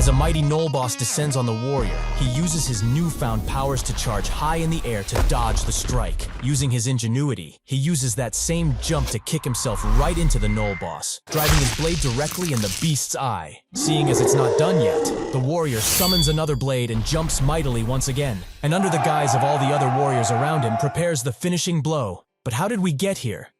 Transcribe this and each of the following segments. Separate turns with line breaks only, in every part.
As a mighty Null boss descends on the warrior, he uses his newfound powers to charge high in the air to dodge the strike. Using his ingenuity, he uses that same jump to kick himself right into the Null boss, driving his blade directly in the beast's eye. Seeing as it's not done yet, the warrior summons another blade and jumps mightily once again, and under the guise of all the other warriors around him prepares the finishing blow. But how did we get here?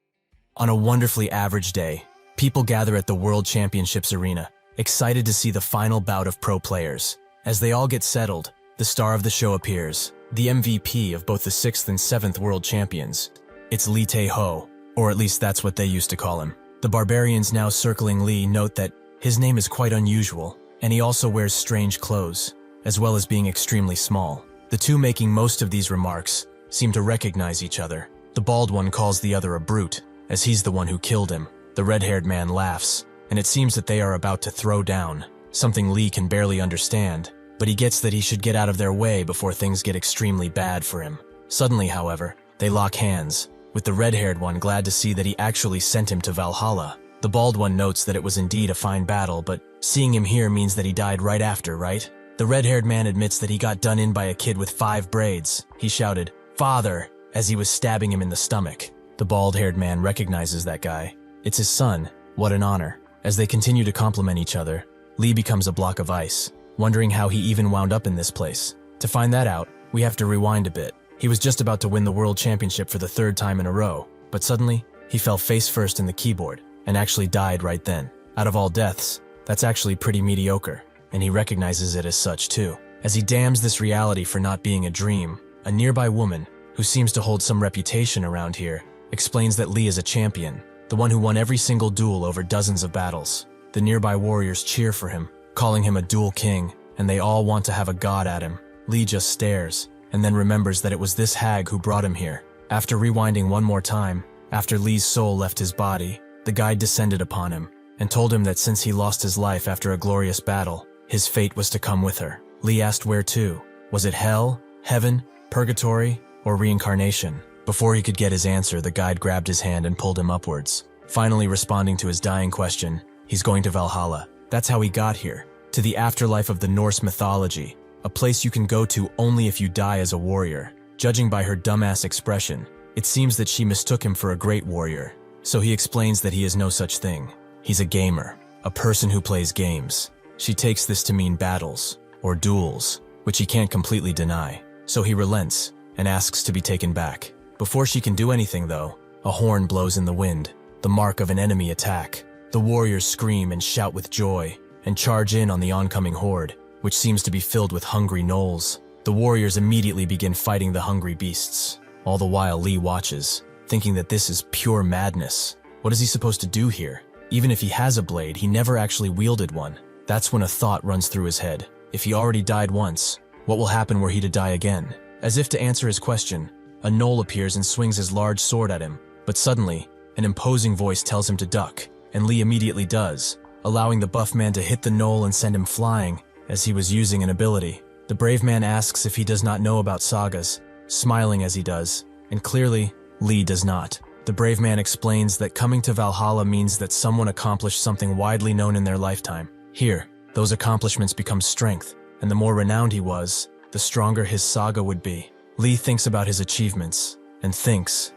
On a wonderfully average day, people gather at the World Championships arena, excited to see the final bout of pro players. As they all get settled, the star of the show appears, the MVP of both the 6th and 7th World Champions. It's Lee Tae-ho, or at least that's what they used to call him. The barbarians now circling Lee note that his name is quite unusual, and he also wears strange clothes, as well as being extremely small. The two making most of these remarks seem to recognize each other. The bald one calls the other a brute, as he's the one who killed him. The red-haired man laughs, and it seems that they are about to throw down, something Lee can barely understand, but he gets that he should get out of their way before things get extremely bad for him. Suddenly, however, they lock hands, with the red-haired one glad to see that he actually sent him to Valhalla. The bald one notes that it was indeed a fine battle, but seeing him here means that he died right after, right? The red-haired man admits that he got done in by a kid with 5 braids. He shouted, "Father," as he was stabbing him in the stomach. The bald-haired man recognizes that guy. It's his son. What an honor. As they continue to compliment each other, Lee becomes a block of ice, wondering how he even wound up in this place. To find that out, we have to rewind a bit. He was just about to win the World Championship for the 3rd time in a row, but suddenly, he fell face first in the keyboard, and actually died right then. Out of all deaths, that's actually pretty mediocre, and he recognizes it as such too. As he damns this reality for not being a dream, a nearby woman, who seems to hold some reputation around here, explains that Lee is a champion, the one who won every single duel over dozens of battles. The nearby warriors cheer for him, calling him a duel king, and they all want to have a god at him. Lee just stares, and then remembers that it was this hag who brought him here. After rewinding one more time, after Lee's soul left his body, the guide descended upon him, and told him that since he lost his life after a glorious battle, his fate was to come with her. Lee asked where to. Was it hell, heaven, purgatory, or reincarnation? Before he could get his answer, the guide grabbed his hand and pulled him upwards. Finally responding to his dying question, he's going to Valhalla. That's how he got here, to the afterlife of the Norse mythology, a place you can go to only if you die as a warrior. Judging by her dumbass expression, it seems that she mistook him for a great warrior. So he explains that he is no such thing. He's a gamer, a person who plays games. She takes this to mean battles, or duels, which he can't completely deny. So he relents, and asks to be taken back. Before she can do anything though, a horn blows in the wind, the mark of an enemy attack. The warriors scream and shout with joy, and charge in on the oncoming horde, which seems to be filled with hungry gnolls. The warriors immediately begin fighting the hungry beasts. All the while Lee watches, thinking that this is pure madness. What is he supposed to do here? Even if he has a blade, he never actually wielded one. That's when a thought runs through his head. If he already died once, what will happen were he to die again? As if to answer his question, a gnoll appears and swings his large sword at him, but suddenly, an imposing voice tells him to duck, and Lee immediately does, allowing the buff man to hit the gnoll and send him flying, as he was using an ability. The brave man asks if he does not know about sagas, smiling as he does, and clearly, Lee does not. The brave man explains that coming to Valhalla means that someone accomplished something widely known in their lifetime. Here, those accomplishments become strength, and the more renowned he was, the stronger his saga would be. Lee thinks about his achievements, and thinks,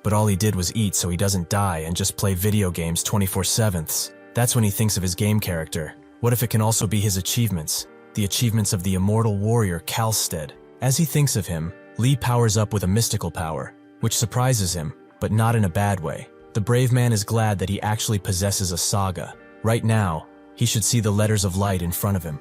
but all he did was eat so he doesn't die and just play video games 24/7. That's when he thinks of his game character. What if it can also be his achievements? The achievements of the immortal warrior Kalstead. As he thinks of him, Lee powers up with a mystical power, which surprises him, but not in a bad way. The brave man is glad that he actually possesses a saga. Right now, he should see the letters of light in front of him.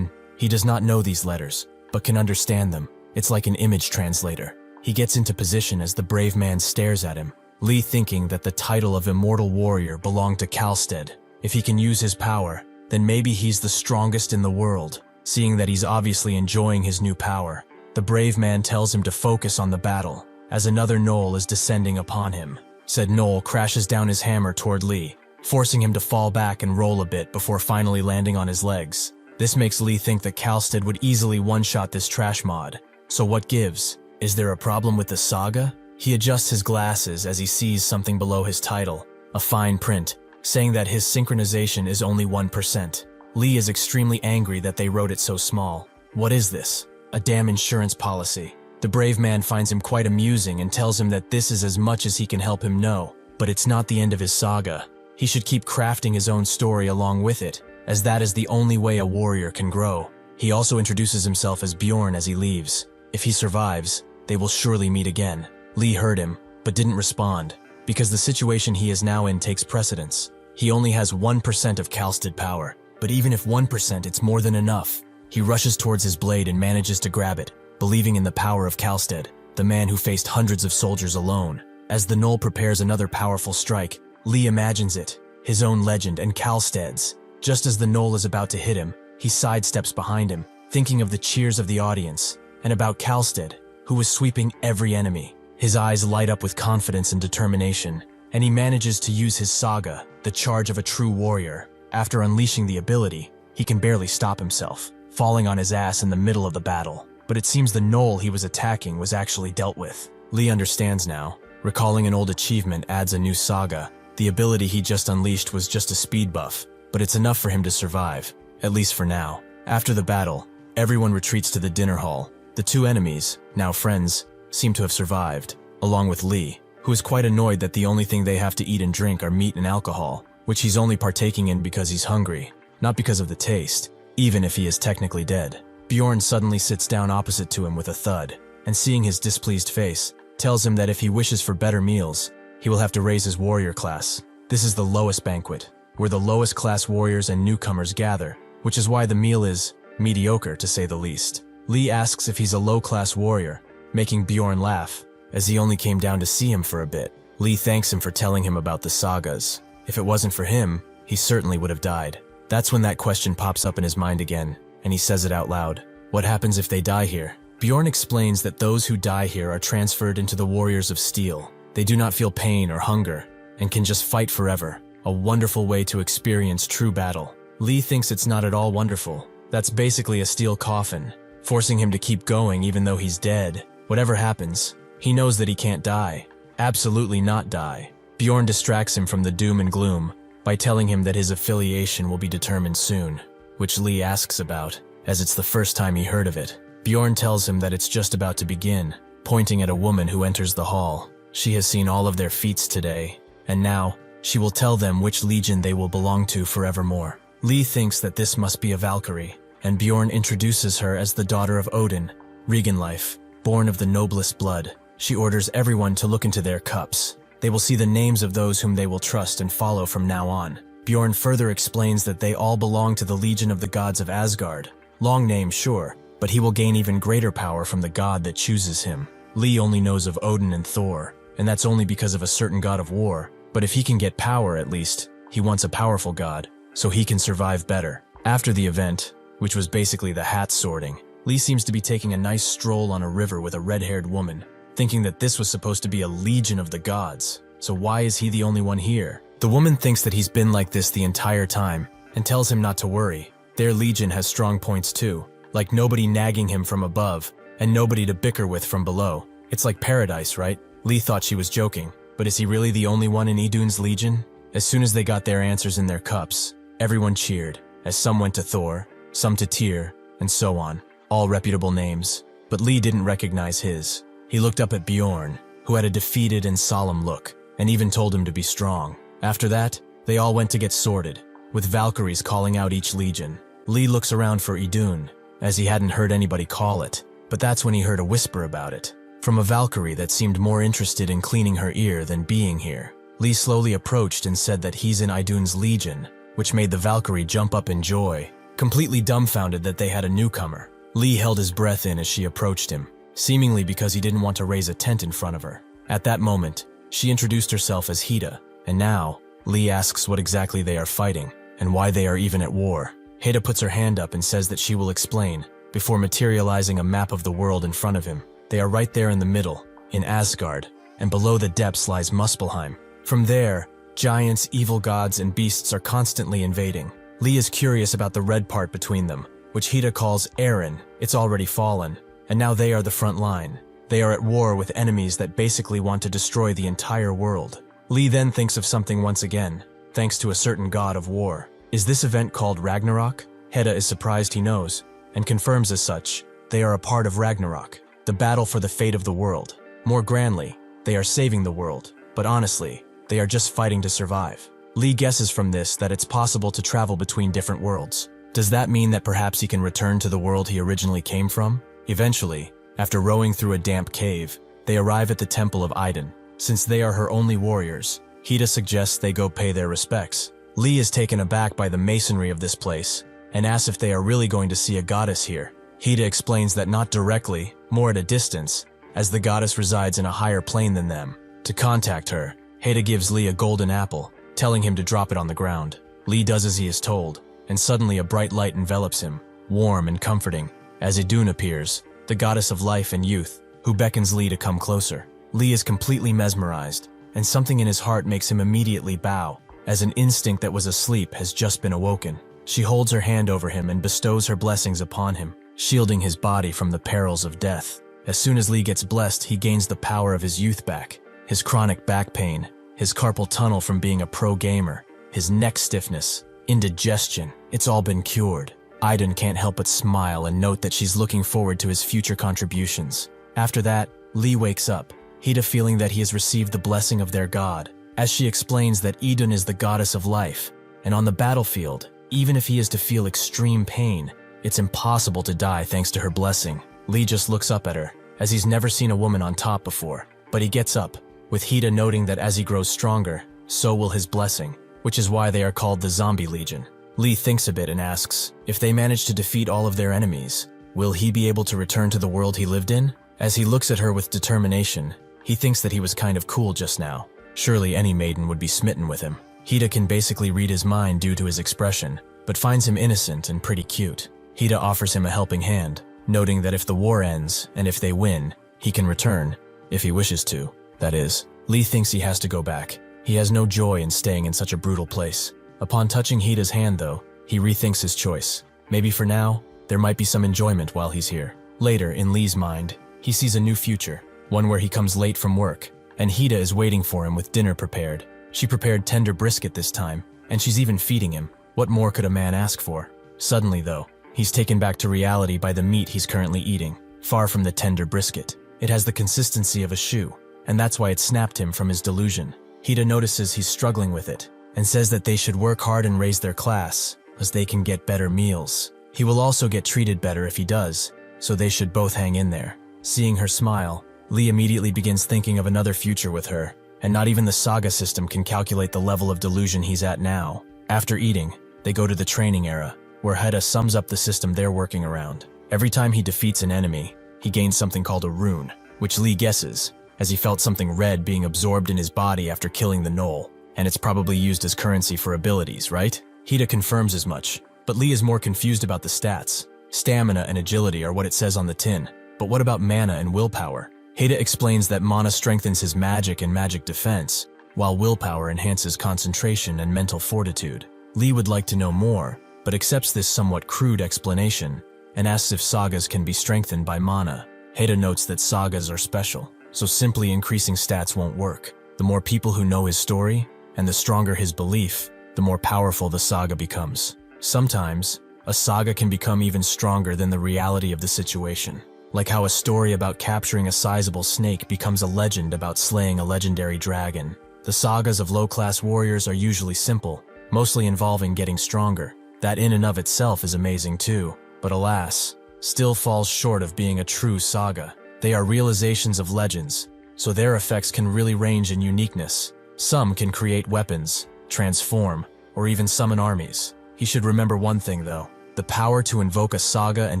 He does not know these letters, but can understand them. It's like an image translator. He gets into position as the brave man stares at him, Lee thinking that the title of immortal warrior belonged to Kalstead. If he can use his power, then maybe he's the strongest in the world, seeing that he's obviously enjoying his new power. The brave man tells him to focus on the battle, as another gnoll is descending upon him. Said gnoll crashes down his hammer toward Lee, forcing him to fall back and roll a bit before finally landing on his legs. This makes Lee think that Kalstead would easily one-shot this trash mod. So what gives? Is there a problem with the saga? He adjusts his glasses as he sees something below his title, a fine print, saying that his synchronization is only 1%. Lee is extremely angry that they wrote it so small. What is this? A damn insurance policy. The brave man finds him quite amusing and tells him that this is as much as he can help him know, but it's not the end of his saga. He should keep crafting his own story along with it, as that is the only way a warrior can grow. He also introduces himself as Bjorn as he leaves. If he survives, they will surely meet again. Lee heard him, but didn't respond, because the situation he is now in takes precedence. He only has 1% of Kalstad power, but even if 1%, it's more than enough. He rushes towards his blade and manages to grab it, believing in the power of Kalstad, the man who faced hundreds of soldiers alone. As the Null prepares another powerful strike, Lee imagines it, his own legend and Kalstad's. Just as the Null is about to hit him, he sidesteps behind him, thinking of the cheers of the audience, and about Kalstad, who was sweeping every enemy. His eyes light up with confidence and determination, and he manages to use his saga, the charge of a true warrior. After unleashing the ability, he can barely stop himself, falling on his ass in the middle of the battle. But it seems the Null he was attacking was actually dealt with. Lee understands now. Recalling an old achievement adds a new saga. The ability he just unleashed was just a speed buff, but it's enough for him to survive, at least for now. After the battle, everyone retreats to the dinner hall. The two enemies, now friends, seem to have survived, along with Lee, who is quite annoyed that the only thing they have to eat and drink are meat and alcohol, which he's only partaking in because he's hungry, not because of the taste, even if he is technically dead. Bjorn suddenly sits down opposite to him with a thud, and seeing his displeased face, tells him that if he wishes for better meals, he will have to raise his warrior class. This is the lowest banquet, where the lowest class warriors and newcomers gather, which is why the meal is mediocre to say the least. Lee asks if he's a low-class warrior, making Bjorn laugh, as he only came down to see him for a bit. Lee thanks him for telling him about the sagas. If it wasn't for him, he certainly would have died. That's when that question pops up in his mind again, and he says it out loud. What happens if they die here? Bjorn explains that those who die here are transferred into the Warriors of Steel. They do not feel pain or hunger, and can just fight forever. A wonderful way to experience true battle. Lee thinks it's not at all wonderful. That's basically a steel coffin, forcing him to keep going even though he's dead. Whatever happens, he knows that he can't die. Absolutely not die. Bjorn distracts him from the doom and gloom by telling him that his affiliation will be determined soon, which Lee asks about, as it's the first time he heard of it. Bjorn tells him that it's just about to begin, pointing at a woman who enters the hall. She has seen all of their feats today, and now she will tell them which legion they will belong to forevermore. Lee thinks that this must be a Valkyrie, and Bjorn introduces her as the daughter of Odin, Regenlife, born of the noblest blood. She orders everyone to look into their cups. They will see the names of those whom they will trust and follow from now on. Bjorn further explains that they all belong to the Legion of the Gods of Asgard. Long name, sure, but he will gain even greater power from the god that chooses him. Lee only knows of Odin and Thor, and that's only because of a certain god of war. But if he can get power at least, he wants a powerful god, so he can survive better. After the event, which was basically the hat sorting, Lee seems to be taking a nice stroll on a river with a red-haired woman, thinking that this was supposed to be a legion of the gods. So why is he the only one here? The woman thinks that he's been like this the entire time, and tells him not to worry. Their legion has strong points too, like nobody nagging him from above, and nobody to bicker with from below. It's like paradise, right? Lee thought she was joking, but is he really the only one in Idun's legion? As soon as they got their answers in their cups, everyone cheered, as some went to Thor, some to Tyr, and so on. All reputable names, but Lee didn't recognize his. He looked up at Bjorn, who had a defeated and solemn look, and even told him to be strong. After that, they all went to get sorted, with Valkyries calling out each legion. Lee looks around for Idun, as he hadn't heard anybody call it, but that's when he heard a whisper about it, from a Valkyrie that seemed more interested in cleaning her ear than being here. Lee slowly approached and said that he's in Idun's legion, which made the Valkyrie jump up in joy, completely dumbfounded that they had a newcomer. Lee held his breath in as she approached him, seemingly because he didn't want to raise a tent in front of her. At that moment, she introduced herself as Heda, and now, Lee asks what exactly they are fighting, and why they are even at war. Heda puts her hand up and says that she will explain, before materializing a map of the world in front of him. They are right there in the middle, in Asgard, and below the depths lies Muspelheim. From there, giants, evil gods, and beasts are constantly invading. Lee is curious about the red part between them, which Heda calls Eren. It's already fallen, and now they are the front line. They are at war with enemies that basically want to destroy the entire world. Lee then thinks of something once again, thanks to a certain god of war. Is this event called Ragnarok? Hedda is surprised he knows, and confirms as such. They are a part of Ragnarok, the battle for the fate of the world. More grandly, they are saving the world, but honestly, they are just fighting to survive. Lee guesses from this that it's possible to travel between different worlds. Does that mean that perhaps he can return to the world he originally came from? Eventually, after rowing through a damp cave, they arrive at the temple of Idun. Since they are her only warriors, Hedda suggests they go pay their respects. Lee is taken aback by the masonry of this place, and asks if they are really going to see a goddess here. Hedda explains that not directly, more at a distance, as the goddess resides in a higher plane than them. To contact her, Hedda gives Lee a golden apple, telling him to drop it on the ground. Lee does as he is told, and suddenly a bright light envelops him, warm and comforting, as Idun appears, the goddess of life and youth, who beckons Lee to come closer. Lee is completely mesmerized, and something in his heart makes him immediately bow, as an instinct that was asleep has just been awoken. She holds her hand over him and bestows her blessings upon him, shielding his body from the perils of death. As soon as Lee gets blessed, he gains the power of his youth back, his chronic back pain, his carpal tunnel from being a pro gamer, his neck stiffness, indigestion, it's all been cured. Idun can't help but smile and note that she's looking forward to his future contributions. After that, Lee wakes up, Hedda feeling that he has received the blessing of their god, as she explains that Idun is the goddess of life, and on the battlefield, even if he is to feel extreme pain, it's impossible to die thanks to her blessing. Lee just looks up at her, as he's never seen a woman on top before, but he gets up, with Hedda noting that as he grows stronger, so will his blessing, which is why they are called the Zombie Legion. Lee thinks a bit and asks, if they manage to defeat all of their enemies, will he be able to return to the world he lived in? As he looks at her with determination, he thinks that he was kind of cool just now. Surely any maiden would be smitten with him. Hedda can basically read his mind due to his expression, but finds him innocent and pretty cute. Hedda offers him a helping hand, noting that if the war ends, and if they win, he can return, if he wishes to, that is. Lee thinks he has to go back. He has no joy in staying in such a brutal place. Upon touching Hedda's hand though, he rethinks his choice. Maybe for now, there might be some enjoyment while he's here. Later, in Lee's mind, he sees a new future, one where he comes late from work, and Hedda is waiting for him with dinner prepared. She prepared tender brisket this time, and she's even feeding him. What more could a man ask for? Suddenly though, he's taken back to reality by the meat he's currently eating, far from the tender brisket. It has the consistency of a shoe, and that's why it snapped him from his delusion. Hedda notices he's struggling with it, and says that they should work hard and raise their class, as they can get better meals. He will also get treated better if he does, so they should both hang in there. Seeing her smile, Lee immediately begins thinking of another future with her, and not even the saga system can calculate the level of delusion he's at now. After eating, they go to the training era, where Hedda sums up the system they're working around. Every time he defeats an enemy, he gains something called a rune, which Lee guesses, as he felt something red being absorbed in his body after killing the null, and it's probably used as currency for abilities, right? Hedda confirms as much, but Lee is more confused about the stats. Stamina and agility are what it says on the tin, but what about mana and willpower? Hedda explains that mana strengthens his magic and magic defense, while willpower enhances concentration and mental fortitude. Lee would like to know more, but accepts this somewhat crude explanation, and asks if sagas can be strengthened by mana. Hedda notes that sagas are special, so simply increasing stats won't work. The more people who know his story, and the stronger his belief, the more powerful the saga becomes. Sometimes, a saga can become even stronger than the reality of the situation. Like how a story about capturing a sizable snake becomes a legend about slaying a legendary dragon. The sagas of low-class warriors are usually simple, mostly involving getting stronger. That in and of itself is amazing too, but alas, still falls short of being a true saga. They are realizations of legends, so their effects can really range in uniqueness. Some can create weapons, transform, or even summon armies. He should remember one thing though. The power to invoke a saga and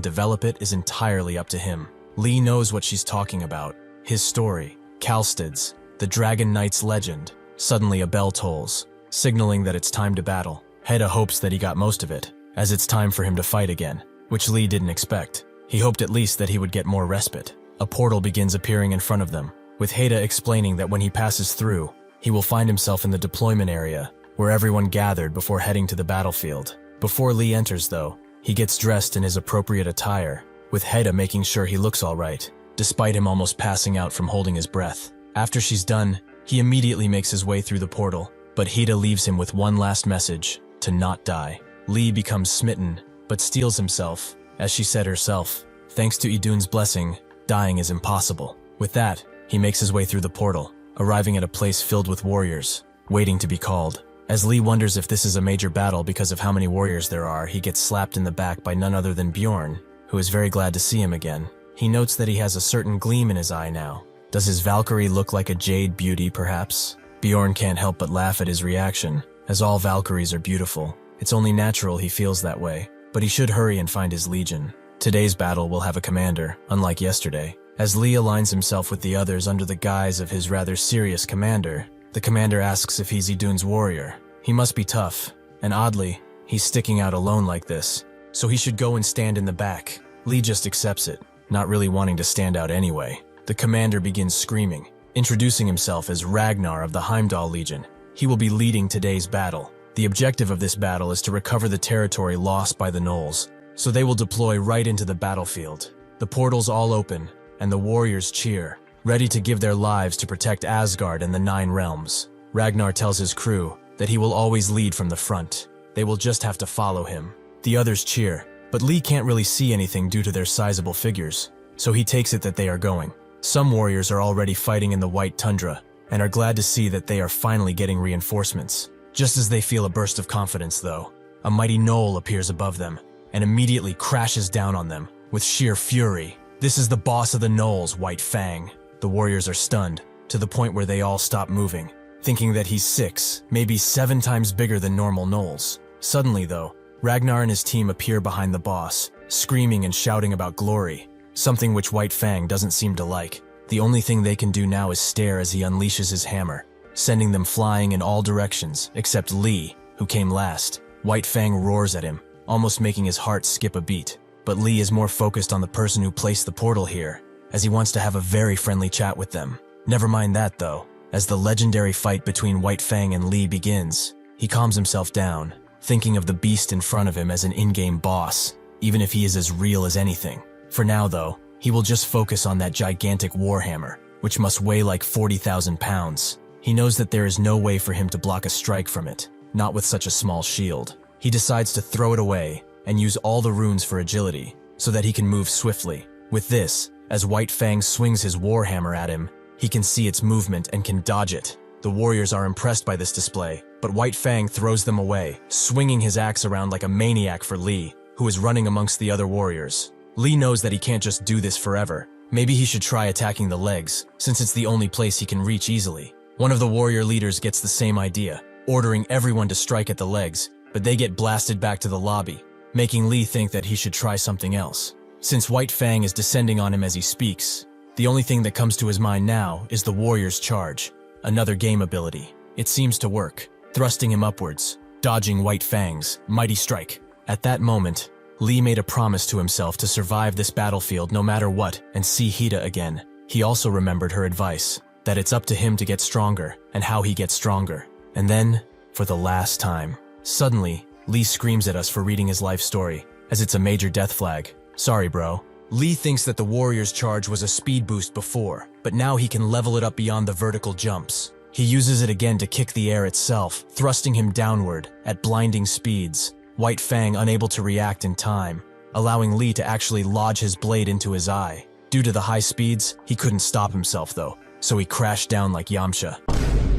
develop it is entirely up to him. Lee knows what she's talking about. His story, Kalsted's, the Dragon Knight's legend. Suddenly a bell tolls, signaling that it's time to battle. Hedda hopes that he got most of it, as it's time for him to fight again, which Lee didn't expect. He hoped at least that he would get more respite. A portal begins appearing in front of them, with Hedda explaining that when he passes through, he will find himself in the deployment area, where everyone gathered before heading to the battlefield. Before Lee enters though, he gets dressed in his appropriate attire, with Hedda making sure he looks alright, despite him almost passing out from holding his breath. After she's done, he immediately makes his way through the portal, but Hedda leaves him with one last message, to not die. Lee becomes smitten, but steels himself. As she said herself, thanks to Idun's blessing, dying is impossible. With that, he makes his way through the portal, arriving at a place filled with warriors, waiting to be called. As Lee wonders if this is a major battle because of how many warriors there are, he gets slapped in the back by none other than Bjorn, who is very glad to see him again. He notes that he has a certain gleam in his eye now. Does his Valkyrie look like a jade beauty, perhaps? Bjorn can't help but laugh at his reaction, as all Valkyries are beautiful. It's only natural he feels that way, but he should hurry and find his legion. Today's battle will have a commander, unlike yesterday. As Lee aligns himself with the others under the guise of his rather serious commander, the commander asks if he's Idun's warrior. He must be tough, and oddly, he's sticking out alone like this, so he should go and stand in the back. Lee just accepts it, not really wanting to stand out anyway. The commander begins screaming, introducing himself as Ragnar of the Heimdall Legion. He will be leading today's battle. The objective of this battle is to recover the territory lost by the gnolls, so they will deploy right into the battlefield. The portals all open, and the warriors cheer, ready to give their lives to protect Asgard and the 9 realms. Ragnar tells his crew that he will always lead from the front. They will just have to follow him. The others cheer, but Lee can't really see anything due to their sizable figures, so he takes it that they are going. Some warriors are already fighting in the white tundra, and are glad to see that they are finally getting reinforcements. Just as they feel a burst of confidence, though, a mighty gnoll appears above them, and immediately crashes down on them, with sheer fury. This is the boss of the gnolls, White Fang. The warriors are stunned, to the point where they all stop moving, thinking that he's 6, maybe 7 times bigger than normal gnolls. Suddenly, though, Ragnar and his team appear behind the boss, screaming and shouting about glory, something which White Fang doesn't seem to like. The only thing they can do now is stare as he unleashes his hammer, sending them flying in all directions, except Lee, who came last. White Fang roars at him, almost making his heart skip a beat. But Lee is more focused on the person who placed the portal here, as he wants to have a very friendly chat with them. Never mind that, though. As the legendary fight between White Fang and Lee begins, he calms himself down, thinking of the beast in front of him as an in-game boss, even if he is as real as anything. For now, though, he will just focus on that gigantic warhammer, which must weigh like 40,000 pounds. He knows that there is no way for him to block a strike from it, not with such a small shield. He decides to throw it away and use all the runes for agility, so that he can move swiftly. With this, as White Fang swings his warhammer at him, he can see its movement and can dodge it. The warriors are impressed by this display, but White Fang throws them away, swinging his axe around like a maniac for Lee, who is running amongst the other warriors. Lee knows that he can't just do this forever. Maybe he should try attacking the legs, since it's the only place he can reach easily. One of the warrior leaders gets the same idea, ordering everyone to strike at the legs, but they get blasted back to the lobby, making Lee think that he should try something else. Since White Fang is descending on him as he speaks, the only thing that comes to his mind now is the warrior's charge, another game ability. It seems to work, thrusting him upwards, dodging White Fang's mighty strike. At that moment, Lee made a promise to himself to survive this battlefield no matter what and see Hida again. He also remembered her advice, that it's up to him to get stronger and how he gets stronger. And then, for the last time, suddenly, Lee screams at us for reading his life story, as it's a major death flag. Sorry, bro. Lee thinks that the warrior's charge was a speed boost before, but now he can level it up beyond the vertical jumps. He uses it again to kick the air itself, thrusting him downward at blinding speeds. White Fang unable to react in time, allowing Lee to actually lodge his blade into his eye. Due to the high speeds, he couldn't stop himself though, so he crashed down like Yamcha,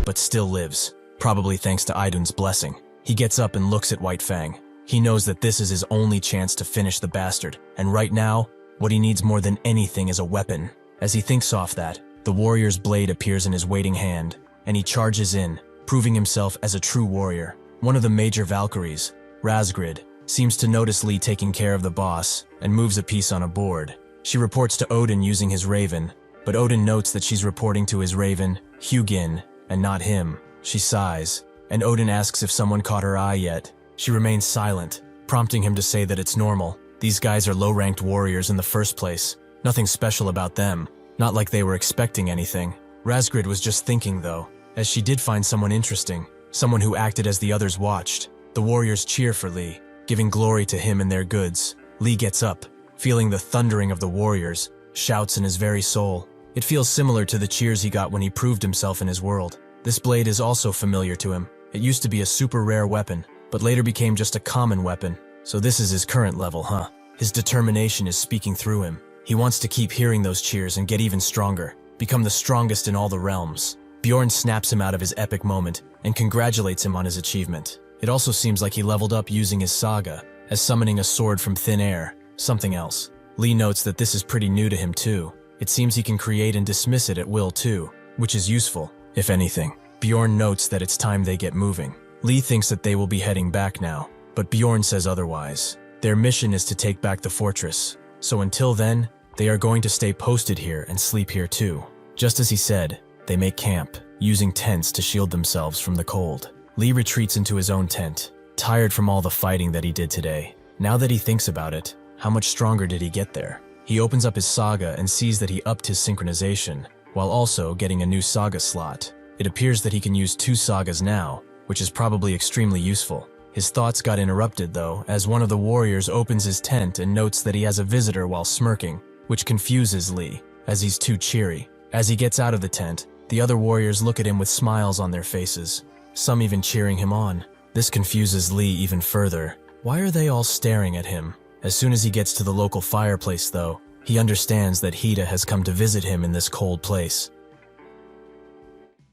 but still lives, probably thanks to Idun's blessing. He gets up and looks at White Fang. He knows that this is his only chance to finish the bastard, and right now, what he needs more than anything is a weapon. As he thinks off that, the warrior's blade appears in his waiting hand, and he charges in, proving himself as a true warrior. One of the major Valkyries, Razgrid, seems to notice Lee taking care of the boss and moves a piece on a board. She reports to Odin using his raven, but Odin notes that she's reporting to his raven, Hugin, and not him. She sighs, and Odin asks if someone caught her eye yet. She remains silent, prompting him to say that it's normal. These guys are low-ranked warriors in the first place. Nothing special about them, not like they were expecting anything. Razgrid was just thinking though, as she did find someone interesting, someone who acted as the others watched. The warriors cheer for Lee, giving glory to him and their goods. Lee gets up, feeling the thundering of the warriors, shouts in his very soul. It feels similar to the cheers he got when he proved himself in his world. This blade is also familiar to him. It used to be a super rare weapon, but later became just a common weapon. So this is his current level, huh? His determination is speaking through him. He wants to keep hearing those cheers and get even stronger, become the strongest in all the realms. Bjorn snaps him out of his epic moment and congratulates him on his achievement. It also seems like he leveled up using his saga, as summoning a sword from thin air, something else. Lee notes that this is pretty new to him too. It seems he can create and dismiss it at will too, which is useful, if anything. Bjorn notes that it's time they get moving. Lee thinks that they will be heading back now, but Bjorn says otherwise. Their mission is to take back the fortress, so until then, they are going to stay posted here and sleep here too. Just as he said, they make camp, using tents to shield themselves from the cold. Lee retreats into his own tent, tired from all the fighting that he did today. Now that he thinks about it, how much stronger did he get there? He opens up his saga and sees that he upped his synchronization, while also getting a new saga slot. It appears that he can use 2 sagas now, which is probably extremely useful. His thoughts got interrupted though, as one of the warriors opens his tent and notes that he has a visitor while smirking, which confuses Lee, as he's too cheery. As he gets out of the tent, the other warriors look at him with smiles on their faces, some even cheering him on. This confuses Lee even further. Why are they all staring at him? As soon as he gets to the local fireplace though, he understands that Hida has come to visit him in this cold place.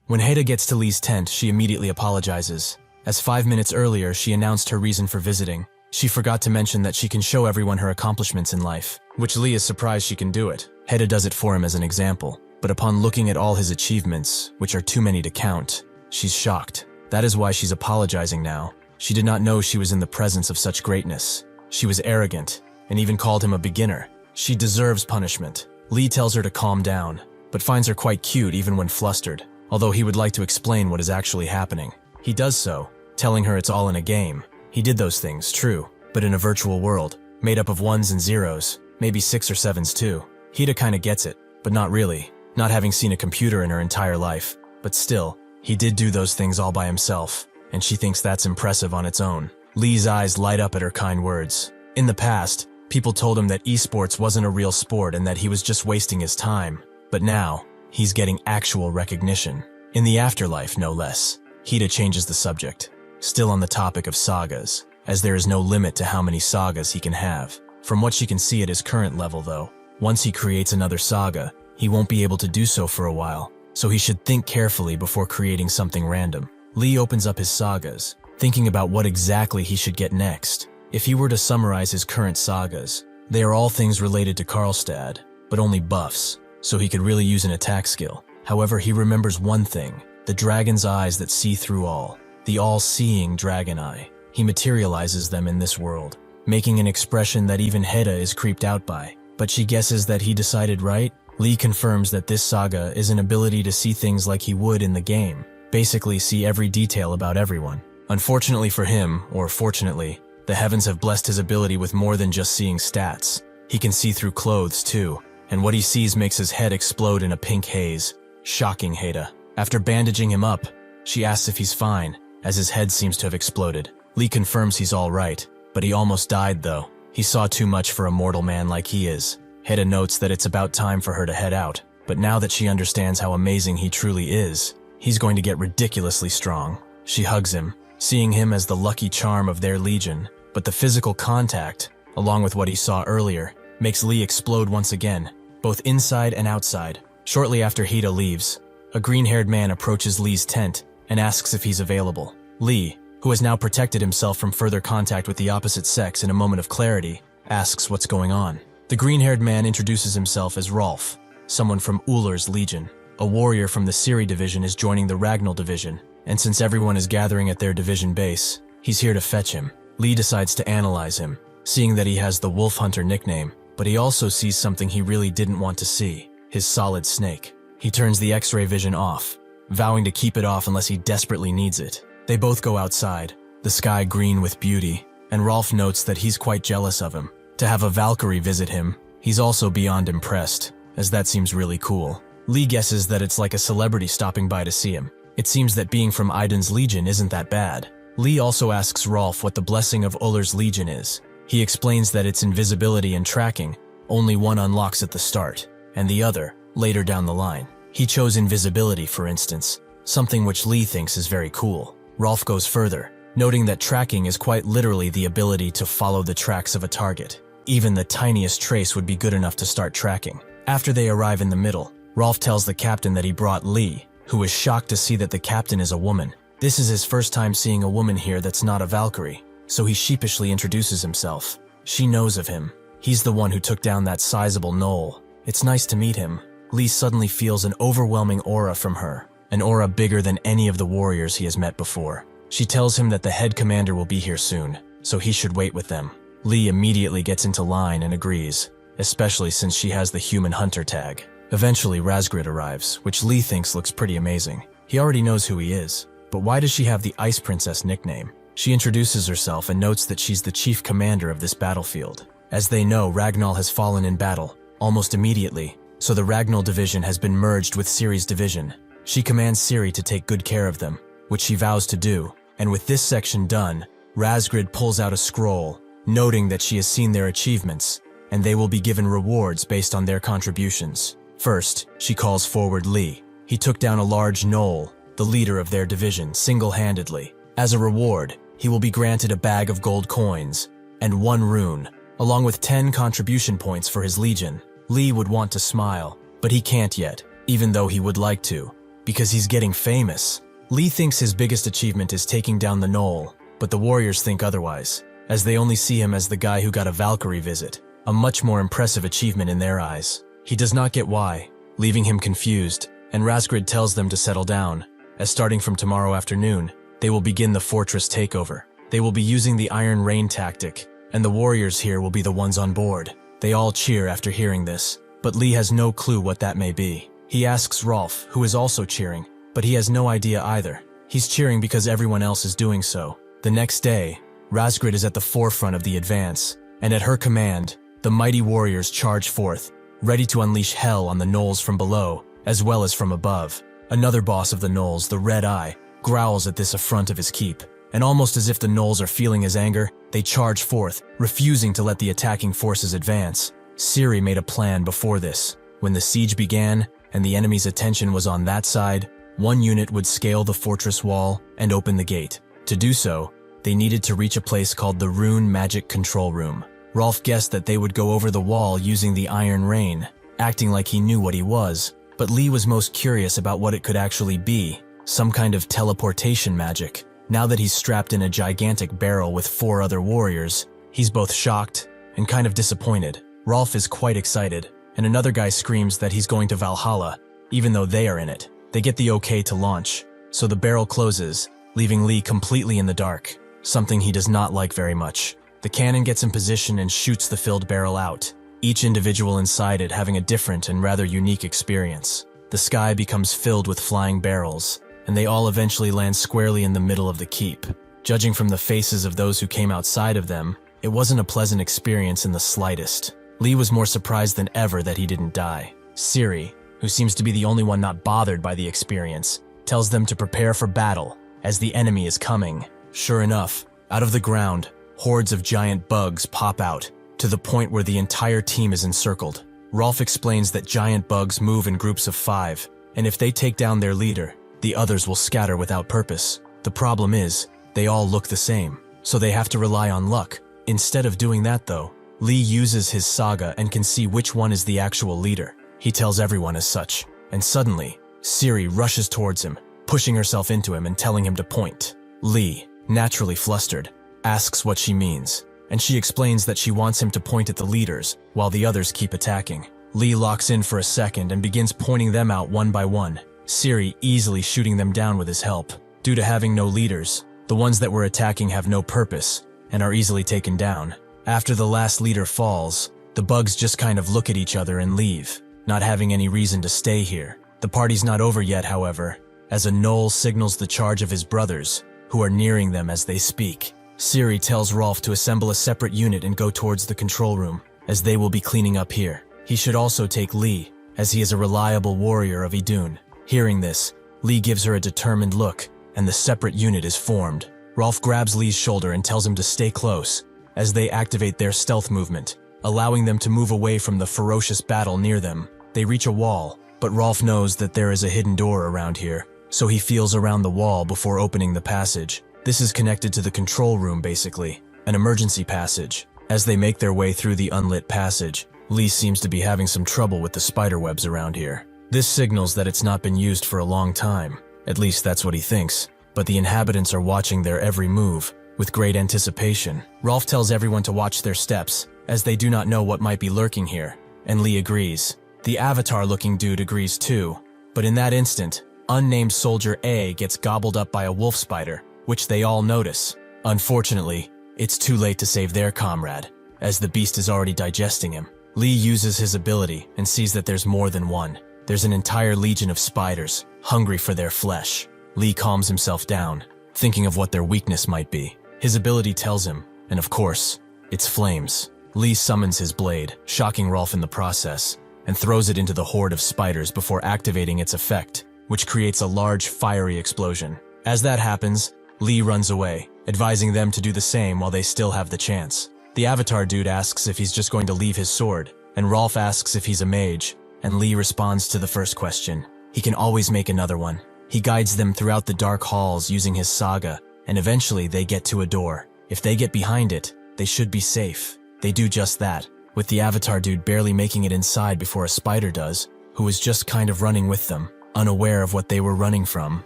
When Hida gets to Lee's tent, she immediately apologizes, as 5 minutes earlier she announced her reason for visiting. She forgot to mention that she can show everyone her accomplishments in life, which Lee is surprised she can do it. Hida does it for him as an example, but upon looking at all his achievements, which are too many to count, she's shocked. That is why she's apologizing now. She did not know she was in the presence of such greatness. She was arrogant, and even called him a beginner. She deserves punishment. Lee tells her to calm down, but finds her quite cute even when flustered, although he would like to explain what is actually happening. He does so, telling her it's all in a game. He did those things, true, but in a virtual world, made up of 1s and 0s, maybe 6 or 7s too. Hida kinda gets it, but not really, not having seen a computer in her entire life. But still, he did do those things all by himself, and she thinks that's impressive on its own. Lee's eyes light up at her kind words. In the past, people told him that esports wasn't a real sport and that he was just wasting his time. But now, he's getting actual recognition. In the afterlife, no less. Hida changes the subject, still on the topic of sagas, as there is no limit to how many sagas he can have. From what she can see at his current level though, once he creates another saga, he won't be able to do so for a while, so he should think carefully before creating something random. Lee opens up his sagas, thinking about what exactly he should get next. If he were to summarize his current sagas, they are all things related to Karlstad, but only buffs, so he could really use an attack skill. However, he remembers one thing, the dragon's eyes that see through all, the all-seeing dragon eye. He materializes them in this world, making an expression that even Hida is creeped out by. But she guesses that he decided right. Lee confirms that this saga is an ability to see things like he would in the game, basically see every detail about everyone. Unfortunately for him, or fortunately, the heavens have blessed his ability with more than just seeing stats. He can see through clothes too, and what he sees makes his head explode in a pink haze, shocking Hida. After bandaging him up, she asks if he's fine, as his head seems to have exploded. Lee confirms he's all right, but he almost died though. He saw too much for a mortal man like he is. Hida notes that it's about time for her to head out, but now that she understands how amazing he truly is, he's going to get ridiculously strong. She hugs him, seeing him as the lucky charm of their legion, but the physical contact, along with what he saw earlier, makes Lee explode once again, both inside and outside. Shortly after Hida leaves, a green-haired man approaches Lee's tent and asks if he's available. Lee, who has now protected himself from further contact with the opposite sex in a moment of clarity, asks what's going on. The green-haired man introduces himself as Rolf, someone from Uller's Legion. A warrior from the Ciri division is joining the Ragnarok division, and since everyone is gathering at their division base, he's here to fetch him. Lee decides to analyze him, seeing that he has the Wolf Hunter nickname, but he also sees something he really didn't want to see, his solid snake. He turns the X-ray vision off, vowing to keep it off unless he desperately needs it. They both go outside, the sky green with beauty, and Rolf notes that he's quite jealous of him. To have a Valkyrie visit him, he's also beyond impressed, as that seems really cool. Lee guesses that it's like a celebrity stopping by to see him. It seems that being from Idun's Legion isn't that bad. Lee also asks Rolf what the blessing of Uller's Legion is. He explains that it's invisibility and tracking. Only one unlocks at the start, and the other, later down the line. He chose invisibility, for instance, something which Lee thinks is very cool. Rolf goes further, noting that tracking is quite literally the ability to follow the tracks of a target. Even the tiniest trace would be good enough to start tracking. After they arrive in the middle, Rolf tells the captain that he brought Lee, who is shocked to see that the captain is a woman. This is his first time seeing a woman here that's not a Valkyrie, so he sheepishly introduces himself. She knows of him. He's the one who took down that sizable knoll. It's nice to meet him. Lee suddenly feels an overwhelming aura from her, an aura bigger than any of the warriors he has met before. She tells him that the head commander will be here soon, so he should wait with them. Lee immediately gets into line and agrees, especially since she has the human hunter tag. Eventually, Razgrid arrives, which Lee thinks looks pretty amazing. He already knows who he is, but why does she have the Ice Princess nickname? She introduces herself and notes that she's the chief commander of this battlefield. As they know, Ragnarok has fallen in battle, almost immediately, so the Ragnarok division has been merged with Ciri's division. She commands Ciri to take good care of them, which she vows to do, and with this section done, Razgrid pulls out a scroll, noting that she has seen their achievements, and they will be given rewards based on their contributions. First, she calls forward Lee. He took down a large knoll, the leader of their division, single-handedly. As a reward, he will be granted a bag of gold coins and 1 rune, along with 10 contribution points for his legion. Lee would want to smile, but he can't yet, even though he would like to, because he's getting famous. Lee thinks his biggest achievement is taking down the knoll, but the warriors think otherwise, as they only see him as the guy who got a Valkyrie visit, a much more impressive achievement in their eyes. He does not get why, leaving him confused, and Razgrid tells them to settle down, as starting from tomorrow afternoon, they will begin the fortress takeover. They will be using the Iron Rain tactic, and the warriors here will be the ones on board. They all cheer after hearing this, but Lee has no clue what that may be. He asks Rolf, who is also cheering, but he has no idea either. He's cheering because everyone else is doing so. The next day, Razgrid is at the forefront of the advance, and at her command, the mighty warriors charge forth, ready to unleash hell on the gnolls from below, as well as from above. Another boss of the gnolls, the Red Eye, growls at this affront of his keep, and almost as if the gnolls are feeling his anger, they charge forth, refusing to let the attacking forces advance. Ciri made a plan before this. When the siege began, and the enemy's attention was on that side, one unit would scale the fortress wall and open the gate. To do so, they needed to reach a place called the Rune Magic Control Room. Rolf guessed that they would go over the wall using the Iron Rain, acting like he knew what he was, but Lee was most curious about what it could actually be, some kind of teleportation magic. Now that he's strapped in a gigantic barrel with 4 other warriors, he's both shocked and kind of disappointed. Rolf is quite excited, and another guy screams that he's going to Valhalla, even though they are in it. They get the okay to launch, so the barrel closes, leaving Lee completely in the dark, something he does not like very much. The cannon gets in position and shoots the filled barrel out, each individual inside it having a different and rather unique experience. The sky becomes filled with flying barrels, and they all eventually land squarely in the middle of the keep. Judging from the faces of those who came outside of them, it wasn't a pleasant experience in the slightest. Lee was more surprised than ever that he didn't die. Ciri, who seems to be the only one not bothered by the experience, tells them to prepare for battle, as the enemy is coming. Sure enough, out of the ground, hordes of giant bugs pop out, to the point where the entire team is encircled. Rolf explains that giant bugs move in groups of 5, and if they take down their leader, the others will scatter without purpose. The problem is, they all look the same, so they have to rely on luck. Instead of doing that though, Lee uses his saga and can see which one is the actual leader. He tells everyone as such, and suddenly, Ciri rushes towards him, pushing herself into him and telling him to point. Lee, naturally flustered, asks what she means, and she explains that she wants him to point at the leaders while the others keep attacking. Lee locks in for a second and begins pointing them out one by one, Ciri easily shooting them down with his help. Due to having no leaders, the ones that were attacking have no purpose and are easily taken down. After the last leader falls, the bugs just kind of look at each other and leave, not having any reason to stay here. The party's not over yet, however, as a gnoll signals the charge of his brothers, who are nearing them as they speak. Ciri tells Rolf to assemble a separate unit and go towards the control room, as they will be cleaning up here. He should also take Lee, as he is a reliable warrior of Idun. Hearing this, Lee gives her a determined look, and the separate unit is formed. Rolf grabs Lee's shoulder and tells him to stay close, as they activate their stealth movement, allowing them to move away from the ferocious battle near them. They reach a wall, but Rolf knows that there is a hidden door around here, so he feels around the wall before opening the passage. This is connected to the control room basically, an emergency passage. As they make their way through the unlit passage, Lee seems to be having some trouble with the spider webs around here. This signals that it's not been used for a long time. At least that's what he thinks. But the inhabitants are watching their every move with great anticipation. Rolf tells everyone to watch their steps, as they do not know what might be lurking here, and Lee agrees. The avatar-looking dude agrees too, but in that instant, unnamed soldier A gets gobbled up by a wolf spider, which they all notice. Unfortunately, it's too late to save their comrade, as the beast is already digesting him. Lee uses his ability and sees that there's more than one. There's an entire legion of spiders, hungry for their flesh. Lee calms himself down, thinking of what their weakness might be. His ability tells him, and of course, it's flames. Lee summons his blade, shocking Rolf in the process, and throws it into the horde of spiders before activating its effect, which creates a large, fiery explosion. As that happens, Lee runs away, advising them to do the same while they still have the chance. The avatar dude asks if he's just going to leave his sword, and Rolf asks if he's a mage, and Lee responds to the first question. He can always make another one. He guides them throughout the dark halls using his saga, and eventually they get to a door. If they get behind it, they should be safe. They do just that, with the avatar dude barely making it inside before a spider does, who was just kind of running with them, unaware of what they were running from.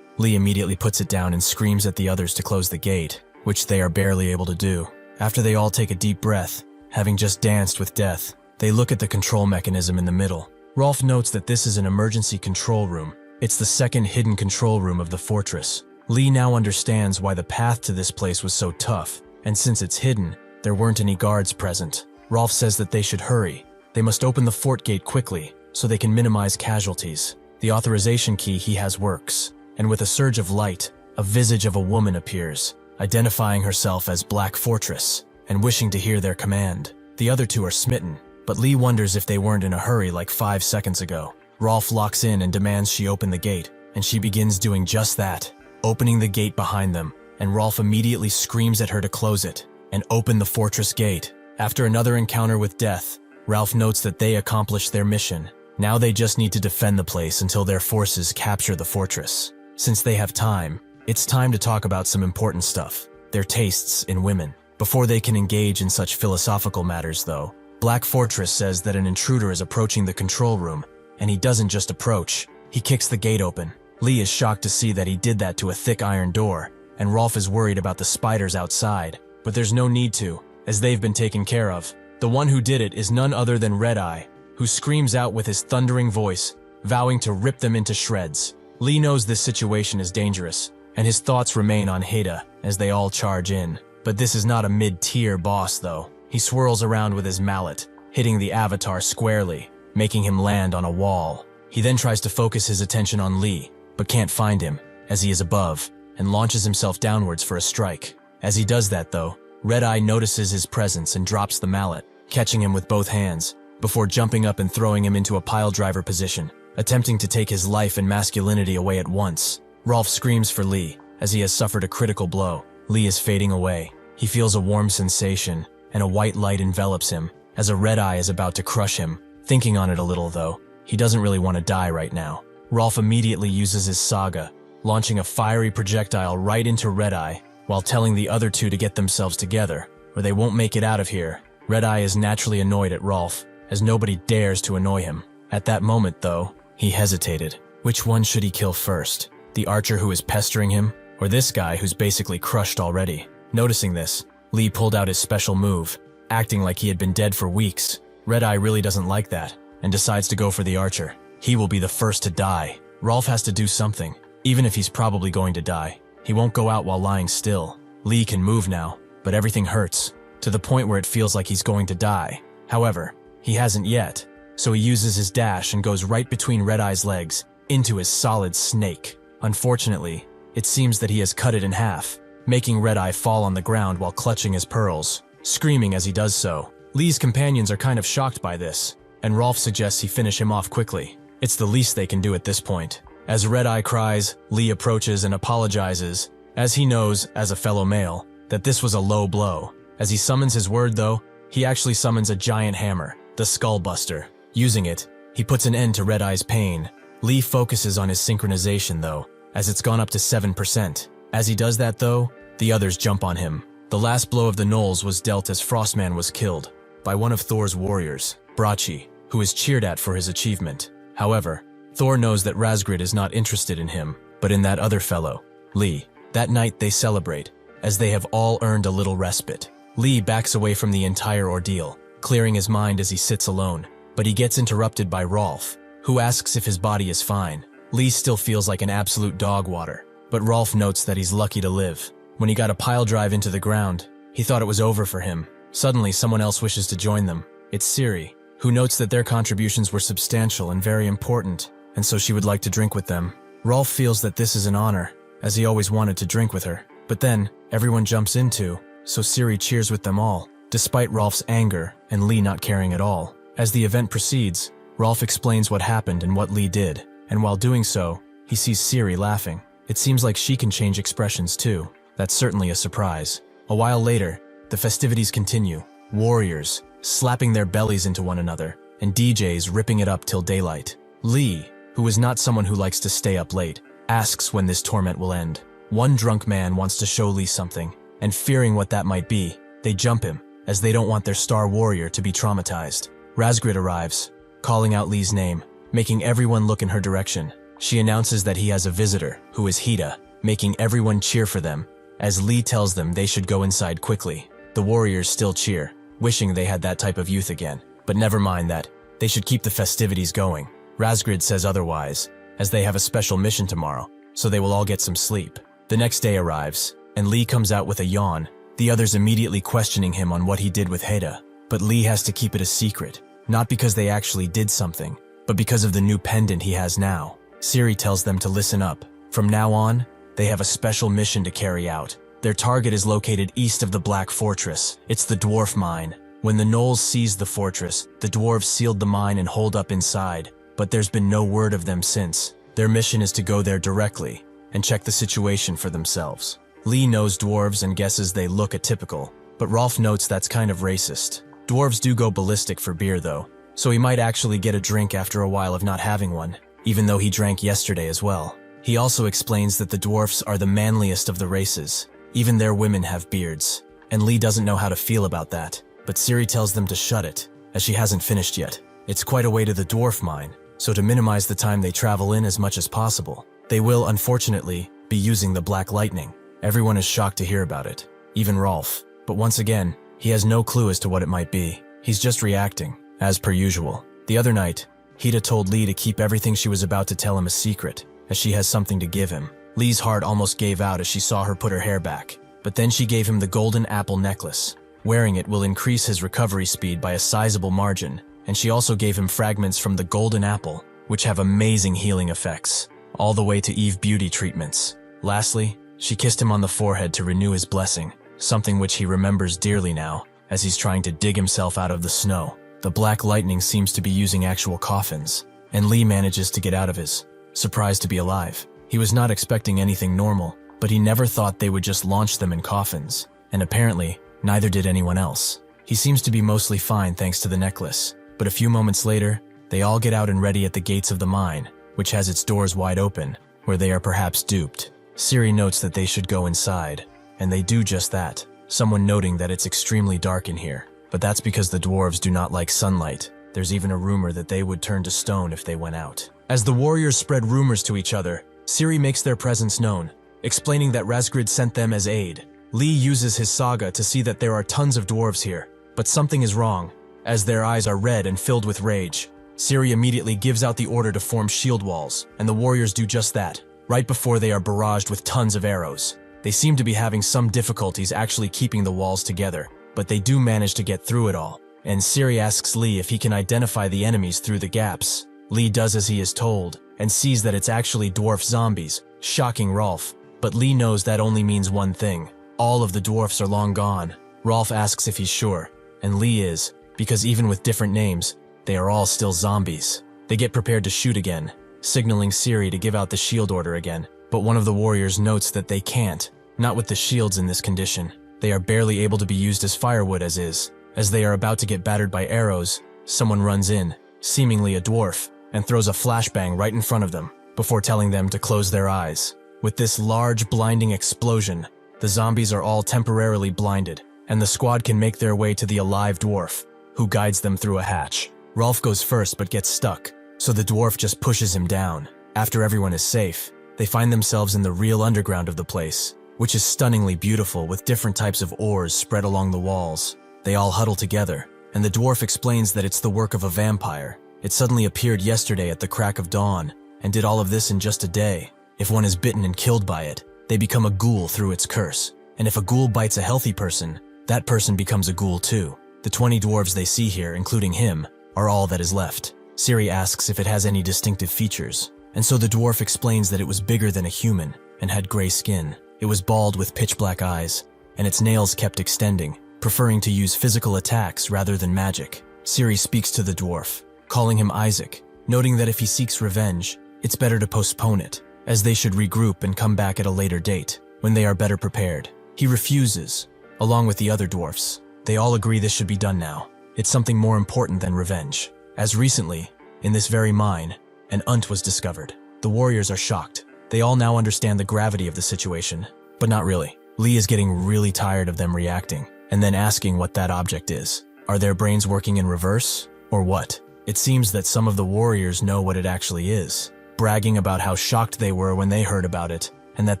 Lee immediately puts it down and screams at the others to close the gate, which they are barely able to do. After they all take a deep breath, having just danced with death, they look at the control mechanism in the middle. Rolf notes that this is an emergency control room. It's the second hidden control room of the fortress. Lee now understands why the path to this place was so tough, and since it's hidden, there weren't any guards present. Rolf says that they should hurry. They must open the fort gate quickly, so they can minimize casualties. The authorization key he has works, and with a surge of light, a visage of a woman appears, identifying herself as Black Fortress, and wishing to hear their command. The other two are smitten, but Lee wonders if they weren't in a hurry like 5 seconds ago. Rolf locks in and demands she open the gate, and she begins doing just that, opening the gate behind them, and Rolf immediately screams at her to close it, and open the fortress gate. After another encounter with death, Ralph notes that they accomplished their mission. Now they just need to defend the place until their forces capture the fortress. Since they have time, it's time to talk about some important stuff, their tastes in women. Before they can engage in such philosophical matters though, Black Fortress says that an intruder is approaching the control room, and he doesn't just approach, he kicks the gate open. Lee is shocked to see that he did that to a thick iron door, and Rolf is worried about the spiders outside, but there's no need to, as they've been taken care of. The one who did it is none other than Red Eye, who screams out with his thundering voice, vowing to rip them into shreds. Lee knows this situation is dangerous, and his thoughts remain on Heda as they all charge in. But this is not a mid-tier boss though. He swirls around with his mallet, hitting the avatar squarely, making him land on a wall. He then tries to focus his attention on Lee, but can't find him, as he is above, and launches himself downwards for a strike. As he does that though, Red Eye notices his presence and drops the mallet, catching him with both hands, before jumping up and throwing him into a piledriver position, attempting to take his life and masculinity away at once. Rolf screams for Lee, as he has suffered a critical blow. Lee is fading away. He feels a warm sensation, and a white light envelops him, as a Red Eye is about to crush him. Thinking on it a little though, he doesn't really want to die right now. Rolf immediately uses his saga, launching a fiery projectile right into Red Eye, while telling the other two to get themselves together, or they won't make it out of here. Red Eye is naturally annoyed at Rolf, as nobody dares to annoy him. At that moment though, he hesitated. Which one should he kill first? The archer who is pestering him, or this guy who's basically crushed already? Noticing this, Lee pulled out his special move, acting like he had been dead for weeks. Red Eye really doesn't like that, and decides to go for the archer. He will be the first to die. Rolf has to do something, even if he's probably going to die. He won't go out while lying still. Lee can move now, but everything hurts, to the point where it feels like he's going to die. However, he hasn't yet, so he uses his dash and goes right between Red Eye's legs, into his solid snake. Unfortunately, it seems that he has cut it in half, making Red Eye fall on the ground while clutching his pearls, screaming as he does so. Lee's companions are kind of shocked by this, and Rolf suggests he finish him off quickly. It's the least they can do at this point. As Red Eye cries, Lee approaches and apologizes, as he knows, as a fellow male, that this was a low blow. As he summons his word though, he actually summons a giant hammer, the Skull Buster. Using it, he puts an end to Red Eye's pain. Lee focuses on his synchronization though, as it's gone up to 7%. As he does that though, The others jump on him. The last blow of the gnolls was dealt as Frostman was killed by one of Thor's warriors, Brachi, who is cheered at for his achievement. However, Thor knows that Razgrid is not interested in him, but in that other fellow, Lee. That night they celebrate, as they have all earned a little respite. Lee backs away from the entire ordeal, clearing his mind as he sits alone, but he gets interrupted by Rolf, who asks if his body is fine. Lee still feels like an absolute dog water, but Rolf notes that he's lucky to live. When he got a pile drive into the ground, he thought it was over for him. Suddenly, someone else wishes to join them. It's Ciri, who notes that their contributions were substantial and very important, and so she would like to drink with them. Rolf feels that this is an honor, as he always wanted to drink with her. But then, everyone jumps in too, so Ciri cheers with them all, despite Rolf's anger and Lee not caring at all. As the event proceeds, Rolf explains what happened and what Lee did, and while doing so, he sees Ciri laughing. It seems like she can change expressions too. That's certainly a surprise. A while later, the festivities continue. Warriors slapping their bellies into one another, and DJs ripping it up till daylight. Lee, who is not someone who likes to stay up late, asks when this torment will end. One drunk man wants to show Lee something, and fearing what that might be, they jump him, as they don't want their star warrior to be traumatized. Razgrid arrives, calling out Lee's name, making everyone look in her direction. She announces that he has a visitor, who is Hida, making everyone cheer for them, as Lee tells them they should go inside quickly. The warriors still cheer, wishing they had that type of youth again, but never mind that. They should keep the festivities going. Razgrid says otherwise, as they have a special mission tomorrow, so they will all get some sleep. The next day arrives, and Lee comes out with a yawn, the others immediately questioning him on what he did with Heda. But Lee has to keep it a secret, not because they actually did something, but because of the new pendant he has now. Ciri tells them to listen up. From now on, they have a special mission to carry out. Their target is located east of the Black Fortress. It's the Dwarf Mine. When the gnolls seized the fortress, the dwarves sealed the mine and holed up inside, but there's been no word of them since. Their mission is to go there directly and check the situation for themselves. Lee knows dwarves and guesses they look atypical, but Rolf notes that's kind of racist. Dwarves do go ballistic for beer though, so he might actually get a drink after a while of not having one, even though he drank yesterday as well. He also explains that the dwarfs are the manliest of the races. Even their women have beards, and Lee doesn't know how to feel about that, but Ciri tells them to shut it, as she hasn't finished yet. It's quite a way to the dwarf mine, so to minimize the time they travel in as much as possible, they will, unfortunately, be using the Black Lightning. Everyone is shocked to hear about it, even Rolf, but once again, he has no clue as to what it might be. He's just reacting, as per usual. The other night, Hida told Lee to keep everything she was about to tell him a secret, as she has something to give him. Lee's heart almost gave out as she saw her put her hair back, but then she gave him the golden apple necklace. Wearing it will increase his recovery speed by a sizable margin, and she also gave him fragments from the golden apple, which have amazing healing effects, all the way to Eve beauty treatments. Lastly, she kissed him on the forehead to renew his blessing, something which he remembers dearly now, as he's trying to dig himself out of the snow. The Black Lightning seems to be using actual coffins, and Lee manages to get out of his, surprised to be alive. He was not expecting anything normal, but he never thought they would just launch them in coffins, and apparently, neither did anyone else. He seems to be mostly fine thanks to the necklace, but a few moments later, they all get out and ready at the gates of the mine, which has its doors wide open, where they are perhaps duped. Ciri notes that they should go inside, and they do just that, someone noting that it's extremely dark in here, but that's because the dwarves do not like sunlight. There's even a rumor that they would turn to stone if they went out. As the warriors spread rumors to each other, Ciri makes their presence known, explaining that Razgrid sent them as aid. Lee uses his saga to see that there are tons of dwarves here, but something is wrong, as their eyes are red and filled with rage. Ciri immediately gives out the order to form shield walls, and the warriors do just that, right before they are barraged with tons of arrows. They seem to be having some difficulties actually keeping the walls together, but they do manage to get through it all, and Ciri asks Lee if he can identify the enemies through the gaps. Lee does as he is told, and sees that it's actually dwarf zombies, shocking Rolf, but Lee knows that only means one thing. All of the dwarfs are long gone. Rolf asks if he's sure, and Lee is, because even with different names, they are all still zombies. They get prepared to shoot again, signaling Ciri to give out the shield order again, but one of the warriors notes that they can't, not with the shields in this condition. They are barely able to be used as firewood as is. As they are about to get battered by arrows, someone runs in, seemingly a dwarf, and throws a flashbang right in front of them, before telling them to close their eyes. With this large, blinding explosion, the The zombies are all temporarily blinded, and the squad can make their way to the alive dwarf, who guides them through a hatch. Rolf goes first but gets stuck, so the dwarf just pushes him down. After everyone is safe, they find themselves in the real underground of the place, which is stunningly beautiful with different types of ores spread along the walls. They all huddle together, and the dwarf explains that it's the work of a vampire. It suddenly appeared yesterday at the crack of dawn, and did all of this in just a day. If one is bitten and killed by it, they become a ghoul through its curse. And if a ghoul bites a healthy person, that person becomes a ghoul too. The 20 dwarves they see here, including him, are all that is left. Ciri asks if it has any distinctive features, and so the dwarf explains that it was bigger than a human and had gray skin. It was bald with pitch-black eyes, and its nails kept extending, preferring to use physical attacks rather than magic. Ciri speaks to the dwarf, calling him Isaac, noting that if he seeks revenge, it's better to postpone it, as they should regroup and come back at a later date, when they are better prepared. He refuses, along with the other dwarfs. They all agree this should be done now. It's something more important than revenge. As recently, in this very mine, an unt was discovered. The warriors are shocked. They all now understand the gravity of the situation, but not really. Lee is getting really tired of them reacting, and then asking what that object is. Are their brains working in reverse, or what? It seems that some of the warriors know what it actually is, bragging about how shocked they were when they heard about it, and that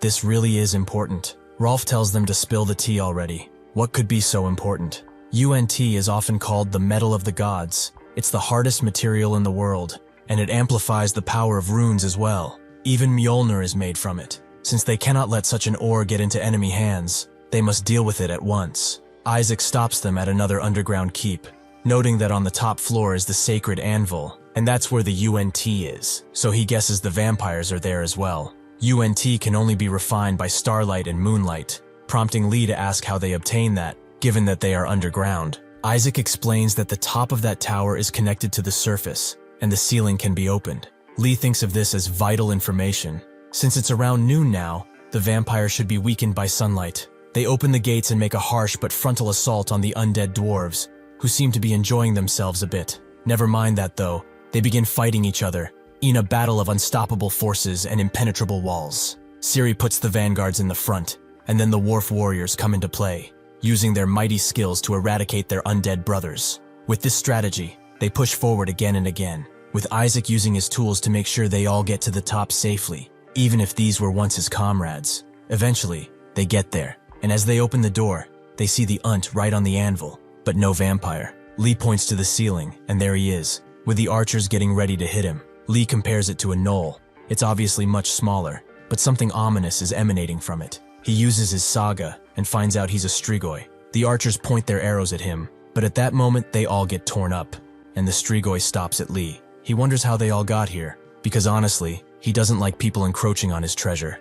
this really is important. Rolf tells them to spill the tea already. What could be so important? UNT is often called the metal of the gods. It's the hardest material in the world, and it amplifies the power of runes as well. Even Mjolnir is made from it. Since they cannot let such an ore get into enemy hands, they must deal with it at once. Isaac stops them at another underground keep, noting that on the top floor is the sacred anvil, and that's where the UNT is, so he guesses the vampires are there as well. UNT can only be refined by starlight and moonlight, prompting Lee to ask how they obtain that, given that they are underground. Isaac explains that the top of that tower is connected to the surface, and the ceiling can be opened. Lee thinks of this as vital information. Since it's around noon now, the vampire should be weakened by sunlight. They open the gates and make a harsh but frontal assault on the undead dwarves, who seem to be enjoying themselves a bit. Never mind that though, they begin fighting each other, in a battle of unstoppable forces and impenetrable walls. Ciri puts the vanguards in the front, and then the wharf warriors come into play, using their mighty skills to eradicate their undead brothers. With this strategy, they push forward again and again, with Isaac using his tools to make sure they all get to the top safely, even if these were once his comrades. Eventually, they get there, and as they open the door, they see the unt right on the anvil, but no vampire. Lee points to the ceiling, and there he is, with the archers getting ready to hit him. Lee compares it to a knoll. It's obviously much smaller, but something ominous is emanating from it. He uses his saga and finds out he's a strigoi. The archers point their arrows at him, but at that moment they all get torn up, and the strigoi stops at Lee. He wonders how they all got here, because honestly, he doesn't like people encroaching on his treasure.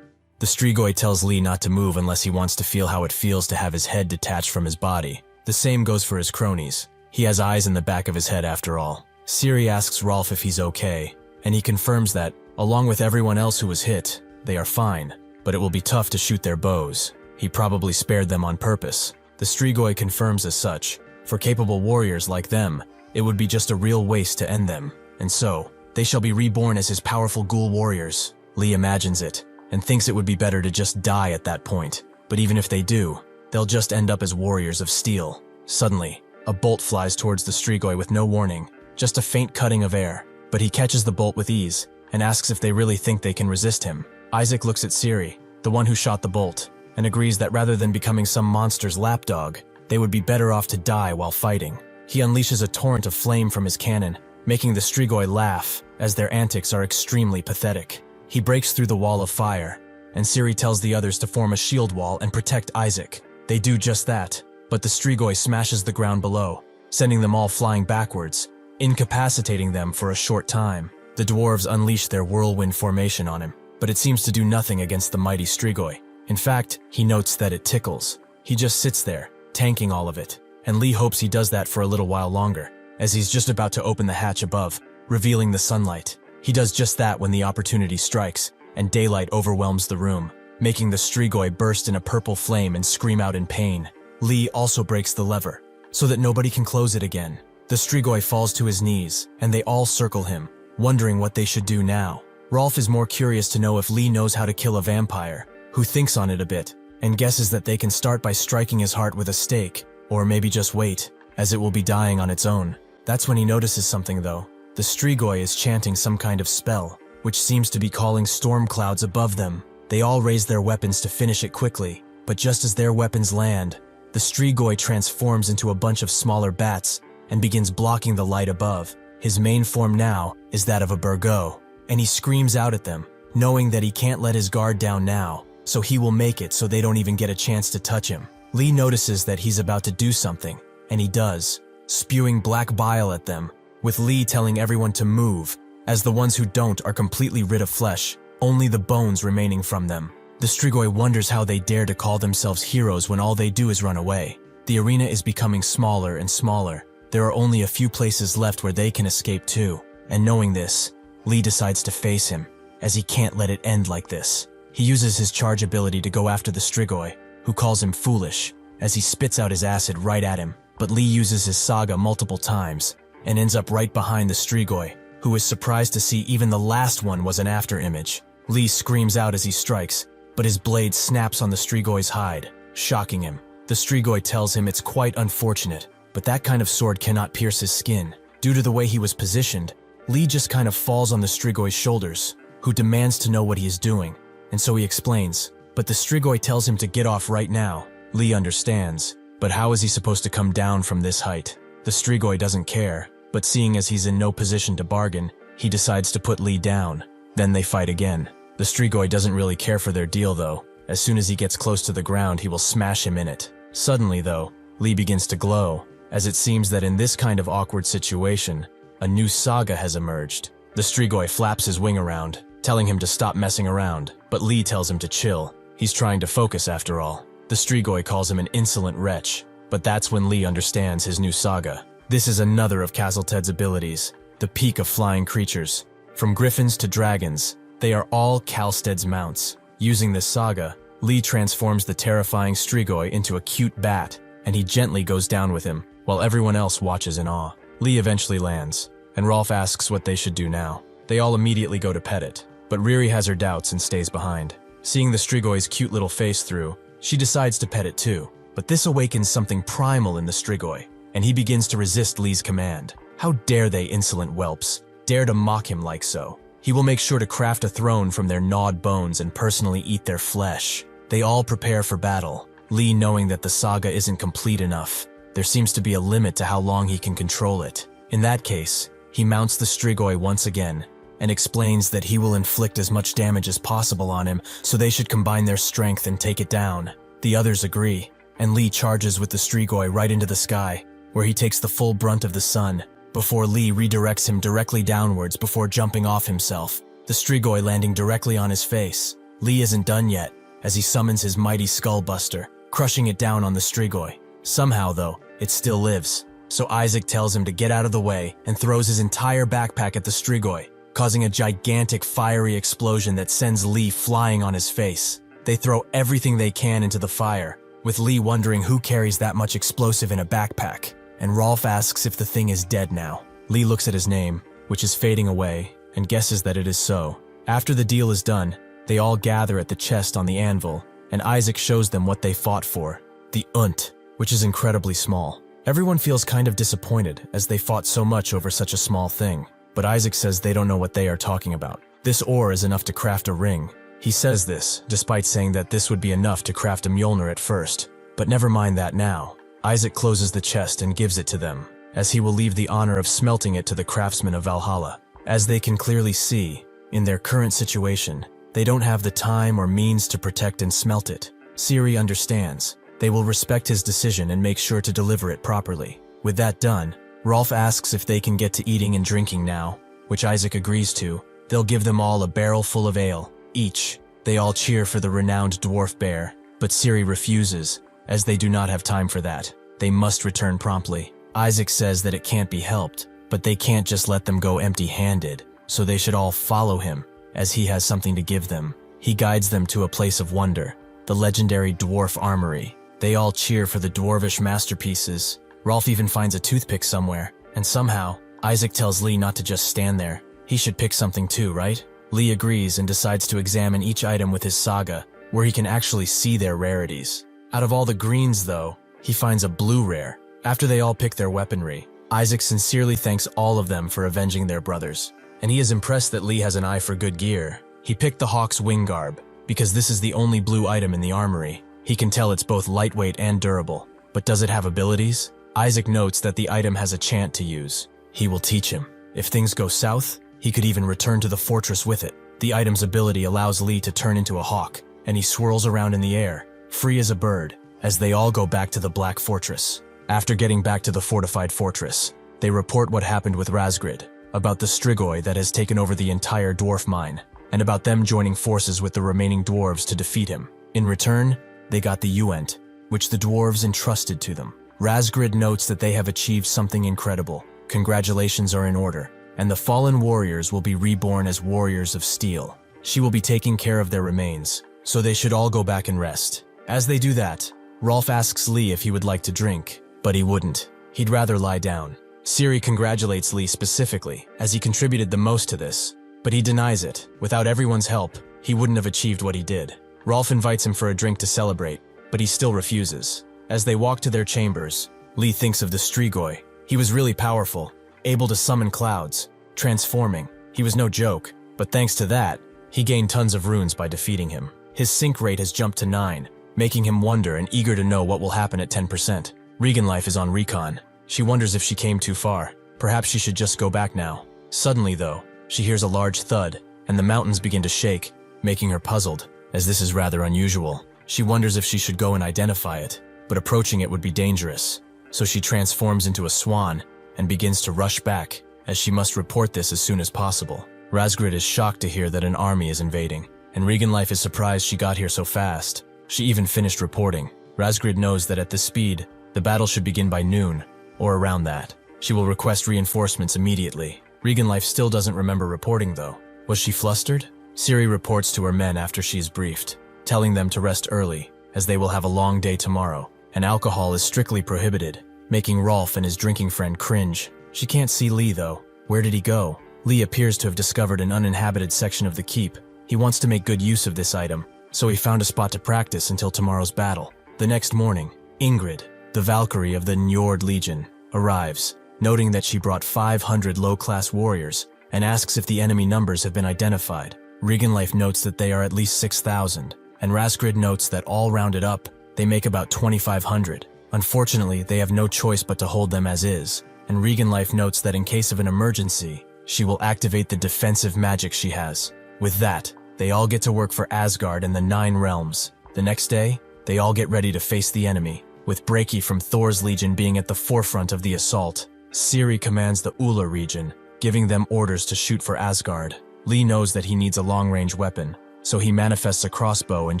The strigoi tells Lee not to move unless he wants to feel how it feels to have his head detached from his body. The same goes for his cronies. He has eyes in the back of his head after all. Ciri asks Rolf if he's okay, and he confirms that, along with everyone else who was hit, they are fine, but it will be tough to shoot their bows. He probably spared them on purpose. The strigoi confirms as such. For capable warriors like them, it would be just a real waste to end them, and so, they shall be reborn as his powerful ghoul warriors. Lee imagines it, and thinks it would be better to just die at that point, but even if they do, they'll just end up as warriors of steel. Suddenly, a bolt flies towards the strigoi with no warning, just a faint cutting of air, but he catches the bolt with ease, and asks if they really think they can resist him. Isaac looks at Ciri, the one who shot the bolt, and agrees that rather than becoming some monster's lapdog, they would be better off to die while fighting. He unleashes a torrent of flame from his cannon, making the strigoi laugh, as their antics are extremely pathetic. He breaks through the wall of fire, and Ciri tells the others to form a shield wall and protect Isaac. They do just that, but the strigoi smashes the ground below, sending them all flying backwards, incapacitating them for a short time. The dwarves unleash their whirlwind formation on him, but it seems to do nothing against the mighty strigoi. In fact, he notes that it tickles. He just sits there, tanking all of it, and Lee hopes he does that for a little while longer, as he's just about to open the hatch above, revealing the sunlight. He does just that when the opportunity strikes, and daylight overwhelms the room, making the strigoi burst in a purple flame and scream out in pain. Lee also breaks the lever, so that nobody can close it again. The strigoi falls to his knees, and they all circle him, wondering what they should do now. Rolf is more curious to know if Lee knows how to kill a vampire, who thinks on it a bit, and guesses that they can start by striking his heart with a stake, or maybe just wait, as it will be dying on its own. That's when he notices something though. The Strigoi is chanting some kind of spell, which seems to be calling storm clouds above them. They all raise their weapons to finish it quickly, but just as their weapons land, the Strigoi transforms into a bunch of smaller bats and begins blocking the light above. His main form now is that of a Burgo, and he screams out at them, knowing that he can't let his guard down now, so he will make it so they don't even get a chance to touch him. Lee notices that he's about to do something, and he does, spewing black bile at them, with Lee telling everyone to move, as the ones who don't are completely rid of flesh, only the bones remaining from them. The Strigoi wonders how they dare to call themselves heroes when all they do is run away. The arena is becoming smaller and smaller. There are only a few places left where they can escape too, and knowing this, Lee decides to face him, as he can't let it end like this. He uses his charge ability to go after the Strigoi, who calls him foolish, as he spits out his acid right at him, but Lee uses his saga multiple times, and ends up right behind the Strigoi, who is surprised to see even the last one was an afterimage. Lee screams out as he strikes, but his blade snaps on the Strigoi's hide, shocking him. The Strigoi tells him it's quite unfortunate, but that kind of sword cannot pierce his skin. Due to the way he was positioned, Lee just kind of falls on the Strigoi's shoulders, who demands to know what he is doing, and so he explains, but the Strigoi tells him to get off right now. Lee understands, but how is he supposed to come down from this height? The Strigoi doesn't care, but seeing as he's in no position to bargain, he decides to put Lee down. Then they fight again. The Strigoi doesn't really care for their deal though. As soon as he gets close to the ground, he will smash him in it. Suddenly though, Lee begins to glow, as it seems that in this kind of awkward situation, a new saga has emerged. The Strigoi flaps his wing around, telling him to stop messing around, but Lee tells him to chill. He's trying to focus after all. The Strigoi calls him an insolent wretch, but that's when Lee understands his new saga. This is another of Castleted's abilities, the peak of flying creatures. From griffins to dragons, they are all Calsted's mounts. Using this saga, Lee transforms the terrifying Strigoi into a cute bat, and he gently goes down with him, while everyone else watches in awe. Lee eventually lands, and Rolf asks what they should do now. They all immediately go to pet it, but Riri has her doubts and stays behind. Seeing the Strigoi's cute little face through, she decides to pet it too, but this awakens something primal in the Strigoi, and he begins to resist Lee's command. How dare they, insolent whelps, dare to mock him like so? He will make sure to craft a throne from their gnawed bones and personally eat their flesh. They all prepare for battle, Lee knowing that the saga isn't complete enough. There seems to be a limit to how long he can control it. In that case, he mounts the Strigoi once again, and explains that he will inflict as much damage as possible on him, so they should combine their strength and take it down. The others agree, and Lee charges with the Strigoi right into the sky, where he takes the full brunt of the sun, before Lee redirects him directly downwards before jumping off himself, the Strigoi landing directly on his face. Lee isn't done yet, as he summons his mighty Skullbuster, crushing it down on the Strigoi. Somehow though, it still lives, so Isaac tells him to get out of the way and throws his entire backpack at the Strigoi, causing a gigantic fiery explosion that sends Lee flying on his face. They throw everything they can into the fire, with Lee wondering who carries that much explosive in a backpack, and Rolf asks if the thing is dead now. Lee looks at his name, which is fading away, and guesses that it is so. After the deal is done, they all gather at the chest on the anvil, and Isaac shows them what they fought for, the Unt, which is incredibly small. Everyone feels kind of disappointed as they fought so much over such a small thing, but Isaac says they don't know what they are talking about. This ore is enough to craft a ring. He says this, despite saying that this would be enough to craft a Mjolnir at first, but never mind that now. Isaac closes the chest and gives it to them, as he will leave the honor of smelting it to the craftsmen of Valhalla. As they can clearly see, in their current situation, they don't have the time or means to protect and smelt it. Ciri understands. They will respect his decision and make sure to deliver it properly. With that done, Rolf asks if they can get to eating and drinking now, which Isaac agrees to. They'll give them all a barrel full of ale, each. They all cheer for the renowned dwarf bear, but Ciri refuses, as they do not have time for that. They must return promptly. Isaac says that it can't be helped, but they can't just let them go empty-handed, so they should all follow him, as he has something to give them. He guides them to a place of wonder, the legendary dwarf armory. They all cheer for the dwarvish masterpieces. Rolf even finds a toothpick somewhere, and somehow, Isaac tells Lee not to just stand there. He should pick something too, right? Lee agrees and decides to examine each item with his saga, where he can actually see their rarities. Out of all the greens, though, he finds a blue rare. After they all pick their weaponry, Isaac sincerely thanks all of them for avenging their brothers. And he is impressed that Lee has an eye for good gear. He picked the Hawk's wing garb, because this is the only blue item in the armory. He can tell it's both lightweight and durable. But does it have abilities? Isaac notes that the item has a chant to use. He will teach him. If things go south, he could even return to the fortress with it. The item's ability allows Lee to turn into a hawk, and he swirls around in the air, free as a bird, as they all go back to the Black Fortress. After getting back to the fortified fortress, they report what happened with Razgrid, about the Strigoi that has taken over the entire dwarf mine, and about them joining forces with the remaining dwarves to defeat him. In return, they got the Uent, which the dwarves entrusted to them. Razgrid notes that they have achieved something incredible. Congratulations are in order, and the fallen warriors will be reborn as warriors of steel. She will be taking care of their remains, so they should all go back and rest. As they do that, Rolf asks Lee if he would like to drink, but he wouldn't. He'd rather lie down. Ciri congratulates Lee specifically, as he contributed the most to this, but he denies it. Without everyone's help, he wouldn't have achieved what he did. Rolf invites him for a drink to celebrate, but he still refuses. As they walk to their chambers, Lee thinks of the Strigoi. He was really powerful, able to summon clouds, transforming. He was no joke, but thanks to that, he gained tons of runes by defeating him. His sync rate has jumped to 9, making him wonder and eager to know what will happen at 10%. Regenlife is on recon. She wonders if she came too far. Perhaps she should just go back now. Suddenly, though, she hears a large thud, and the mountains begin to shake, making her puzzled, as this is rather unusual. She wonders if she should go and identify it, but approaching it would be dangerous. So she transforms into a swan and begins to rush back, as she must report this as soon as possible. Razgrid is shocked to hear that an army is invading, and Regenlife is surprised she got here so fast. She even finished reporting. Razgrid knows that at this speed, the battle should begin by noon, or around that. She will request reinforcements immediately. Regenlife still doesn't remember reporting though. Was she flustered? Ciri reports to her men after she is briefed, telling them to rest early, as they will have a long day tomorrow, and alcohol is strictly prohibited, making Rolf and his drinking friend cringe. She can't see Lee though. Where did he go? Lee appears to have discovered an uninhabited section of the keep. He wants to make good use of this item, so he found a spot to practice until tomorrow's battle. The next morning, Ingrid, the Valkyrie of the Njord Legion, arrives, noting that she brought 500 low-class warriors, and asks if the enemy numbers have been identified. Regenlife notes that they are at least 6,000, and Razgrid notes that all rounded up, they make about 2,500. Unfortunately, they have no choice but to hold them as is, and Regenlife notes that in case of an emergency, she will activate the defensive magic she has. With that, they all get to work for Asgard and the 9 realms. The next day, they all get ready to face the enemy, with Breki from Thor's Legion being at the forefront of the assault. Ciri commands the Ula region, giving them orders to shoot for Asgard. Lee knows that he needs a long-range weapon, so he manifests a crossbow and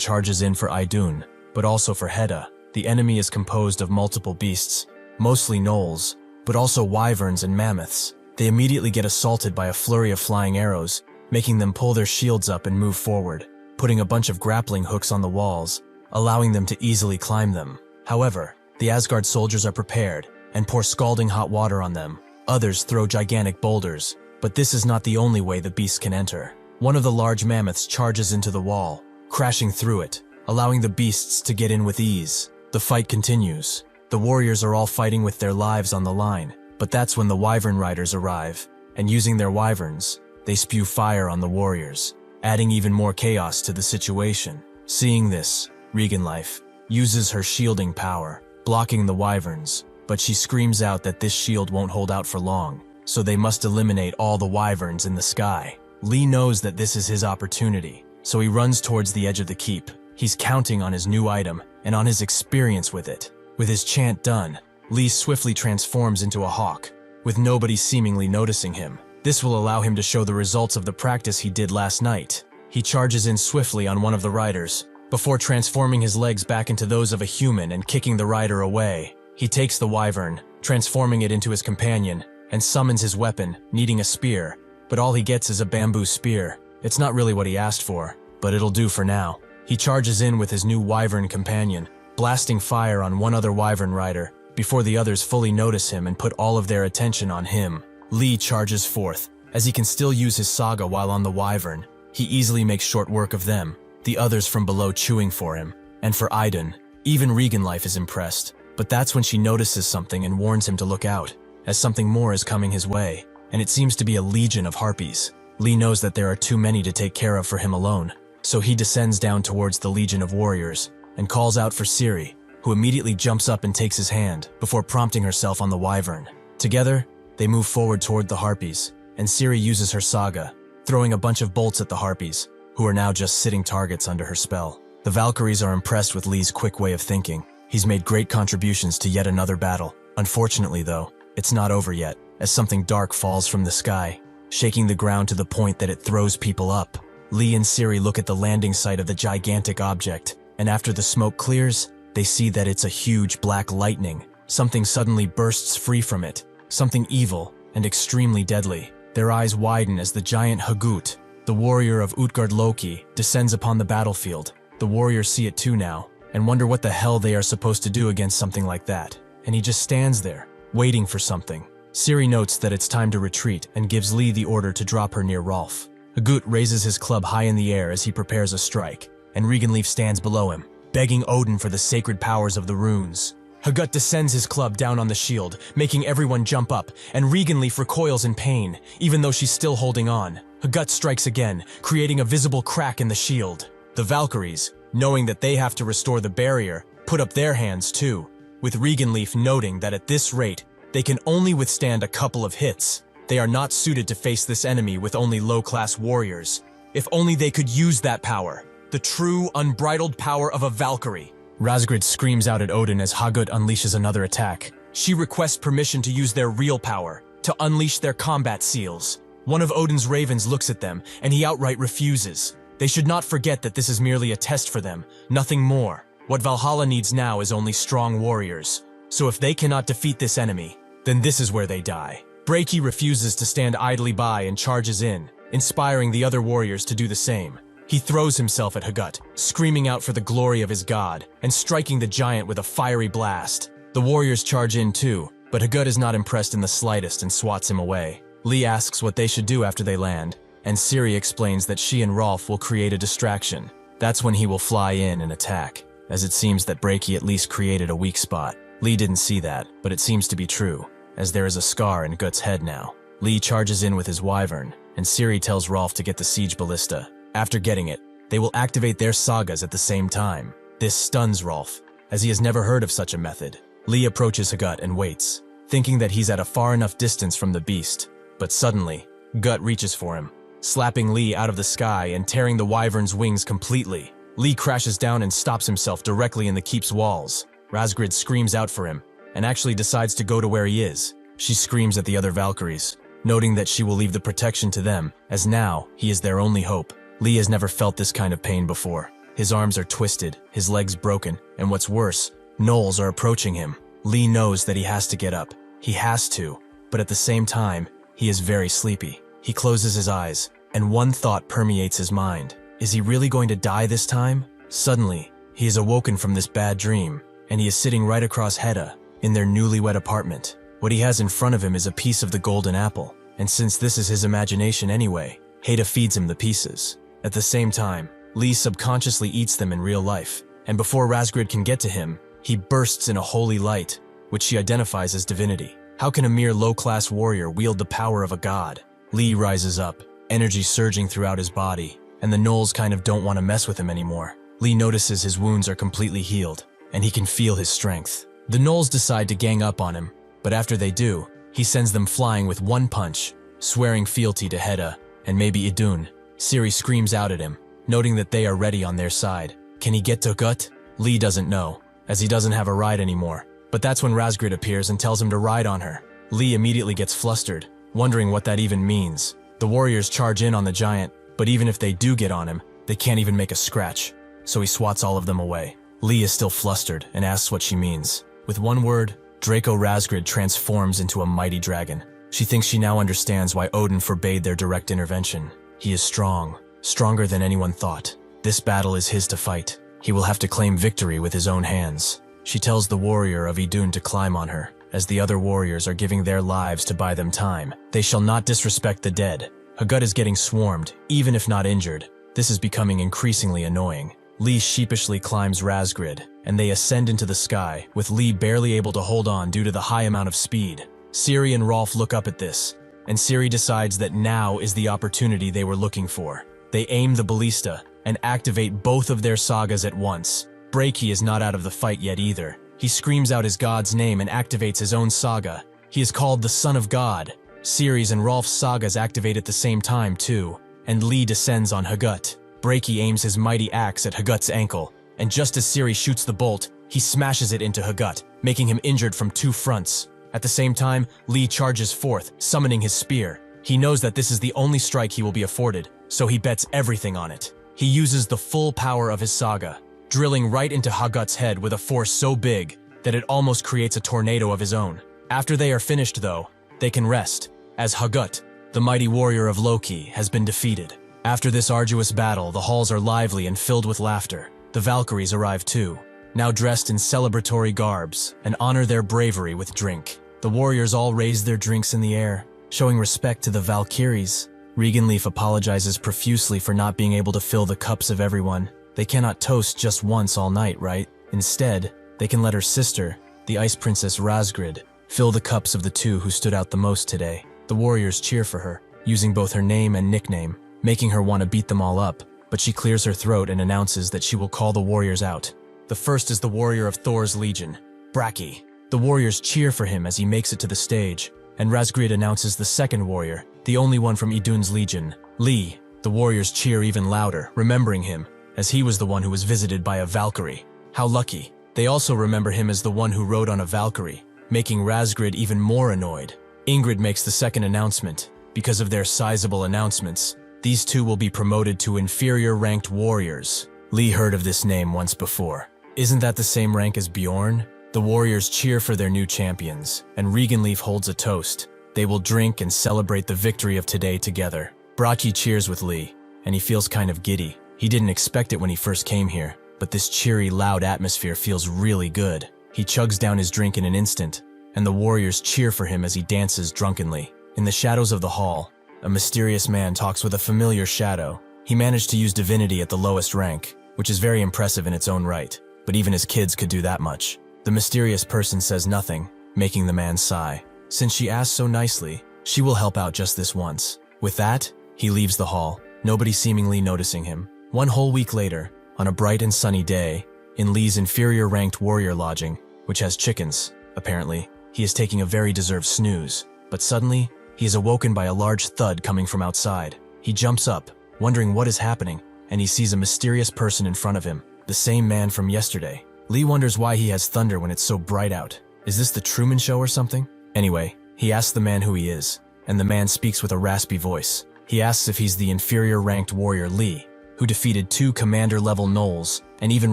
charges in for Idun, but also for Hedda. The enemy is composed of multiple beasts, mostly gnolls, but also wyverns and mammoths. They immediately get assaulted by a flurry of flying arrows, making them pull their shields up and move forward, putting a bunch of grappling hooks on the walls, allowing them to easily climb them. However, the Asgard soldiers are prepared and pour scalding hot water on them. Others throw gigantic boulders, but this is not the only way the beasts can enter. One of the large mammoths charges into the wall, crashing through it, allowing the beasts to get in with ease. The fight continues. The warriors are all fighting with their lives on the line, but that's when the wyvern riders arrive, and using their wyverns, they spew fire on the warriors, adding even more chaos to the situation. Seeing this, Regenlife uses her shielding power, blocking the wyverns, but she screams out that this shield won't hold out for long, so they must eliminate all the wyverns in the sky. Lee knows that this is his opportunity, so he runs towards the edge of the keep. He's counting on his new item and on his experience with it. With his chant done, Lee swiftly transforms into a hawk, with nobody seemingly noticing him. This will allow him to show the results of the practice he did last night. He charges in swiftly on one of the riders, before transforming his legs back into those of a human and kicking the rider away. He takes the wyvern, transforming it into his companion, and summons his weapon, needing a spear, but all he gets is a bamboo spear. It's not really what he asked for, but it'll do for now. He charges in with his new wyvern companion, blasting fire on one other wyvern rider, before the others fully notice him and put all of their attention on him. Lee charges forth, as he can still use his saga while on the wyvern. He easily makes short work of them, the others from below chewing for him. And for Idun, even Regan Life is impressed. But that's when she notices something and warns him to look out, as something more is coming his way, and it seems to be a legion of harpies. Lee knows that there are too many to take care of for him alone, so he descends down towards the legion of warriors and calls out for Ciri, who immediately jumps up and takes his hand before prompting herself on the Wyvern. Together, they move forward toward the harpies, and Ciri uses her saga, throwing a bunch of bolts at the harpies, who are now just sitting targets under her spell. The Valkyries are impressed with Lee's quick way of thinking. He's made great contributions to yet another battle. Unfortunately, though, it's not over yet, as something dark falls from the sky, shaking the ground to the point that it throws people up. Lee and Ciri look at the landing site of the gigantic object, and after the smoke clears, they see that it's a huge black lightning. Something suddenly bursts free from it, something evil and extremely deadly. Their eyes widen as the giant Hagut, the warrior of Utgard Loki, descends upon the battlefield. The warriors see it too now, and wonder what the hell they are supposed to do against something like that. And he just stands there, waiting for something. Ciri notes that it's time to retreat and gives Lee the order to drop her near Rolf. Hagut raises his club high in the air as he prepares a strike, and Reganleaf stands below him, begging Odin for the sacred powers of the runes. Hagut descends his club down on the shield, making everyone jump up, and Reganleaf recoils in pain, even though she's still holding on. Hagut strikes again, creating a visible crack in the shield. The Valkyries, knowing that they have to restore the barrier, put up their hands too, with Reganleaf noting that at this rate, they can only withstand a couple of hits. They are not suited to face this enemy with only low-class warriors. If only they could use that power, the true, unbridled power of a Valkyrie. Razgrid screams out at Odin as Hagut unleashes another attack. She requests permission to use their real power, to unleash their combat seals. One of Odin's ravens looks at them, and he outright refuses. They should not forget that this is merely a test for them, nothing more. What Valhalla needs now is only strong warriors. So if they cannot defeat this enemy, then this is where they die. Breki refuses to stand idly by and charges in, inspiring the other warriors to do the same. He throws himself at Hagut, screaming out for the glory of his god, and striking the giant with a fiery blast. The warriors charge in too, but Hagut is not impressed in the slightest and swats him away. Lee asks what they should do after they land, and Ciri explains that she and Rolf will create a distraction. That's when he will fly in and attack, as it seems that Breki at least created a weak spot. Lee didn't see that, but it seems to be true, as there is a scar in Gut's head now. Lee charges in with his Wyvern, and Ciri tells Rolf to get the siege ballista. After getting it, they will activate their sagas at the same time. This stuns Rolf, as he has never heard of such a method. Lee approaches Hagut and waits, thinking that he's at a far enough distance from the beast. But suddenly, Gut reaches for him, slapping Lee out of the sky and tearing the Wyvern's wings completely. Lee crashes down and stops himself directly in the keep's walls. Razgrid screams out for him, and actually decides to go to where he is. She screams at the other Valkyries, noting that she will leave the protection to them, as now he is their only hope. Lee has never felt this kind of pain before. His arms are twisted, his legs broken, and what's worse, gnolls are approaching him. Lee knows that he has to get up. He has to, but at the same time, he is very sleepy. He closes his eyes, and one thought permeates his mind. Is he really going to die this time? Suddenly, he is awoken from this bad dream, and he is sitting right across Hedda, in their newlywed apartment. What he has in front of him is a piece of the golden apple, and since this is his imagination anyway, Hedda feeds him the pieces. At the same time, Lee subconsciously eats them in real life, and before Razgrid can get to him, he bursts in a holy light, which she identifies as divinity. How can a mere low-class warrior wield the power of a god? Lee rises up, energy surging throughout his body, and the gnolls kind of don't want to mess with him anymore. Lee notices his wounds are completely healed, and he can feel his strength. The gnolls decide to gang up on him, but after they do, he sends them flying with one punch, swearing fealty to Hedda, and maybe Idun. Ciri screams out at him, noting that they are ready on their side. Can he get to Gut? Lee doesn't know, as he doesn't have a ride anymore. But that's when Razgrid appears and tells him to ride on her. Lee immediately gets flustered, wondering what that even means. The warriors charge in on the giant, but even if they do get on him, they can't even make a scratch, so he swats all of them away. Lee is still flustered and asks what she means. With one word, Draco Razgrid transforms into a mighty dragon. She thinks she now understands why Odin forbade their direct intervention. He is strong, stronger than anyone thought. This battle is his to fight. He will have to claim victory with his own hands. She tells the warrior of Idun to climb on her, as the other warriors are giving their lives to buy them time. They shall not disrespect the dead. Hagut is getting swarmed, even if not injured. This is becoming increasingly annoying. Lee sheepishly climbs Razgrid, and they ascend into the sky, with Lee barely able to hold on due to the high amount of speed. Ciri and Rolf look up at this, and Ciri decides that now is the opportunity they were looking for. They aim the ballista and activate both of their sagas at once. Breaky is not out of the fight yet either. He screams out his god's name and activates his own saga. He is called the Son of God. Ciri's and Rolf's sagas activate at the same time too, and Lee descends on Hagut. Breaky aims his mighty axe at Hagut's ankle, and just as Ciri shoots the bolt, he smashes it into Hagut, making him injured from 2 fronts. At the same time, Lee charges forth, summoning his spear. He knows that this is the only strike he will be afforded, so he bets everything on it. He uses the full power of his saga, drilling right into Hagut's head with a force so big that it almost creates a tornado of his own. After they are finished though, they can rest, as Hagut, the mighty warrior of Loki, has been defeated. After this arduous battle, the halls are lively and filled with laughter. The Valkyries arrive too, now dressed in celebratory garbs, and honor their bravery with drink. The warriors all raise their drinks in the air, showing respect to the Valkyries. Reganleaf apologizes profusely for not being able to fill the cups of everyone. They cannot toast just once all night, right? Instead, they can let her sister, the Ice Princess Razgrid, fill the cups of the 2 who stood out the most today. The warriors cheer for her, using both her name and nickname, making her want to beat them all up, but she clears her throat and announces that she will call the warriors out. The first is the warrior of Thor's legion, Braki. The warriors cheer for him as he makes it to the stage, and Razgrid announces the second warrior, the only one from Idun's legion, Lee. The warriors cheer even louder, remembering him, as he was the one who was visited by a Valkyrie. How lucky. They also remember him as the one who rode on a Valkyrie, making Razgrid even more annoyed. Ingrid makes the second announcement. Because of their sizable announcements, these 2 will be promoted to inferior-ranked warriors. Lee heard of this name once before. Isn't that the same rank as Bjorn? The warriors cheer for their new champions, and Reganleaf holds a toast. They will drink and celebrate the victory of today together. Braki cheers with Lee, and he feels kind of giddy. He didn't expect it when he first came here, but this cheery, loud atmosphere feels really good. He chugs down his drink in an instant, and the warriors cheer for him as he dances drunkenly. In the shadows of the hall, a mysterious man talks with a familiar shadow. He managed to use divinity at the lowest rank, which is very impressive in its own right, but even his kids could do that much. The mysterious person says nothing, making the man sigh. Since she asked so nicely, she will help out just this once. With that, he leaves the hall, nobody seemingly noticing him. 1 whole week later, on a bright and sunny day, in Lee's inferior-ranked warrior lodging, which has chickens, apparently, he is taking a very deserved snooze. But suddenly, he is awoken by a large thud coming from outside. He jumps up, wondering what is happening, and he sees a mysterious person in front of him, the same man from yesterday. Lee wonders why he has thunder when it's so bright out. Is this the Truman Show or something? Anyway, he asks the man who he is, and the man speaks with a raspy voice. He asks if he's the inferior-ranked warrior Lee, who defeated 2 commander-level gnolls and even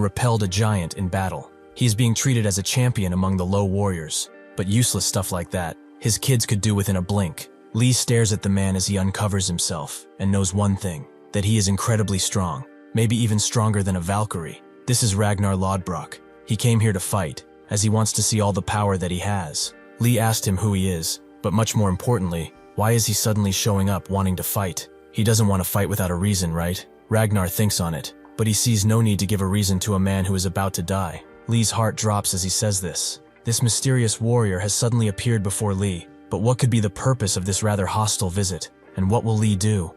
repelled a giant in battle. He is being treated as a champion among the low warriors, but useless stuff like that, his kids could do within a blink. Lee stares at the man as he uncovers himself, and knows one thing, that he is incredibly strong, maybe even stronger than a Valkyrie. This is Ragnar Lodbrok. He came here to fight, as he wants to see all the power that he has. Lee asked him who he is, but much more importantly, why is he suddenly showing up wanting to fight? He doesn't want to fight without a reason, right? Ragnar thinks on it, but he sees no need to give a reason to a man who is about to die. Lee's heart drops as he says this. This mysterious warrior has suddenly appeared before Lee, but what could be the purpose of this rather hostile visit, and what will Lee do?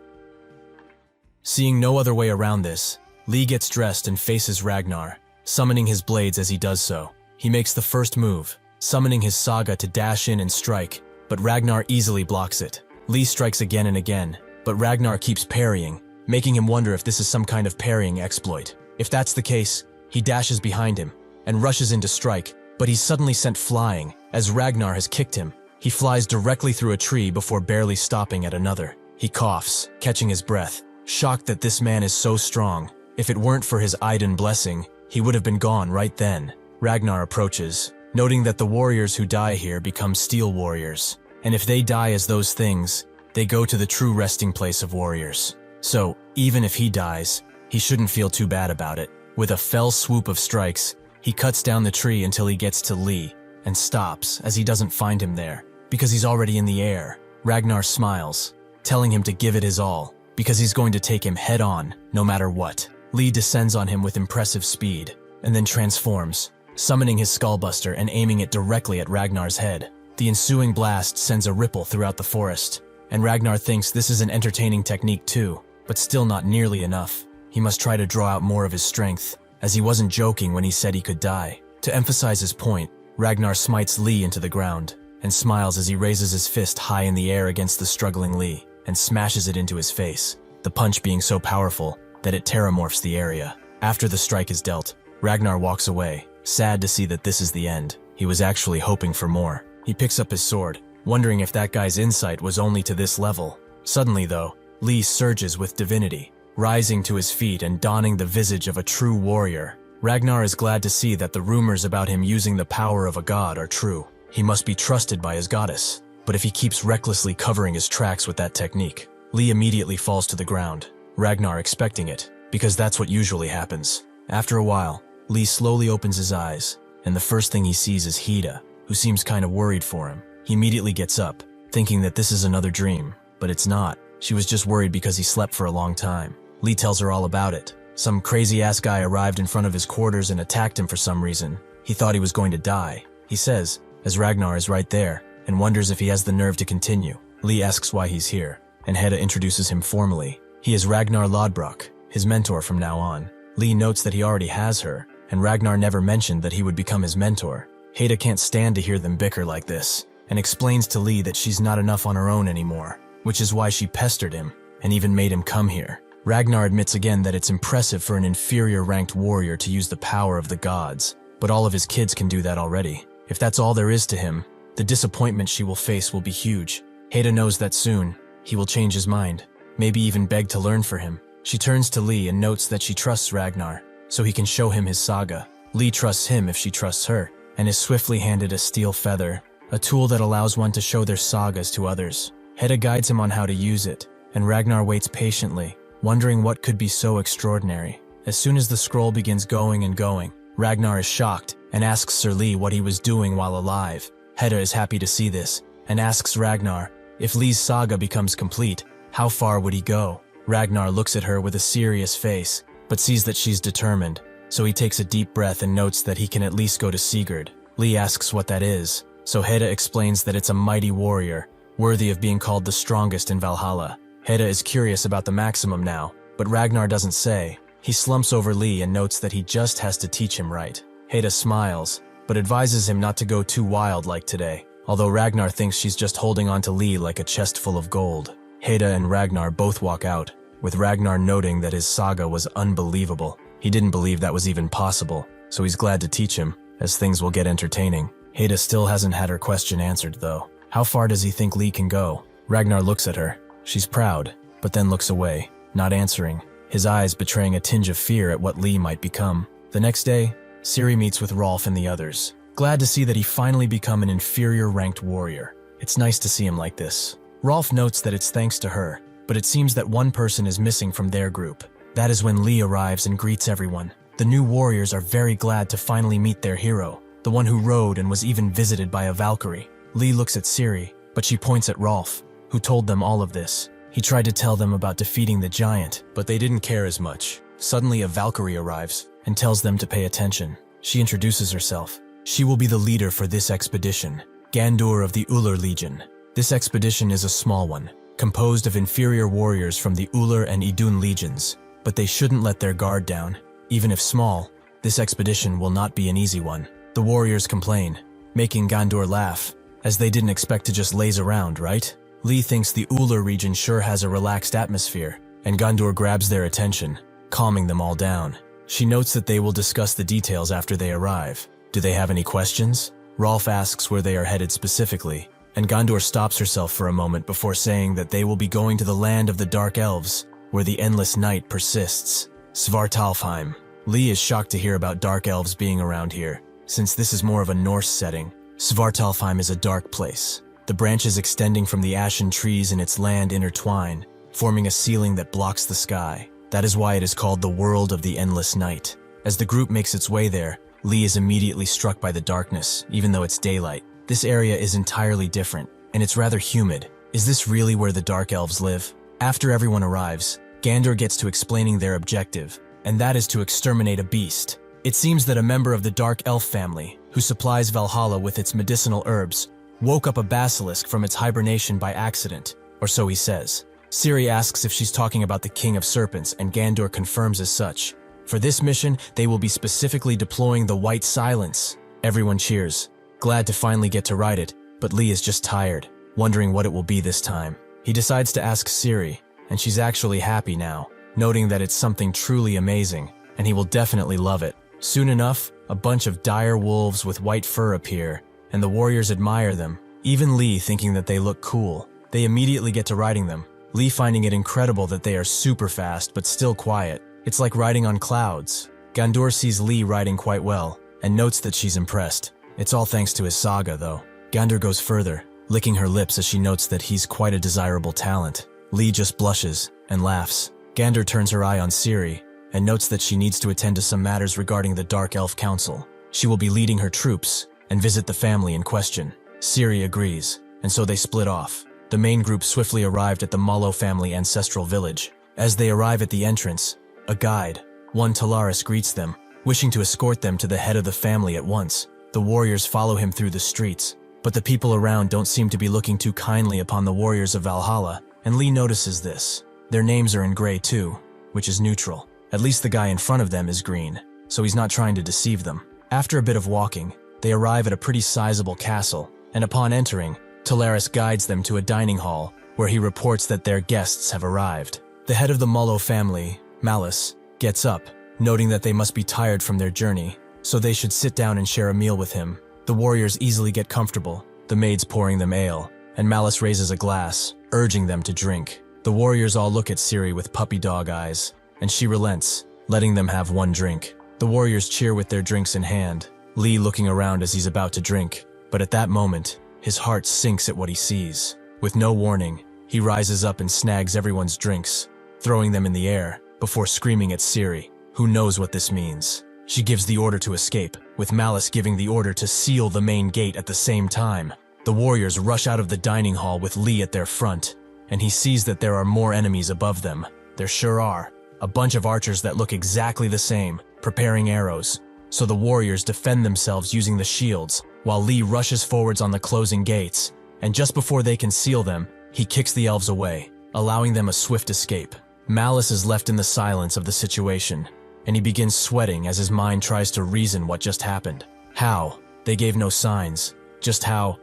Seeing no other way around this, Lee gets dressed and faces Ragnar, summoning his blades as he does so. He makes the first move, summoning his saga to dash in and strike, but Ragnar easily blocks it. Lee strikes again and again, but Ragnar keeps parrying, making him wonder if this is some kind of parrying exploit. If that's the case, he dashes behind him and rushes in to strike, but he's suddenly sent flying as Ragnar has kicked him. He flies directly through a tree before barely stopping at another. He coughs, catching his breath, shocked that this man is so strong. If it weren't for his Idun blessing, he would have been gone right then. Ragnar approaches, noting that the warriors who die here become steel warriors, and if they die as those things, they go to the true resting place of warriors. So, even if he dies, he shouldn't feel too bad about it. With a fell swoop of strikes, he cuts down the tree until he gets to Lee, and stops as he doesn't find him there, because he's already in the air. Ragnar smiles, telling him to give it his all, because he's going to take him head on, no matter what. Lee descends on him with impressive speed, and then transforms, summoning his skullbuster and aiming it directly at Ragnar's head. The ensuing blast sends a ripple throughout the forest, and Ragnar thinks this is an entertaining technique too, but still not nearly enough. He must try to draw out more of his strength, as he wasn't joking when he said he could die. To emphasize his point, Ragnar smites Lee into the ground, and smiles as he raises his fist high in the air against the struggling Lee, and smashes it into his face, the punch being so powerful that it terramorphs the area. After the strike is dealt, Ragnar walks away, sad to see that this is the end. He was actually hoping for more. He picks up his sword, wondering if that guy's insight was only to this level. Suddenly though, Lee surges with divinity, rising to his feet and donning the visage of a true warrior. Ragnar is glad to see that the rumors about him using the power of a god are true. He must be trusted by his goddess. But if he keeps recklessly covering his tracks with that technique, Lee immediately falls to the ground, Ragnar expecting it, because that's what usually happens. After a while, Lee slowly opens his eyes, and the first thing he sees is Hida, who seems kind of worried for him. He immediately gets up, thinking that this is another dream, but it's not. She was just worried because he slept for a long time. Lee tells her all about it. Some crazy-ass guy arrived in front of his quarters and attacked him for some reason. He thought he was going to die, he says, as Ragnar is right there, and wonders if he has the nerve to continue. Lee asks why he's here, and Hedda introduces him formally. He is Ragnar Lodbrok, his mentor from now on. Lee notes that he already has her, and Ragnar never mentioned that he would become his mentor. Hedda can't stand to hear them bicker like this, and explains to Lee that she's not enough on her own anymore, which is why she pestered him, and even made him come here. Ragnar admits again that it's impressive for an inferior-ranked warrior to use the power of the gods, but all of his kids can do that already. If that's all there is to him, the disappointment she will face will be huge. Hedda knows that soon, he will change his mind, maybe even beg to learn for him. She turns to Lee and notes that she trusts Ragnar, so he can show him his saga. Lee trusts him if she trusts her, and is swiftly handed a steel feather, a tool that allows one to show their sagas to others. Hedda guides him on how to use it, and Ragnar waits patiently, wondering what could be so extraordinary. As soon as the scroll begins going and going, Ragnar is shocked and asks Sir Lee what he was doing while alive. Hedda is happy to see this, and asks Ragnar, if Lee's saga becomes complete, how far would he go? Ragnar looks at her with a serious face, but sees that she's determined, so he takes a deep breath and notes that he can at least go to Sigurd. Lee asks what that is, so Hedda explains that it's a mighty warrior, worthy of being called the strongest in Valhalla. Hedda is curious about the maximum now, but Ragnar doesn't say. He slumps over Lee and notes that he just has to teach him right. Hedda smiles, but advises him not to go too wild like today, although Ragnar thinks she's just holding on to Lee like a chest full of gold. Hedda and Ragnar both walk out, with Ragnar noting that his saga was unbelievable. He didn't believe that was even possible, so he's glad to teach him, as things will get entertaining. Hedda still hasn't had her question answered though. How far does he think Lee can go? Ragnar looks at her. She's proud, but then looks away, not answering, his eyes betraying a tinge of fear at what Lee might become. The next day, Ciri meets with Rolf and the others, glad to see that he finally become an inferior-ranked warrior. It's nice to see him like this. Rolf notes that it's thanks to her, but it seems that one person is missing from their group. That is when Lee arrives and greets everyone. The new warriors are very glad to finally meet their hero, the one who rode and was even visited by a Valkyrie. Lee looks at Ciri, but she points at Rolf, who told them all of this. He tried to tell them about defeating the giant, but they didn't care as much. Suddenly a Valkyrie arrives and tells them to pay attention. She introduces herself. She will be the leader for this expedition, Gandur of the Ullr Legion. This expedition is a small one, composed of inferior warriors from the Ullr and Idun legions, but they shouldn't let their guard down. Even if small, this expedition will not be an easy one. The warriors complain, making Gandur laugh, as they didn't expect to just laze around, right? Lee thinks the Ullr region sure has a relaxed atmosphere, and Gandur grabs their attention, calming them all down. She notes that they will discuss the details after they arrive. Do they have any questions? Rolf asks where they are headed specifically, and Gandur stops herself for a moment before saying that they will be going to the land of the Dark Elves, where the endless night persists. Svartalfheim. Lee is shocked to hear about Dark Elves being around here, since this is more of a Norse setting. Svartalfheim is a dark place. The branches extending from the ashen trees in its land intertwine, forming a ceiling that blocks the sky. That is why it is called the World of the Endless Night. As the group makes its way there, Lee is immediately struck by the darkness, even though it's daylight. This area is entirely different, and it's rather humid. Is this really where the Dark Elves live? After everyone arrives, Gandor gets to explaining their objective, and that is to exterminate a beast. It seems that a member of the Dark Elf family, who supplies Valhalla with its medicinal herbs, woke up a basilisk from its hibernation by accident, or so he says. Ciri asks if she's talking about the King of Serpents, and Gandor confirms as such. For this mission, they will be specifically deploying the White Silence. Everyone cheers, glad to finally get to ride it, but Lee is just tired, wondering what it will be this time. He decides to ask Ciri, and she's actually happy now, noting that it's something truly amazing, and he will definitely love it. Soon enough, a bunch of dire wolves with white fur appear, and the warriors admire them, even Lee thinking that they look cool. They immediately get to riding them, Lee finding it incredible that they are super fast but still quiet. It's like riding on clouds. Gandor sees Lee riding quite well, and notes that she's impressed. It's all thanks to his saga, though. Gandor goes further, licking her lips as she notes that he's quite a desirable talent. Lee just blushes and laughs. Gandor turns her eye on Ciri, and notes that she needs to attend to some matters regarding the Dark Elf Council. She will be leading her troops and visit the family in question. Ciri agrees, and so they split off. The main group swiftly arrived at the Malo family ancestral village. As they arrive at the entrance, a guide, one Talaris, greets them, wishing to escort them to the head of the family at once. The warriors follow him through the streets, but the people around don't seem to be looking too kindly upon the warriors of Valhalla, and Lee notices this. Their names are in gray too, which is neutral. At least the guy in front of them is green, so he's not trying to deceive them. After a bit of walking, they arrive at a pretty sizable castle, and upon entering, Talaris guides them to a dining hall, where he reports that their guests have arrived. The head of the Mullo family, Malice, gets up, noting that they must be tired from their journey, so they should sit down and share a meal with him. The warriors easily get comfortable, the maids pouring them ale, and Malice raises a glass, urging them to drink. The warriors all look at Ciri with puppy dog eyes, and she relents, letting them have one drink. The warriors cheer with their drinks in hand, Lee looking around as he's about to drink, but at that moment, his heart sinks at what he sees. With no warning, he rises up and snags everyone's drinks, throwing them in the air, before screaming at Ciri, who knows what this means. She gives the order to escape, with Malice giving the order to seal the main gate at the same time. The warriors rush out of the dining hall with Lee at their front, and he sees that there are more enemies above them. There sure are. A bunch of archers that look exactly the same, preparing arrows. So the warriors defend themselves using the shields, while Lee rushes forwards on the closing gates, and just before they can seal them, he kicks the elves away, allowing them a swift escape. Malice is left in the silence of the situation, and he begins sweating as his mind tries to reason what just happened. How? They gave no signs. Just how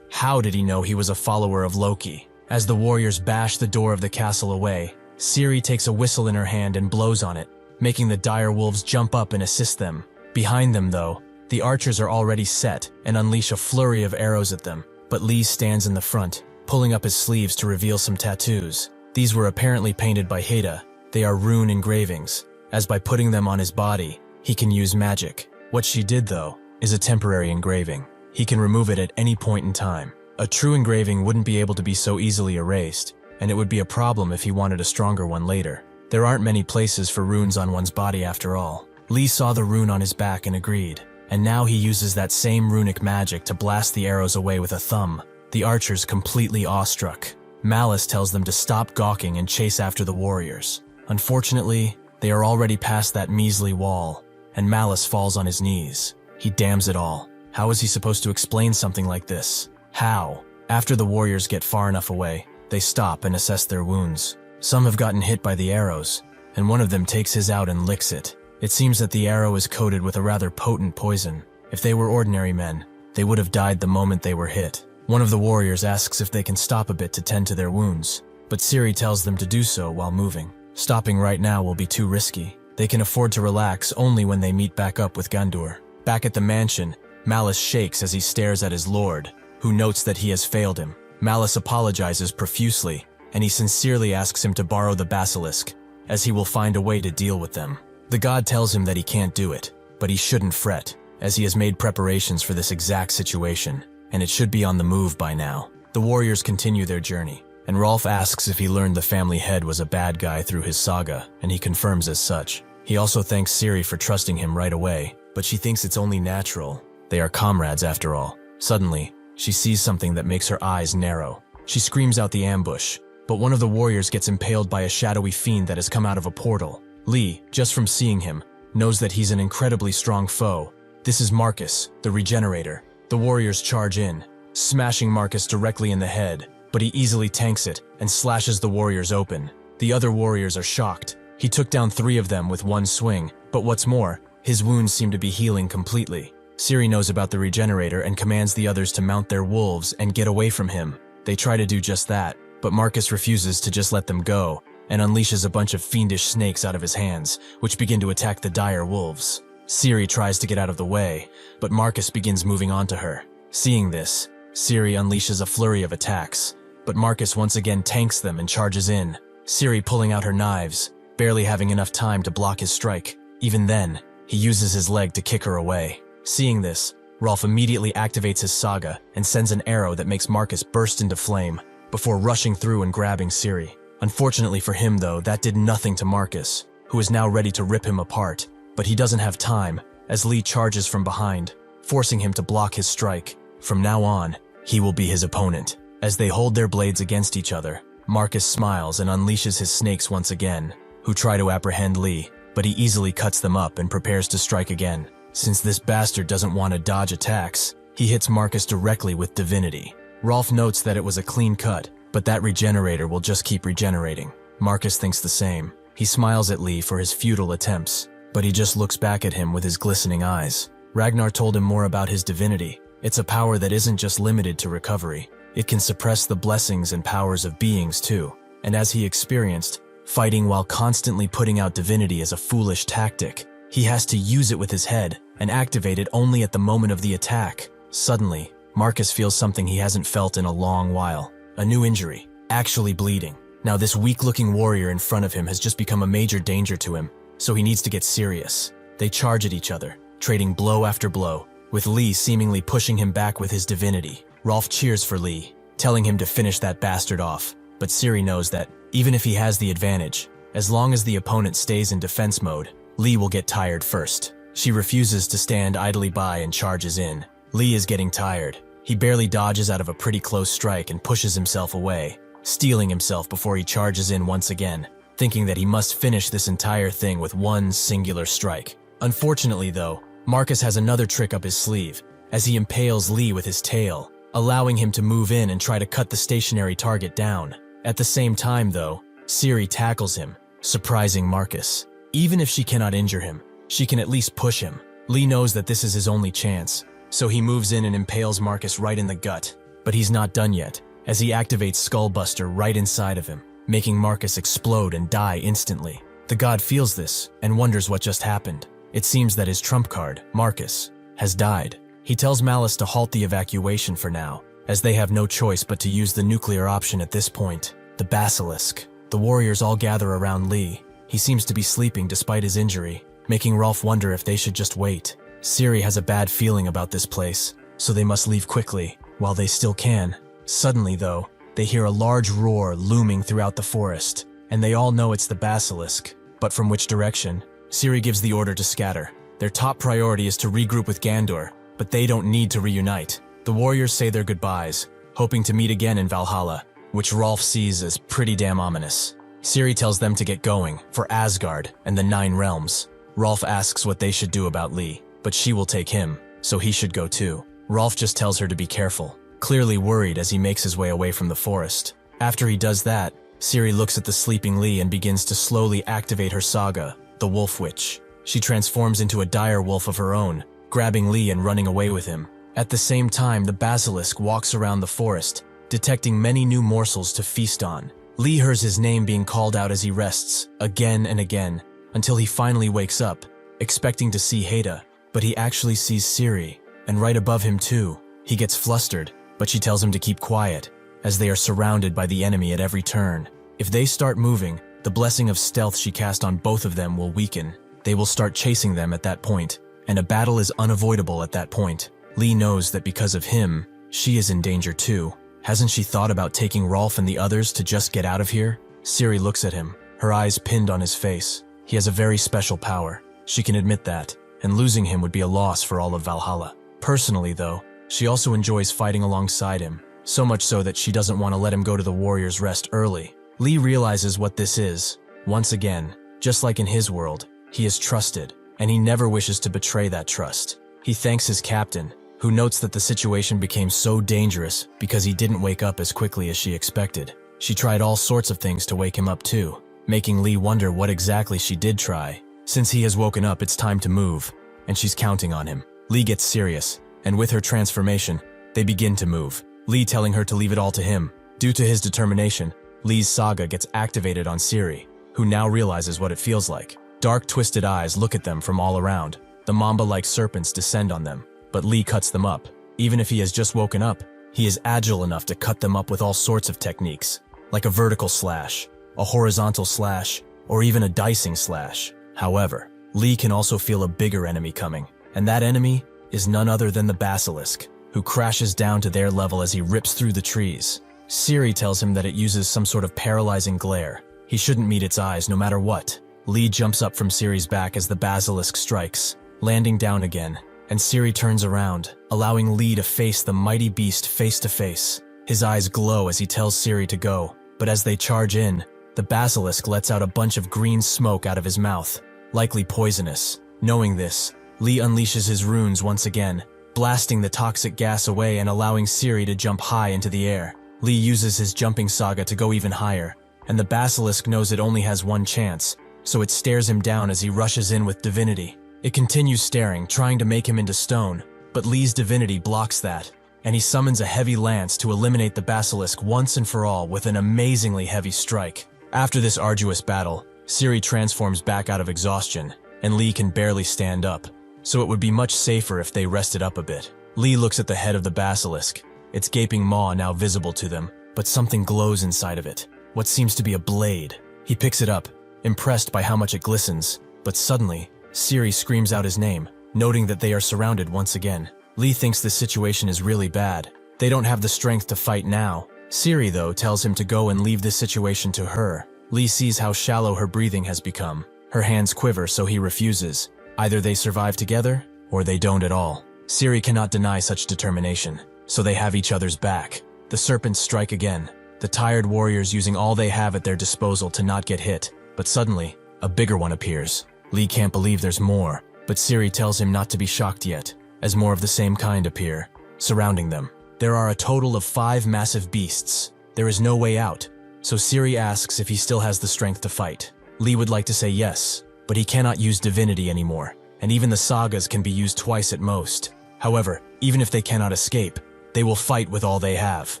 did he know he was a follower of Loki? As the warriors bash the door of the castle away, Ciri takes a whistle in her hand and blows on it, making the dire wolves jump up and assist them. Behind them, though, the archers are already set and unleash a flurry of arrows at them, but Lee stands in the front, pulling up his sleeves to reveal some tattoos. These were apparently painted by Heda. They are rune engravings, as by putting them on his body, he can use magic. What she did, though, is a temporary engraving. He can remove it at any point in time. A true engraving wouldn't be able to be so easily erased, and it would be a problem if he wanted a stronger one later. There aren't many places for runes on one's body after all. Lee saw the rune on his back and agreed, and now he uses that same runic magic to blast the arrows away with a thumb. The archers completely awestruck. Malice tells them to stop gawking and chase after the warriors. Unfortunately, they are already past that measly wall, and Malice falls on his knees. He damns it all. How is he supposed to explain something like this? How? After the warriors get far enough away, they stop and assess their wounds. Some have gotten hit by the arrows, and one of them takes his out and licks it. It seems that the arrow is coated with a rather potent poison. If they were ordinary men, they would have died the moment they were hit. One of the warriors asks if they can stop a bit to tend to their wounds, but Ciri tells them to do so while moving. Stopping right now will be too risky. They can afford to relax only when they meet back up with Gandur. Back at the mansion, Malice shakes as he stares at his lord, who notes that he has failed him. Malice apologizes profusely, and he sincerely asks him to borrow the basilisk, as he will find a way to deal with them. The god tells him that he can't do it, but he shouldn't fret, as he has made preparations for this exact situation, and it should be on the move by now. The warriors continue their journey, and Rolf asks if he learned the family head was a bad guy through his saga, and he confirms as such. He also thanks Ciri for trusting him right away, but she thinks it's only natural. They are comrades after all. Suddenly, she sees something that makes her eyes narrow. She screams out the ambush, but one of the warriors gets impaled by a shadowy fiend that has come out of a portal. Lee, just from seeing him, knows that he's an incredibly strong foe. This is Marcus, the Regenerator. The warriors charge in, smashing Marcus directly in the head, but he easily tanks it and slashes the warriors open. The other warriors are shocked. He took down 3 of them with one swing, but what's more, his wounds seem to be healing completely. Ciri knows about the Regenerator and commands the others to mount their wolves and get away from him. They try to do just that, but Marcus refuses to just let them go and unleashes a bunch of fiendish snakes out of his hands, which begin to attack the dire wolves. Ciri tries to get out of the way, but Marcus begins moving onto her. Seeing this, Ciri unleashes a flurry of attacks, but Marcus once again tanks them and charges in, Ciri pulling out her knives, barely having enough time to block his strike. Even then, he uses his leg to kick her away. Seeing this, Rolf immediately activates his saga and sends an arrow that makes Marcus burst into flame, before rushing through and grabbing Ciri. Unfortunately for him though, that did nothing to Marcus, who is now ready to rip him apart, but he doesn't have time, as Lee charges from behind, forcing him to block his strike. From now on, he will be his opponent. As they hold their blades against each other, Marcus smiles and unleashes his snakes once again, who try to apprehend Lee, but he easily cuts them up and prepares to strike again. Since this bastard doesn't want to dodge attacks, he hits Marcus directly with divinity. Rolf notes that it was a clean cut, but that Regenerator will just keep regenerating. Marcus thinks the same. He smiles at Lee for his futile attempts, but he just looks back at him with his glistening eyes. Ragnar told him more about his divinity. It's a power that isn't just limited to recovery. It can suppress the blessings and powers of beings too. And as he experienced, fighting while constantly putting out divinity is a foolish tactic. He has to use it with his head and activate it only at the moment of the attack. Suddenly, Marcus feels something he hasn't felt in a long while. A new injury, actually bleeding. Now this weak-looking warrior in front of him has just become a major danger to him, so he needs to get serious. They charge at each other, trading blow after blow, with Lee seemingly pushing him back with his divinity. Rolf cheers for Lee, telling him to finish that bastard off, but Ciri knows that, even if he has the advantage, as long as the opponent stays in defense mode, Lee will get tired first. She refuses to stand idly by and charges in. Lee is getting tired. He barely dodges out of a pretty close strike and pushes himself away, steeling himself before he charges in once again, thinking that he must finish this entire thing with one singular strike. Unfortunately though, Marcus has another trick up his sleeve, as he impales Lee with his tail, allowing him to move in and try to cut the stationary target down. At the same time though, Ciri tackles him, surprising Marcus. Even if she cannot injure him, she can at least push him. Lee knows that this is his only chance, so he moves in and impales Marcus right in the gut. But he's not done yet, as he activates Skullbuster right inside of him, making Marcus explode and die instantly. The god feels this and wonders what just happened. It seems that his trump card, Marcus, has died. He tells Malice to halt the evacuation for now, as they have no choice but to use the nuclear option at this point. The Basilisk. The warriors all gather around Lee. He seems to be sleeping despite his injury, making Rolf wonder if they should just wait. Ciri has a bad feeling about this place, so they must leave quickly, while they still can. Suddenly though, they hear a large roar looming throughout the forest, and they all know it's the Basilisk. But from which direction? Ciri gives the order to scatter. Their top priority is to regroup with Gandor, but they don't need to reunite. The warriors say their goodbyes, hoping to meet again in Valhalla, which Rolf sees as pretty damn ominous. Ciri tells them to get going, for Asgard and the 9 realms. Rolf asks what they should do about Lee, but she will take him, so he should go too. Rolf just tells her to be careful, clearly worried as he makes his way away from the forest. After he does that, Ciri looks at the sleeping Lee and begins to slowly activate her saga, the Wolf Witch. She transforms into a dire wolf of her own, grabbing Lee and running away with him. At the same time, the Basilisk walks around the forest, detecting many new morsels to feast on. Lee hears his name being called out as he rests, again and again, until he finally wakes up, expecting to see Haida, but he actually sees Ciri, and right above him too. He gets flustered, but she tells him to keep quiet, as they are surrounded by the enemy at every turn. If they start moving, the blessing of stealth she cast on both of them will weaken. They will start chasing them at that point, and a battle is unavoidable at that point. Lee knows that because of him, she is in danger too. Hasn't she thought about taking Rolf and the others to just get out of here? Ciri looks at him, her eyes pinned on his face. He has a very special power. She can admit that, and losing him would be a loss for all of Valhalla. Personally though, she also enjoys fighting alongside him. so much so that she doesn't want to let him go to the warrior's rest early. Lee realizes what this is. Once again, just like in his world, he is trusted, and he never wishes to betray that trust. He thanks his captain, who notes that the situation became so dangerous because he didn't wake up as quickly as she expected. She tried all sorts of things to wake him up too, making Lee wonder what exactly she did try. Since he has woken up, it's time to move, and she's counting on him. Lee gets serious, and with her transformation, they begin to move, Lee telling her to leave it all to him. Due to his determination, Lee's saga gets activated on Siri, who now realizes what it feels like. Dark, twisted eyes look at them from all around. The mamba-like serpents descend on them, but Lee cuts them up. Even if he has just woken up, he is agile enough to cut them up with all sorts of techniques, like a vertical slash, a horizontal slash, or even a dicing slash. However, Lee can also feel a bigger enemy coming, and that enemy is none other than the basilisk, who crashes down to their level as he rips through the trees. Siri tells him that it uses some sort of paralyzing glare. He shouldn't meet its eyes no matter what. Lee jumps up from Siri's back as the basilisk strikes, landing down again, and Siri turns around, allowing Lee to face the mighty beast face to face. His eyes glow as he tells Siri to go, but as they charge in, the basilisk lets out a bunch of green smoke out of his mouth, likely poisonous. Knowing this, Lee unleashes his runes once again, blasting the toxic gas away and allowing Siri to jump high into the air. Lee uses his jumping saga to go even higher, and the basilisk knows it only has one chance, so it stares him down as he rushes in with divinity. It continues staring, trying to make him into stone, but Lee's divinity blocks that, and he summons a heavy lance to eliminate the basilisk once and for all with an amazingly heavy strike. After this arduous battle, Siri transforms back out of exhaustion, and Lee can barely stand up, so it would be much safer if they rested up a bit. Lee looks at the head of the basilisk, its gaping maw now visible to them, but something glows inside of it, what seems to be a blade. He picks it up, impressed by how much it glistens, but suddenly, Siri screams out his name, noting that they are surrounded once again. Lee thinks the situation is really bad. They don't have the strength to fight now. Siri, though, tells him to go and leave this situation to her. Lee sees how shallow her breathing has become. Her hands quiver, so he refuses. Either they survive together, or they don't at all. Siri cannot deny such determination, so they have each other's back. The serpents strike again, the tired warriors using all they have at their disposal to not get hit. But suddenly, a bigger one appears. Lee can't believe there's more, but Siri tells him not to be shocked yet, as more of the same kind appear, surrounding them. There are a total of 5 massive beasts. There is no way out, so Siri asks if he still has the strength to fight. Lee would like to say yes, but he cannot use divinity anymore, and even the sagas can be used twice at most. However, even if they cannot escape, they will fight with all they have.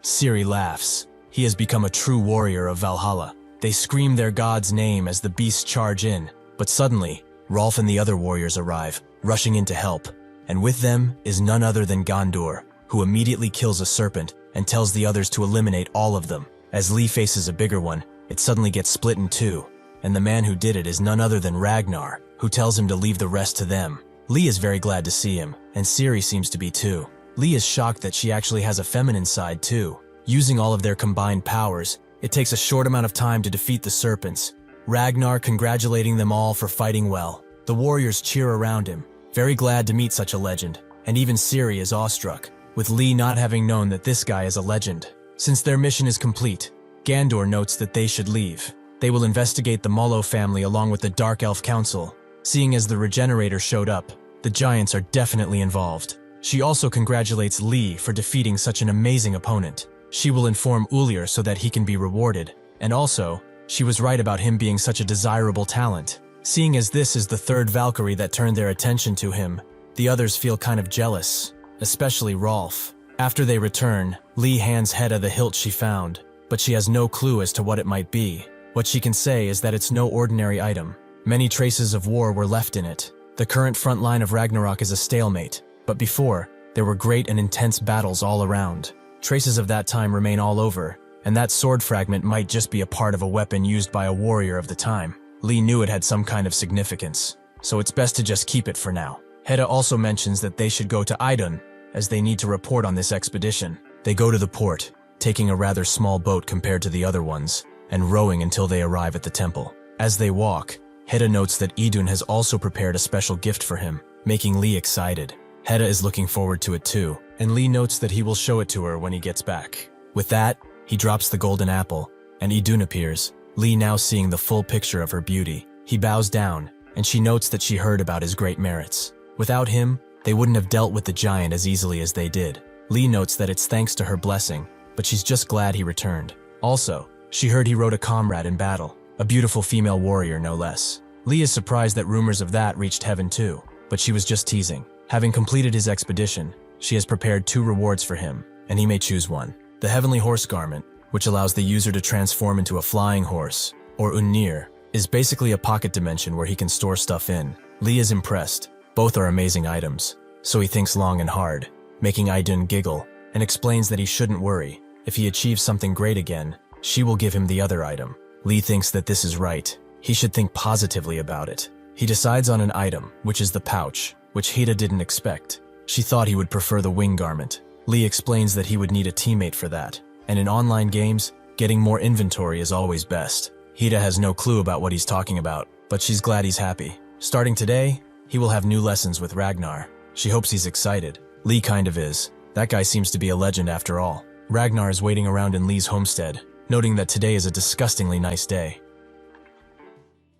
Siri laughs. He has become a true warrior of Valhalla. They scream their god's name as the beasts charge in, but suddenly, Rolf and the other warriors arrive, rushing in to help, and with them is none other than Gondor, who immediately kills a serpent and tells the others to eliminate all of them. As Lee faces a bigger one, it suddenly gets split in two, and the man who did it is none other than Ragnar, who tells him to leave the rest to them. Lee is very glad to see him, and Siri seems to be too. Lee is shocked that she actually has a feminine side too. Using all of their combined powers, it takes a short amount of time to defeat the serpents. Ragnar congratulating them all for fighting well. The warriors cheer around him, very glad to meet such a legend, and even Siri is awestruck, with Lee not having known that this guy is a legend. Since their mission is complete, Gondor notes that they should leave. They will investigate the Mollo family along with the Dark Elf Council. Seeing as the Regenerator showed up, the giants are definitely involved. She also congratulates Lee for defeating such an amazing opponent. She will inform Ulir so that he can be rewarded, and also, she was right about him being such a desirable talent. Seeing as this is the third Valkyrie that turned their attention to him, the others feel kind of jealous, especially Rolf. After they return, Lee hands Hedda the hilt she found, but she has no clue as to what it might be. What she can say is that it's no ordinary item. Many traces of war were left in it. The current front line of Ragnarok is a stalemate, but before, there were great and intense battles all around. Traces of that time remain all over, and that sword fragment might just be a part of a weapon used by a warrior of the time. Lee knew it had some kind of significance, so it's best to just keep it for now. Hedda also mentions that they should go to Idun, as they need to report on this expedition. They go to the port, taking a rather small boat compared to the other ones, and rowing until they arrive at the temple. As they walk, Hedda notes that Idun has also prepared a special gift for him, making Lee excited. Hedda is looking forward to it too, and Lee notes that he will show it to her when he gets back. With that, he drops the golden apple, and Idun appears, Lee now seeing the full picture of her beauty. He bows down, and she notes that she heard about his great merits. Without him, they wouldn't have dealt with the giant as easily as they did. Lee notes that it's thanks to her blessing, but she's just glad he returned. Also, she heard he rode a comrade in battle, a beautiful female warrior no less. Lee is surprised that rumors of that reached heaven too, but she was just teasing. Having completed his expedition, she has prepared 2 rewards for him, and he may choose one. The Heavenly Horse Garment, which allows the user to transform into a flying horse, or Unir, is basically a pocket dimension where he can store stuff in. Lee is impressed. Both are amazing items, so he thinks long and hard, making Idun giggle, and explains that he shouldn't worry. If he achieves something great again, she will give him the other item. Lee thinks that this is right. He should think positively about it. He decides on an item, which is the pouch, which Hedda didn't expect. She thought he would prefer the wing garment. Lee explains that he would need a teammate for that, and in online games, getting more inventory is always best. Hedda has no clue about what he's talking about, but she's glad he's happy. Starting today, he will have new lessons with Ragnar. She hopes he's excited. Lee kind of is. That guy seems to be a legend after all. Ragnar is waiting around in Lee's homestead, noting that today is a disgustingly nice day.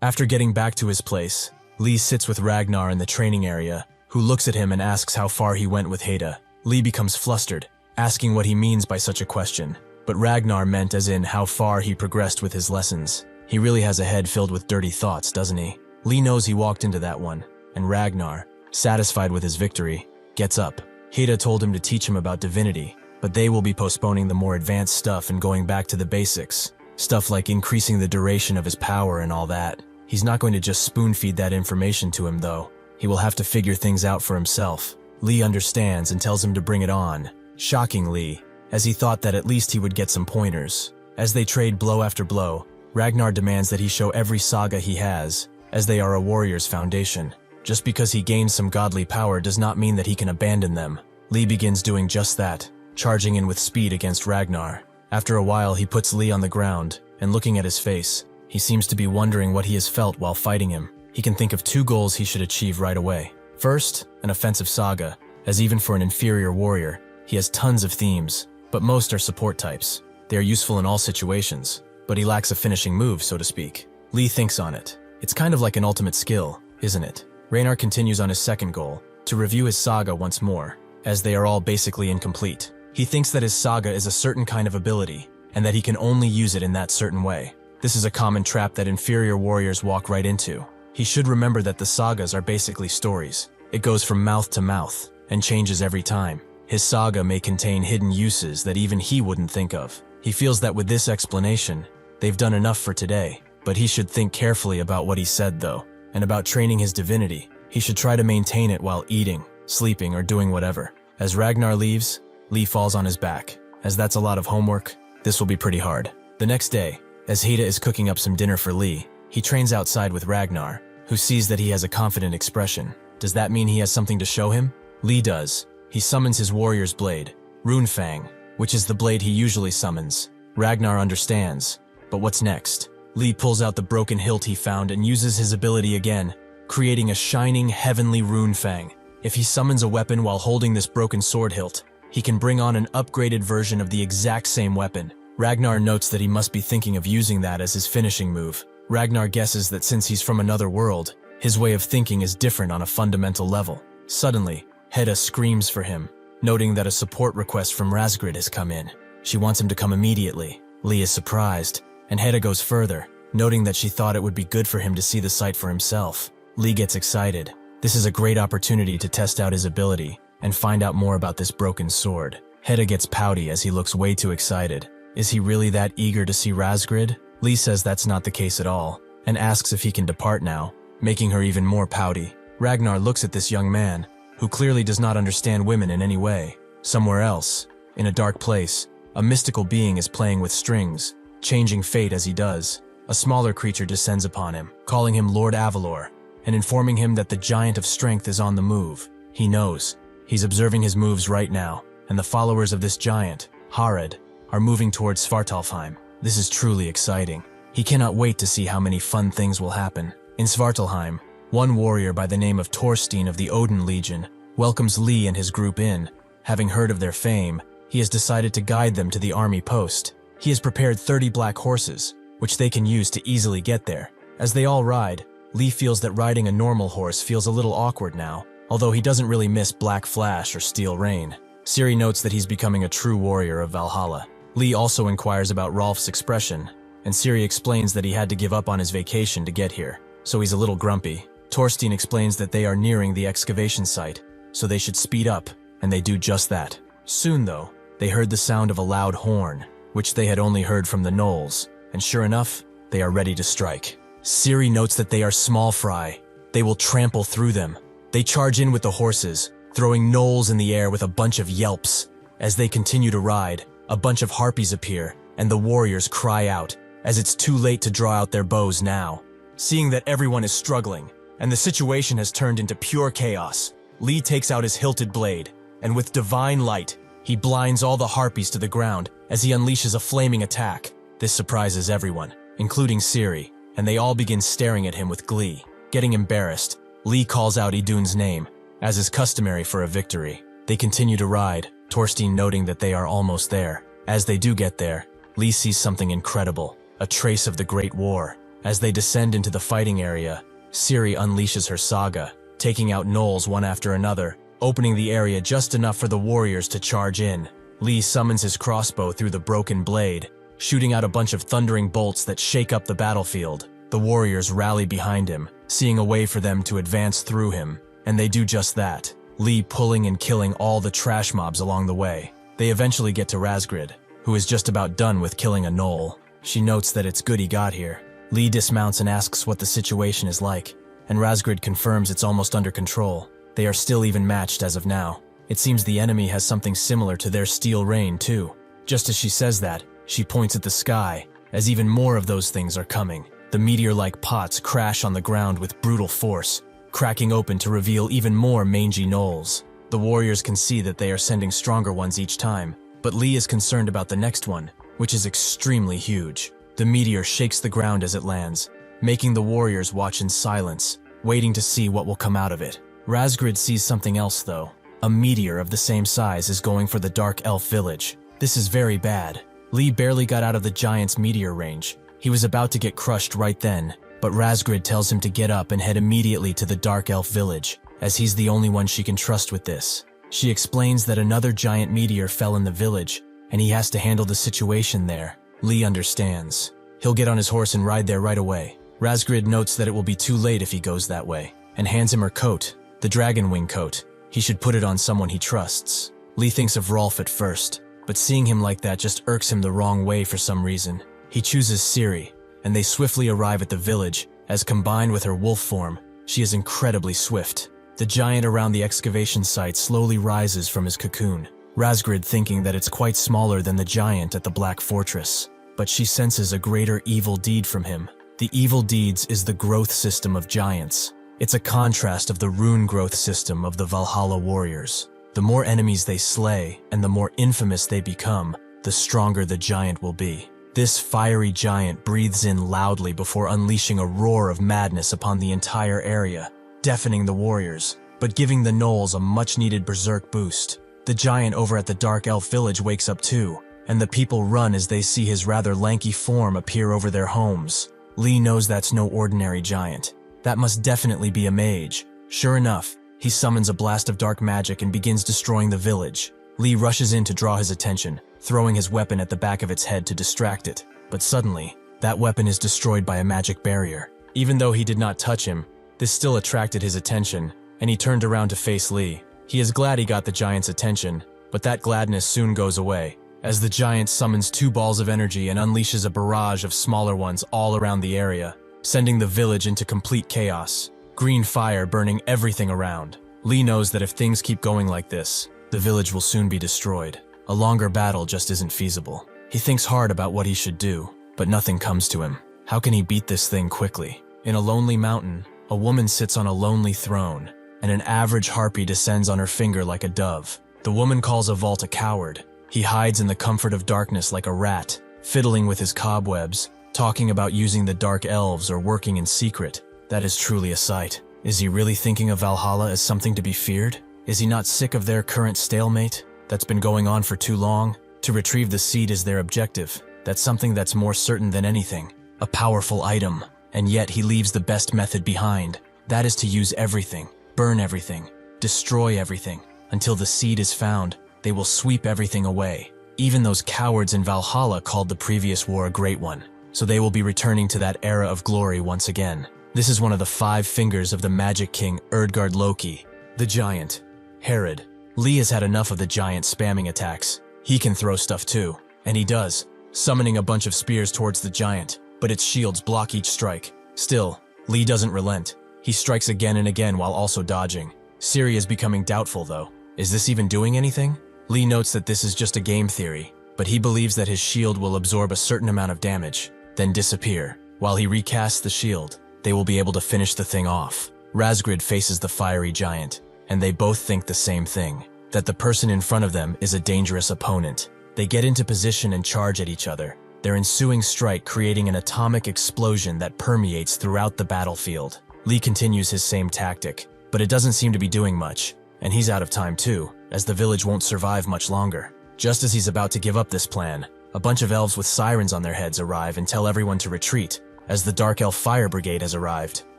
After getting back to his place, Lee sits with Ragnar in the training area, who looks at him and asks how far he went with Hedda. Lee becomes flustered, asking what he means by such a question, but Ragnar meant as in how far he progressed with his lessons. He really has a head filled with dirty thoughts, doesn't he? Lee knows he walked into that one, and Ragnar, satisfied with his victory, gets up. Hedda told him to teach him about divinity, but they will be postponing the more advanced stuff and going back to the basics. Stuff like increasing the duration of his power and all that. He's not going to just spoon-feed that information to him though. He will have to figure things out for himself. Lee understands and tells him to bring it on, shocking Lee, as he thought that at least he would get some pointers. As they trade blow after blow, Ragnar demands that he show every saga he has, as they are a warrior's foundation. Just because he gains some godly power does not mean that he can abandon them. Lee begins doing just that, charging in with speed against Ragnar. After a while, he puts Lee on the ground, and looking at his face, he seems to be wondering what he has felt while fighting him. He can think of 2 goals he should achieve right away. First, an offensive saga, as even for an inferior warrior, he has tons of themes, but most are support types. They are useful in all situations, but he lacks a finishing move, so to speak. Lee thinks on it. It's kind of like an ultimate skill, isn't it? Ragnar continues on his second goal, to review his saga once more, as they are all basically incomplete. He thinks that his saga is a certain kind of ability, and that he can only use it in that certain way. This is a common trap that inferior warriors walk right into. He should remember that the sagas are basically stories. It goes from mouth to mouth, and changes every time. His saga may contain hidden uses that even he wouldn't think of. He feels that with this explanation, they've done enough for today, but he should think carefully about what he said though, and about training his divinity. He should try to maintain it while eating, sleeping, or doing whatever. As Ragnar leaves, Lee falls on his back. As that's a lot of homework, this will be pretty hard. The next day, as Hedda is cooking up some dinner for Lee, he trains outside with Ragnar, who sees that he has a confident expression. Does that mean he has something to show him? Lee does. He summons his warrior's blade, Rune Fang, which is the blade he usually summons. Ragnar understands. But what's next? Lee pulls out the broken hilt he found and uses his ability again, creating a shining, heavenly Rune Fang. If he summons a weapon while holding this broken sword hilt, he can bring on an upgraded version of the exact same weapon. Ragnar notes that he must be thinking of using that as his finishing move. Ragnar guesses that since he's from another world, his way of thinking is different on a fundamental level. Suddenly, Hedda screams for him, noting that a support request from Razgrid has come in. She wants him to come immediately. Lee is surprised, and Hedda goes further, noting that she thought it would be good for him to see the sight for himself. Lee gets excited. This is a great opportunity to test out his ability and find out more about this broken sword. Hedda gets pouty as he looks way too excited. Is he really that eager to see Razgrid? Lee says that's not the case at all, and asks if he can depart now, making her even more pouty. Ragnar looks at this young man, who clearly does not understand women in any way. Somewhere else, in a dark place, a mystical being is playing with strings, changing fate as he does. A smaller creature descends upon him, calling him Lord Avalor, and informing him that the giant of strength is on the move. He knows. He's observing his moves right now, and the followers of this giant, Harad, are moving towards Svartalfheim. This is truly exciting. He cannot wait to see how many fun things will happen. In Svartalfheim, one warrior by the name of Thorstein of the Odin Legion welcomes Lee and his group in. Having heard of their fame, he has decided to guide them to the army post. He has prepared 30 black horses, which they can use to easily get there. As they all ride, Lee feels that riding a normal horse feels a little awkward now, although he doesn't really miss Black Flash or Steel Rain. Ciri notes that he's becoming a true warrior of Valhalla. Lee also inquires about Rolf's expression, and Ciri explains that he had to give up on his vacation to get here, so he's a little grumpy. Thorstein explains that they are nearing the excavation site, so they should speed up, and they do just that. Soon, though, they heard the sound of a loud horn, which they had only heard from the gnolls, and sure enough, they are ready to strike. Ciri notes that they are small fry. They will trample through them. They charge in with the horses, throwing gnolls in the air with a bunch of yelps. As they continue to ride, a bunch of harpies appear, and the warriors cry out, as it's too late to draw out their bows now. Seeing that everyone is struggling, and the situation has turned into pure chaos, Lee takes out his hilted blade, and with divine light, he blinds all the harpies to the ground as he unleashes a flaming attack. This surprises everyone, including Ciri, and they all begin staring at him with glee. Getting embarrassed, Lee calls out Idun's name, as is customary for a victory. They continue to ride, Thorstein noting that they are almost there. As they do get there, Lee sees something incredible, a trace of the Great War. As they descend into the fighting area, Ciri unleashes her saga, taking out gnolls one after another, opening the area just enough for the warriors to charge in. Lee summons his crossbow through the broken blade, shooting out a bunch of thundering bolts that shake up the battlefield. The warriors rally behind him, seeing a way for them to advance through him, and they do just that, Lee pulling and killing all the trash mobs along the way. They eventually get to Razgrid, who is just about done with killing a gnoll. She notes that it's good he got here. Lee dismounts and asks what the situation is like, and Razgrid confirms it's almost under control. They are still even matched as of now. It seems the enemy has something similar to their Steel Rain too. Just as she says that, she points at the sky, as even more of those things are coming. The meteor-like pots crash on the ground with brutal force, cracking open to reveal even more mangy gnolls. The warriors can see that they are sending stronger ones each time, but Lee is concerned about the next one, which is extremely huge. The meteor shakes the ground as it lands, making the warriors watch in silence, waiting to see what will come out of it. Razgrid sees something else though. A meteor of the same size is going for the Dark Elf village. This is very bad. Lee barely got out of the giant's meteor range. He was about to get crushed right then, but Razgrid tells him to get up and head immediately to the Dark Elf village, as he's the only one she can trust with this. She explains that another giant meteor fell in the village, and he has to handle the situation there. Lee understands. He'll get on his horse and ride there right away. Razgrid notes that it will be too late if he goes that way, and hands him her coat, the dragon wing coat. He should put it on someone he trusts. Lee thinks of Rolf at first, but seeing him like that just irks him the wrong way for some reason. He chooses Ciri, and they swiftly arrive at the village, as combined with her wolf form, she is incredibly swift. The giant around the excavation site slowly rises from his cocoon, Razgrid thinking that it's quite smaller than the giant at the Black Fortress. But she senses a greater evil deed from him. The evil deeds is the growth system of giants. It's a contrast of the rune growth system of the Valhalla warriors. The more enemies they slay, and the more infamous they become, the stronger the giant will be. This fiery giant breathes in loudly before unleashing a roar of madness upon the entire area, deafening the warriors, but giving the gnolls a much-needed berserk boost. The giant over at the Dark Elf village wakes up too, and the people run as they see his rather lanky form appear over their homes. Lee knows that's no ordinary giant. That must definitely be a mage. Sure enough, he summons a blast of dark magic and begins destroying the village. Lee rushes in to draw his attention, throwing his weapon at the back of its head to distract it. But suddenly, that weapon is destroyed by a magic barrier. Even though he did not touch him, this still attracted his attention, and he turned around to face Lee. He is glad he got the giant's attention, but that gladness soon goes away, as the giant summons 2 balls of energy and unleashes a barrage of smaller ones all around the area, sending the village into complete chaos. Green fire burning everything around. Lee knows that if things keep going like this, the village will soon be destroyed. A longer battle just isn't feasible. He thinks hard about what he should do, but nothing comes to him. How can he beat this thing quickly? In a lonely mountain, a woman sits on a lonely throne, and an average harpy descends on her finger like a dove. The woman calls a vault a coward. He hides in the comfort of darkness like a rat, fiddling with his cobwebs, talking about using the dark elves or working in secret. That is truly a sight. Is he really thinking of Valhalla as something to be feared? Is he not sick of their current stalemate that's been going on for too long? To retrieve the seed is their objective. That's something that's more certain than anything. A powerful item. And yet he leaves the best method behind. That is to use everything, burn everything, destroy everything. Until the seed is found, they will sweep everything away. Even those cowards in Valhalla called the previous war a great one. So they will be returning to that era of glory once again. This is one of the 5 fingers of the magic king Erdgard Loki. The giant. Herod. Lee has had enough of the giant spamming attacks. He can throw stuff too. And he does, summoning a bunch of spears towards the giant, but its shields block each strike. Still, Lee doesn't relent. He strikes again and again while also dodging. Ciri is becoming doubtful though. Is this even doing anything? Lee notes that this is just a game theory, but he believes that his shield will absorb a certain amount of damage, then disappear. While he recasts the shield, they will be able to finish the thing off. Razgrid faces the fiery giant, and they both think the same thing, that the person in front of them is a dangerous opponent. They get into position and charge at each other, their ensuing strike creating an atomic explosion that permeates throughout the battlefield. Lee continues his same tactic, but it doesn't seem to be doing much, and he's out of time too, as the village won't survive much longer. Just as he's about to give up this plan, a bunch of elves with sirens on their heads arrive and tell everyone to retreat, as the Dark Elf Fire Brigade has arrived.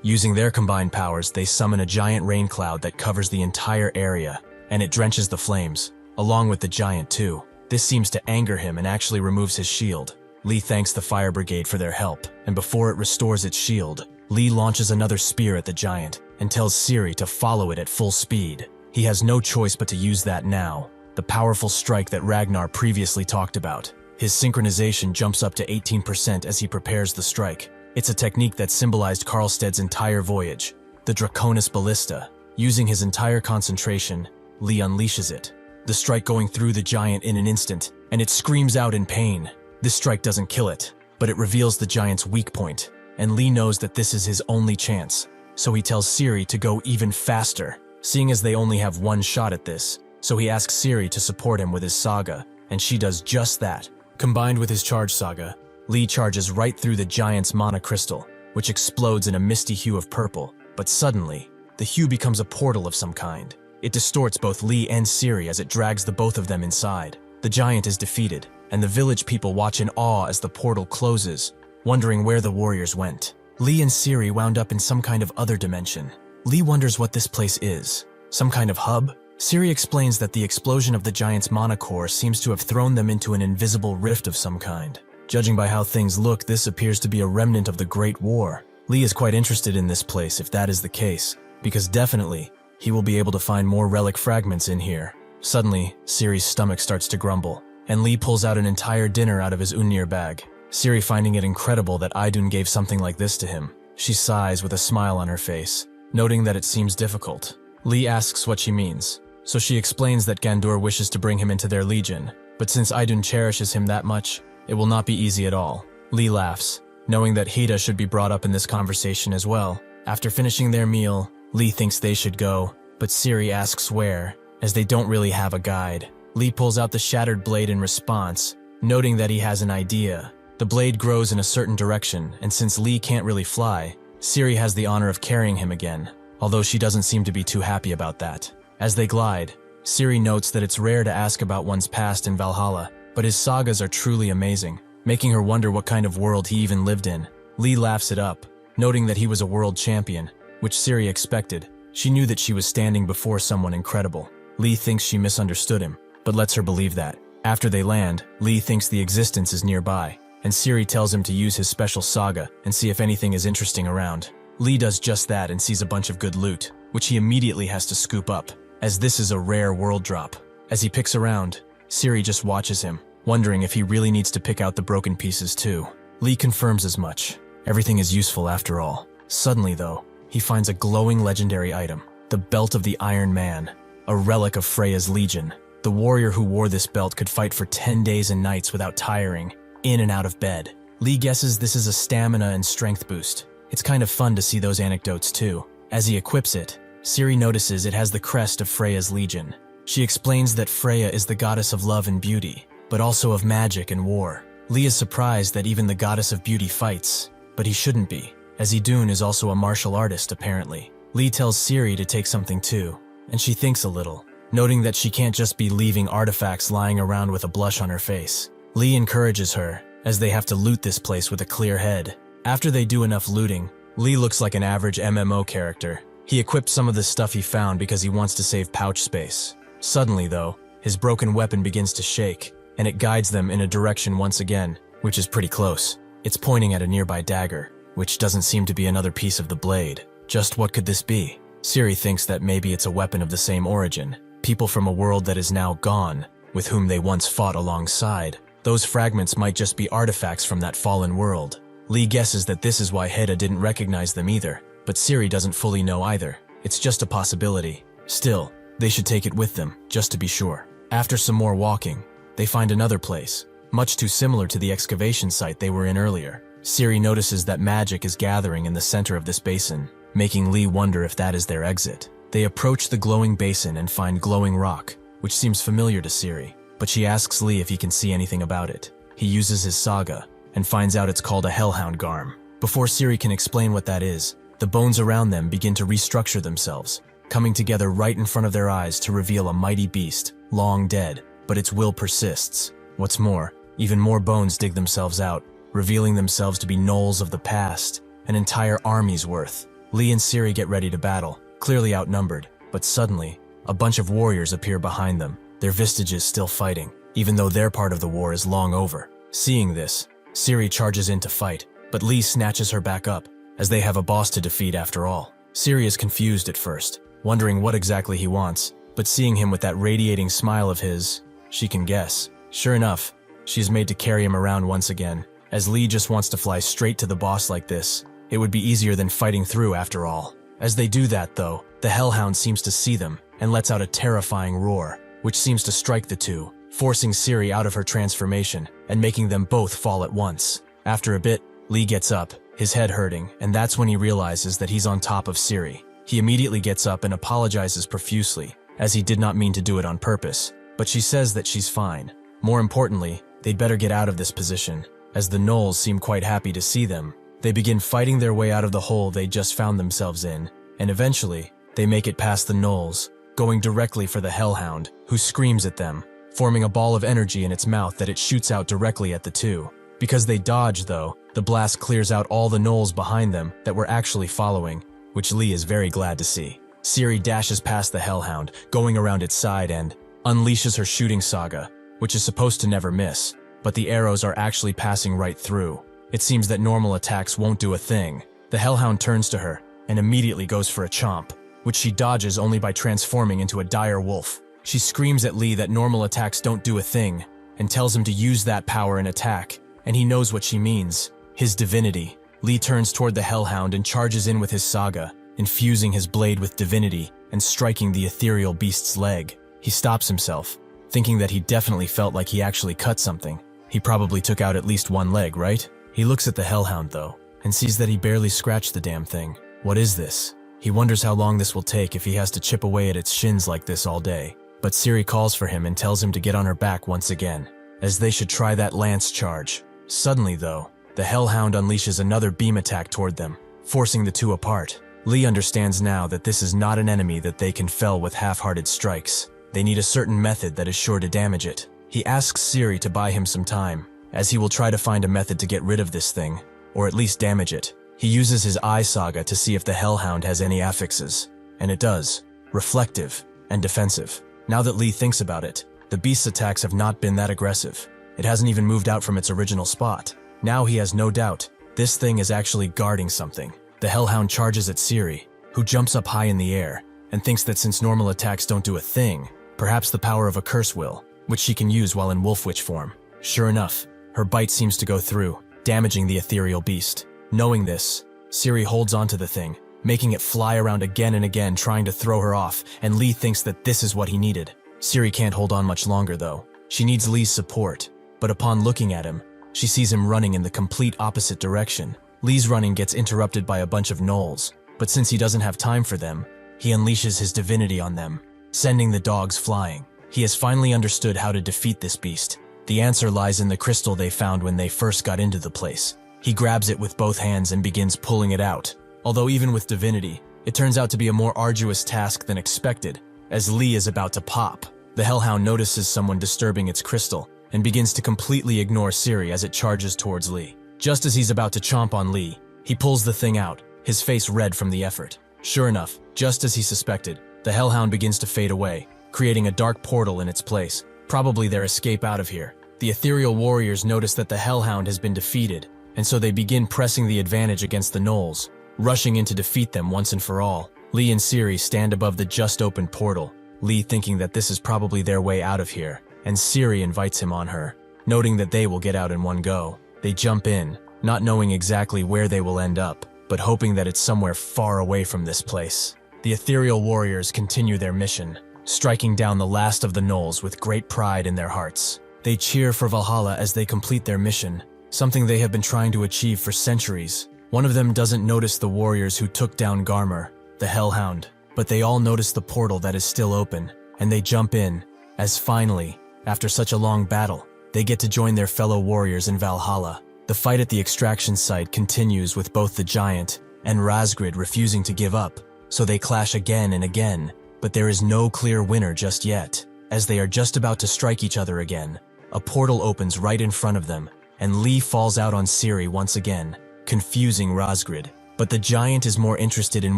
Using their combined powers, they summon a giant rain cloud that covers the entire area, and it drenches the flames, along with the giant too. This seems to anger him and actually removes his shield. Lee thanks the Fire Brigade for their help, and before it restores its shield, Lee launches another spear at the giant and tells Ciri to follow it at full speed. He has no choice but to use that now, the powerful strike that Ragnar previously talked about. His synchronization jumps up to 18% as he prepares the strike. It's a technique that symbolized Karlsted's entire voyage, the Draconis Ballista. Using his entire concentration, Lee unleashes it, the strike going through the giant in an instant, and it screams out in pain. This strike doesn't kill it, but it reveals the giant's weak point, and Lee knows that this is his only chance, so he tells Ciri to go even faster, seeing as they only have one shot at this. So he asks Ciri to support him with his saga, and she does just that. Combined with his charge saga, Lee charges right through the giant's mana crystal, which explodes in a misty hue of purple, but suddenly, the hue becomes a portal of some kind. It distorts both Lee and Ciri as it drags the both of them inside. The giant is defeated, and the village people watch in awe as the portal closes, wondering where the warriors went. Lee and Ciri wound up in some kind of other dimension. Lee wonders what this place is. Some kind of hub? Ciri explains that the explosion of the giant's mana core seems to have thrown them into an invisible rift of some kind. Judging by how things look, this appears to be a remnant of the Great War. Lee is quite interested in this place if that is the case, because definitely, he will be able to find more relic fragments in here. Suddenly, Ciri's stomach starts to grumble, and Lee pulls out an entire dinner out of his Unir bag. Ciri finding it incredible that Idun gave something like this to him. She sighs with a smile on her face, noting that it seems difficult. Lee asks what she means, so she explains that Gandur wishes to bring him into their legion, but since Idun cherishes him that much, it will not be easy at all. Lee laughs, knowing that Hida should be brought up in this conversation as well. After finishing their meal, Lee thinks they should go, but Ciri asks where, as they don't really have a guide. Lee pulls out the shattered blade in response, noting that he has an idea. The blade grows in a certain direction, and since Lee can't really fly, Ciri has the honor of carrying him again, although she doesn't seem to be too happy about that. As they glide, Ciri notes that it's rare to ask about one's past in Valhalla, but his sagas are truly amazing, making her wonder what kind of world he even lived in. Lee laughs it up, noting that he was a world champion, which Ciri expected. She knew that she was standing before someone incredible. Lee thinks she misunderstood him, but lets her believe that. After they land, Lee thinks the existence is nearby, and Ciri tells him to use his special saga and see if anything is interesting around. Lee does just that and sees a bunch of good loot, which he immediately has to scoop up, as this is a rare world drop. As he picks around, Ciri just watches him, wondering if he really needs to pick out the broken pieces too. Lee confirms as much. Everything is useful after all. Suddenly though, he finds a glowing legendary item, the Belt of the Iron Man, a relic of Freya's legion. The warrior who wore this belt could fight for 10 days and nights without tiring, in and out of bed. Lee guesses this is a stamina and strength boost. It's kind of fun to see those anecdotes too. As he equips it, Ciri notices it has the crest of Freya's legion. She explains that Freya is the goddess of love and beauty, but also of magic and war. Lee is surprised that even the goddess of beauty fights, but he shouldn't be, as Idun is also a martial artist apparently. Lee tells Ciri to take something too, and she thinks a little, noting that she can't just be leaving artifacts lying around with a blush on her face. Lee encourages her, as they have to loot this place with a clear head. After they do enough looting, Lee looks like an average MMO character. He equipped some of the stuff he found because he wants to save pouch space. Suddenly, though, his broken weapon begins to shake, and it guides them in a direction once again, which is pretty close. It's pointing at a nearby dagger, which doesn't seem to be another piece of the blade. Just what could this be? Siri thinks that maybe it's a weapon of the same origin. People from a world that is now gone, with whom they once fought alongside. Those fragments might just be artifacts from that fallen world. Lee guesses that this is why Heda didn't recognize them either, but Siri doesn't fully know either. It's just a possibility. Still, they should take it with them, just to be sure. After some more walking, they find another place, much too similar to the excavation site they were in earlier. Siri notices that magic is gathering in the center of this basin, making Lee wonder if that is their exit. They approach the glowing basin and find glowing rock, which seems familiar to Siri, but she asks Lee if he can see anything about it. He uses his saga, and finds out it's called a hellhound garm. Before Siri can explain what that is, the bones around them begin to restructure themselves, coming together right in front of their eyes to reveal a mighty beast, long dead, but its will persists. What's more, even more bones dig themselves out, revealing themselves to be gnolls of the past, an entire army's worth. Lee and Siri get ready to battle, clearly outnumbered, but suddenly, a bunch of warriors appear behind them, their vestiges still fighting, even though their part of the war is long over. Seeing this, Siri charges in to fight, but Lee snatches her back up, as they have a boss to defeat after all. Siri is confused at first, wondering what exactly he wants, but seeing him with that radiating smile of his, she can guess. Sure enough, she is made to carry him around once again, as Lee just wants to fly straight to the boss like this. It would be easier than fighting through after all. As they do that though, the hellhound seems to see them, and lets out a terrifying roar, which seems to strike the two, forcing Siri out of her transformation, and making them both fall at once. After a bit, Lee gets up, his head hurting, and that's when he realizes that he's on top of Siri. He immediately gets up and apologizes profusely, as he did not mean to do it on purpose, but she says that she's fine. More importantly, they'd better get out of this position, as the gnolls seem quite happy to see them. They begin fighting their way out of the hole they just found themselves in, and eventually, they make it past the gnolls, going directly for the hellhound, who screams at them, forming a ball of energy in its mouth that it shoots out directly at the two. Because they dodge, though, the blast clears out all the gnolls behind them that were actually following, which Lee is very glad to see. Siri dashes past the hellhound, going around its side and unleashes her shooting saga, which is supposed to never miss, but the arrows are actually passing right through. It seems that normal attacks won't do a thing. The hellhound turns to her and immediately goes for a chomp, which she dodges only by transforming into a dire wolf. She screams at Lee that normal attacks don't do a thing, and tells him to use that power and attack, and he knows what she means. His divinity. Lee turns toward the hellhound and charges in with his saga, infusing his blade with divinity and striking the ethereal beast's leg. He stops himself, thinking that he definitely felt like he actually cut something. He probably took out at least one leg, right? He looks at the hellhound though, and sees that he barely scratched the damn thing. What is this? He wonders how long this will take if he has to chip away at its shins like this all day. But Siri calls for him and tells him to get on her back once again, as they should try that lance charge. Suddenly though, the hellhound unleashes another beam attack toward them, forcing the two apart. Lee understands now that this is not an enemy that they can fell with half-hearted strikes. They need a certain method that is sure to damage it. He asks Siri to buy him some time, as he will try to find a method to get rid of this thing, or at least damage it. He uses his eye saga to see if the hellhound has any affixes, and it does. Reflective and defensive. Now that Lee thinks about it, the beast's attacks have not been that aggressive. It hasn't even moved out from its original spot. Now he has no doubt, this thing is actually guarding something. The hellhound charges at Siri, who jumps up high in the air, and thinks that since normal attacks don't do a thing, perhaps the power of a curse will, which she can use while in wolf witch form. Sure enough, her bite seems to go through, damaging the ethereal beast. Knowing this, Siri holds onto the thing, making it fly around again and again, trying to throw her off, and Lee thinks that this is what he needed. Siri can't hold on much longer though. She needs Lee's support, but upon looking at him, she sees him running in the complete opposite direction. Lee's running gets interrupted by a bunch of gnolls, but since he doesn't have time for them, he unleashes his divinity on them, sending the dogs flying. He has finally understood how to defeat this beast. The answer lies in the crystal they found when they first got into the place. He grabs it with both hands and begins pulling it out. Although even with divinity, it turns out to be a more arduous task than expected, as Lee is about to pop. The Hellhound notices someone disturbing its crystal and begins to completely ignore Ciri as it charges towards Lee. Just as he's about to chomp on Lee, he pulls the thing out, his face red from the effort. Sure enough, just as he suspected, the Hellhound begins to fade away, creating a dark portal in its place, probably their escape out of here. The ethereal warriors notice that the Hellhound has been defeated, and so they begin pressing the advantage against the gnolls, rushing in to defeat them once and for all. Lee and Ciri stand above the just-opened portal, Lee thinking that this is probably their way out of here, and Ciri invites him on her. Noting that they will get out in one go, they jump in, not knowing exactly where they will end up, but hoping that it's somewhere far away from this place. The ethereal warriors continue their mission, striking down the last of the gnolls with great pride in their hearts. They cheer for Valhalla as they complete their mission, something they have been trying to achieve for centuries. One of them doesn't notice the warriors who took down Garmr, the Hellhound, but they all notice the portal that is still open, and they jump in, as finally, after such a long battle, they get to join their fellow warriors in Valhalla. The fight at the extraction site continues with both the giant and Razgrid refusing to give up, so they clash again and again, but there is no clear winner just yet. As they are just about to strike each other again, a portal opens right in front of them, and Lee falls out on Ciri once again, confusing Razgrid. But the giant is more interested in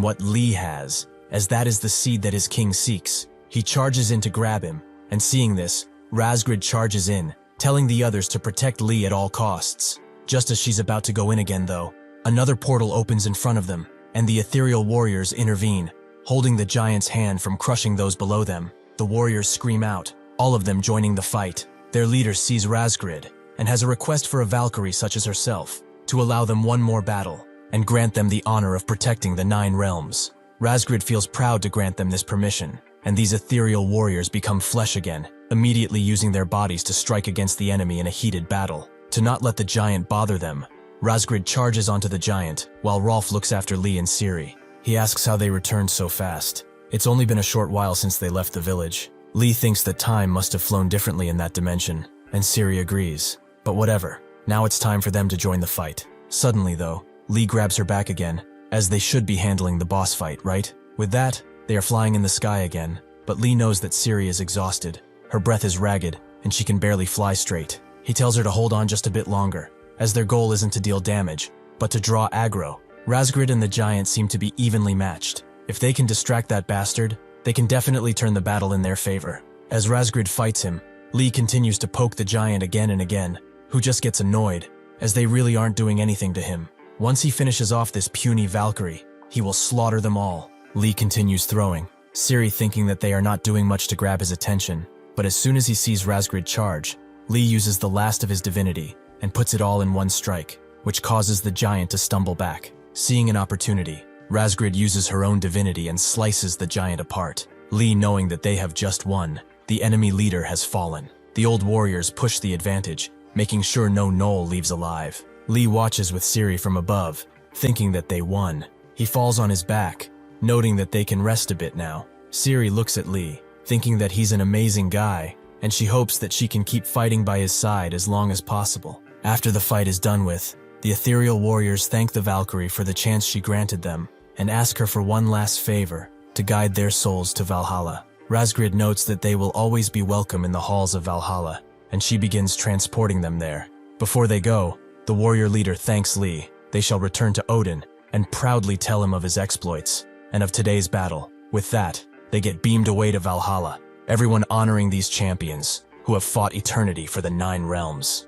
what Lee has, as that is the seed that his king seeks. He charges in to grab him, and seeing this, Razgrid charges in, telling the others to protect Lee at all costs. Just as she's about to go in again though, another portal opens in front of them, and the ethereal warriors intervene, holding the giant's hand from crushing those below them. The warriors scream out, all of them joining the fight. Their leader sees Razgrid, and has a request for a Valkyrie such as herself, to allow them one more battle, and grant them the honor of protecting the 9 realms. Razgrid feels proud to grant them this permission, and these ethereal warriors become flesh again, immediately using their bodies to strike against the enemy in a heated battle. To not let the giant bother them, Razgrid charges onto the giant, while Rolf looks after Lee and Ciri. He asks how they returned so fast. It's only been a short while since they left the village. Lee thinks that time must have flown differently in that dimension, and Ciri agrees. But whatever, now it's time for them to join the fight. Suddenly though, Lee grabs her back again, as they should be handling the boss fight, right? With that, they are flying in the sky again, but Lee knows that Ciri is exhausted. Her breath is ragged, and she can barely fly straight. He tells her to hold on just a bit longer, as their goal isn't to deal damage, but to draw aggro. Razgrid and the giant seem to be evenly matched. If they can distract that bastard, they can definitely turn the battle in their favor. As Razgrid fights him, Lee continues to poke the giant again and again, who just gets annoyed, as they really aren't doing anything to him. Once he finishes off this puny Valkyrie, he will slaughter them all. Lee continues throwing, Ciri thinking that they are not doing much to grab his attention, but as soon as he sees Razgrid charge, Lee uses the last of his divinity and puts it all in one strike, which causes the giant to stumble back. Seeing an opportunity, Razgrid uses her own divinity and slices the giant apart. Lee knowing that they have just won, the enemy leader has fallen. The old warriors push the advantage, making sure no gnoll leaves alive. Lee watches with Ciri from above, thinking that they won. He falls on his back, noting that they can rest a bit now. Ciri looks at Lee, thinking that he's an amazing guy, and she hopes that she can keep fighting by his side as long as possible. After the fight is done with, the ethereal warriors thank the Valkyrie for the chance she granted them, and ask her for one last favor, to guide their souls to Valhalla. Razgrid notes that they will always be welcome in the halls of Valhalla, and she begins transporting them there. Before they go, the warrior leader thanks Lee. They shall return to Odin, and proudly tell him of his exploits, and of today's battle. With that, they get beamed away to Valhalla, everyone honoring these champions, who have fought eternity for the 9 realms.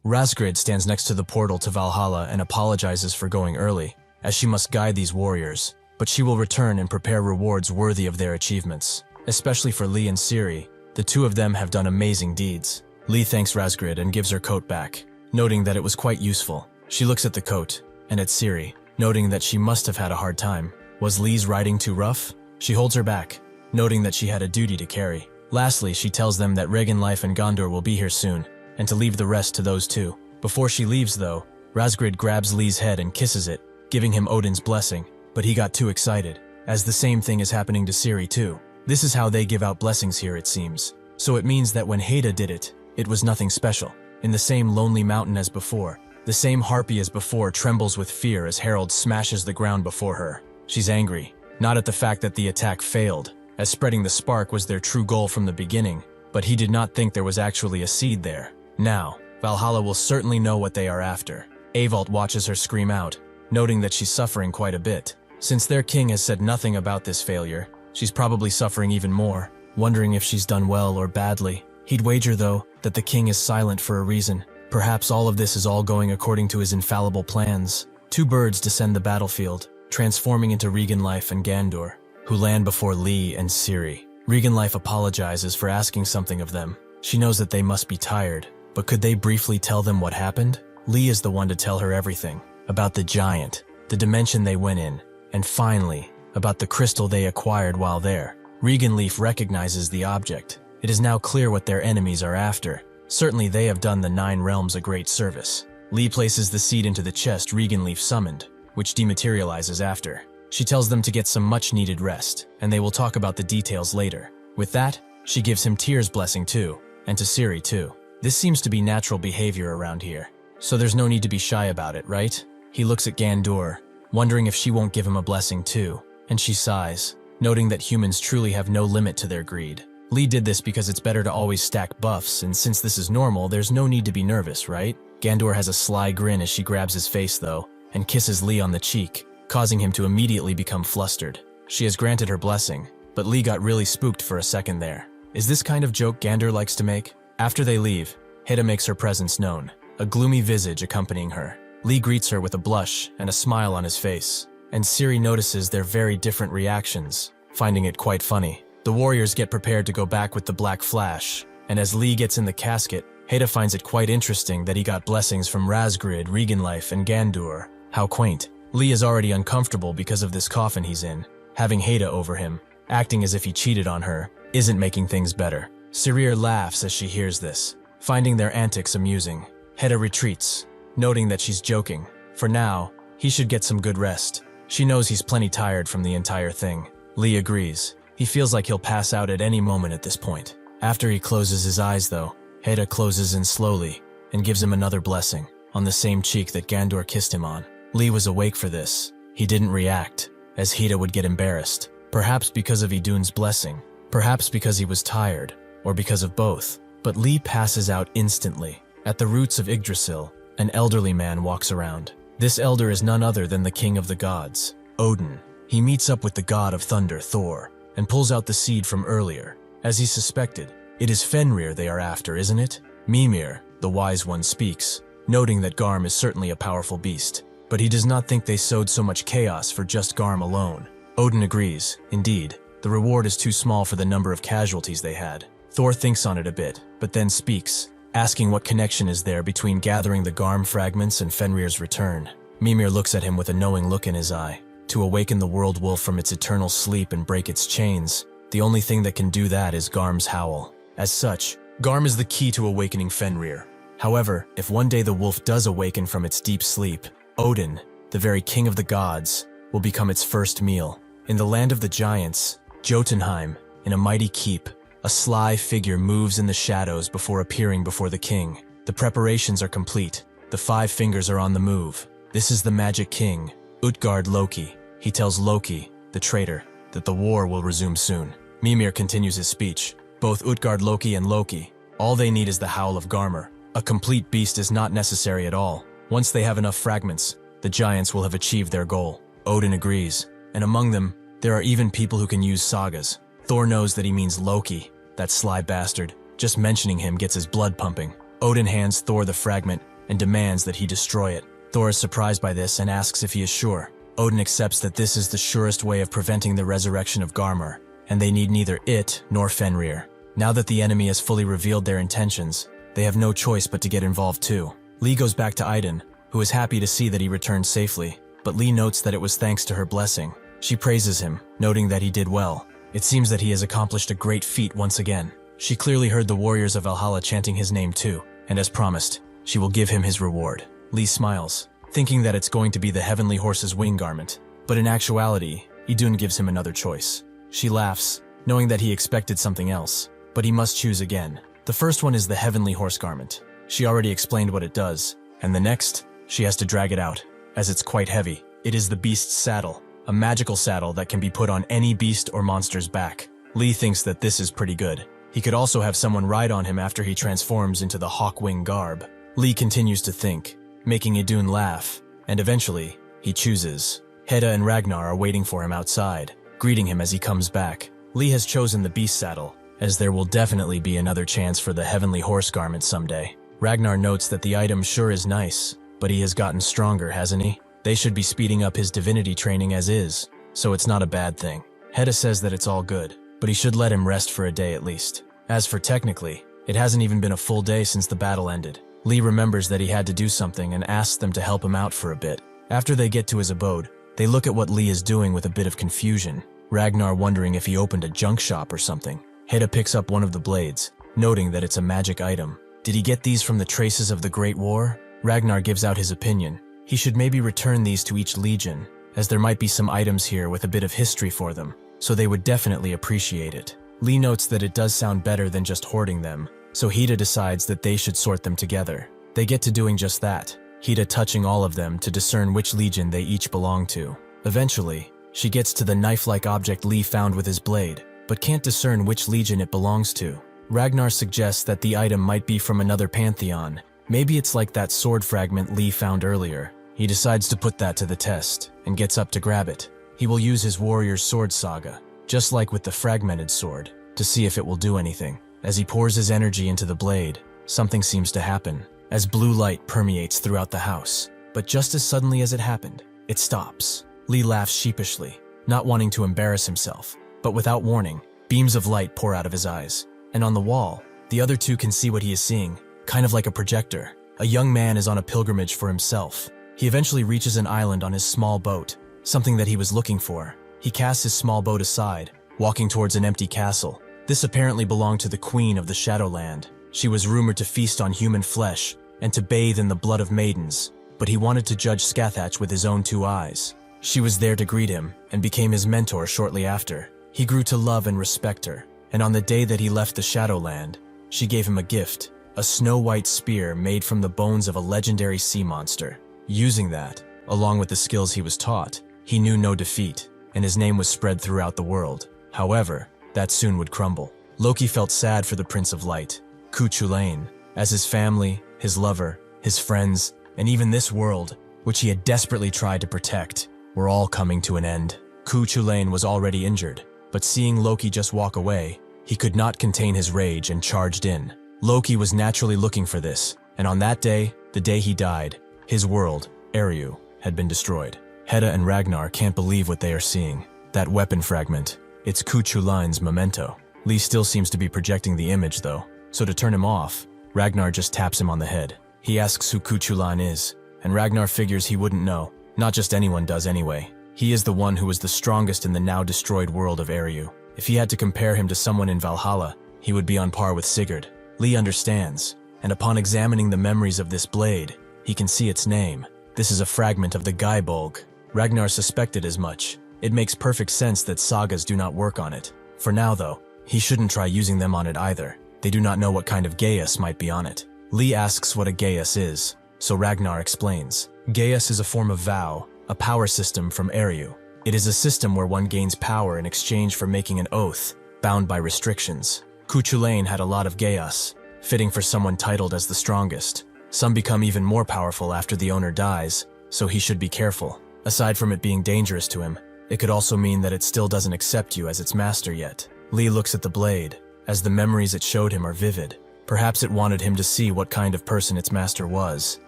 Razgrid stands next to the portal to Valhalla and apologizes for going early, as she must guide these warriors, but she will return and prepare rewards worthy of their achievements. Especially for Lee and Ciri, the two of them have done amazing deeds. Lee thanks Razgrid and gives her coat back, noting that it was quite useful. She looks at the coat, and at Ciri, noting that she must have had a hard time. Was Lee's riding too rough? She holds her back, noting that she had a duty to carry. Lastly, she tells them that Regenlife and Gondor will be here soon, and to leave the rest to those two. Before she leaves though, Razgrid grabs Lee's head and kisses it, giving him Odin's blessing, but he got too excited, as the same thing is happening to Ciri too. This is how they give out blessings here, it seems. So it means that when Heda did it, it was nothing special. In the same lonely mountain as before, the same harpy as before trembles with fear as Harold smashes the ground before her. She's angry, not at the fact that the attack failed, as spreading the spark was their true goal from the beginning, but he did not think there was actually a seed there. Now, Valhalla will certainly know what they are after. Avalt watches her scream out, noting that she's suffering quite a bit. Since their king has said nothing about this failure, she's probably suffering even more, wondering if she's done well or badly. He'd wager, though, that the king is silent for a reason. Perhaps all of this is all going according to his infallible plans. Two birds descend the battlefield, transforming into Regenlife and Gandur, who land before Lee and Ciri. Regenlife apologizes for asking something of them. She knows that they must be tired, but could they briefly tell them what happened? Lee is the one to tell her everything, about the giant, the dimension they went in, and finally, about the crystal they acquired while there. Regenleaf recognizes the object. It is now clear what their enemies are after. Certainly they have done the 9 realms a great service. Lee places the seed into the chest Regenleaf summoned, which dematerializes after. She tells them to get some much-needed rest, and they will talk about the details later. With that, she gives him Tyr's blessing too, and to Ciri too. This seems to be natural behavior around here, so there's no need to be shy about it, right? He looks at Gandur, wondering if she won't give him a blessing too, and she sighs, noting that humans truly have no limit to their greed. Lee did this because it's better to always stack buffs, and since this is normal, there's no need to be nervous, right? Gandur has a sly grin as she grabs his face, though, and kisses Lee on the cheek, causing him to immediately become flustered. She has granted her blessing, but Lee got really spooked for a second there. Is this kind of joke Gandur likes to make? After they leave, Heda makes her presence known, a gloomy visage accompanying her. Lee greets her with a blush and a smile on his face, and Ciri notices their very different reactions, finding it quite funny. The warriors get prepared to go back with the Black Flash, and as Lee gets in the casket, Heda finds it quite interesting that he got blessings from Razgrid, Regenlife, and Gandur. How quaint. Lee is already uncomfortable because of this coffin he's in. Having Heda over him, acting as if he cheated on her, isn't making things better. Ciri laughs as she hears this, finding their antics amusing. Heda retreats, noting that she's joking. For now, he should get some good rest. She knows he's plenty tired from the entire thing. Lee agrees. He feels like he'll pass out at any moment at this point. After he closes his eyes, though, Heda closes in slowly and gives him another blessing, on the same cheek that Gandur kissed him on. Lee was awake for this. He didn't react, as Heda would get embarrassed. Perhaps because of Idun's blessing, perhaps because he was tired, or because of both. But Lee passes out instantly. At the roots of Yggdrasil, an elderly man walks around. This elder is none other than the king of the gods, Odin. He meets up with the god of thunder, Thor, and pulls out the seed from earlier. As he suspected, it is Fenrir they are after, isn't it? Mimir, the wise one, speaks, noting that Garm is certainly a powerful beast, but he does not think they sowed so much chaos for just Garm alone. Odin agrees. Indeed, the reward is too small for the number of casualties they had. Thor thinks on it a bit, but then speaks, asking what connection is there between gathering the Garm fragments and Fenrir's return. Mimir looks at him with a knowing look in his eye. To awaken the world wolf from its eternal sleep and break its chains, the only thing that can do that is Garm's howl. As such, Garm is the key to awakening Fenrir. However, if one day the wolf does awaken from its deep sleep, Odin, the very king of the gods, will become its first meal. In the land of the giants, Jotunheim, in a mighty keep, a sly figure moves in the shadows before appearing before the king. The preparations are complete. The 5 fingers are on the move. This is the magic king, Utgard Loki. He tells Loki, the traitor, that the war will resume soon. Mimir continues his speech. Both Utgard Loki and Loki, all they need is the howl of Garmr. A complete beast is not necessary at all. Once they have enough fragments, the giants will have achieved their goal. Odin agrees, and among them, there are even people who can use sagas. Thor knows that he means Loki, that sly bastard. Just mentioning him gets his blood pumping. Odin hands Thor the fragment and demands that he destroy it. Thor is surprised by this and asks if he is sure. Odin accepts that this is the surest way of preventing the resurrection of Garmr, and they need neither it nor Fenrir. Now that the enemy has fully revealed their intentions, they have no choice but to get involved too. Lee goes back to Idun, who is happy to see that he returned safely, but Lee notes that it was thanks to her blessing. She praises him, noting that he did well. It seems that he has accomplished a great feat once again. She clearly heard the warriors of Valhalla chanting his name too, and as promised, she will give him his reward. Lee smiles, thinking that it's going to be the heavenly horse's wing garment, but in actuality, Idun gives him another choice. She laughs, knowing that he expected something else, but he must choose again. The first one is the heavenly horse garment. She already explained what it does, and the next, she has to drag it out, as it's quite heavy. It is the beast's saddle, a magical saddle that can be put on any beast or monster's back. Lee thinks that this is pretty good. He could also have someone ride on him after he transforms into the Hawkwing garb. Lee continues to think, making Idun laugh, and eventually, he chooses. Hedda and Ragnar are waiting for him outside, greeting him as he comes back. Lee has chosen the beast saddle, as there will definitely be another chance for the heavenly horse garment someday. Ragnar notes that the item sure is nice, but he has gotten stronger, hasn't he? They should be speeding up his divinity training as is, so it's not a bad thing. Hedda says that it's all good, but he should let him rest for a day at least. As for technically, it hasn't even been a full day since the battle ended. Lee remembers that he had to do something and asks them to help him out for a bit. After they get to his abode, they look at what Lee is doing with a bit of confusion, Ragnar wondering if he opened a junk shop or something. Hedda picks up one of the blades, noting that it's a magic item. Did he get these from the traces of the Great War? Ragnar gives out his opinion. He should maybe return these to each legion, as there might be some items here with a bit of history for them, so they would definitely appreciate it. Lee notes that it does sound better than just hoarding them, so Hedda decides that they should sort them together. They get to doing just that, Hedda touching all of them to discern which legion they each belong to. Eventually, she gets to the knife-like object Lee found with his blade, but can't discern which legion it belongs to. Ragnar suggests that the item might be from another pantheon. Maybe it's like that sword fragment Lee found earlier. He decides to put that to the test, and gets up to grab it. He will use his warrior's sword saga, just like with the fragmented sword, to see if it will do anything. As he pours his energy into the blade, something seems to happen, as blue light permeates throughout the house. But just as suddenly as it happened, it stops. Lee laughs sheepishly, not wanting to embarrass himself, but without warning, beams of light pour out of his eyes. And on the wall, the other two can see what he is seeing, kind of like a projector. A young man is on a pilgrimage for himself. He eventually reaches an island on his small boat, something that he was looking for. He casts his small boat aside, walking towards an empty castle. This apparently belonged to the queen of the Shadowland. She was rumored to feast on human flesh and to bathe in the blood of maidens, but he wanted to judge Scathach with his own 2 eyes. She was there to greet him and became his mentor shortly after. He grew to love and respect her, and on the day that he left the Shadowland, she gave him a gift, a snow-white spear made from the bones of a legendary sea monster. Using that, along with the skills he was taught, he knew no defeat, and his name was spread throughout the world. However, that soon would crumble. Loki felt sad for the Prince of Light, Cuchulainn, as his family, his lover, his friends, and even this world, which he had desperately tried to protect, were all coming to an end. Cuchulainn was already injured, but seeing Loki just walk away, he could not contain his rage and charged in. Loki was naturally looking for this, and on that day, the day he died, his world, Eru, had been destroyed. Hedda and Ragnar can't believe what they are seeing. That weapon fragment, it's Cuchulainn's memento. Lee still seems to be projecting the image though, so to turn him off, Ragnar just taps him on the head. He asks who Cuchulainn is, and Ragnar figures he wouldn't know. Not just anyone does anyway. He is the one who was the strongest in the now destroyed world of Eru. If he had to compare him to someone in Valhalla, he would be on par with Sigurd. Lee understands, and upon examining the memories of this blade, he can see its name. This is a fragment of the Gaibolg. Ragnar suspected as much. It makes perfect sense that sagas do not work on it. For now though, he shouldn't try using them on it either. They do not know what kind of Gaius might be on it. Lee asks what a Gaius is, so Ragnar explains. Gaius is a form of vow, a power system from Eru. It is a system where one gains power in exchange for making an oath, bound by restrictions. Cuchulainn had a lot of Gaius, fitting for someone titled as the strongest. Some become even more powerful after the owner dies, so he should be careful. Aside from it being dangerous to him, it could also mean that it still doesn't accept you as its master yet. Lee looks at the blade, as the memories it showed him are vivid. Perhaps it wanted him to see what kind of person its master was.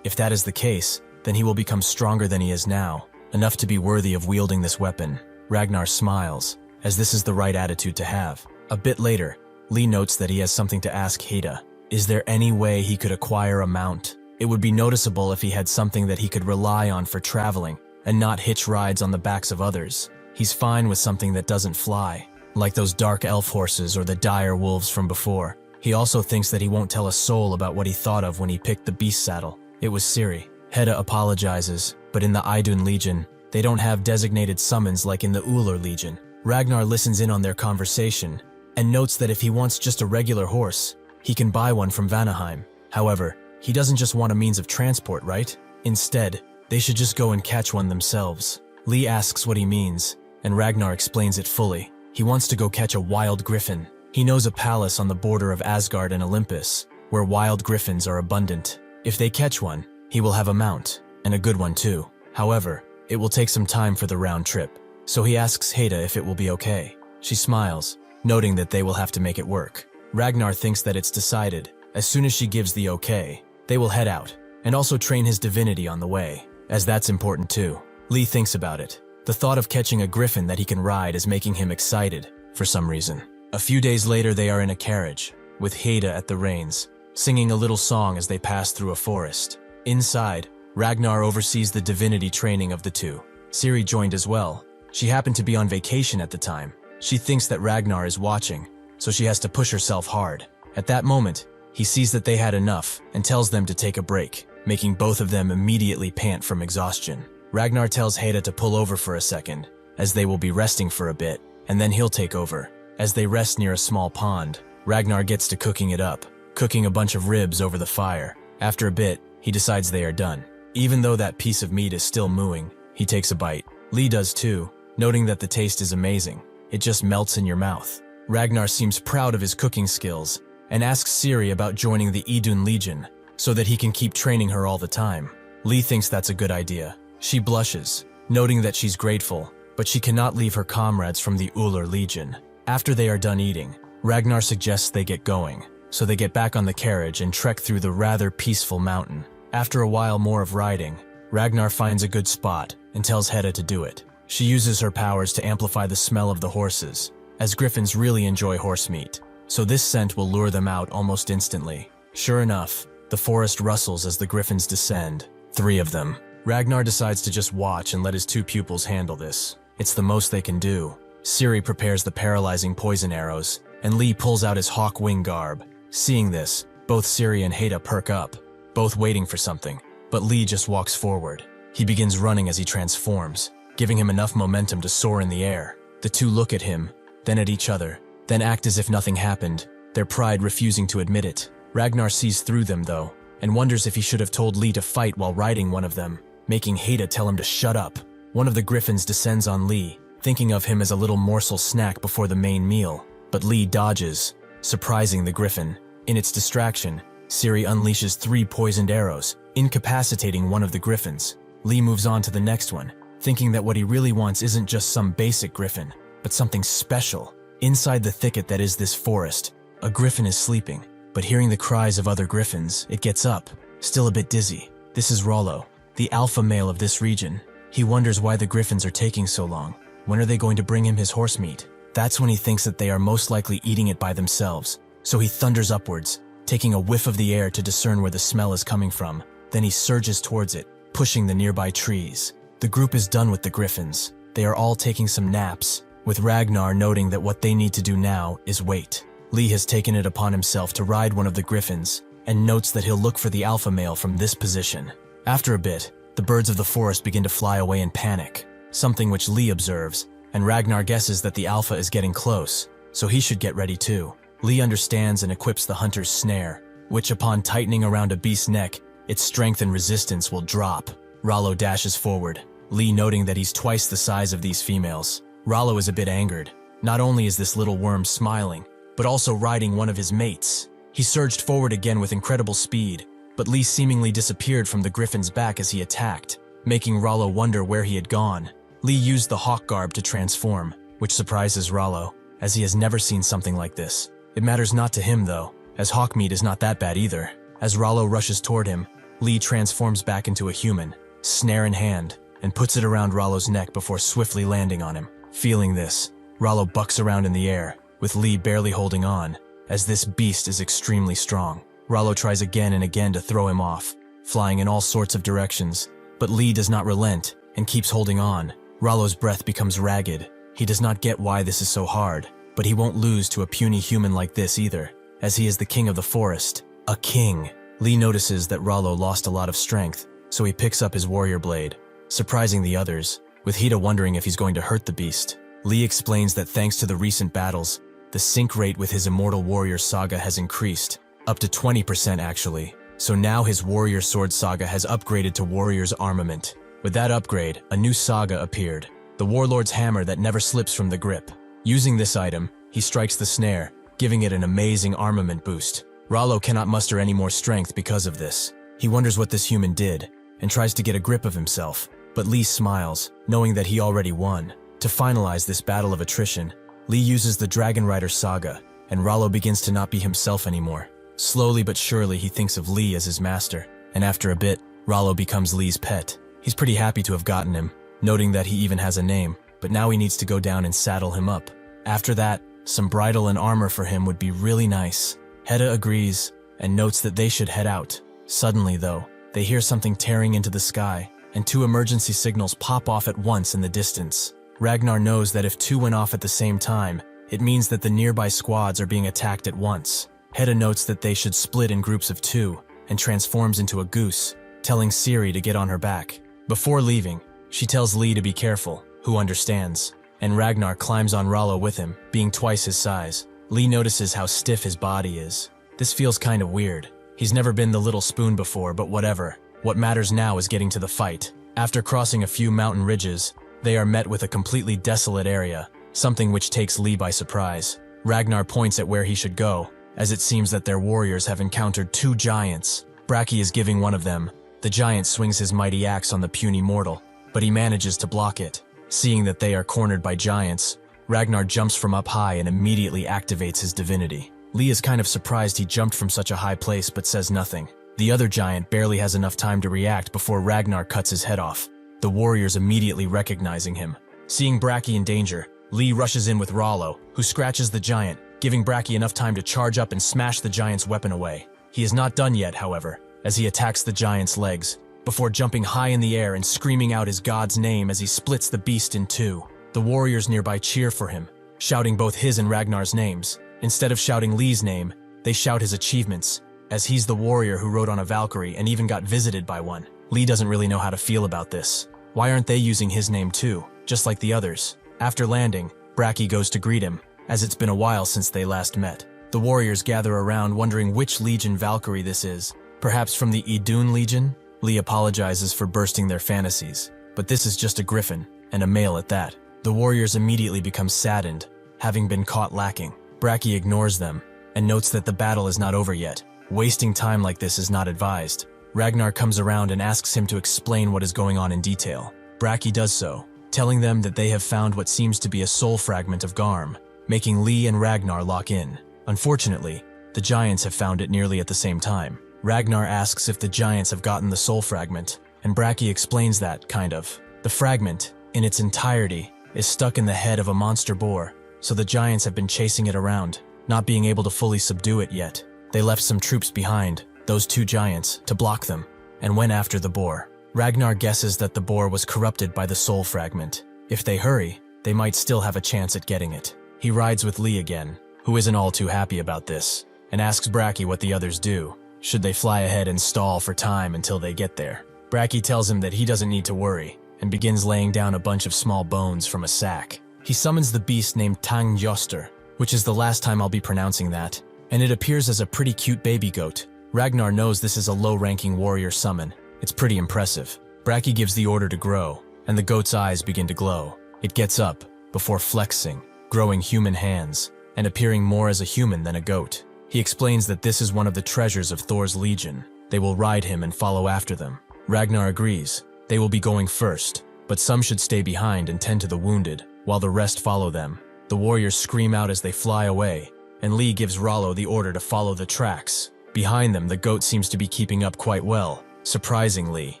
If that is the case, then he will become stronger than he is now, enough to be worthy of wielding this weapon. Ragnar smiles, as this is the right attitude to have. A bit later, Lee notes that he has something to ask Hedda. Is there any way he could acquire a mount? It would be noticeable if he had something that he could rely on for traveling, and not hitch rides on the backs of others. He's fine with something that doesn't fly, like those dark elf horses or the dire wolves from before. He also thinks that he won't tell a soul about what he thought of when he picked the beast saddle. It was Ciri. Hedda apologizes, but in the Idun Legion, they don't have designated summons like in the Ullr Legion. Ragnar listens in on their conversation, and notes that if he wants just a regular horse, he can buy one from Vanaheim. However, he doesn't just want a means of transport, right? Instead, they should just go and catch one themselves. Lee asks what he means, and Ragnar explains it fully. He wants to go catch a wild griffin. He knows a palace on the border of Asgard and Olympus, where wild griffins are abundant. If they catch one, he will have a mount, and a good one too. However, it will take some time for the round trip, so he asks Heda if it will be okay. She smiles, noting that they will have to make it work. Ragnar thinks that it's decided. As soon as she gives the okay, they will head out, and also train his divinity on the way, as that's important too. Lee thinks about it. The thought of catching a griffin that he can ride is making him excited, for some reason. A few days later they are in a carriage, with Heda at the reins, singing a little song as they pass through a forest. Inside, Ragnar oversees the divinity training of the two. Ciri joined as well. She happened to be on vacation at the time. She thinks that Ragnar is watching, so she has to push herself hard. At that moment, he sees that they had enough and tells them to take a break, making both of them immediately pant from exhaustion. Ragnar tells Heda to pull over for a second, as they will be resting for a bit, and then he'll take over. As they rest near a small pond, Ragnar gets to cooking it up, cooking a bunch of ribs over the fire. After a bit, he decides they are done. Even though that piece of meat is still mooing, he takes a bite. Lee does too, noting that the taste is amazing. It just melts in your mouth. Ragnar seems proud of his cooking skills and asks Ciri about joining the Idun Legion so that he can keep training her all the time. Lee thinks that's a good idea. She blushes, noting that she's grateful, but she cannot leave her comrades from the Ullr Legion. After they are done eating, Ragnar suggests they get going, so they get back on the carriage and trek through the rather peaceful mountain. After a while more of riding, Ragnar finds a good spot and tells Heda to do it. She uses her powers to amplify the smell of the horses, as griffins really enjoy horse meat, so this scent will lure them out almost instantly. Sure enough, the forest rustles as the griffins descend, 3 of them. Ragnar decides to just watch and let his 2 pupils handle this. It's the most they can do. Ciri prepares the paralyzing poison arrows, and Lee pulls out his hawk wing garb. Seeing this, both Ciri and Heda perk up, both waiting for something, but Lee just walks forward. He begins running as he transforms, giving him enough momentum to soar in the air. The 2 look at him, then at each other, then act as if nothing happened, their pride refusing to admit it. Ragnar sees through them though, and wonders if he should have told Lee to fight while riding one of them, making Heda tell him to shut up. One of the griffins descends on Lee, thinking of him as a little morsel snack before the main meal, but Lee dodges, surprising the griffin. In its distraction, Ciri unleashes 3 poisoned arrows, incapacitating one of the griffins. Lee moves on to the next one, thinking that what he really wants isn't just some basic griffin, but something special. Inside the thicket that is this forest, a griffin is sleeping, but hearing the cries of other griffins, it gets up, still a bit dizzy. This is Rolo, the alpha male of this region. He wonders why the griffins are taking so long. When are they going to bring him his horse meat? That's when he thinks that they are most likely eating it by themselves, so he thunders upwards, taking a whiff of the air to discern where the smell is coming from. Then he surges towards it, pushing the nearby trees. The group is done with the griffins. They are all taking some naps, with Ragnar noting that what they need to do now is wait. Lee has taken it upon himself to ride one of the griffins, and notes that he'll look for the alpha male from this position. After a bit, the birds of the forest begin to fly away in panic, something which Lee observes, and Ragnar guesses that the alpha is getting close, so he should get ready too. Lee understands and equips the hunter's snare, which upon tightening around a beast's neck, its strength and resistance will drop. Rolo dashes forward, Lee noting that he's twice the size of these females. Rolo is a bit angered. Not only is this little worm smiling, but also riding one of his mates. He surged forward again with incredible speed, but Lee seemingly disappeared from the griffin's back as he attacked, making Rolo wonder where he had gone. Lee used the hawk garb to transform, which surprises Rolo, as he has never seen something like this. It matters not to him though, as hawk meat is not that bad either. As Rolo rushes toward him, Lee transforms back into a human, snare in hand, and puts it around Rolo's neck before swiftly landing on him. Feeling this, Rolo bucks around in the air, with Lee barely holding on, as this beast is extremely strong. Rolo tries again and again to throw him off, flying in all sorts of directions, but Lee does not relent and keeps holding on. Rolo's breath becomes ragged. He does not get why this is so hard, but he won't lose to a puny human like this either, as he is the king of the forest. A king! Lee notices that Rolo lost a lot of strength, so he picks up his warrior blade, surprising the others, with Heda wondering if he's going to hurt the beast. Lee explains that thanks to the recent battles, the sync rate with his Immortal Warrior saga has increased, up to 20% actually, so now his Warrior Sword saga has upgraded to Warrior's Armament. With that upgrade, a new saga appeared, the warlord's hammer that never slips from the grip. Using this item, he strikes the snare, giving it an amazing armament boost. Rolo cannot muster any more strength because of this. He wonders what this human did, and tries to get a grip of himself, but Lee smiles, knowing that he already won. To finalize this battle of attrition, Lee uses the Dragon Rider saga, and Rolo begins to not be himself anymore. Slowly but surely he thinks of Lee as his master, and after a bit, Rolo becomes Lee's pet. He's pretty happy to have gotten him, noting that he even has a name, but now he needs to go down and saddle him up. After that, some bridle and armor for him would be really nice. Hedda agrees, and notes that they should head out. Suddenly though, they hear something tearing into the sky, and 2 emergency signals pop off at once in the distance. Ragnar knows that if 2 went off at the same time, it means that the nearby squads are being attacked at once. Hedda notes that they should split in groups of 2, and transforms into a goose, telling Ciri to get on her back. Before leaving, she tells Lee to be careful, who understands, and Ragnar climbs on Rolo with him, being twice his size. Lee notices how stiff his body is. This feels kind of weird. He's never been the little spoon before, but whatever. What matters now is getting to the fight. After crossing a few mountain ridges, they are met with a completely desolate area, something which takes Lee by surprise. Ragnar points at where he should go, as it seems that their warriors have encountered 2 giants. Braki is giving one of them. The giant swings his mighty axe on the puny mortal, but he manages to block it. Seeing that they are cornered by giants, Ragnar jumps from up high and immediately activates his divinity. Lee is kind of surprised he jumped from such a high place but says nothing. The other giant barely has enough time to react before Ragnar cuts his head off, the warriors immediately recognizing him. Seeing Braki in danger, Lee rushes in with Rolo, who scratches the giant, giving Braki enough time to charge up and smash the giant's weapon away. He is not done yet, however, as he attacks the giant's legs, before jumping high in the air and screaming out his god's name as he splits the beast in 2. The warriors nearby cheer for him, shouting both his and Ragnar's names. Instead of shouting Lee's name, they shout his achievements, as he's the warrior who rode on a Valkyrie and even got visited by one. Lee doesn't really know how to feel about this. Why aren't they using his name too, just like the others? After landing, Braki goes to greet him, as it's been a while since they last met. The warriors gather around wondering which Legion Valkyrie this is. Perhaps from the Idun Legion? Lee apologizes for bursting their fantasies, but this is just a griffin, and a male at that. The warriors immediately become saddened, having been caught lacking. Braki ignores them, and notes that the battle is not over yet. Wasting time like this is not advised. Ragnar comes around and asks him to explain what is going on in detail. Braki does so, telling them that they have found what seems to be a soul fragment of Garm, making Lee and Ragnar lock in. Unfortunately, the giants have found it nearly at the same time. Ragnar asks if the giants have gotten the soul fragment, and Braki explains that, kind of. The fragment, in its entirety, is stuck in the head of a monster boar, so the giants have been chasing it around, not being able to fully subdue it yet. They left some troops behind, those 2 giants, to block them, and went after the boar. Ragnar guesses that the boar was corrupted by the soul fragment. If they hurry, they might still have a chance at getting it. He rides with Lee again, who isn't all too happy about this, and asks Braki what the others do. Should they fly ahead and stall for time until they get there? Braki tells him that he doesn't need to worry, and begins laying down a bunch of small bones from a sack. He summons the beast named Tang Yoster, which is the last time I'll be pronouncing that, and it appears as a pretty cute baby goat. Ragnar knows this is a low-ranking warrior summon. It's pretty impressive. Braki gives the order to grow, and the goat's eyes begin to glow. It gets up, before flexing, growing human hands, and appearing more as a human than a goat. He explains that this is one of the treasures of Thor's legion. They will ride him and follow after them. Ragnar agrees. They will be going first, but some should stay behind and tend to the wounded, while the rest follow them. The warriors scream out as they fly away, and Lee gives Rolo the order to follow the tracks. Behind them, the goat seems to be keeping up quite well. Surprisingly,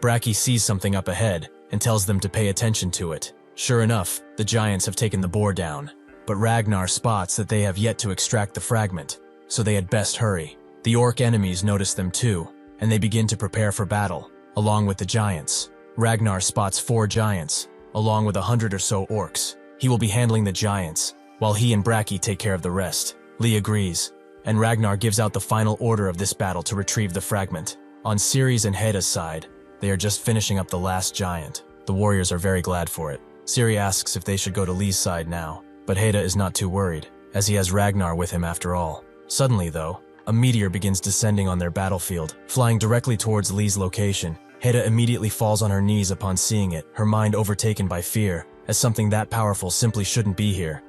Braki sees something up ahead and tells them to pay attention to it. Sure enough, the giants have taken the boar down, but Ragnar spots that they have yet to extract the fragment, so they had best hurry. The orc enemies notice them too, and they begin to prepare for battle, along with the giants. Ragnar spots 4 giants, along with 100 or so orcs. He will be handling the giants, while he and Braki take care of the rest. Lee agrees, and Ragnar gives out the final order of this battle to retrieve the fragment. On Ciri's and Hedda's side, they are just finishing up the last giant. The warriors are very glad for it. Ciri asks if they should go to Lee's side now, but Hedda is not too worried, as he has Ragnar with him after all. Suddenly though, a meteor begins descending on their battlefield, flying directly towards Lee's location, Heda immediately falls on her knees upon seeing it, her mind overtaken by fear, as something that powerful simply shouldn't be here.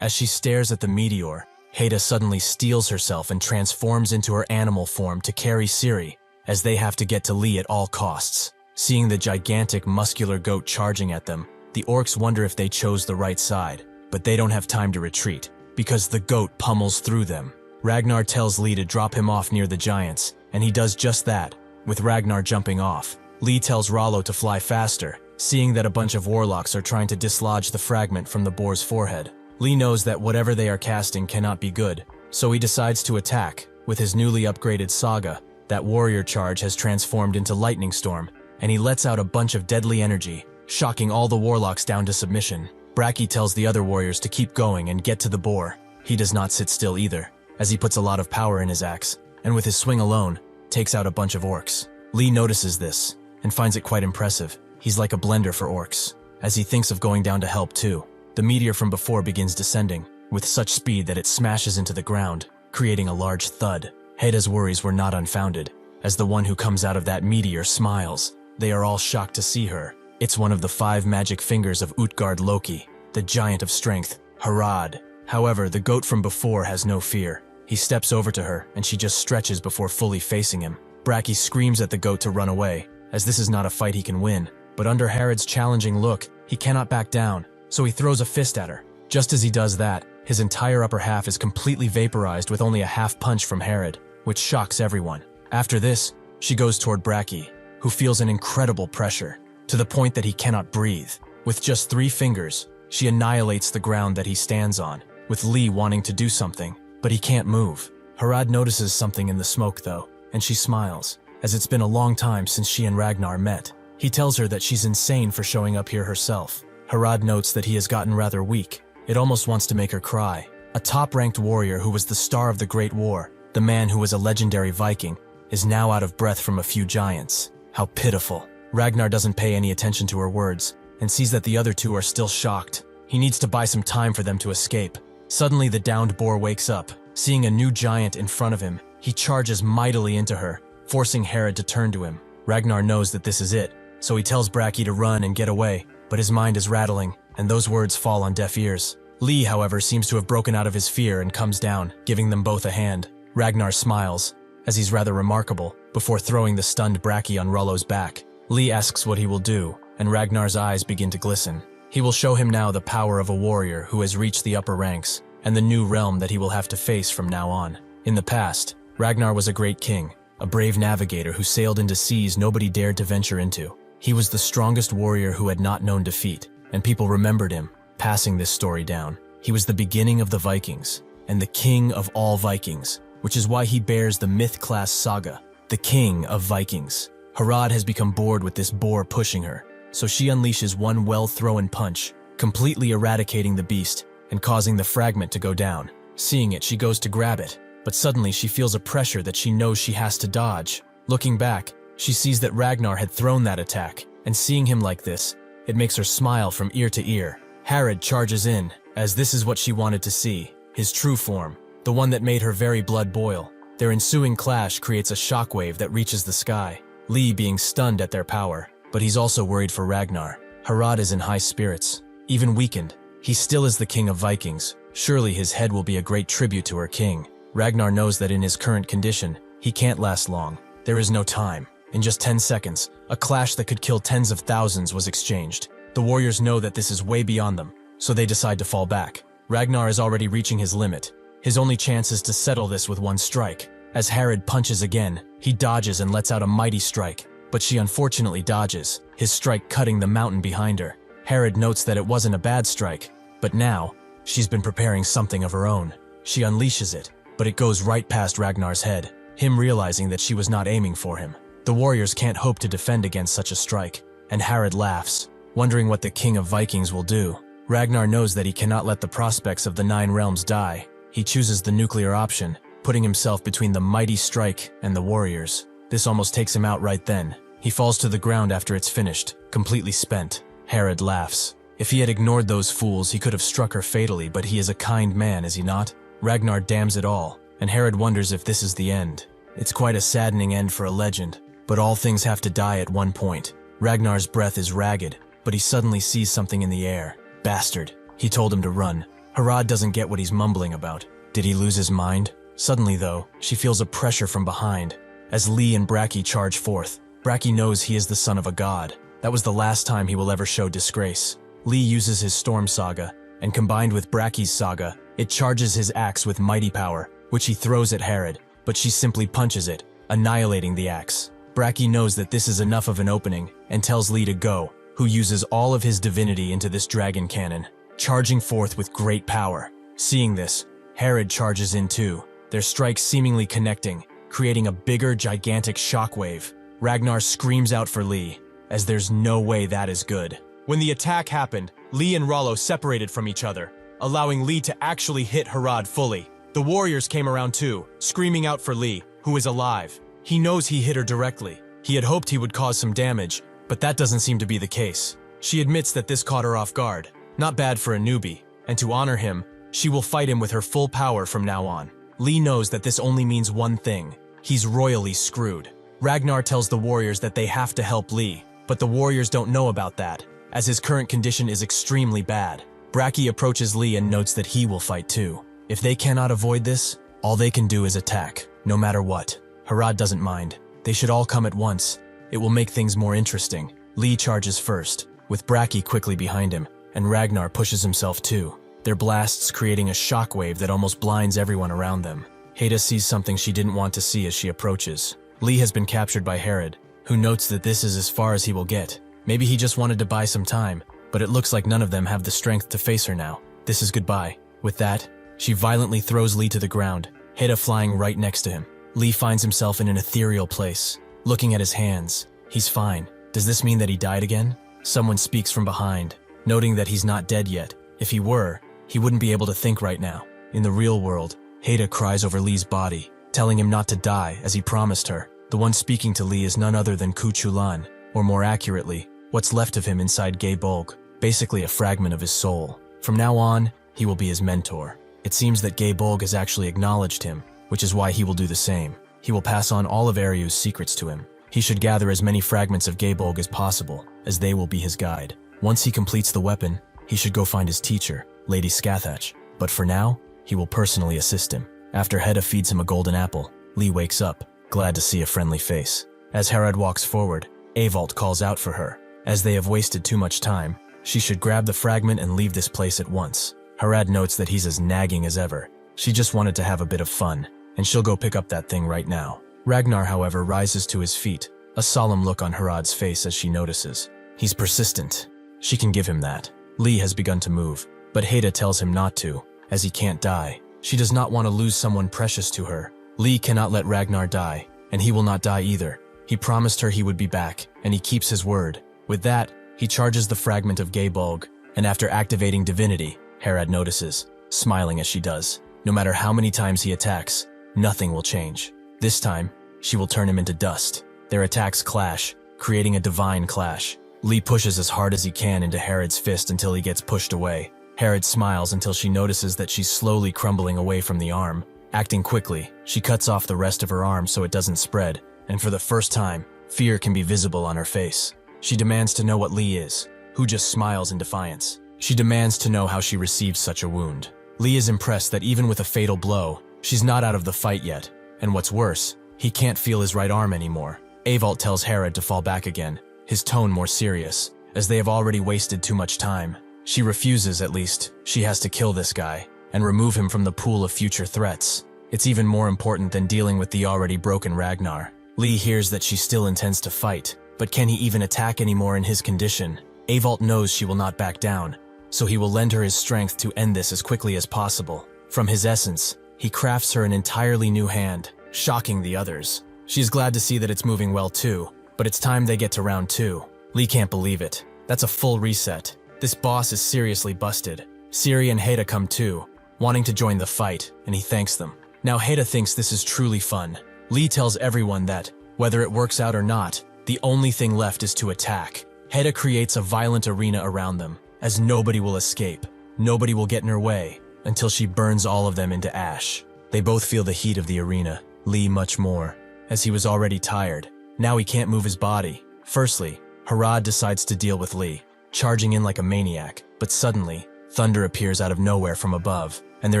As she stares at the meteor, Heda suddenly steels herself and transforms into her animal form to carry Ciri, as they have to get to Lee at all costs. Seeing the gigantic muscular goat charging at them, the orcs wonder if they chose the right side, but they don't have time to retreat, because the goat pummels through them. Ragnar tells Lee to drop him off near the giants, and he does just that, with Ragnar jumping off. Lee tells Rollo to fly faster, seeing that a bunch of warlocks are trying to dislodge the fragment from the boar's forehead. Lee knows that whatever they are casting cannot be good, so he decides to attack. With his newly upgraded saga, that warrior charge has transformed into lightning storm, and he lets out a bunch of deadly energy, shocking all the warlocks down to submission. Bracky tells the other warriors to keep going and get to the boar. He does not sit still either, as he puts a lot of power in his axe, and with his swing alone, takes out a bunch of orcs. Lee notices this, and finds it quite impressive. He's like a blender for orcs, as he thinks of going down to help too. The meteor from before begins descending, with such speed that it smashes into the ground, creating a large thud. Heda's worries were not unfounded, as the one who comes out of that meteor smiles. They are all shocked to see her. It's one of the 5 magic fingers of Utgard Loki, the giant of strength, Harad. However, the goat from before has no fear. He steps over to her, and she just stretches before fully facing him. Bracky screams at the goat to run away, as this is not a fight he can win. But under Harad's challenging look, he cannot back down, so he throws a fist at her. Just as he does that, his entire upper half is completely vaporized with only a half punch from Harad, which shocks everyone. After this, she goes toward Bracky, who feels an incredible pressure, to the point that he cannot breathe. With just 3 fingers, she annihilates the ground that he stands on, with Lee wanting to do something, but he can't move. Harad notices something in the smoke though, and she smiles, as it's been a long time since she and Ragnar met. He tells her that she's insane for showing up here herself. Harad notes that he has gotten rather weak. It almost wants to make her cry. A top-ranked warrior who was the star of the Great War, the man who was a legendary Viking, is now out of breath from a few giants. How pitiful. Ragnar doesn't pay any attention to her words, and sees that the other 2 are still shocked. He needs to buy some time for them to escape. Suddenly the downed boar wakes up. Seeing a new giant in front of him, he charges mightily into her, forcing Harad to turn to him. Ragnar knows that this is it, so he tells Bracky to run and get away, but his mind is rattling, and those words fall on deaf ears. Lee, however, seems to have broken out of his fear and comes down, giving them both a hand. Ragnar smiles, as he's rather remarkable, before throwing the stunned Bracky on Rollo's back. Lee asks what he will do, and Ragnar's eyes begin to glisten. He will show him now the power of a warrior who has reached the upper ranks, and the new realm that he will have to face from now on. In the past, Ragnar was a great king, a brave navigator who sailed into seas nobody dared to venture into. He was the strongest warrior who had not known defeat, and people remembered him, passing this story down. He was the beginning of the Vikings, and the king of all Vikings, which is why he bears the myth-class saga, the king of Vikings. Harad has become bored with this boar pushing her, so she unleashes one well-thrown punch, completely eradicating the beast and causing the fragment to go down. Seeing it, she goes to grab it, but suddenly she feels a pressure that she knows she has to dodge. Looking back, she sees that Ragnar had thrown that attack, and seeing him like this, it makes her smile from ear to ear. Harad charges in, as this is what she wanted to see, his true form, the one that made her very blood boil. Their ensuing clash creates a shockwave that reaches the sky, Lee being stunned at their power, but he's also worried for Ragnar. Harad is in high spirits, even weakened. He still is the king of Vikings. Surely his head will be a great tribute to her king. Ragnar knows that in his current condition, he can't last long. There is no time. In just 10 seconds, a clash that could kill tens of thousands was exchanged. The warriors know that this is way beyond them, so they decide to fall back. Ragnar is already reaching his limit. His only chance is to settle this with one strike. As Harad punches again, he dodges and lets out a mighty strike, but she unfortunately dodges, his strike cutting the mountain behind her. Harad notes that it wasn't a bad strike, but now, she's been preparing something of her own. She unleashes it, but it goes right past Ragnar's head, him realizing that she was not aiming for him. The warriors can't hope to defend against such a strike, and Harad laughs, wondering what the king of Vikings will do. Ragnar knows that he cannot let the prospects of the 9 realms die. He chooses the nuclear option, putting himself between the mighty strike and the warriors. This almost takes him out right then. He falls to the ground after it's finished, completely spent. Harad laughs. If he had ignored those fools, he could have struck her fatally, but he is a kind man, is he not? Ragnar damns it all, and Harad wonders if this is the end. It's quite a saddening end for a legend, But all things have to die at one point. Ragnar's breath is ragged, but he suddenly sees something in the air. Bastard. He told him to run. Harad doesn't get what he's mumbling about. Did he lose his mind? Suddenly though, she feels a pressure from behind. As Lee and Braki charge forth, Braki knows he is the son of a god. That was the last time he will ever show disgrace. Lee uses his storm saga, and combined with Braki's saga, it charges his axe with mighty power, which he throws at Herod, but she simply punches it, annihilating the axe. Braki knows that this is enough of an opening, and tells Lee to go, who uses all of his divinity into this dragon cannon, charging forth with great power. Seeing this, Herod charges in too, their strikes seemingly connecting, creating a bigger, gigantic shockwave. Ragnar screams out for Lee, as there's no way that is good. When the attack happened, Lee and Rollo separated from each other, allowing Lee to actually hit Harad fully. The warriors came around too, screaming out for Lee, who is alive. He knows he hit her directly. He had hoped he would cause some damage, but that doesn't seem to be the case. She admits that this caught her off guard. Not bad for a newbie, and to honor him, she will fight him with her full power from now on. Lee knows that this only means one thing. He's royally screwed. Ragnar tells the warriors that they have to help Lee, but the warriors don't know about that, as his current condition is extremely bad. Braki approaches Lee and notes that he will fight too. If they cannot avoid this, all they can do is attack, no matter what. Harad doesn't mind. They should all come at once. It will make things more interesting. Lee charges first, with Braki quickly behind him, and Ragnar pushes himself too, their blasts creating a shockwave that almost blinds everyone around them. Heda sees something she didn't want to see as she approaches. Lee has been captured by Herod, who notes that this is as far as he will get. Maybe he just wanted to buy some time, but it looks like none of them have the strength to face her now. This is goodbye. With that, she violently throws Lee to the ground, Heda flying right next to him. Lee finds himself in an ethereal place, looking at his hands. He's fine. Does this mean that he died again? Someone speaks from behind, noting that he's not dead yet. If he were, he wouldn't be able to think right now. In the real world, Heda cries over Lee's body, telling him not to die as he promised her. The one speaking to Lee is none other than Kuchulan, or more accurately, what's left of him inside Gay Bolg, basically a fragment of his soul. From now on, he will be his mentor. It seems that Gay Bolg has actually acknowledged him, which is why he will do the same. He will pass on all of Ariu's secrets to him. He should gather as many fragments of Gay Bolg as possible, as they will be his guide. Once he completes the weapon, he should go find his teacher, Lady Scathach. But for now, he will personally assist him. After Heda feeds him a golden apple, Lee wakes up, glad to see a friendly face. As Harad walks forward, Avalt calls out for her. As they have wasted too much time, she should grab the fragment and leave this place at once. Harad notes that he's as nagging as ever. She just wanted to have a bit of fun, and she'll go pick up that thing right now. Ragnar, however, rises to his feet, a solemn look on Harad's face as she notices. He's persistent. She can give him that. Lee has begun to move, but Heda tells him not to, as he can't die. She does not want to lose someone precious to her. Lee cannot let Ragnar die, and he will not die either. He promised her he would be back, and he keeps his word. With that, he charges the fragment of Gay Bolg, and after activating divinity, Harad notices, smiling as she does. No matter how many times he attacks, nothing will change. This time, she will turn him into dust. Their attacks clash, creating a divine clash. Lee pushes as hard as he can into Harad's fist until he gets pushed away. Harad smiles until she notices that she's slowly crumbling away from the arm. Acting quickly, she cuts off the rest of her arm so it doesn't spread, and for the first time, fear can be visible on her face. She demands to know what Lee is, who just smiles in defiance. She demands to know how she received such a wound. Lee is impressed that even with a fatal blow, she's not out of the fight yet, and what's worse, he can't feel his right arm anymore. Avalt tells Harad to fall back again, his tone more serious, as they have already wasted too much time. She refuses, at least. She has to kill this guy, and remove him from the pool of future threats. It's even more important than dealing with the already broken Ragnar. Lee hears that she still intends to fight, but can he even attack anymore in his condition? Avalt knows she will not back down, so he will lend her his strength to end this as quickly as possible. From his essence, he crafts her an entirely new hand, shocking the others. She is glad to see that it's moving well too, but it's time they get to round 2. Lee can't believe it. That's a full reset. This boss is seriously busted. Ciri and Heda come too, wanting to join the fight, and he thanks them. Now Heda thinks this is truly fun. Lee tells everyone that, whether it works out or not, the only thing left is to attack. Heda creates a violent arena around them, as nobody will escape. Nobody will get in her way, until she burns all of them into ash. They both feel the heat of the arena, Lee much more, as he was already tired. Now he can't move his body. Firstly, Harad decides to deal with Lee, charging in like a maniac, but suddenly, thunder appears out of nowhere from above, and there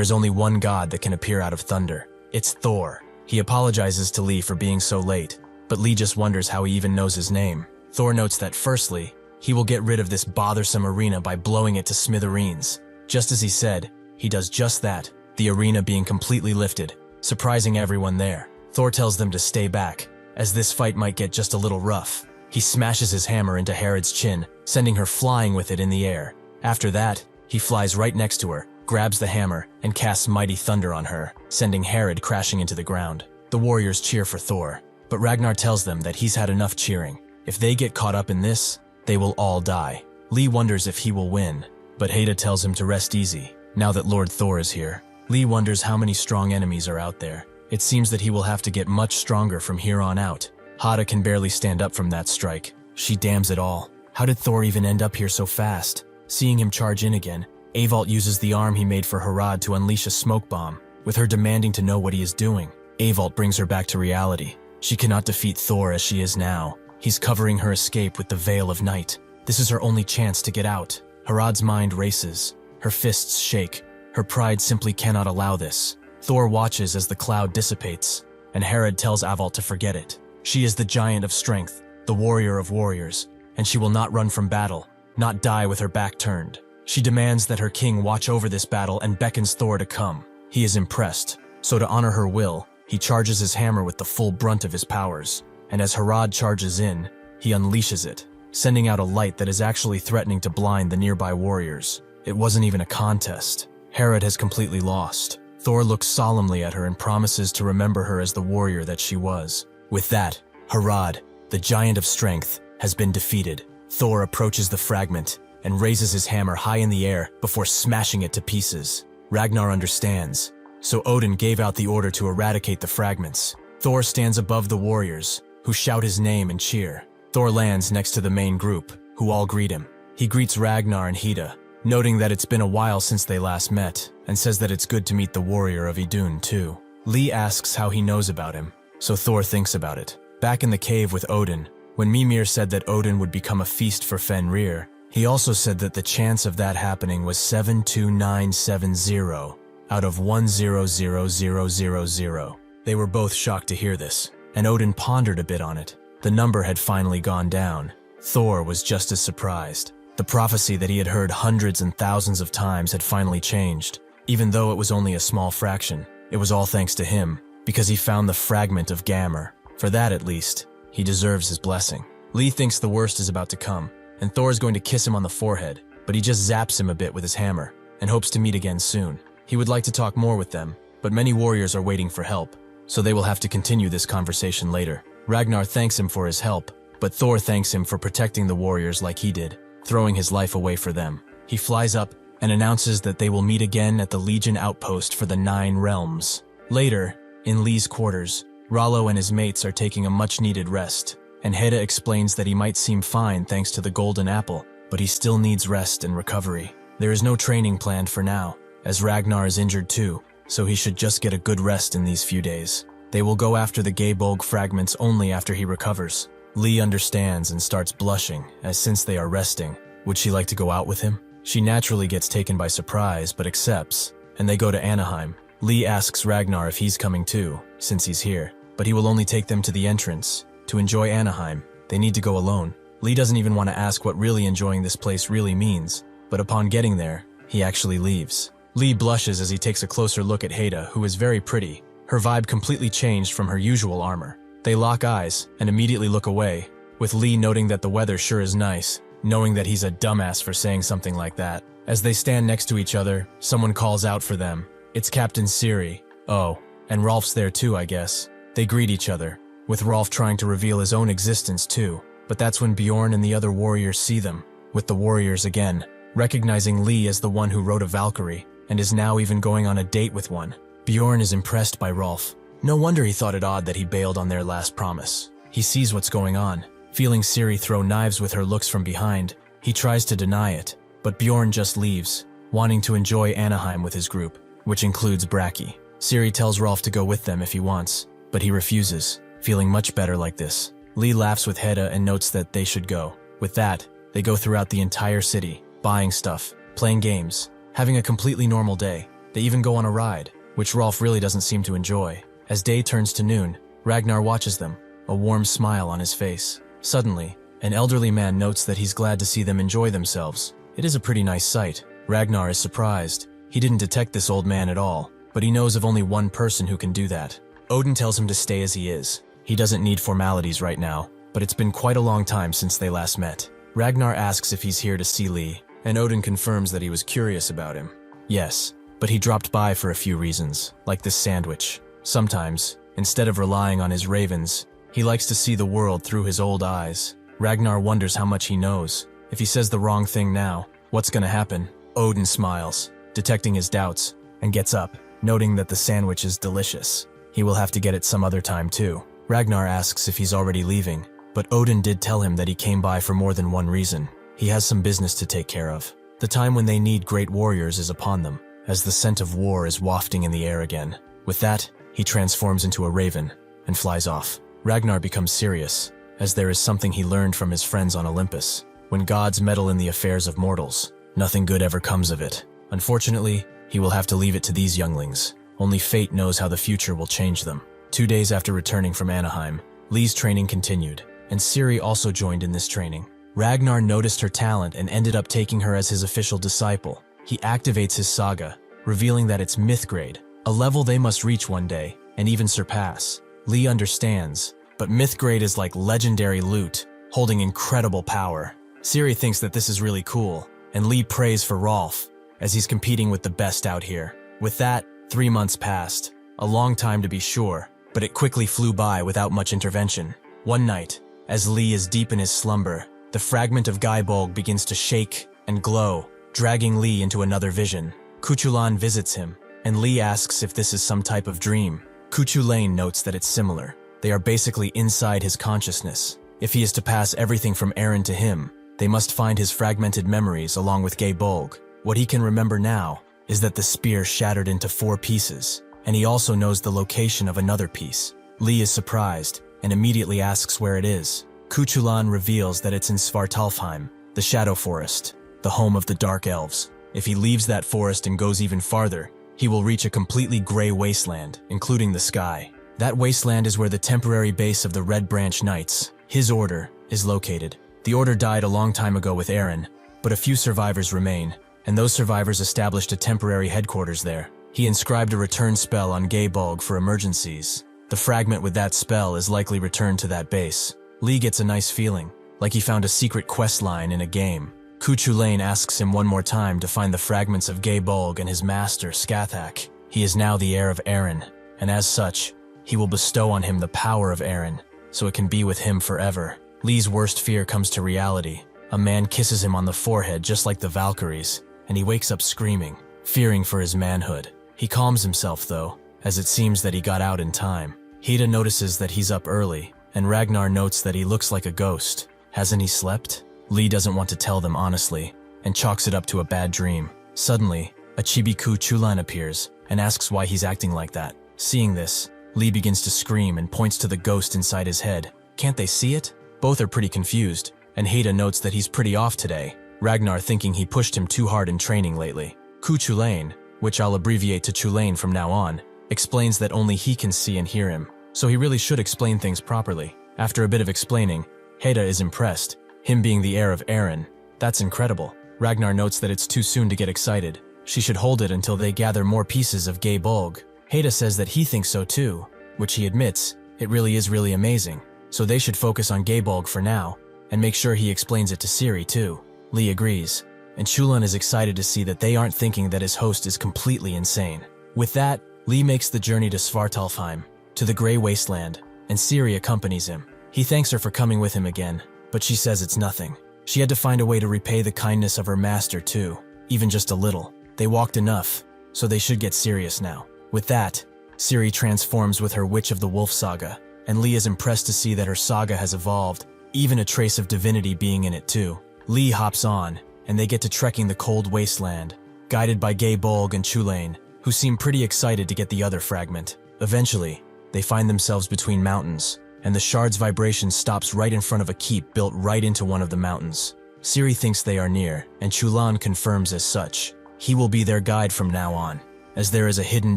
is only one god that can appear out of thunder. It's Thor. He apologizes to Lee for being so late, but Lee just wonders how he even knows his name. Thor notes that firstly, he will get rid of this bothersome arena by blowing it to smithereens. Just as he said, he does just that, the arena being completely lifted, surprising everyone there. Thor tells them to stay back, as this fight might get just a little rough. He smashes his hammer into Herod's chin, sending her flying with it in the air. After that, he flies right next to her, grabs the hammer, and casts mighty thunder on her, sending Herod crashing into the ground. The warriors cheer for Thor, but Ragnar tells them that he's had enough cheering. If they get caught up in this, they will all die. Lee wonders if he will win, but Heda tells him to rest easy. Now that Lord Thor is here, Lee wonders how many strong enemies are out there. It seems that he will have to get much stronger from here on out. Hada can barely stand up from that strike. She damns it all. How did Thor even end up here so fast? Seeing him charge in again, Avalt uses the arm he made for Harad to unleash a smoke bomb, with her demanding to know what he is doing. Avalt brings her back to reality. She cannot defeat Thor as she is now. He's covering her escape with the veil of night. This is her only chance to get out. Harad's mind races. Her fists shake. Her pride simply cannot allow this. Thor watches as the cloud dissipates, and Herod tells Avalt to forget it. She is the giant of strength, the warrior of warriors, and she will not run from battle, not die with her back turned. She demands that her king watch over this battle and beckons Thor to come. He is impressed, so to honor her will, he charges his hammer with the full brunt of his powers, and as Harad charges in, he unleashes it, sending out a light that is actually threatening to blind the nearby warriors. It wasn't even a contest. Herod has completely lost. Thor looks solemnly at her and promises to remember her as the warrior that she was. With that, Harad, the giant of strength, has been defeated. Thor approaches the fragment and raises his hammer high in the air before smashing it to pieces. Ragnar understands, so Odin gave out the order to eradicate the fragments. Thor stands above the warriors, who shout his name and cheer. Thor lands next to the main group, who all greet him. He greets Ragnar and Heda, noting that it's been a while since they last met, and says that it's good to meet the warrior of Idun too. Lee asks how he knows about him, so Thor thinks about it. Back in the cave with Odin, when Mimir said that Odin would become a feast for Fenrir, he also said that the chance of that happening was 72970 out of 100,000. They were both shocked to hear this, and Odin pondered a bit on it. The number had finally gone down. Thor was just as surprised. The prophecy that he had heard hundreds and thousands of times had finally changed. Even though it was only a small fraction, it was all thanks to him, because he found the fragment of Gammer. For that, at least, he deserves his blessing. Lee thinks the worst is about to come, and Thor is going to kiss him on the forehead, but he just zaps him a bit with his hammer, and hopes to meet again soon. He would like to talk more with them, but many warriors are waiting for help, so they will have to continue this conversation later. Ragnar thanks him for his help, but Thor thanks him for protecting the warriors like he did, throwing his life away for them. He flies up and announces that they will meet again at the Legion outpost for the 9 realms. Later, in Lee's quarters, Rollo and his mates are taking a much-needed rest, and Heda explains that he might seem fine thanks to the golden apple, but he still needs rest and recovery. There is no training planned for now, as Ragnar is injured too, so he should just get a good rest in these few days. They will go after the Gaybolg fragments only after he recovers. Lee understands and starts blushing, as since they are resting, would she like to go out with him? She naturally gets taken by surprise, but accepts, and they go to Anaheim. Lee asks Ragnar if he's coming too, since he's here, but he will only take them to the entrance. To enjoy Anaheim, they need to go alone. Lee doesn't even want to ask what really enjoying this place really means, but upon getting there, he actually leaves. Lee blushes as he takes a closer look at Heda, who is very pretty. Her vibe completely changed from her usual armor. They lock eyes and immediately look away, with Lee noting that the weather sure is nice, knowing that he's a dumbass for saying something like that. As they stand next to each other, someone calls out for them. It's Captain Siri. Oh, and Rolf's there too, I guess. They greet each other, with Rolf trying to reveal his own existence too, but that's when Bjorn and the other warriors see them, with the warriors again, recognizing Lee as the one who rode a Valkyrie, and is now even going on a date with one. Bjorn is impressed by Rolf. No wonder he thought it odd that he bailed on their last promise. He sees what's going on. Feeling Siri throw knives with her looks from behind, he tries to deny it, but Bjorn just leaves, wanting to enjoy Anaheim with his group, which includes Braki. Siri tells Rolf to go with them if he wants, but he refuses, feeling much better like this. Lee laughs with Heda and notes that they should go. With that, they go throughout the entire city, buying stuff, playing games, having a completely normal day. They even go on a ride, which Rolf really doesn't seem to enjoy. As day turns to noon, Ragnar watches them, a warm smile on his face. Suddenly, an elderly man notes that he's glad to see them enjoy themselves. It is a pretty nice sight. Ragnar is surprised. He didn't detect this old man at all, but he knows of only one person who can do that. Odin tells him to stay as he is. He doesn't need formalities right now, but it's been quite a long time since they last met. Ragnar asks if he's here to see Lee, and Odin confirms that he was curious about him. Yes, but he dropped by for a few reasons, like this sandwich. Sometimes, instead of relying on his ravens, he likes to see the world through his old eyes. Ragnar wonders how much he knows. If he says the wrong thing now, what's gonna happen? Odin smiles, detecting his doubts, and gets up, noting that the sandwich is delicious. He will have to get it some other time too. Ragnar asks if he's already leaving, but Odin did tell him that he came by for more than one reason. He has some business to take care of. The time when they need great warriors is upon them, as the scent of war is wafting in the air again. With that, he transforms into a raven and flies off. Ragnar becomes serious, as there is something he learned from his friends on Olympus. When gods meddle in the affairs of mortals, nothing good ever comes of it. Unfortunately, he will have to leave it to these younglings. Only fate knows how the future will change them. 2 days after returning from Anaheim, Lee's training continued, and Ciri also joined in this training. Ragnar noticed her talent and ended up taking her as his official disciple. He activates his saga, revealing that it's myth grade, a level they must reach one day, and even surpass. Lee understands, but myth grade is like legendary loot, holding incredible power. Ciri thinks that this is really cool, and Lee prays for Rolf, as he's competing with the best out here. With that, 3 months passed, a long time to be sure, but it quickly flew by without much intervention. One night, as Lee is deep in his slumber, the fragment of Gaibolg begins to shake and glow, dragging Lee into another vision. Cuchulainn visits him, and Lee asks if this is some type of dream. Cuchulainn notes that it's similar. They are basically inside his consciousness. If he is to pass everything from Eren to him, they must find his fragmented memories along with Gaibolg. What he can remember now is that the spear shattered into 4 pieces, and he also knows the location of another piece. Lee is surprised and immediately asks where it is. Cuchulainn reveals that it's in Svartalfheim, the Shadow Forest, the home of the Dark Elves. If he leaves that forest and goes even farther, he will reach a completely gray wasteland, including the sky. That wasteland is where the temporary base of the Red Branch Knights, his order, is located. The order died a long time ago with Eren, but a few survivors remain, and those survivors established a temporary headquarters there. He inscribed a return spell on Gaibolg for emergencies. The fragment with that spell is likely returned to that base. Lee gets a nice feeling, like he found a secret quest line in a game. Cuchulainn asks him one more time to find the fragments of Gaibolg and his master, Scathach. He is now the heir of Eren, and as such, he will bestow on him the power of Eren, so it can be with him forever. Lee's worst fear comes to reality. A man kisses him on the forehead just like the Valkyries, and he wakes up screaming, fearing for his manhood. He calms himself though, as it seems that he got out in time. Heda notices that he's up early, and Ragnar notes that he looks like a ghost. Hasn't he slept? Lee doesn't want to tell them honestly, and chalks it up to a bad dream. Suddenly, a chibi Cuchulainn appears, and asks why he's acting like that. Seeing this, Lee begins to scream and points to the ghost inside his head. Can't they see it? Both are pretty confused, and Heda notes that he's pretty off today, Ragnar thinking he pushed him too hard in training lately. Cuchulainn, which I'll abbreviate to Chulainn from now on, explains that only he can see and hear him, so he really should explain things properly. After a bit of explaining, Heda is impressed, him being the heir of Eren. That's incredible. Ragnar notes that it's too soon to get excited. She should hold it until they gather more pieces of Gaibolg. Heda says that he thinks so too, which he admits, it really is really amazing, so they should focus on Gaibolg for now, and make sure he explains it to Ciri too. Lee agrees, and Chulainn is excited to see that they aren't thinking that his host is completely insane. With that, Lee makes the journey to Svartalfheim, to the Grey Wasteland, and Ciri accompanies him. He thanks her for coming with him again, but she says it's nothing. She had to find a way to repay the kindness of her master too, even just a little. They walked enough, so they should get serious now. With that, Ciri transforms with her Witch of the Wolf saga, and Lee is impressed to see that her saga has evolved, even a trace of divinity being in it too. Lee hops on, and they get to trekking the cold wasteland, guided by Gaibolg and Chulainn, who seem pretty excited to get the other fragment. Eventually, they find themselves between mountains, and the shard's vibration stops right in front of a keep built right into one of the mountains. Siri thinks they are near, and Chulan confirms as such. He will be their guide from now on, as there is a hidden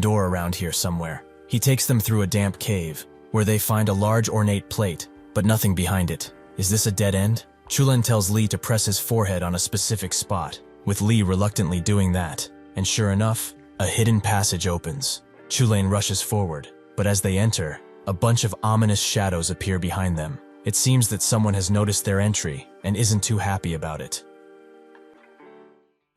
door around here somewhere. He takes them through a damp cave, where they find a large ornate plate, but nothing behind it. Is this a dead end? Chulan tells Lee to press his forehead on a specific spot, with Lee reluctantly doing that, and sure enough, a hidden passage opens. Chulan rushes forward, but as they enter, a bunch of ominous shadows appear behind them. It seems that someone has noticed their entry and isn't too happy about it.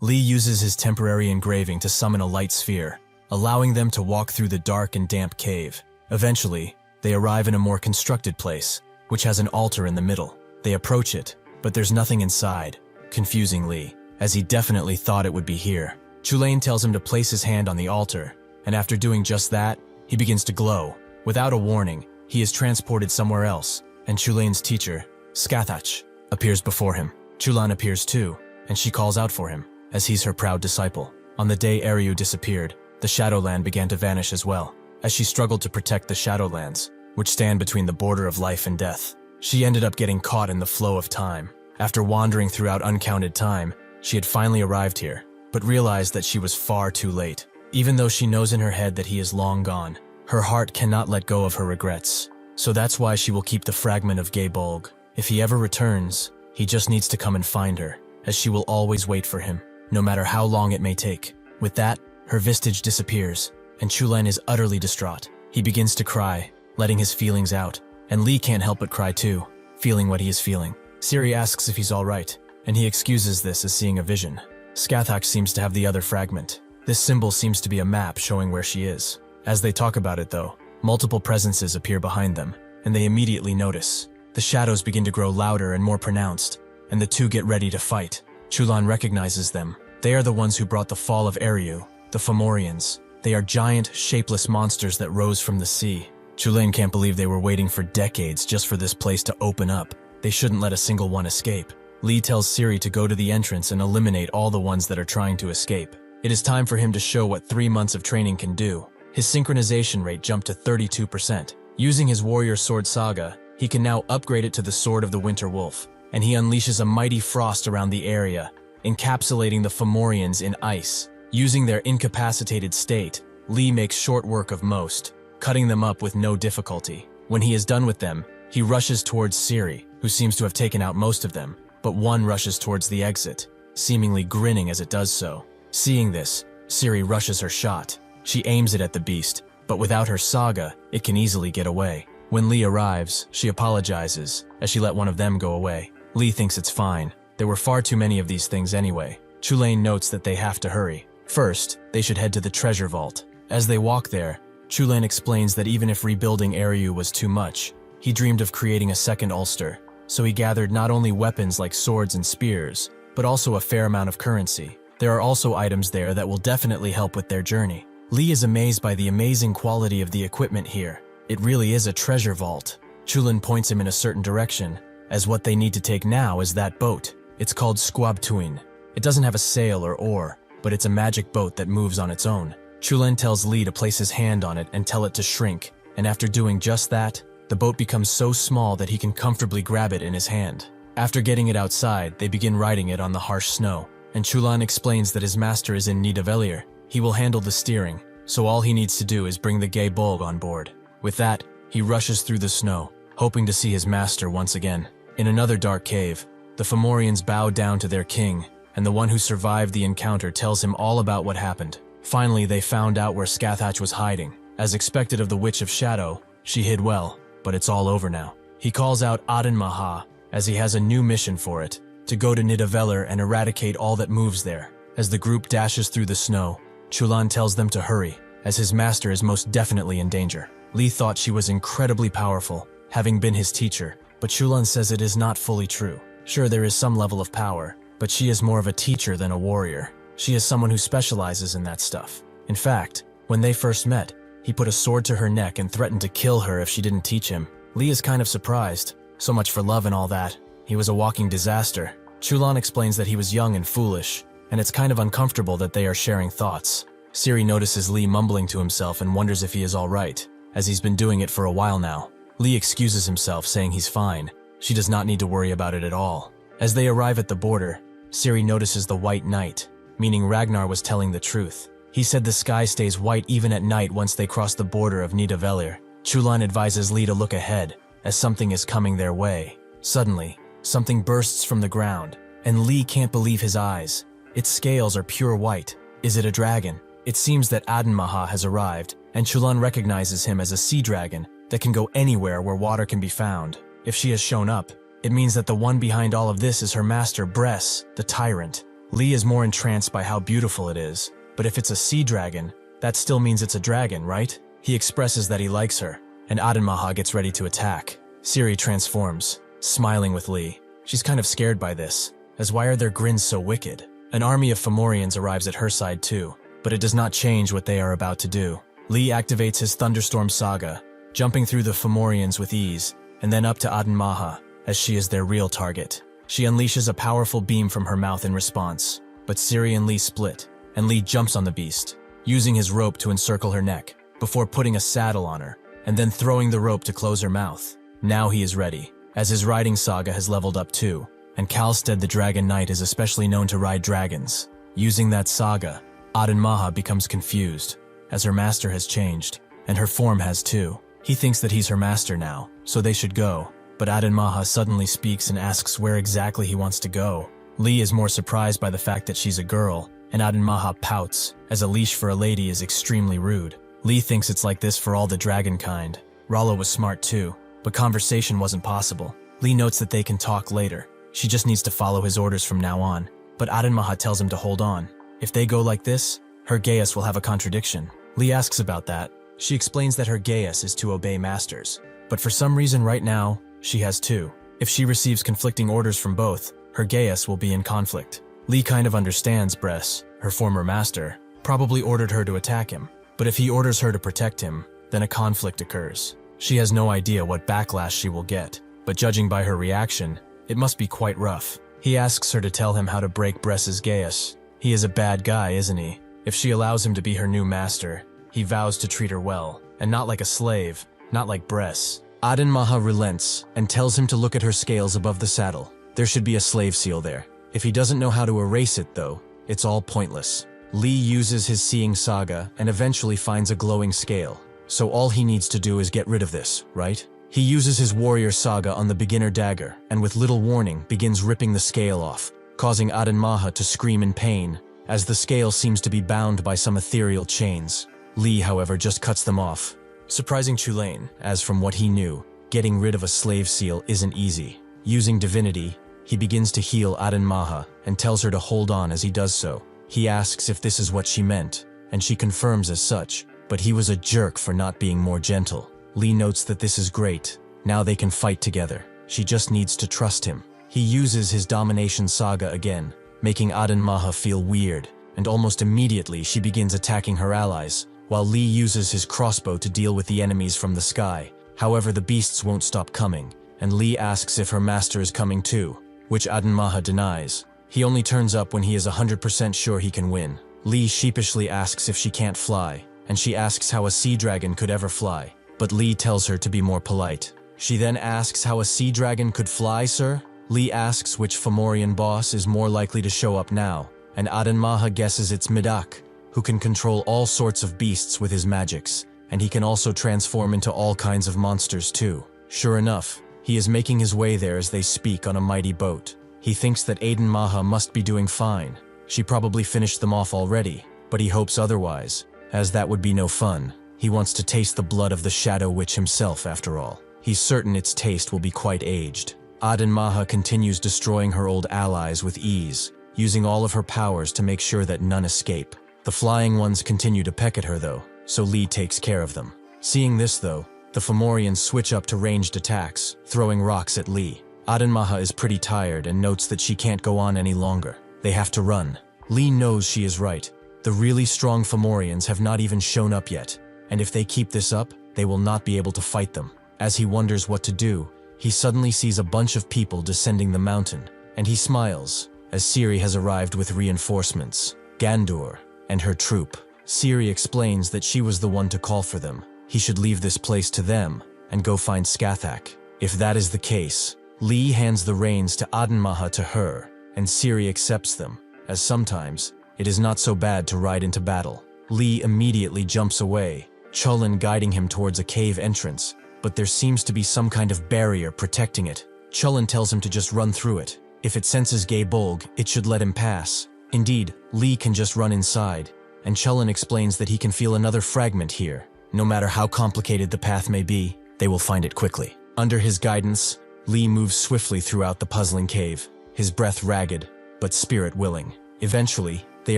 Lee uses his temporary engraving to summon a light sphere, allowing them to walk through the dark and damp cave. Eventually, they arrive in a more constructed place, which has an altar in the middle. They approach it, but there's nothing inside, confusing Lee, as he definitely thought it would be here. Chulan tells him to place his hand on the altar, and after doing just that, he begins to glow. Without a warning, he is transported somewhere else, and Chulan's teacher, Skathach, appears before him. Chulan appears too, and she calls out for him, as he's her proud disciple. On the day Eryu disappeared, the Shadowland began to vanish as well, as she struggled to protect the Shadowlands, which stand between the border of life and death. She ended up getting caught in the flow of time. After wandering throughout uncounted time, she had finally arrived here, but realized that she was far too late. Even though she knows in her head that he is long gone, her heart cannot let go of her regrets. So that's why she will keep the fragment of Gaybolg. If he ever returns, he just needs to come and find her, as she will always wait for him, no matter how long it may take. With that, her vestige disappears, and Chulan is utterly distraught. He begins to cry, letting his feelings out, and Lee can't help but cry too, feeling what he is feeling. Siri asks if he's alright, and he excuses this as seeing a vision. Skathach seems to have the other fragment. This symbol seems to be a map showing where she is. As they talk about it though, multiple presences appear behind them, and they immediately notice. The shadows begin to grow louder and more pronounced, and the two get ready to fight. Chulan recognizes them. They are the ones who brought the fall of Eryu, the Fomorians. They are giant, shapeless monsters that rose from the sea. Chulan can't believe they were waiting for decades just for this place to open up. They shouldn't let a single one escape. Lee tells Siri to go to the entrance and eliminate all the ones that are trying to escape. It is time for him to show what 3 months of training can do. His synchronization rate jumped to 32%. Using his warrior sword saga, he can now upgrade it to the sword of the Winter Wolf, and he unleashes a mighty frost around the area, encapsulating the Fomorians in ice. Using their incapacitated state, Lee makes short work of most, cutting them up with no difficulty. When he is done with them, he rushes towards Siri, who seems to have taken out most of them, but one rushes towards the exit, seemingly grinning as it does so. Seeing this, Siri rushes her shot. She aims it at the beast, but without her saga, it can easily get away. When Lee arrives, she apologizes, as she let one of them go away. Lee thinks it's fine. There were far too many of these things anyway. Chulan notes that they have to hurry. First, they should head to the treasure vault. As they walk there, Chulan explains that even if rebuilding Eryu was too much, he dreamed of creating a second Ulster, so he gathered not only weapons like swords and spears, but also a fair amount of currency. There are also items there that will definitely help with their journey. Lee is amazed by the amazing quality of the equipment here. It really is a treasure vault. Chulan points him in a certain direction, as what they need to take now is that boat. It's called Squabtuin. It doesn't have a sail or oar, but it's a magic boat that moves on its own. Chulan tells Lee to place his hand on it and tell it to shrink, and after doing just that, the boat becomes so small that he can comfortably grab it in his hand. After getting it outside, they begin riding it on the harsh snow, and Chulan explains that his master is in need of Elir. He will handle the steering, so all he needs to do is bring the gay Bolg on board. With that, he rushes through the snow, hoping to see his master once again. In another dark cave, the Fomorians bow down to their king, and the one who survived the encounter tells him all about what happened. Finally, they found out where Skathach was hiding. As expected of the Witch of Shadow, she hid well, but it's all over now. He calls out Adin Maha, as he has a new mission for it, to go to Nidavellir and eradicate all that moves there. As the group dashes through the snow, Chulan tells them to hurry, as his master is most definitely in danger. Lee thought she was incredibly powerful, having been his teacher, but Chulan says it is not fully true. Sure, there is some level of power, but she is more of a teacher than a warrior. She is someone who specializes in that stuff. In fact, when they first met, he put a sword to her neck and threatened to kill her if she didn't teach him. Lee is kind of surprised. So much for love and all that. He was a walking disaster. Chulan explains that he was young and foolish, and it's kind of uncomfortable that they are sharing thoughts. Siri notices Lee mumbling to himself and wonders if he is alright, as he's been doing it for a while now. Lee excuses himself, saying he's fine. She does not need to worry about it at all. As they arrive at the border, Ciri notices the white night, meaning Ragnar was telling the truth. He said the sky stays white even at night once they cross the border of Nidavellir. Chulan advises Lee to look ahead, as something is coming their way. Suddenly, something bursts from the ground, and Lee can't believe his eyes. Its scales are pure white. Is it a dragon? It seems that Adenmaha has arrived, and Chulan recognizes him as a sea dragon that can go anywhere where water can be found. If she has shown up, it means that the one behind all of this is her master, Bress, the tyrant. Lee is more entranced by how beautiful it is, but if it's a sea dragon, that still means it's a dragon, right? He expresses that he likes her, and Adenmaha gets ready to attack. Ciri transforms, smiling with Lee. She's kind of scared by this, as why are their grins so wicked? An army of Fomorians arrives at her side too, but it does not change what they are about to do. Lee activates his Thunderstorm Saga, jumping through the Fomorians with ease, and then up to Adenmaha, as she is their real target. She unleashes a powerful beam from her mouth in response, but Ciri and Lee split, and Lee jumps on the beast, using his rope to encircle her neck, before putting a saddle on her, and then throwing the rope to close her mouth. Now he is ready, as his riding saga has leveled up too, and Kalstead the Dragon Knight is especially known to ride dragons. Using that saga, Adenmaha becomes confused, as her master has changed, and her form has too. He thinks that he's her master now, so they should go, but Adenmaha suddenly speaks and asks where exactly he wants to go. Lee is more surprised by the fact that she's a girl, and Adenmaha pouts, as a leash for a lady is extremely rude. Lee thinks it's like this for all the dragon kind. Rolo was smart too, but conversation wasn't possible. Lee notes that they can talk later. She just needs to follow his orders from now on, but Adenmaha tells him to hold on. If they go like this, her Gaius will have a contradiction. Lee asks about that. She explains that her Gaius is to obey masters, but for some reason right now, she has two. If she receives conflicting orders from both, her Gaius will be in conflict. Lee kind of understands Bress, her former master, probably ordered her to attack him, but if he orders her to protect him, then a conflict occurs. She has no idea what backlash she will get, but judging by her reaction, it must be quite rough. He asks her to tell him how to break Bress's Gaius. He is a bad guy, isn't he? If she allows him to be her new master, he vows to treat her well, and not like a slave, not like Bress. Adenmaha relents and tells him to look at her scales above the saddle. There should be a slave seal there. If he doesn't know how to erase it though, it's all pointless. Lee uses his seeing saga and eventually finds a glowing scale. So all he needs to do is get rid of this, right? He uses his warrior saga on the beginner dagger and with little warning begins ripping the scale off, causing Adenmaha to scream in pain, as the scale seems to be bound by some ethereal chains. Lee, however, just cuts them off, surprising Chulain, as from what he knew, getting rid of a slave seal isn't easy. Using divinity, he begins to heal Adenmaha and tells her to hold on as he does so. He asks if this is what she meant, and she confirms as such, but he was a jerk for not being more gentle. Lee notes that this is great. Now they can fight together. She just needs to trust him. He uses his domination saga again, making Adenmaha feel weird, and almost immediately she begins attacking her allies, while Lee uses his crossbow to deal with the enemies from the sky. However, the beasts won't stop coming, and Lee asks if her master is coming too, which Adenmaha denies. He only turns up when he is 100% sure he can win. Lee sheepishly asks if she can't fly, and she asks how a sea dragon could ever fly, but Lee tells her to be more polite. She then asks how a sea dragon could fly, sir? Lee asks which Fomorian boss is more likely to show up now, and Adenmaha guesses it's Midak, who can control all sorts of beasts with his magics, and he can also transform into all kinds of monsters too. Sure enough, he is making his way there as they speak on a mighty boat. He thinks that Adenmaha must be doing fine. She probably finished them off already, but he hopes otherwise, as that would be no fun. He wants to taste the blood of the Shadow Witch himself after all. He's certain its taste will be quite aged. Adenmaha continues destroying her old allies with ease, using all of her powers to make sure that none escape. The flying ones continue to peck at her though, so Lee takes care of them. Seeing this though, the Fomorians switch up to ranged attacks, throwing rocks at Lee. Adenmaha is pretty tired and notes that she can't go on any longer. They have to run. Lee knows she is right. The really strong Fomorians have not even shown up yet, and if they keep this up, they will not be able to fight them. As he wonders what to do, he suddenly sees a bunch of people descending the mountain, and he smiles, as Ciri has arrived with reinforcements, Gandur, and her troop. Ciri explains that she was the one to call for them. He should leave this place to them, and go find Skathak. If that is the case, Lee hands the reins to Adanmaha to her, and Ciri accepts them, as sometimes it is not so bad to ride into battle. Lee immediately jumps away, Chulin guiding him towards a cave entrance, but there seems to be some kind of barrier protecting it. Chulin tells him to just run through it. If it senses Gay Bolg, it should let him pass. Indeed, Lee can just run inside, and Chulin explains that he can feel another fragment here. No matter how complicated the path may be, they will find it quickly. Under his guidance, Lee moves swiftly throughout the puzzling cave, his breath ragged, but spirit willing. Eventually, they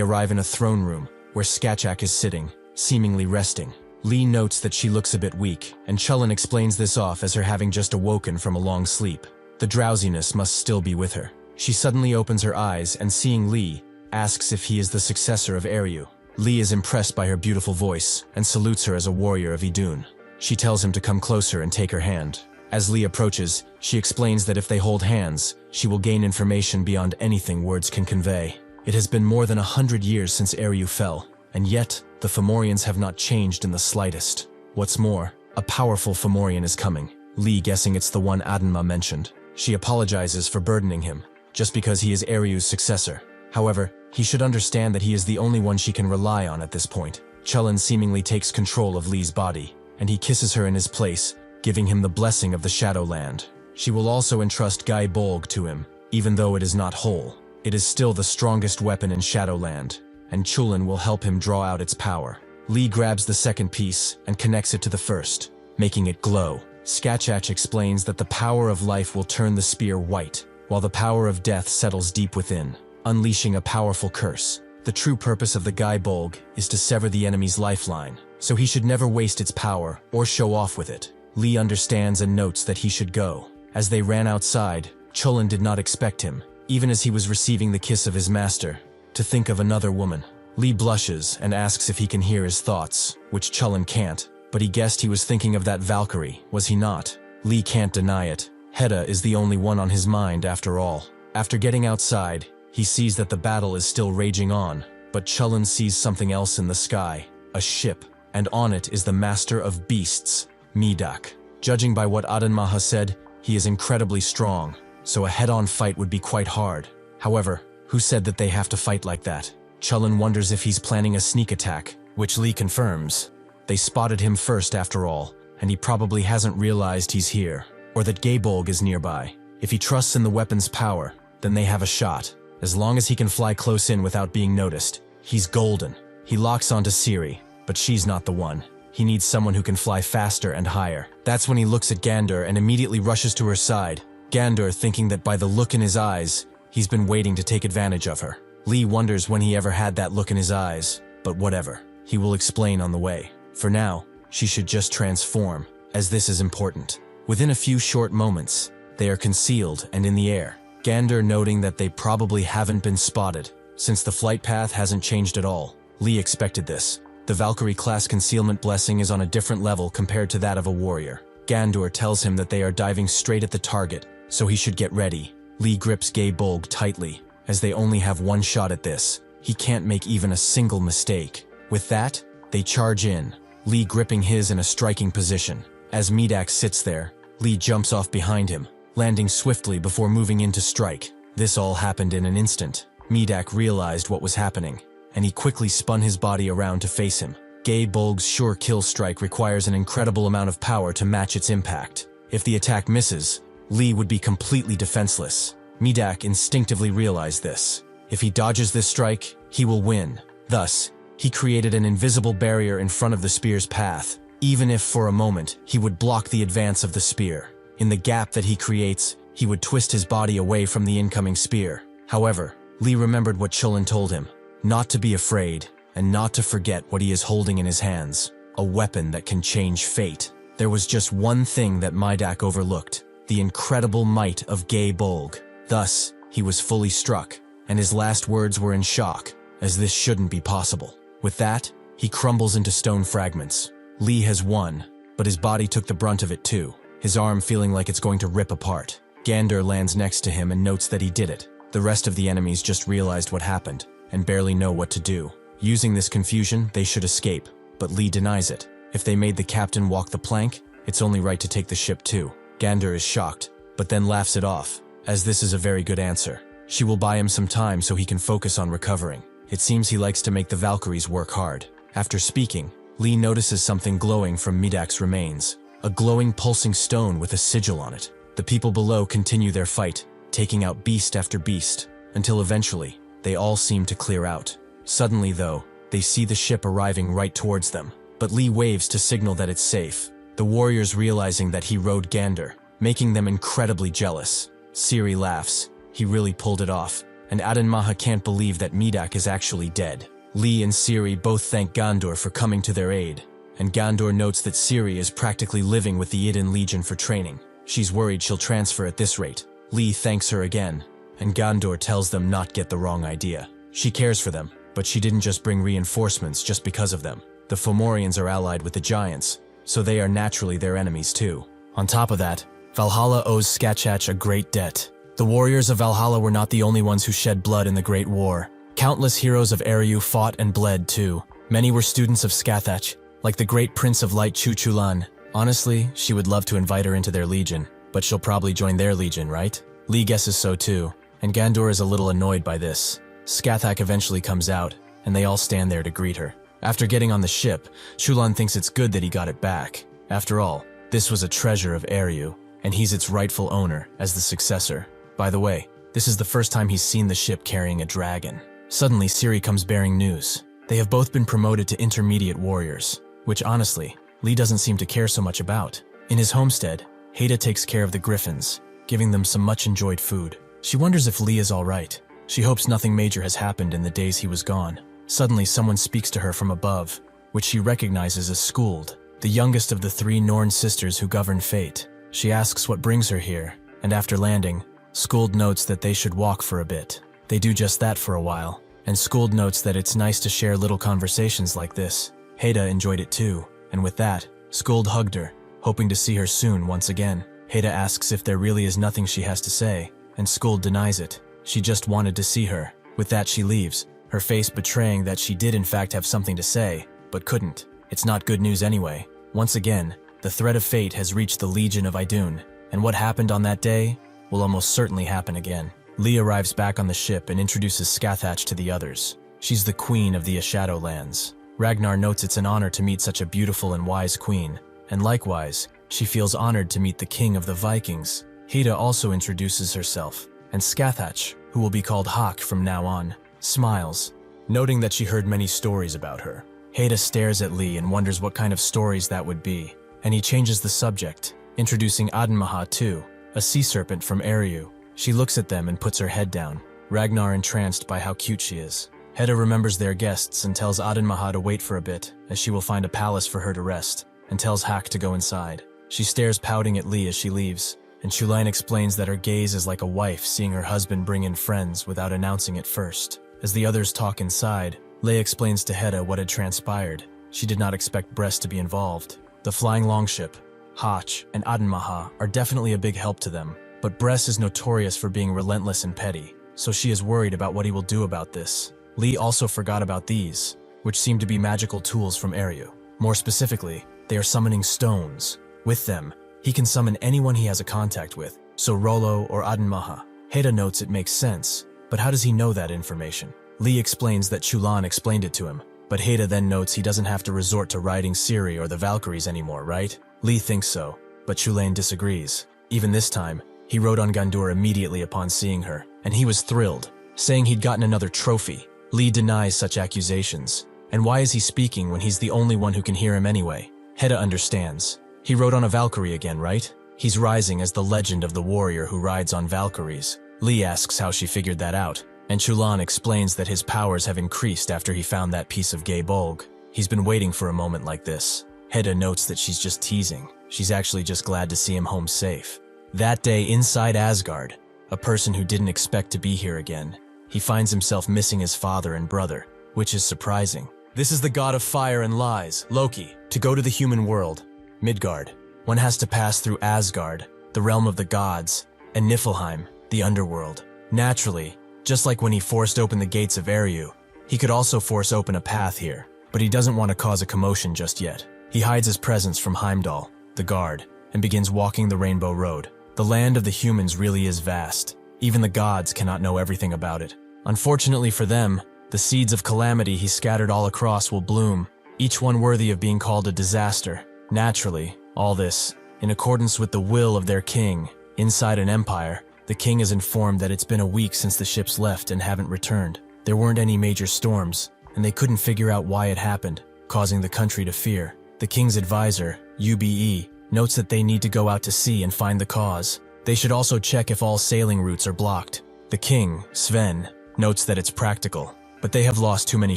arrive in a throne room, where Skachak is sitting, seemingly resting. Lee notes that she looks a bit weak, and Chulin explains this off as her having just awoken from a long sleep. The drowsiness must still be with her. She suddenly opens her eyes and, seeing Lee, asks if he is the successor of Eryu. Lee is impressed by her beautiful voice and salutes her as a warrior of Idun. She tells him to come closer and take her hand. As Lee approaches, she explains that if they hold hands, she will gain information beyond anything words can convey. It has been more than 100 years since Eryu fell, and yet the Fomorians have not changed in the slightest. What's more, a powerful Fomorian is coming, Lee guessing it's the one Adanma mentioned. She apologizes for burdening him, just because he is Eryu's successor. However, he should understand that he is the only one she can rely on at this point. Chulin seemingly takes control of Lee's body, and he kisses her in his place, giving him the blessing of the Shadowland. She will also entrust Gay Bolg to him, even though it is not whole. It is still the strongest weapon in Shadowland, and Chulin will help him draw out its power. Lee grabs the second piece and connects it to the first, making it glow. Skachak explains that the power of life will turn the spear white, while the power of death settles deep within, unleashing a powerful curse. The true purpose of the Gay Bolg is to sever the enemy's lifeline, so he should never waste its power or show off with it. Lee understands and notes that he should go. As they ran outside, Chulin did not expect him, even as he was receiving the kiss of his master, to think of another woman. Lee blushes and asks if he can hear his thoughts, which Chulin can't, but he guessed he was thinking of that Valkyrie, was he not? Lee can't deny it. Hedda is the only one on his mind after all. After getting outside, he sees that the battle is still raging on, but Chulin sees something else in the sky, a ship, and on it is the master of beasts, Midak. Judging by what Adanmaha said, he is incredibly strong, so a head-on fight would be quite hard. However, who said that they have to fight like that? Chulin wonders if he's planning a sneak attack, which Lee confirms. They spotted him first after all, and he probably hasn't realized he's here, or that Gay Bolg is nearby. If he trusts in the weapon's power, then they have a shot. As long as he can fly close in without being noticed, he's golden. He locks onto Ciri, but she's not the one. He needs someone who can fly faster and higher. That's when he looks at Gandor and immediately rushes to her side. Gandor, thinking that by the look in his eyes, he's been waiting to take advantage of her. Lee wonders when he ever had that look in his eyes, but whatever. He will explain on the way. For now, she should just transform, as this is important. Within a few short moments, they are concealed and in the air. Gandor noting that they probably haven't been spotted, since the flight path hasn't changed at all. Lee expected this. The Valkyrie-class concealment blessing is on a different level compared to that of a warrior. Gandor tells him that they are diving straight at the target, so he should get ready. Lee grips Gay Bolg tightly, as they only have one shot at this. He can't make even a single mistake. With that, they charge in, Lee gripping his in a striking position. As Midak sits there, Lee jumps off behind him, landing swiftly before moving in to strike. This all happened in an instant. Midak realized what was happening, and he quickly spun his body around to face him. Gay Bolg's sure kill strike requires an incredible amount of power to match its impact. If the attack misses, Lee would be completely defenseless. Midak instinctively realized this. If he dodges this strike, he will win. Thus, he created an invisible barrier in front of the spear's path, even if for a moment he would block the advance of the spear. In the gap that he creates, he would twist his body away from the incoming spear. However, Lee remembered what Chulin told him, not to be afraid, and not to forget what he is holding in his hands, a weapon that can change fate. There was just one thing that Midak overlooked, the incredible might of Gay Bolg. Thus, he was fully struck, and his last words were in shock, as this shouldn't be possible. With that, he crumbles into stone fragments. Lee has won, but his body took the brunt of it too, his arm feeling like it's going to rip apart. Gandor lands next to him and notes that he did it. The rest of the enemies just realized what happened, and barely know what to do. Using this confusion, they should escape, but Lee denies it. If they made the captain walk the plank, it's only right to take the ship too. Gandor is shocked, but then laughs it off, as this is a very good answer. She will buy him some time so he can focus on recovering. It seems he likes to make the Valkyries work hard. After speaking, Lee notices something glowing from Midak's remains, a glowing pulsing stone with a sigil on it. The people below continue their fight, taking out beast after beast, until eventually, they all seem to clear out. Suddenly though, they see the ship arriving right towards them, but Lee waves to signal that it's safe. The warriors realizing that he rode Gandor, making them incredibly jealous. Ciri laughs, he really pulled it off, and Adenmaha can't believe that Midak is actually dead. Lee and Ciri both thank Gandor for coming to their aid, and Gandor notes that Ciri is practically living with the Idun Legion for training. She's worried she'll transfer at this rate. Lee thanks her again, and Gandor tells them not get the wrong idea. She cares for them, but she didn't just bring reinforcements just because of them. The Fomorians are allied with the Giants, so they are naturally their enemies too. On top of that, Valhalla owes Skatchach a great debt. The warriors of Valhalla were not the only ones who shed blood in the Great War. Countless heroes of Eriu fought and bled too. Many were students of Skathach, like the great Prince of Light Chuchulan. Honestly, she would love to invite her into their legion, but she'll probably join their legion, right? Lee guesses so too, and Gandor is a little annoyed by this. Skathach eventually comes out, and they all stand there to greet her. After getting on the ship, Chulan thinks it's good that he got it back. After all, this was a treasure of Eriu, and he's its rightful owner as the successor. By the way, this is the first time he's seen the ship carrying a dragon. Suddenly, Ciri comes bearing news. They have both been promoted to intermediate warriors, which honestly, Lee doesn't seem to care so much about. In his homestead, Haida takes care of the griffins, giving them some much-enjoyed food. She wonders if Lee is all right. She hopes nothing major has happened in the days he was gone. Suddenly, someone speaks to her from above, which she recognizes as Skuld, the youngest of the 3 Norn sisters who govern fate. She asks what brings her here, and after landing, Skuld notes that they should walk for a bit. They do just that for a while, and Skuld notes that it's nice to share little conversations like this. Haida enjoyed it too, and with that, Skuld hugged her, hoping to see her soon once again. Haida asks if there really is nothing she has to say, and Skuld denies it. She just wanted to see her. With that she leaves, her face betraying that she did in fact have something to say, but couldn't. It's not good news anyway. Once again, the threat of fate has reached the Legion of Idun, and what happened on that day will almost certainly happen again. Lee arrives back on the ship and introduces Skathach to the others. She's the queen of the Shadowlands. Ragnar notes it's an honor to meet such a beautiful and wise queen, and likewise, she feels honored to meet the king of the Vikings. Haida also introduces herself, and Skathach, who will be called Hawk from now on, smiles, noting that she heard many stories about her. Haida stares at Lee and wonders what kind of stories that would be, and he changes the subject, introducing Adenmaha too, a sea serpent from Eriu. She looks at them and puts her head down, Ragnar entranced by how cute she is. Haida remembers their guests and tells Adenmaha to wait for a bit, as she will find a palace for her to rest, and tells Hak to go inside. She stares pouting at Lee as she leaves, and Chulain explains that her gaze is like a wife seeing her husband bring in friends without announcing it first. As the others talk inside, Lei explains to Haida what had transpired. She did not expect Bress to be involved. The flying longship, Hach, and Adenmaha are definitely a big help to them, but Bress is notorious for being relentless and petty, so she is worried about what he will do about this. Lee also forgot about these, which seem to be magical tools from Eriu. More specifically, they are summoning stones. With them, he can summon anyone he has a contact with, so Rolo or Adenmaha. Haida notes it makes sense, but how does he know that information? Lee explains that Chulan explained it to him, but Haida then notes he doesn't have to resort to riding Ciri or the Valkyries anymore, right? Lee thinks so, but Chulain disagrees. Even this time, he rode on Gandur immediately upon seeing her, and he was thrilled, saying he'd gotten another trophy. Lee denies such accusations. And why is he speaking when he's the only one who can hear him anyway? Haida understands. He rode on a Valkyrie again, right? He's rising as the legend of the warrior who rides on Valkyries. Lee asks how she figured that out, and Chulan explains that his powers have increased after he found that piece of gay bolg. He's been waiting for a moment like this. Haida notes that she's just teasing. She's actually just glad to see him home safe. That day inside Asgard, a person who didn't expect to be here again, he finds himself missing his father and brother, which is surprising. This is the god of fire and lies, Loki. To go to the human world, Midgard, one has to pass through Asgard, the realm of the gods, and Niflheim, the underworld. Naturally, just like when he forced open the gates of Eriu, he could also force open a path here, but he doesn't want to cause a commotion just yet. He hides his presence from Heimdall, the the guard, and begins walking the Rainbow Road. The land of the humans really is vast. Even the gods cannot know everything about it. Unfortunately for them, the seeds of calamity he scattered all across will bloom, each one worthy of being called a disaster. Naturally, all this, in accordance with the will of their king. Inside an empire, the king is informed that it's been a week since the ships left and haven't returned. There weren't any major storms, and they couldn't figure out why it happened, causing the country to fear. The king's advisor, UBE, notes that they need to go out to sea and find the cause. They should also check if all sailing routes are blocked. The king, Sven, notes that it's practical, but they have lost too many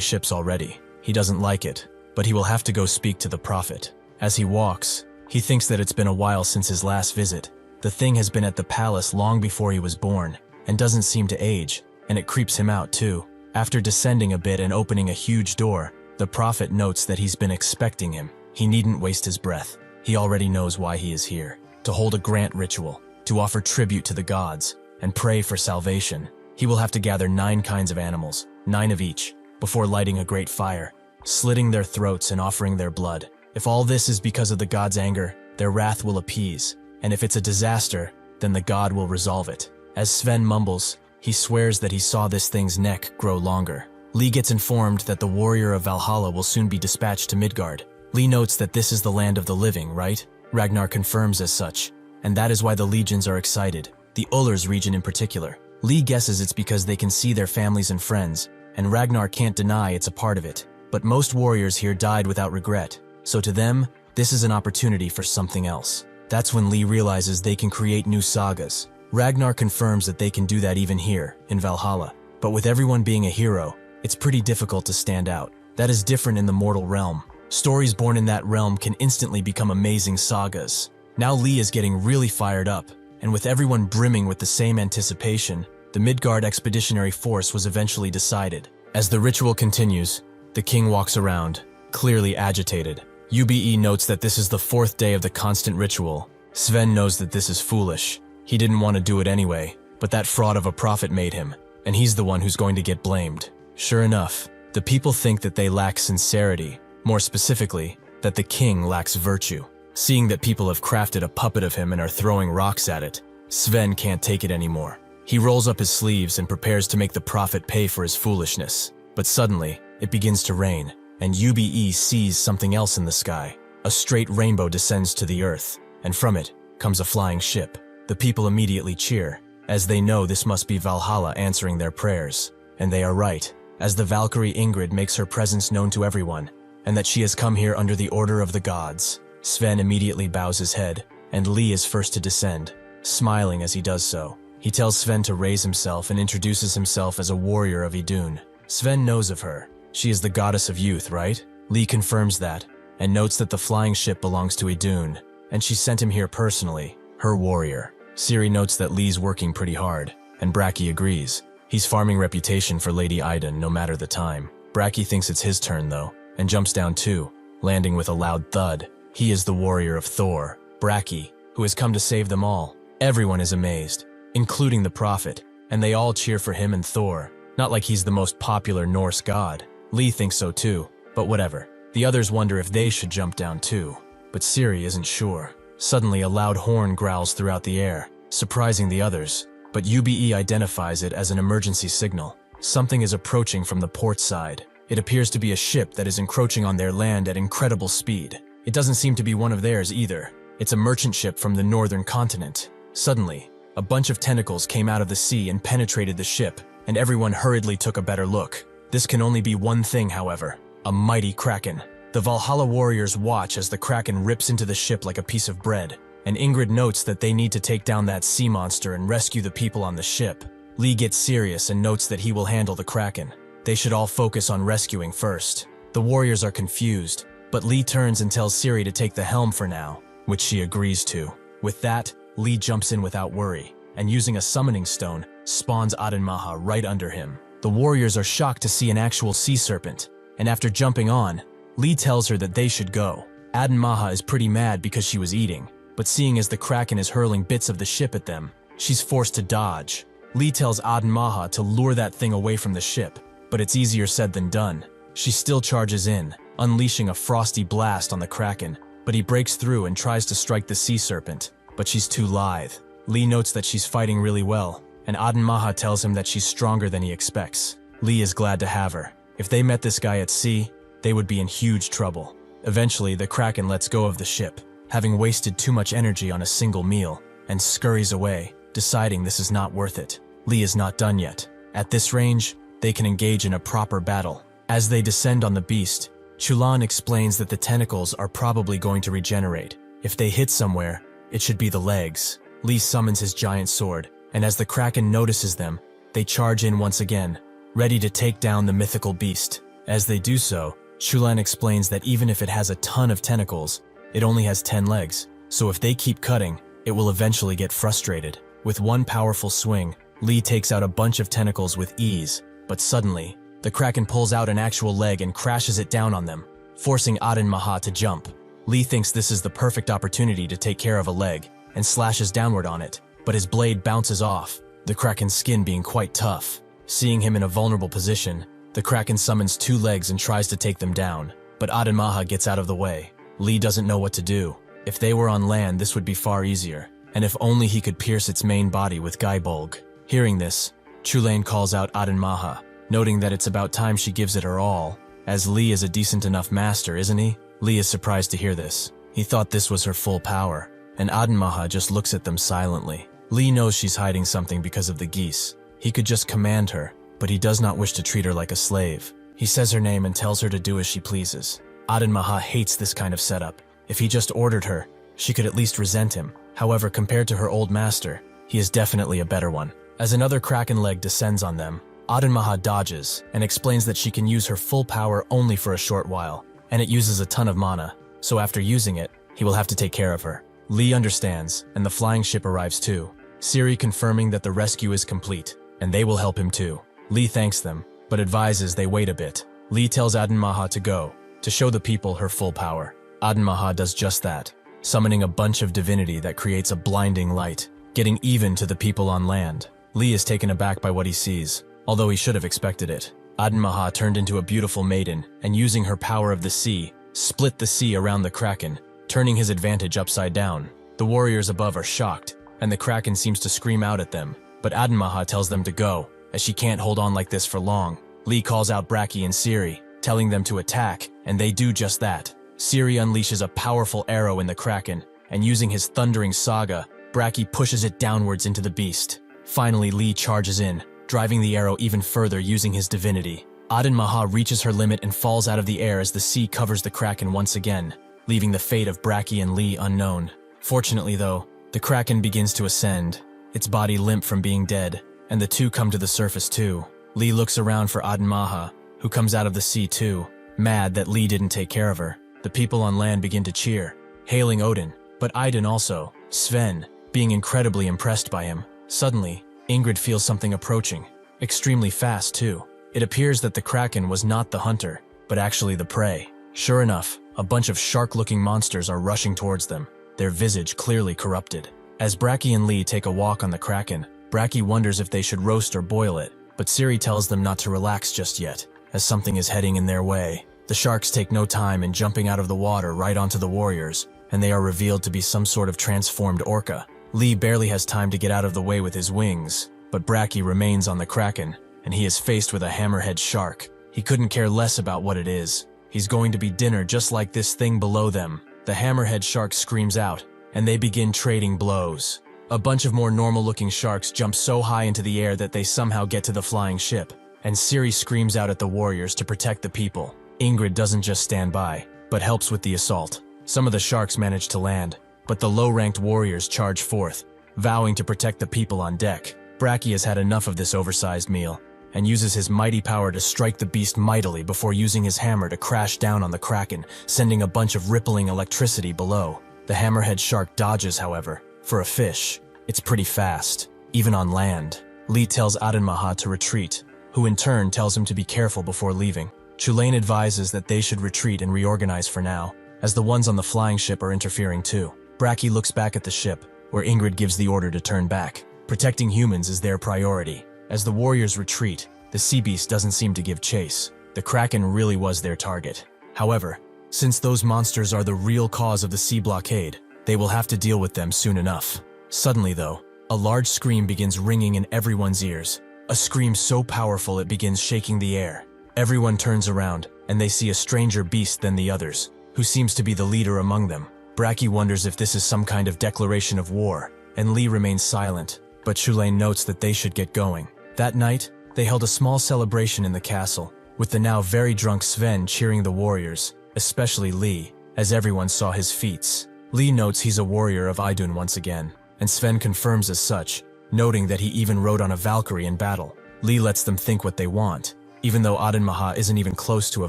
ships already. He doesn't like it, but he will have to go speak to the prophet. As he walks, he thinks that it's been a while since his last visit. The thing has been at the palace long before he was born, and doesn't seem to age, and it creeps him out too. After descending a bit and opening a huge door, the prophet notes that he's been expecting him. He needn't waste his breath. He already knows why he is here. To hold a grant ritual, to offer tribute to the gods, and pray for salvation. He will have to gather 9 kinds of animals, 9 of each, before lighting a great fire, slitting their throats and offering their blood. If all this is because of the god's anger, their wrath will appease, and if it's a disaster, then the god will resolve it. As Sven mumbles, he swears that he saw this thing's neck grow longer. Lee gets informed that the warrior of Valhalla will soon be dispatched to Midgard. Lee notes that this is the land of the living, right? Ragnar confirms as such, and that is why the legions are excited, the Ullr's region in particular. Lee guesses it's because they can see their families and friends, and Ragnar can't deny it's a part of it. But most warriors here died without regret, so to them, this is an opportunity for something else. That's when Lee realizes they can create new sagas. Ragnar confirms that they can do that even here, in Valhalla. But with everyone being a hero, it's pretty difficult to stand out. That is different in the mortal realm. Stories born in that realm can instantly become amazing sagas. Now Lee is getting really fired up, and with everyone brimming with the same anticipation, the Midgard Expeditionary Force was eventually decided. As the ritual continues, the king walks around, clearly agitated. UBE notes that this is the 4th day of the constant ritual. Sven knows that this is foolish. He didn't want to do it anyway, but that fraud of a prophet made him, and he's the one who's going to get blamed. Sure enough, the people think that they lack sincerity, more specifically, that the king lacks virtue. Seeing that people have crafted a puppet of him and are throwing rocks at it, Sven can't take it anymore. He rolls up his sleeves and prepares to make the prophet pay for his foolishness. But suddenly, it begins to rain, and UBE sees something else in the sky. A straight rainbow descends to the earth, and from it comes a flying ship. The people immediately cheer, as they know this must be Valhalla answering their prayers. And they are right, as the Valkyrie Ingrid makes her presence known to everyone, and that she has come here under the order of the gods. Sven immediately bows his head, and Lee is first to descend, smiling as he does so. He tells Sven to raise himself and introduces himself as a warrior of Idun. Sven knows of her. She is the goddess of youth, right? Lee confirms that, and notes that the flying ship belongs to Idun, and she sent him here personally, her warrior. Ciri notes that Lee's working pretty hard, and Braki agrees. He's farming reputation for Lady Idun no matter the time. Braki thinks it's his turn though, and jumps down too, landing with a loud thud. He is the warrior of Thor, Braki, who has come to save them all. Everyone is amazed, including the prophet, and they all cheer for him and Thor. Not like he's the most popular Norse god. Lee thinks so too, but whatever. The others wonder if they should jump down too, but Ciri isn't sure. Suddenly a loud horn growls throughout the air, surprising the others, but UBE identifies it as an emergency signal. Something is approaching from the port side. It appears to be a ship that is encroaching on their land at incredible speed. It doesn't seem to be one of theirs either. It's a merchant ship from the northern continent. Suddenly, a bunch of tentacles came out of the sea and penetrated the ship, and everyone hurriedly took a better look. This can only be one thing, however, a mighty kraken. The Valhalla warriors watch as the kraken rips into the ship like a piece of bread, and Ingrid notes that they need to take down that sea monster and rescue the people on the ship. Lee gets serious and notes that he will handle the kraken. They should all focus on rescuing first. The warriors are confused, but Lee turns and tells Ciri to take the helm for now, which she agrees to. With that, Lee jumps in without worry, and using a summoning stone, spawns Adenmaha right under him. The warriors are shocked to see an actual sea serpent, and after jumping on, Lee tells her that they should go. Adenmaha is pretty mad because she was eating, but seeing as the kraken is hurling bits of the ship at them, she's forced to dodge. Lee tells Adenmaha to lure that thing away from the ship, but it's easier said than done. She still charges in, unleashing a frosty blast on the kraken, but he breaks through and tries to strike the sea serpent, but she's too lithe. Lee notes that she's fighting really well, and Aden Maha tells him that she's stronger than he expects. Lee is glad to have her. If they met this guy at sea, they would be in huge trouble. Eventually, the Kraken lets go of the ship, having wasted too much energy on a single meal, and scurries away, deciding this is not worth it. Lee is not done yet. At this range, they can engage in a proper battle. As they descend on the beast, Chulan explains that the tentacles are probably going to regenerate. If they hit somewhere, it should be the legs. Lee summons his giant sword, and as the Kraken notices them, they charge in once again, ready to take down the mythical beast. As they do so, Chulan explains that even if it has a ton of tentacles, it only has 10 legs, so if they keep cutting, it will eventually get frustrated. With one powerful swing, Lee takes out a bunch of tentacles with ease, but suddenly, the Kraken pulls out an actual leg and crashes it down on them, forcing Aden Maha to jump. Lee thinks this is the perfect opportunity to take care of a leg, and slashes downward on it, but his blade bounces off, the Kraken's skin being quite tough. Seeing him in a vulnerable position, the Kraken summons 2 legs and tries to take them down, but Aden Maha gets out of the way. Lee doesn't know what to do. If they were on land, this would be far easier, and if only he could pierce its main body with Gaibulg. Hearing this, Chulain calls out Aden Maha, noting that it's about time she gives it her all, as Lee is a decent enough master, isn't he? Lee is surprised to hear this. He thought this was her full power, and Aden Maha just looks at them silently. Lee knows she's hiding something because of the geese. He could just command her, but he does not wish to treat her like a slave. He says her name and tells her to do as she pleases. Aden Maha hates this kind of setup. If he just ordered her, she could at least resent him. However, compared to her old master, he is definitely a better one. As another Kraken leg descends on them, Aden Maha dodges and explains that she can use her full power only for a short while, and it uses a ton of mana, so after using it, he will have to take care of her. Lee understands, and the flying ship arrives too, Siri confirming that the rescue is complete, and they will help him too. Lee thanks them, but advises they wait a bit. Lee tells Aden Maha to go, to show the people her full power. Aden Maha does just that, summoning a bunch of divinity that creates a blinding light, getting even to the people on land. Lee is taken aback by what he sees, although he should have expected it. Aden Maha turned into a beautiful maiden, and using her power of the sea, split the sea around the Kraken, turning his advantage upside down. The warriors above are shocked, and the Kraken seems to scream out at them, but Aden Maha tells them to go, as she can't hold on like this for long. Lee calls out Braki and Siri, telling them to attack, and they do just that. Siri unleashes a powerful arrow in the Kraken, and using his thundering saga, Braki pushes it downwards into the beast. Finally, Lee charges in, driving the arrow even further using his divinity. Aden Maha reaches her limit and falls out of the air as the sea covers the Kraken once again, leaving the fate of Braki and Lee unknown. Fortunately though, the Kraken begins to ascend, its body limp from being dead, and the two come to the surface too. Lee looks around for Aden Maha, who comes out of the sea too, mad that Lee didn't take care of her. The people on land begin to cheer, hailing Odin, but Idun also, Sven, being incredibly impressed by him. Suddenly, Ingrid feels something approaching, extremely fast too. It appears that the Kraken was not the hunter, but actually the prey. Sure enough, a bunch of shark-looking monsters are rushing towards them, their visage clearly corrupted. As Braki and Lee take a walk on the Kraken, Braki wonders if they should roast or boil it, but Siri tells them not to relax just yet, as something is heading in their way. The sharks take no time in jumping out of the water right onto the warriors, and they are revealed to be some sort of transformed orca. Lee barely has time to get out of the way with his wings, but Braki remains on the Kraken, and he is faced with a hammerhead shark. He couldn't care less about what it is. He's going to be dinner just like this thing below them. The hammerhead shark screams out, and they begin trading blows. A bunch of more normal-looking sharks jump so high into the air that they somehow get to the flying ship, and Siri screams out at the warriors to protect the people. Ingrid doesn't just stand by, but helps with the assault. Some of the sharks manage to land, but the low-ranked warriors charge forth, vowing to protect the people on deck. Braki has had enough of this oversized meal, and uses his mighty power to strike the beast mightily before using his hammer to crash down on the Kraken, sending a bunch of rippling electricity below. The hammerhead shark dodges, however. For a fish, it's pretty fast, even on land. Lee tells Aden Maha to retreat, who in turn tells him to be careful before leaving. Chulain advises that they should retreat and reorganize for now, as the ones on the flying ship are interfering too. Braki looks back at the ship, where Ingrid gives the order to turn back. Protecting humans is their priority. As the warriors retreat, the sea beast doesn't seem to give chase. The Kraken really was their target. However, Since those monsters are the real cause of the sea blockade, they will have to deal with them soon enough. Suddenly though, a large scream begins ringing in everyone's ears. A scream so powerful it begins shaking the air. Everyone turns around, and they see a stranger beast than the others, who seems to be the leader among them. Bracky wonders if this is some kind of declaration of war, and Lee remains silent, but Shulain notes that they should get going. That night, they held a small celebration in the castle, with the now very drunk Sven cheering the warriors, especially Lee, as everyone saw his feats. Lee notes he's a warrior of Idun once again, and Sven confirms as such, noting that he even rode on a Valkyrie in battle. Lee lets them think what they want, even though Adenmaha isn't even close to a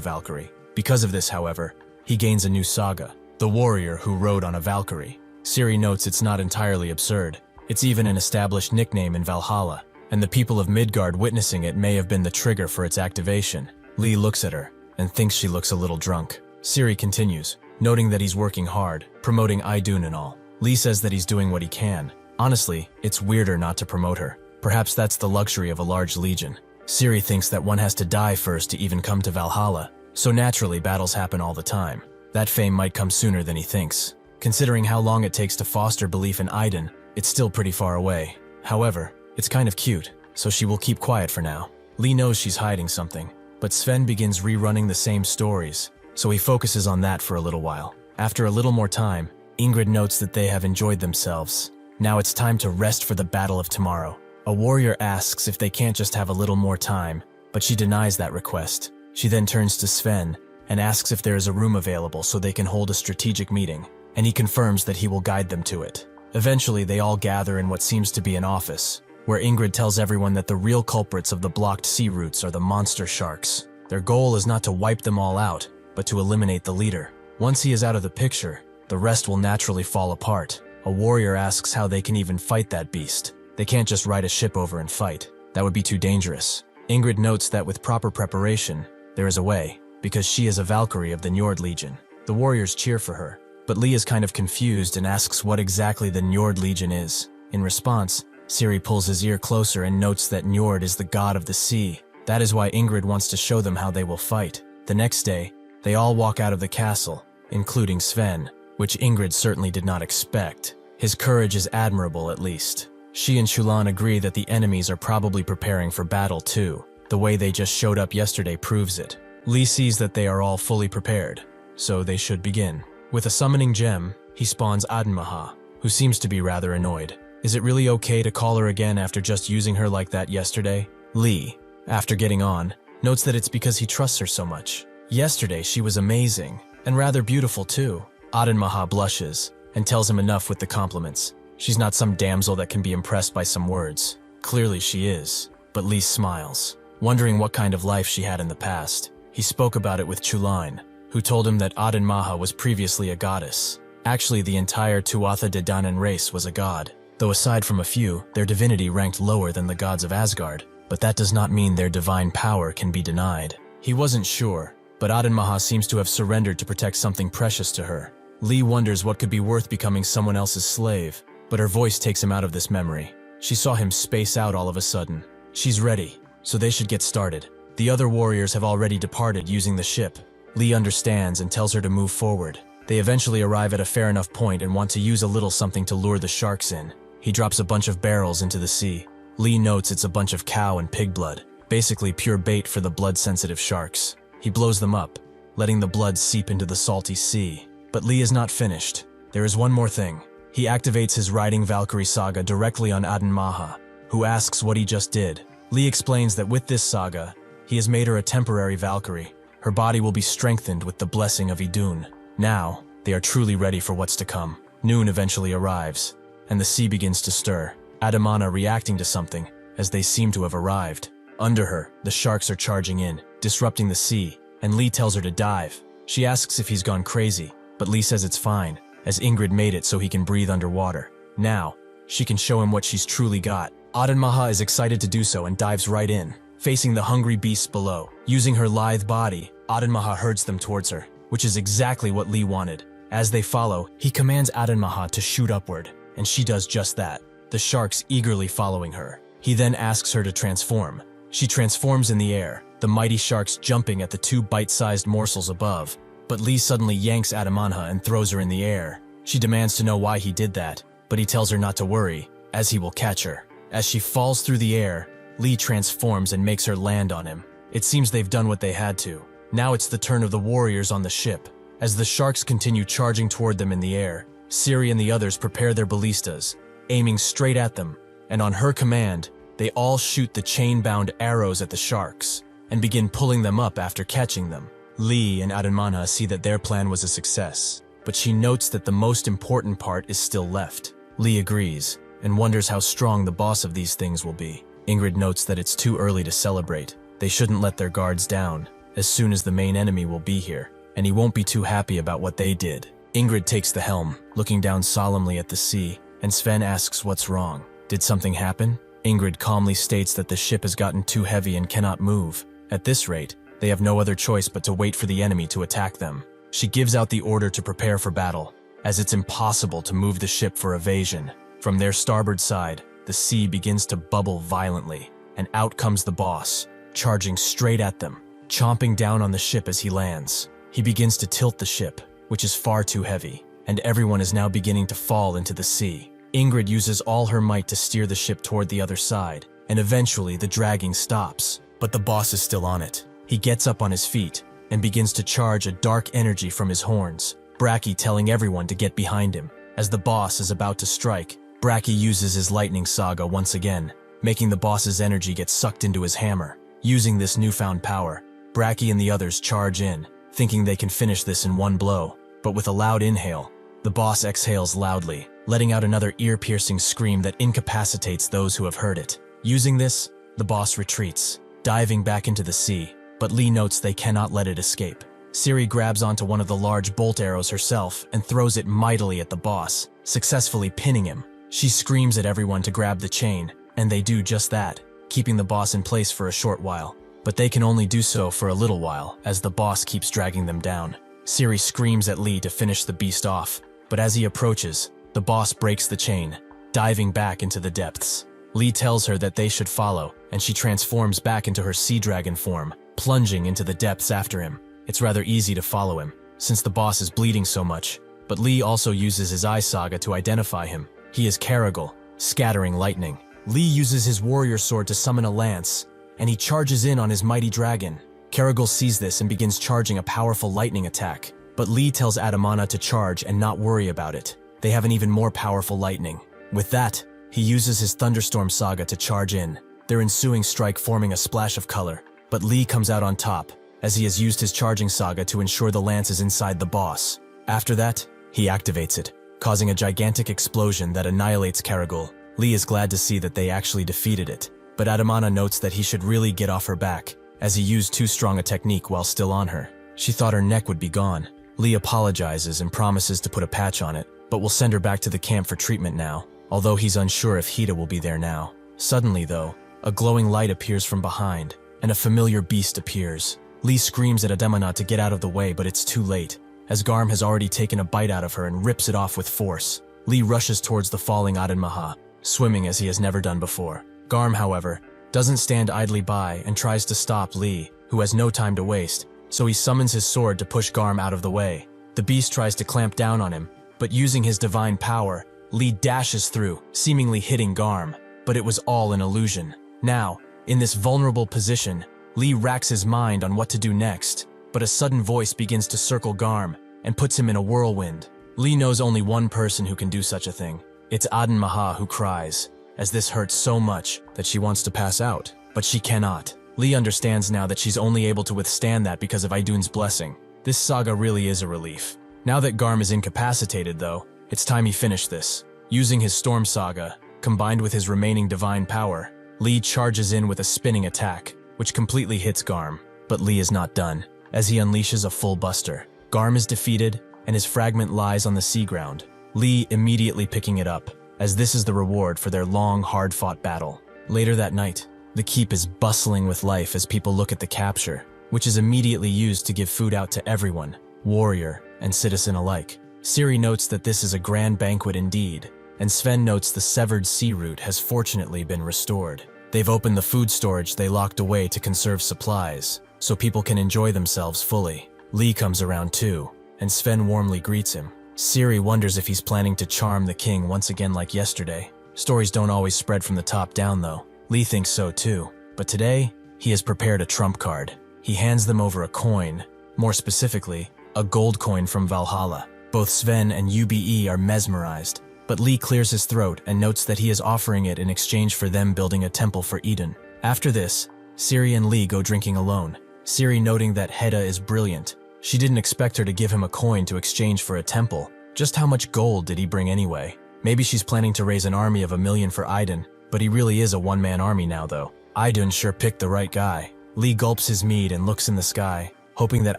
Valkyrie. Because of this, however, he gains a new saga, the warrior who rode on a Valkyrie. Ciri notes it's not entirely absurd. It's even an established nickname in Valhalla, and the people of Midgard witnessing it may have been the trigger for its activation. Lee looks at her, and thinks she looks a little drunk. Ciri continues, noting that he's working hard, promoting Idun and all. Lee says that he's doing what he can. Honestly, it's weirder not to promote her. Perhaps that's the luxury of a large legion. Ciri thinks that one has to die first to even come to Valhalla, so naturally battles happen all the time. That fame might come sooner than he thinks. Considering how long it takes to foster belief in Idun, it's still pretty far away. However, it's kind of cute, so she will keep quiet for now. Lee knows she's hiding something, but Sven begins rerunning the same stories, so he focuses on that for a little while. After a little more time, Ingrid notes that they have enjoyed themselves. Now it's time to rest for the battle of tomorrow. A warrior asks if they can't just have a little more time, but she denies that request. She then turns to Sven and asks if there is a room available so they can hold a strategic meeting, and he confirms that he will guide them to it. Eventually, they all gather in what seems to be an office, where Ingrid tells everyone that the real culprits of the blocked sea routes are the monster sharks. Their goal is not to wipe them all out, but to eliminate the leader. Once he is out of the picture, the rest will naturally fall apart. A warrior asks how they can even fight that beast. They can't just ride a ship over and fight. That would be too dangerous. Ingrid notes that with proper preparation, there is a way, because she is a Valkyrie of the Njord Legion. The warriors cheer for her, but Lee is kind of confused and asks what exactly the Njord Legion is. In response, Ciri pulls his ear closer and notes that Njord is the god of the sea. That is why Ingrid wants to show them how they will fight. The next day, they all walk out of the castle, including Sven, which Ingrid certainly did not expect. His courage is admirable, at least. She and Shulan agree that the enemies are probably preparing for battle too. The way they just showed up yesterday proves it. Lee sees that they are all fully prepared, so they should begin. With a summoning gem, he spawns Adenmaha, who seems to be rather annoyed. Is it really okay to call her again after just using her like that yesterday? Lee, after getting on, notes that it's because he trusts her so much. Yesterday she was amazing, and rather beautiful too. Adenmaha blushes, and tells him enough with the compliments. She's not some damsel that can be impressed by some words. Clearly she is, but Lee smiles, wondering what kind of life she had in the past. He spoke about it with Chulain, who told him that Adenmaha was previously a goddess. Actually, the entire Tuatha De Danann race was a god, though aside from a few, their divinity ranked lower than the gods of Asgard, but that does not mean their divine power can be denied. He wasn't sure, but Adenmaha seems to have surrendered to protect something precious to her. Lee wonders what could be worth becoming someone else's slave, but her voice takes him out of this memory. She saw him space out all of a sudden. She's ready, so they should get started. The other warriors have already departed using the ship. Lee understands and tells her to move forward. They eventually arrive at a fair enough point and want to use a little something to lure the sharks in. He drops a bunch of barrels into the sea. Lee notes it's a bunch of cow and pig blood, basically pure bait for the blood-sensitive sharks. He blows them up, letting the blood seep into the salty sea. But Lee is not finished. There is one more thing. He activates his riding Valkyrie saga directly on Adenmaha, who asks what he just did. Lee explains that with this saga, he has made her a temporary Valkyrie. Her body will be strengthened with the blessing of Idun. Now, they are truly ready for what's to come. Noon eventually arrives, and the sea begins to stir, Adamana reacting to something, as they seem to have arrived. Under her, the sharks are charging in, disrupting the sea, and Lee tells her to dive. She asks if he's gone crazy, but Lee says it's fine, as Ingrid made it so he can breathe underwater. Now, she can show him what she's truly got. Adenmaha is excited to do so and dives right in, facing the hungry beasts below. Using her lithe body, Adenmaha herds them towards her, which is exactly what Lee wanted. As they follow, he commands Adenmaha to shoot upward, and she does just that, the sharks eagerly following her. He then asks her to transform. She transforms in the air, the mighty sharks jumping at the two bite-sized morsels above. but Lee suddenly yanks Adamanha and throws her in the air. She demands to know why he did that, but he tells her not to worry, as he will catch her. As she falls through the air, Lee transforms and makes her land on him. It seems they've done what they had to. Now it's the turn of the warriors on the ship. As the sharks continue charging toward them in the air, Ciri and the others prepare their ballistas, aiming straight at them, and on her command, they all shoot the chain-bound arrows at the sharks, and begin pulling them up after catching them. Lee and Adamanha see that their plan was a success, but she notes that the most important part is still left. Lee agrees, and wonders how strong the boss of these things will be. Ingrid notes that it's too early to celebrate. They shouldn't let their guards down, as soon as the main enemy will be here, and he won't be too happy about what they did. Ingrid takes the helm, looking down solemnly at the sea, and Sven asks what's wrong. Did something happen? Ingrid calmly states that the ship has gotten too heavy and cannot move. At this rate, they have no other choice but to wait for the enemy to attack them. She gives out the order to prepare for battle, as it's impossible to move the ship for evasion. From their starboard side, the sea begins to bubble violently, and out comes the boss, charging straight at them, chomping down on the ship as he lands. He begins to tilt the ship, which is far too heavy, and everyone is now beginning to fall into the sea. Ingrid uses all her might to steer the ship toward the other side, and eventually the dragging stops, but the boss is still on it. He gets up on his feet and begins to charge a dark energy from his horns, Bracky telling everyone to get behind him. As the boss is about to strike, Bracky uses his lightning saga once again, making the boss's energy get sucked into his hammer. Using this newfound power, Bracky and the others charge in, thinking they can finish this in one blow, but with a loud inhale, the boss exhales loudly, letting out another ear-piercing scream that incapacitates those who have heard it. Using this, the boss retreats, diving back into the sea, but Lee notes they cannot let it escape. Ciri grabs onto one of the large bolt arrows herself and throws it mightily at the boss, successfully pinning him. She screams at everyone to grab the chain, and they do just that, keeping the boss in place for a short while. But they can only do so for a little while, as the boss keeps dragging them down. Ciri screams at Lee to finish the beast off, but as he approaches, the boss breaks the chain, diving back into the depths. Lee tells her that they should follow, and she transforms back into her sea dragon form, plunging into the depths after him. It's rather easy to follow him, since the boss is bleeding so much, but Lee also uses his eye saga to identify him. He is Caragol, scattering lightning. Lee uses his warrior sword to summon a lance, and he charges in on his mighty dragon. Caragol sees this and begins charging a powerful lightning attack, but Lee tells Adamanha to charge and not worry about it. They have an even more powerful lightning. With that, he uses his thunderstorm saga to charge in, their ensuing strike forming a splash of color, but Lee comes out on top, as he has used his charging saga to ensure the lance is inside the boss. After that, he activates it, causing a gigantic explosion that annihilates Caragol. Lee is glad to see that they actually defeated it, but Adamanha notes that he should really get off her back, as he used too strong a technique while still on her. She thought her neck would be gone. Lee apologizes and promises to put a patch on it, but will send her back to the camp for treatment now, although he's unsure if Hida will be there now. Suddenly, though, a glowing light appears from behind, and a familiar beast appears. Lee screams at Adamanha to get out of the way, but it's too late, as Garm has already taken a bite out of her and rips it off with force. Lee rushes towards the falling Adamanha, swimming as he has never done before. Garm, however, doesn't stand idly by and tries to stop Lee, who has no time to waste, so he summons his sword to push Garm out of the way. The beast tries to clamp down on him, but using his divine power, Lee dashes through, seemingly hitting Garm, but it was all an illusion. Now, in this vulnerable position, Lee racks his mind on what to do next, but a sudden voice begins to circle Garm and puts him in a whirlwind. Lee knows only one person who can do such a thing. It's Adamanha who cries, as this hurts so much that she wants to pass out, but she cannot. Lee understands now that she's only able to withstand that because of Idun's blessing. This saga really is a relief. Now that Garm is incapacitated, though, it's time he finished this. Using his Storm Saga, combined with his remaining divine power, Lee charges in with a spinning attack, which completely hits Garm. But Lee is not done, as he unleashes a full buster. Garm is defeated, and his fragment lies on the sea ground, Lee immediately picking it up, as this is the reward for their long, hard-fought battle. Later that night, the keep is bustling with life as people look at the capture, which is immediately used to give food out to everyone, warrior and citizen alike. Ciri notes that this is a grand banquet indeed, and Sven notes the severed sea route has fortunately been restored. They've opened the food storage they locked away to conserve supplies, so people can enjoy themselves fully. Lee comes around too, and Sven warmly greets him. Ciri wonders if he's planning to charm the king once again like yesterday. Stories don't always spread from the top down though. Lee thinks so too, but today, he has prepared a trump card. He hands them over a coin, more specifically, a gold coin from Valhalla. Both Sven and UBE are mesmerized, but Lee clears his throat and notes that he is offering it in exchange for them building a temple for Idun. After this, Ciri and Lee go drinking alone, Ciri noting that Hedda is brilliant. She didn't expect her to give him a coin to exchange for a temple. Just how much gold did he bring anyway? Maybe she's planning to raise an army of 1,000,000 for Idun, but he really is a one-man army now though. Idun sure picked the right guy. Lee gulps his mead and looks in the sky, hoping that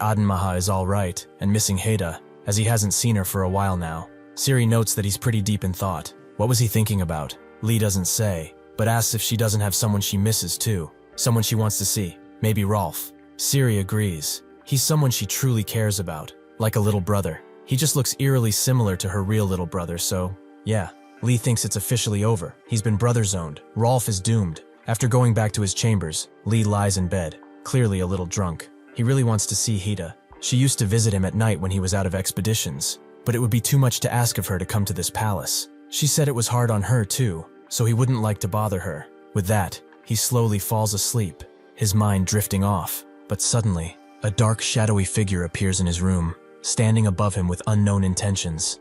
Adenmaha is alright, and missing Hedda, as he hasn't seen her for a while now. Ciri notes that he's pretty deep in thought. What was he thinking about? Lee doesn't say, but asks if she doesn't have someone she misses too. Someone she wants to see. Maybe Rolf. Ciri agrees. He's someone she truly cares about. Like a little brother. He just looks eerily similar to her real little brother, so yeah. Lee thinks it's officially over. He's been brother-zoned. Rolf is doomed. After going back to his chambers, Lee lies in bed, clearly a little drunk. He really wants to see Hedda. She used to visit him at night when he was out of expeditions, but it would be too much to ask of her to come to this palace. She said it was hard on her too, so he wouldn't like to bother her. With that, he slowly falls asleep, his mind drifting off. But suddenly, a dark, shadowy figure appears in his room, standing above him with unknown intentions.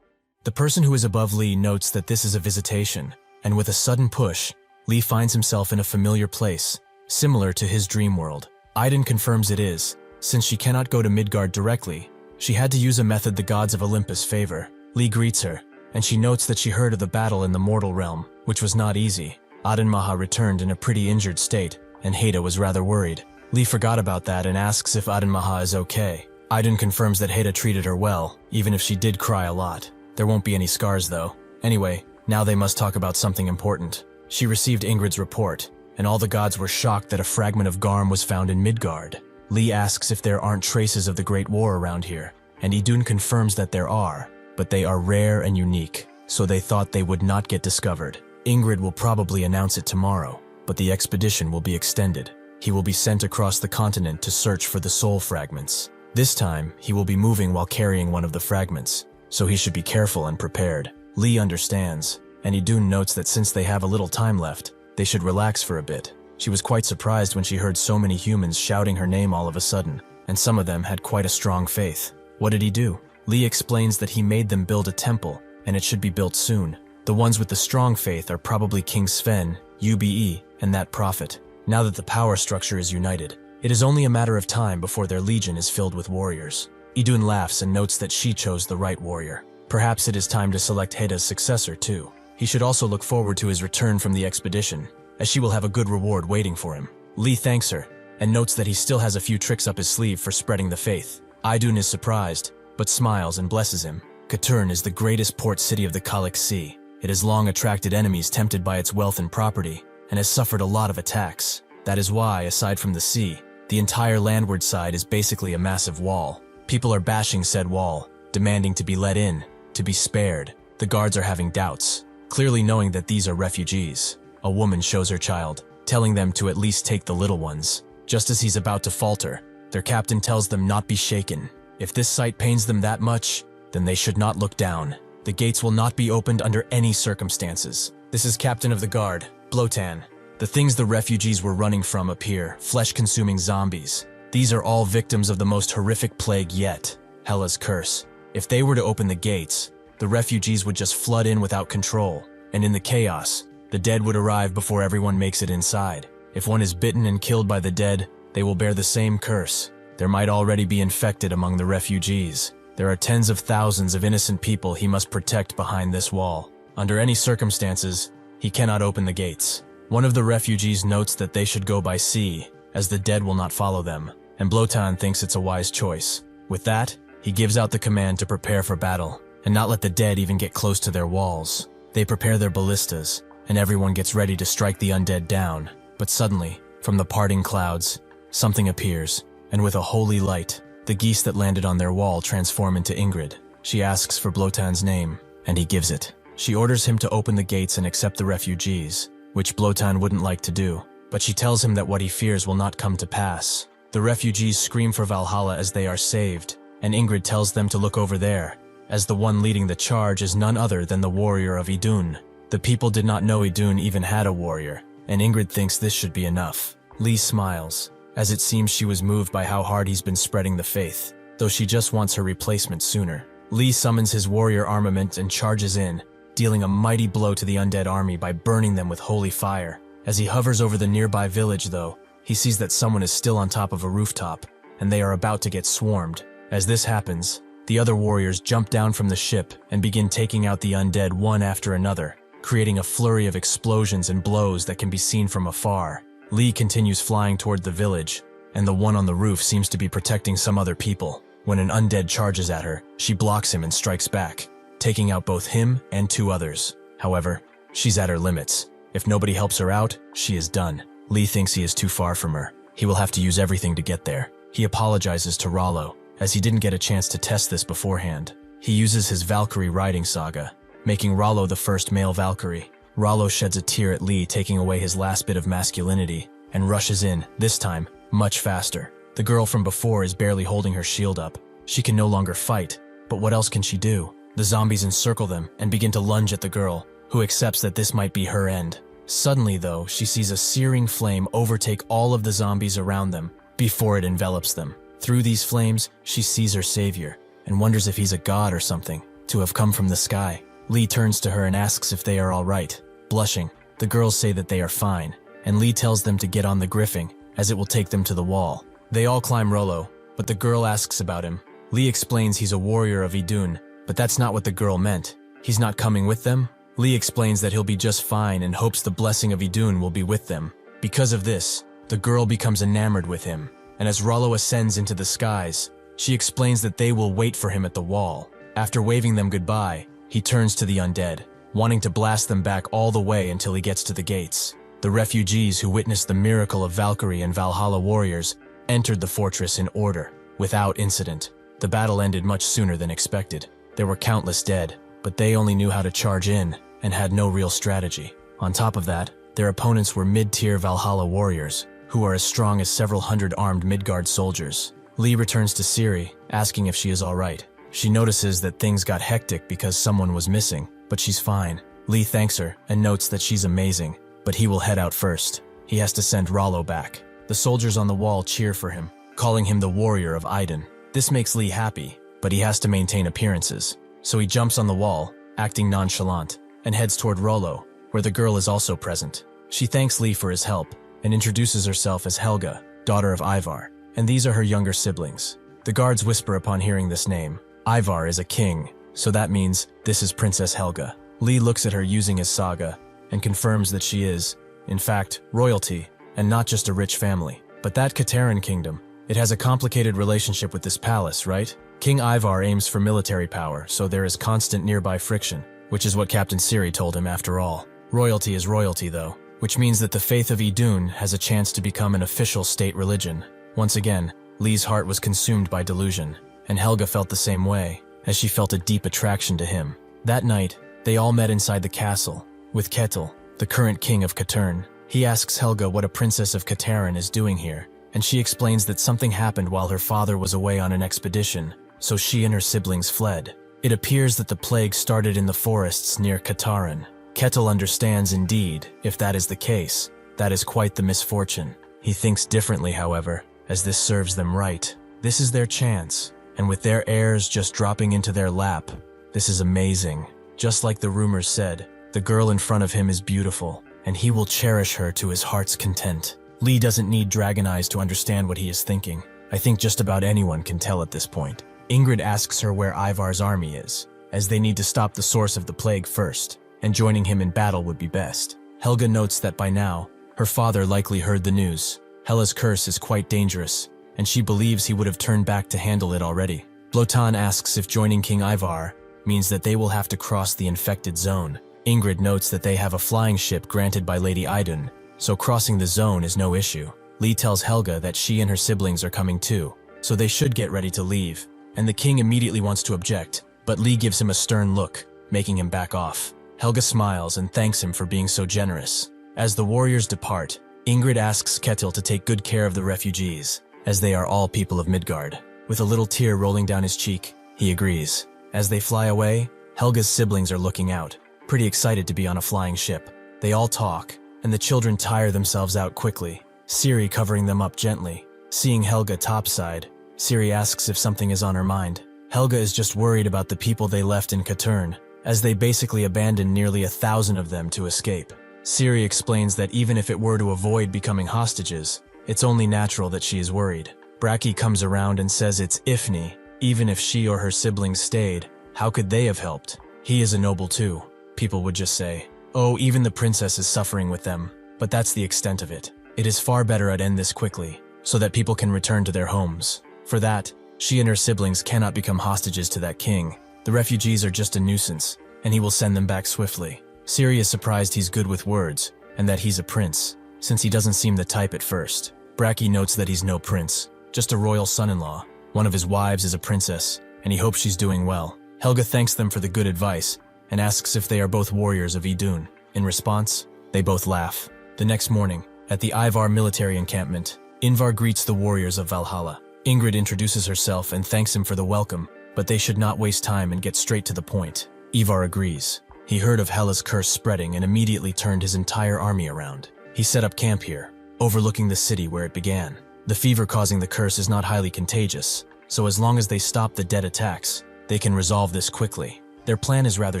The person who is above Lee notes that this is a visitation, and with a sudden push, Lee finds himself in a familiar place, similar to his dream world. Idun confirms it is. Since she cannot go to Midgard directly, she had to use a method the gods of Olympus favor. Lee greets her, and she notes that she heard of the battle in the mortal realm, which was not easy. Adenmaha returned in a pretty injured state, and Hedda was rather worried. Lee forgot about that and asks if Adenmaha is okay. Idun confirms that Hedda treated her well, even if she did cry a lot. There won't be any scars though. Anyway, now they must talk about something important. She received Ingrid's report, and all the gods were shocked that a fragment of Garm was found in Midgard. Lee asks if there aren't traces of the Great War around here, and Idun confirms that there are, but they are rare and unique, so they thought they would not get discovered. Ingrid will probably announce it tomorrow, but the expedition will be extended. He will be sent across the continent to search for the soul fragments. This time, he will be moving while carrying one of the fragments, so he should be careful and prepared. Lee understands, and Idun notes that since they have a little time left, they should relax for a bit. She was quite surprised when she heard so many humans shouting her name all of a sudden, and some of them had quite a strong faith. What did he do? Lee explains that he made them build a temple, and it should be built soon. The ones with the strong faith are probably King Sven, UBE, and that prophet. Now that the power structure is united, it is only a matter of time before their legion is filled with warriors. Idun laughs and notes that she chose the right warrior. Perhaps it is time to select Hedda's successor too. He should also look forward to his return from the expedition, as she will have a good reward waiting for him. Lee thanks her, and notes that he still has a few tricks up his sleeve for spreading the faith. Idun is surprised, but smiles and blesses him. Katurn is the greatest port city of the Kalix Sea. It has long attracted enemies tempted by its wealth and property, and has suffered a lot of attacks. That is why, aside from the sea, the entire landward side is basically a massive wall. People are bashing said wall, demanding to be let in, to be spared. The guards are having doubts, clearly knowing that these are refugees. A woman shows her child, telling them to at least take the little ones. Just as he's about to falter, their captain tells them not be shaken. If this sight pains them that much, then they should not look down. The gates will not be opened under any circumstances. This is Captain of the Guard, Blotan. The things the refugees were running from appear, flesh-consuming zombies. These are all victims of the most horrific plague yet, Hela's curse. If they were to open the gates, the refugees would just flood in without control, and in the chaos, the dead would arrive before everyone makes it inside. If one is bitten and killed by the dead, they will bear the same curse. There might already be infected among the refugees. There are tens of thousands of innocent people he must protect behind this wall. Under any circumstances, he cannot open the gates. One of the refugees notes that they should go by sea, as the dead will not follow them, and Blotan thinks it's a wise choice. With that, he gives out the command to prepare for battle, and not let the dead even get close to their walls. They prepare their ballistas, and everyone gets ready to strike the undead down. But suddenly, from the parting clouds, something appears, and with a holy light, the geese that landed on their wall transform into Ingrid. She asks for Blotan's name, and he gives it. She orders him to open the gates and accept the refugees, which Blotan wouldn't like to do, but she tells him that what he fears will not come to pass. The refugees scream for Valhalla as they are saved, and Ingrid tells them to look over there, as the one leading the charge is none other than the warrior of Idun. The people did not know Idun even had a warrior, and Ingrid thinks this should be enough. Lee smiles, as it seems she was moved by how hard he's been spreading the faith, though she just wants her replacement sooner. Lee summons his warrior armament and charges in, dealing a mighty blow to the undead army by burning them with holy fire. As he hovers over the nearby village, though, he sees that someone is still on top of a rooftop, and they are about to get swarmed. As this happens, the other warriors jump down from the ship and begin taking out the undead one after another, creating a flurry of explosions and blows that can be seen from afar. Lee continues flying toward the village, and the one on the roof seems to be protecting some other people. When an undead charges at her, she blocks him and strikes back, taking out both him and 2 others. However, she's at her limits. If nobody helps her out, she is done. Lee thinks he is too far from her. He will have to use everything to get there. He apologizes to Rolo, as he didn't get a chance to test this beforehand. He uses his Valkyrie riding saga, making Rolo the first male Valkyrie. Rolo sheds a tear at Lee taking away his last bit of masculinity, and rushes in, this time, much faster. The girl from before is barely holding her shield up. She can no longer fight, but what else can she do? The zombies encircle them and begin to lunge at the girl, who accepts that this might be her end. Suddenly, though, she sees a searing flame overtake all of the zombies around them before it envelops them. Through these flames, she sees her savior and wonders if he's a god or something, to have come from the sky. Lee turns to her and asks if they are all right. Blushing, the girls say that they are fine, and Lee tells them to get on the griffing, as it will take them to the wall. They all climb Rolo, but the girl asks about him. Lee explains he's a warrior of Idun, but that's not what the girl meant. He's not coming with them? Lee explains that he'll be just fine and hopes the blessing of Idun will be with them. Because of this, the girl becomes enamored with him, and as Rolo ascends into the skies, she explains that they will wait for him at the wall. After waving them goodbye, he turns to the undead, wanting to blast them back all the way until he gets to the gates. The refugees who witnessed the miracle of Valkyrie and Valhalla warriors entered the fortress in order, without incident. The battle ended much sooner than expected. There were countless dead, but they only knew how to charge in and had no real strategy. On top of that, their opponents were mid-tier Valhalla warriors, who are as strong as several hundred armed Midgard soldiers. Lee returns to Ciri, asking if she is alright. She notices that things got hectic because someone was missing, but she's fine. Lee thanks her and notes that she's amazing, but he will head out first. He has to send Rolo back. The soldiers on the wall cheer for him, calling him the warrior of Idun. This makes Lee happy, but he has to maintain appearances. So he jumps on the wall, acting nonchalant, and heads toward Rolo, where the girl is also present. She thanks Lee for his help and introduces herself as Helga, daughter of Ivar, and these are her younger siblings. The guards whisper upon hearing this name. Ivar is a king, so that means this is Princess Helga. Lee looks at her using his saga and confirms that she is, in fact, royalty and not just a rich family. But that Kataran kingdom, it has a complicated relationship with this palace, right? King Ivar aims for military power, so there is constant nearby friction, which is what Captain Ciri told him after all. Royalty is royalty though, which means that the faith of Idun has a chance to become an official state religion. Once again, Lee's heart was consumed by delusion, and Helga felt the same way, as she felt a deep attraction to him. That night, they all met inside the castle, with Ketil, the current king of Katurn. He asks Helga what a princess of Kataran is doing here, and she explains that something happened while her father was away on an expedition, so she and her siblings fled. It appears that the plague started in the forests near Kataran. Ketil understands indeed, if that is the case, that is quite the misfortune. He thinks differently, however, as this serves them right. This is their chance, and with their heirs just dropping into their lap, this is amazing. Just like the rumors said, the girl in front of him is beautiful, and he will cherish her to his heart's content. Lee doesn't need dragon eyes to understand what he is thinking. I think just about anyone can tell at this point. Ingrid asks her where Ivar's army is, as they need to stop the source of the plague first, and joining him in battle would be best. Helga notes that by now, her father likely heard the news. Hela's curse is quite dangerous, and she believes he would have turned back to handle it already. Blotan asks if joining King Ivar means that they will have to cross the infected zone. Ingrid notes that they have a flying ship granted by Lady Idun, so crossing the zone is no issue. Lee tells Helga that she and her siblings are coming too, so they should get ready to leave, and the king immediately wants to object, but Lee gives him a stern look, making him back off. Helga smiles and thanks him for being so generous. As the warriors depart, Ingrid asks Ketil to take good care of the refugees, as they are all people of Midgard. With a little tear rolling down his cheek, he agrees. As they fly away, Helga's siblings are looking out, pretty excited to be on a flying ship. They all talk, and the children tire themselves out quickly, Ciri covering them up gently. Seeing Helga topside, Ciri asks if something is on her mind. Helga is just worried about the people they left in Katern, as they basically abandoned nearly 1,000 of them to escape. Ciri explains that even if it were to avoid becoming hostages, it's only natural that she is worried. Braki comes around and says it's Ifni. Even if she or her siblings stayed, how could they have helped? He is a noble too. People would just say, oh, even the princess is suffering with them. But that's the extent of it. It is far better I'd end this quickly, so that people can return to their homes. For that, she and her siblings cannot become hostages to that king. The refugees are just a nuisance, and he will send them back swiftly. Ciri is surprised he's good with words, and that he's a prince, since he doesn't seem the type at first. Braki notes that he's no prince, just a royal son-in-law. One of his wives is a princess, and he hopes she's doing well. Helga thanks them for the good advice, and asks if they are both warriors of Idun. In response, they both laugh. The next morning, at the Ivar military encampment, Ingvar greets the warriors of Valhalla. Ingrid introduces herself and thanks him for the welcome, but they should not waste time and get straight to the point. Ivar agrees. He heard of Hela's curse spreading and immediately turned his entire army around. He set up camp here, overlooking the city where it began. The fever causing the curse is not highly contagious, so as long as they stop the dead attacks, they can resolve this quickly. Their plan is rather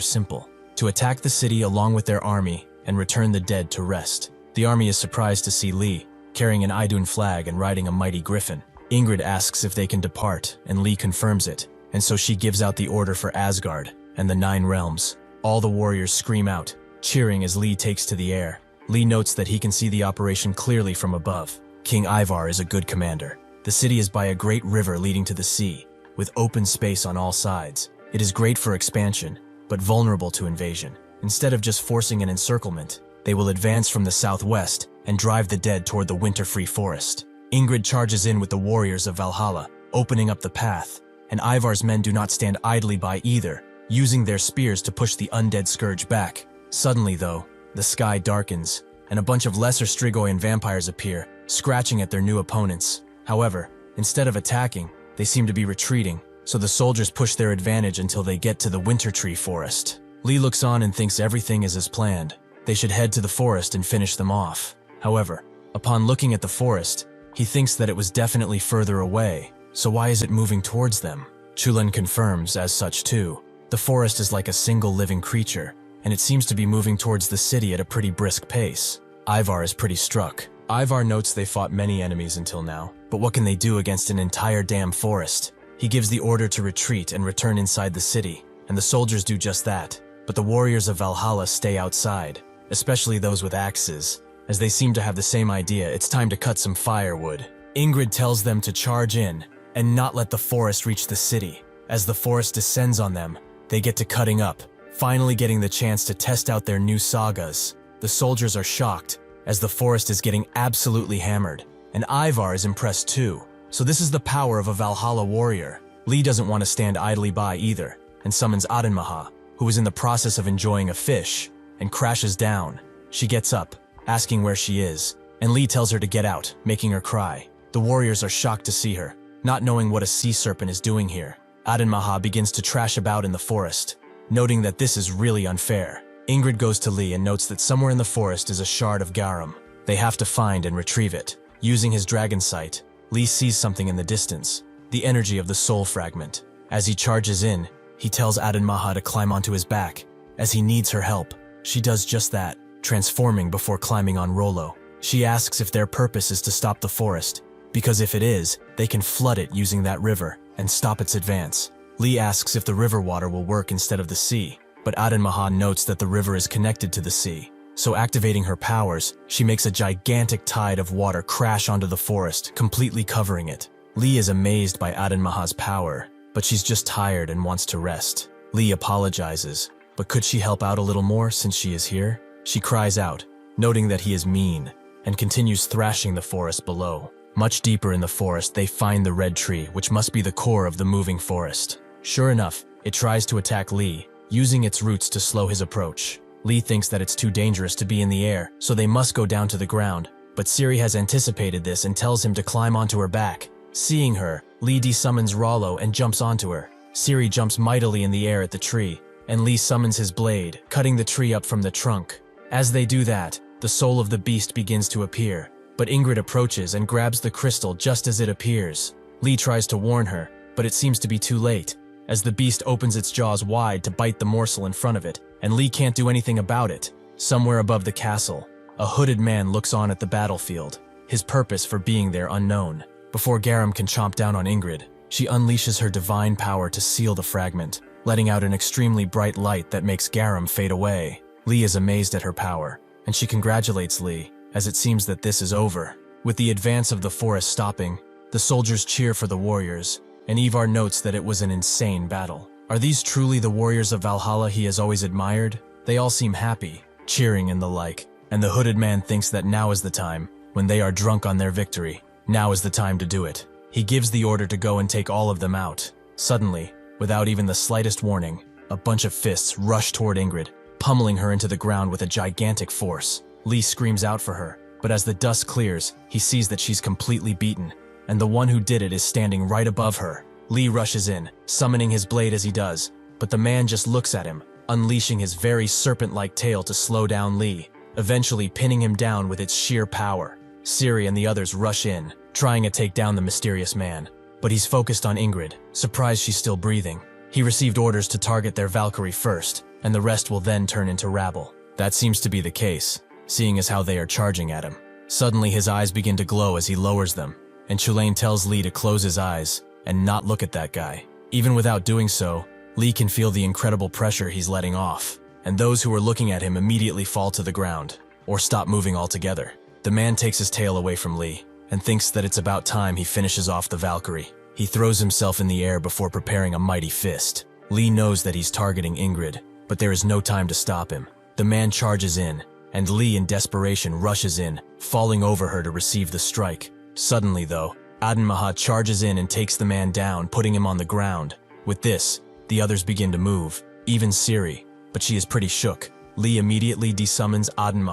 simple, to attack the city along with their army and return the dead to rest. The army is surprised to see Lee, carrying an Idun flag and riding a mighty griffin. Ingrid asks if they can depart, and Lee confirms it, and so she gives out the order for Asgard and the 9 realms. All the warriors scream out, cheering as Lee takes to the air. Lee notes that he can see the operation clearly from above. King Ivar is a good commander. The city is by a great river leading to the sea, with open space on all sides. It is great for expansion, but vulnerable to invasion. Instead of just forcing an encirclement, they will advance from the southwest and drive the dead toward the winter-free forest. Ingrid charges in with the warriors of Valhalla, opening up the path, and Ivar's men do not stand idly by either, using their spears to push the undead scourge back. Suddenly, though, the sky darkens, and a bunch of lesser Strigoi vampires appear, scratching at their new opponents. However, instead of attacking, they seem to be retreating, so the soldiers push their advantage until they get to the winter tree forest. Lee looks on and thinks everything is as planned. They should head to the forest and finish them off. However, upon looking at the forest, he thinks that it was definitely further away, so why is it moving towards them? Chulin confirms as such too. The forest is like a single living creature, and it seems to be moving towards the city at a pretty brisk pace. Ivar is pretty struck. Ivar notes they fought many enemies until now, but what can they do against an entire damn forest? He gives the order to retreat and return inside the city, and the soldiers do just that. But the warriors of Valhalla stay outside, especially those with axes, as they seem to have the same idea. It's time to cut some firewood. Ingrid tells them to charge in and not let the forest reach the city. As the forest descends on them, they get to cutting up, finally getting the chance to test out their new sagas. The soldiers are shocked, as the forest is getting absolutely hammered, and Ivar is impressed too. So this is the power of a Valhalla warrior. Lee doesn't want to stand idly by either, and summons Adenmaha, who is in the process of enjoying a fish, and crashes down. She gets up, asking where she is, and Lee tells her to get out, making her cry. The warriors are shocked to see her, not knowing what a sea serpent is doing here. Adenmaha begins to trash about in the forest, noting that this is really unfair. Ingrid goes to Lee and notes that somewhere in the forest is a shard of garum. They have to find and retrieve it. Using his dragon sight, Lee sees something in the distance, the energy of the soul fragment. As he charges in, he tells Adenmaha to climb onto his back, as he needs her help. She does just that, transforming before climbing on Rolo. She asks if their purpose is to stop the forest, because if it is, they can flood it using that river and stop its advance. Lee asks if the river water will work instead of the sea, but Adenmaha notes that the river is connected to the sea. So activating her powers, she makes a gigantic tide of water crash onto the forest, completely covering it. Lee is amazed by Adenmaha's power, but she's just tired and wants to rest. Lee apologizes, but could she help out a little more since she is here? She cries out, noting that he is mean, and continues thrashing the forest below. Much deeper in the forest, they find the red tree, which must be the core of the moving forest. Sure enough, it tries to attack Lee, using its roots to slow his approach. Lee thinks that it's too dangerous to be in the air, so they must go down to the ground, but Ciri has anticipated this and tells him to climb onto her back, Seeing her, Lee desummons Rolo and jumps onto her. Ciri jumps mightily in the air at the tree, and Lee summons his blade, cutting the tree up from the trunk. As they do that, the soul of the beast begins to appear, but Ingrid approaches and grabs the crystal just as it appears. Lee tries to warn her, but it seems to be too late, as the beast opens its jaws wide to bite the morsel in front of it, and Lee can't do anything about it. Somewhere above the castle, a hooded man looks on at the battlefield, his purpose for being there unknown. Before Garam can chomp down on Ingrid, she unleashes her divine power to seal the fragment, letting out an extremely bright light that makes Garam fade away. Lee is amazed at her power, and she congratulates Lee, as it seems that this is over. With the advance of the forest stopping, the soldiers cheer for the warriors, and Ivar notes that it was an insane battle. Are these truly the warriors of Valhalla he has always admired? They all seem happy, cheering and the like, and the hooded man thinks that now is the time, when they are drunk on their victory. Now is the time to do it. He gives the order to go and take all of them out. Suddenly, without even the slightest warning, a bunch of fists rush toward Ingrid, pummeling her into the ground with a gigantic force. Lee screams out for her, but as the dust clears, he sees that she's completely beaten, and the one who did it is standing right above her. Lee rushes in, summoning his blade as he does, but the man just looks at him, unleashing his very serpent-like tail to slow down Lee, eventually pinning him down with its sheer power. Ciri and the others rush in, trying to take down the mysterious man, but he's focused on Ingrid, surprised she's still breathing. He received orders to target their Valkyrie first, and the rest will then turn into rabble. That seems to be the case, seeing as how they are charging at him. Suddenly his eyes begin to glow as he lowers them, and Chulain tells Lee to close his eyes and not look at that guy. Even without doing so, Lee can feel the incredible pressure he's letting off, and those who are looking at him immediately fall to the ground, or stop moving altogether. The man takes his tail away from Lee, and thinks that it's about time he finishes off the Valkyrie. He throws himself in the air before preparing a mighty fist. Lee knows that he's targeting Ingrid, but there is no time to stop him. The man charges in, and Lee in desperation rushes in, falling over her to receive the strike. Suddenly though, Adin charges in and takes the man down, putting him on the ground. With this, the others begin to move, even Ciri, but she is pretty shook. Lee immediately desummons Adin,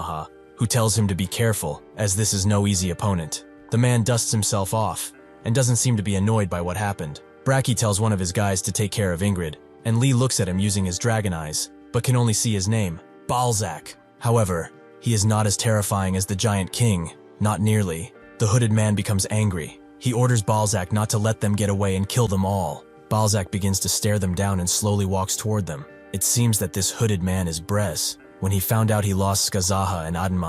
who tells him to be careful, as this is no easy opponent. The man dusts himself off, and doesn't seem to be annoyed by what happened. Braki tells one of his guys to take care of Ingrid, and Lee looks at him using his dragon eyes, but can only see his name, Balzac. However, he is not as terrifying as the Giant King, not nearly. The hooded man becomes angry. He orders Balzac not to let them get away and kill them all. Balzac begins to stare them down and slowly walks toward them. It seems that this hooded man is Brez. When he found out he lost Skazaha and Adin,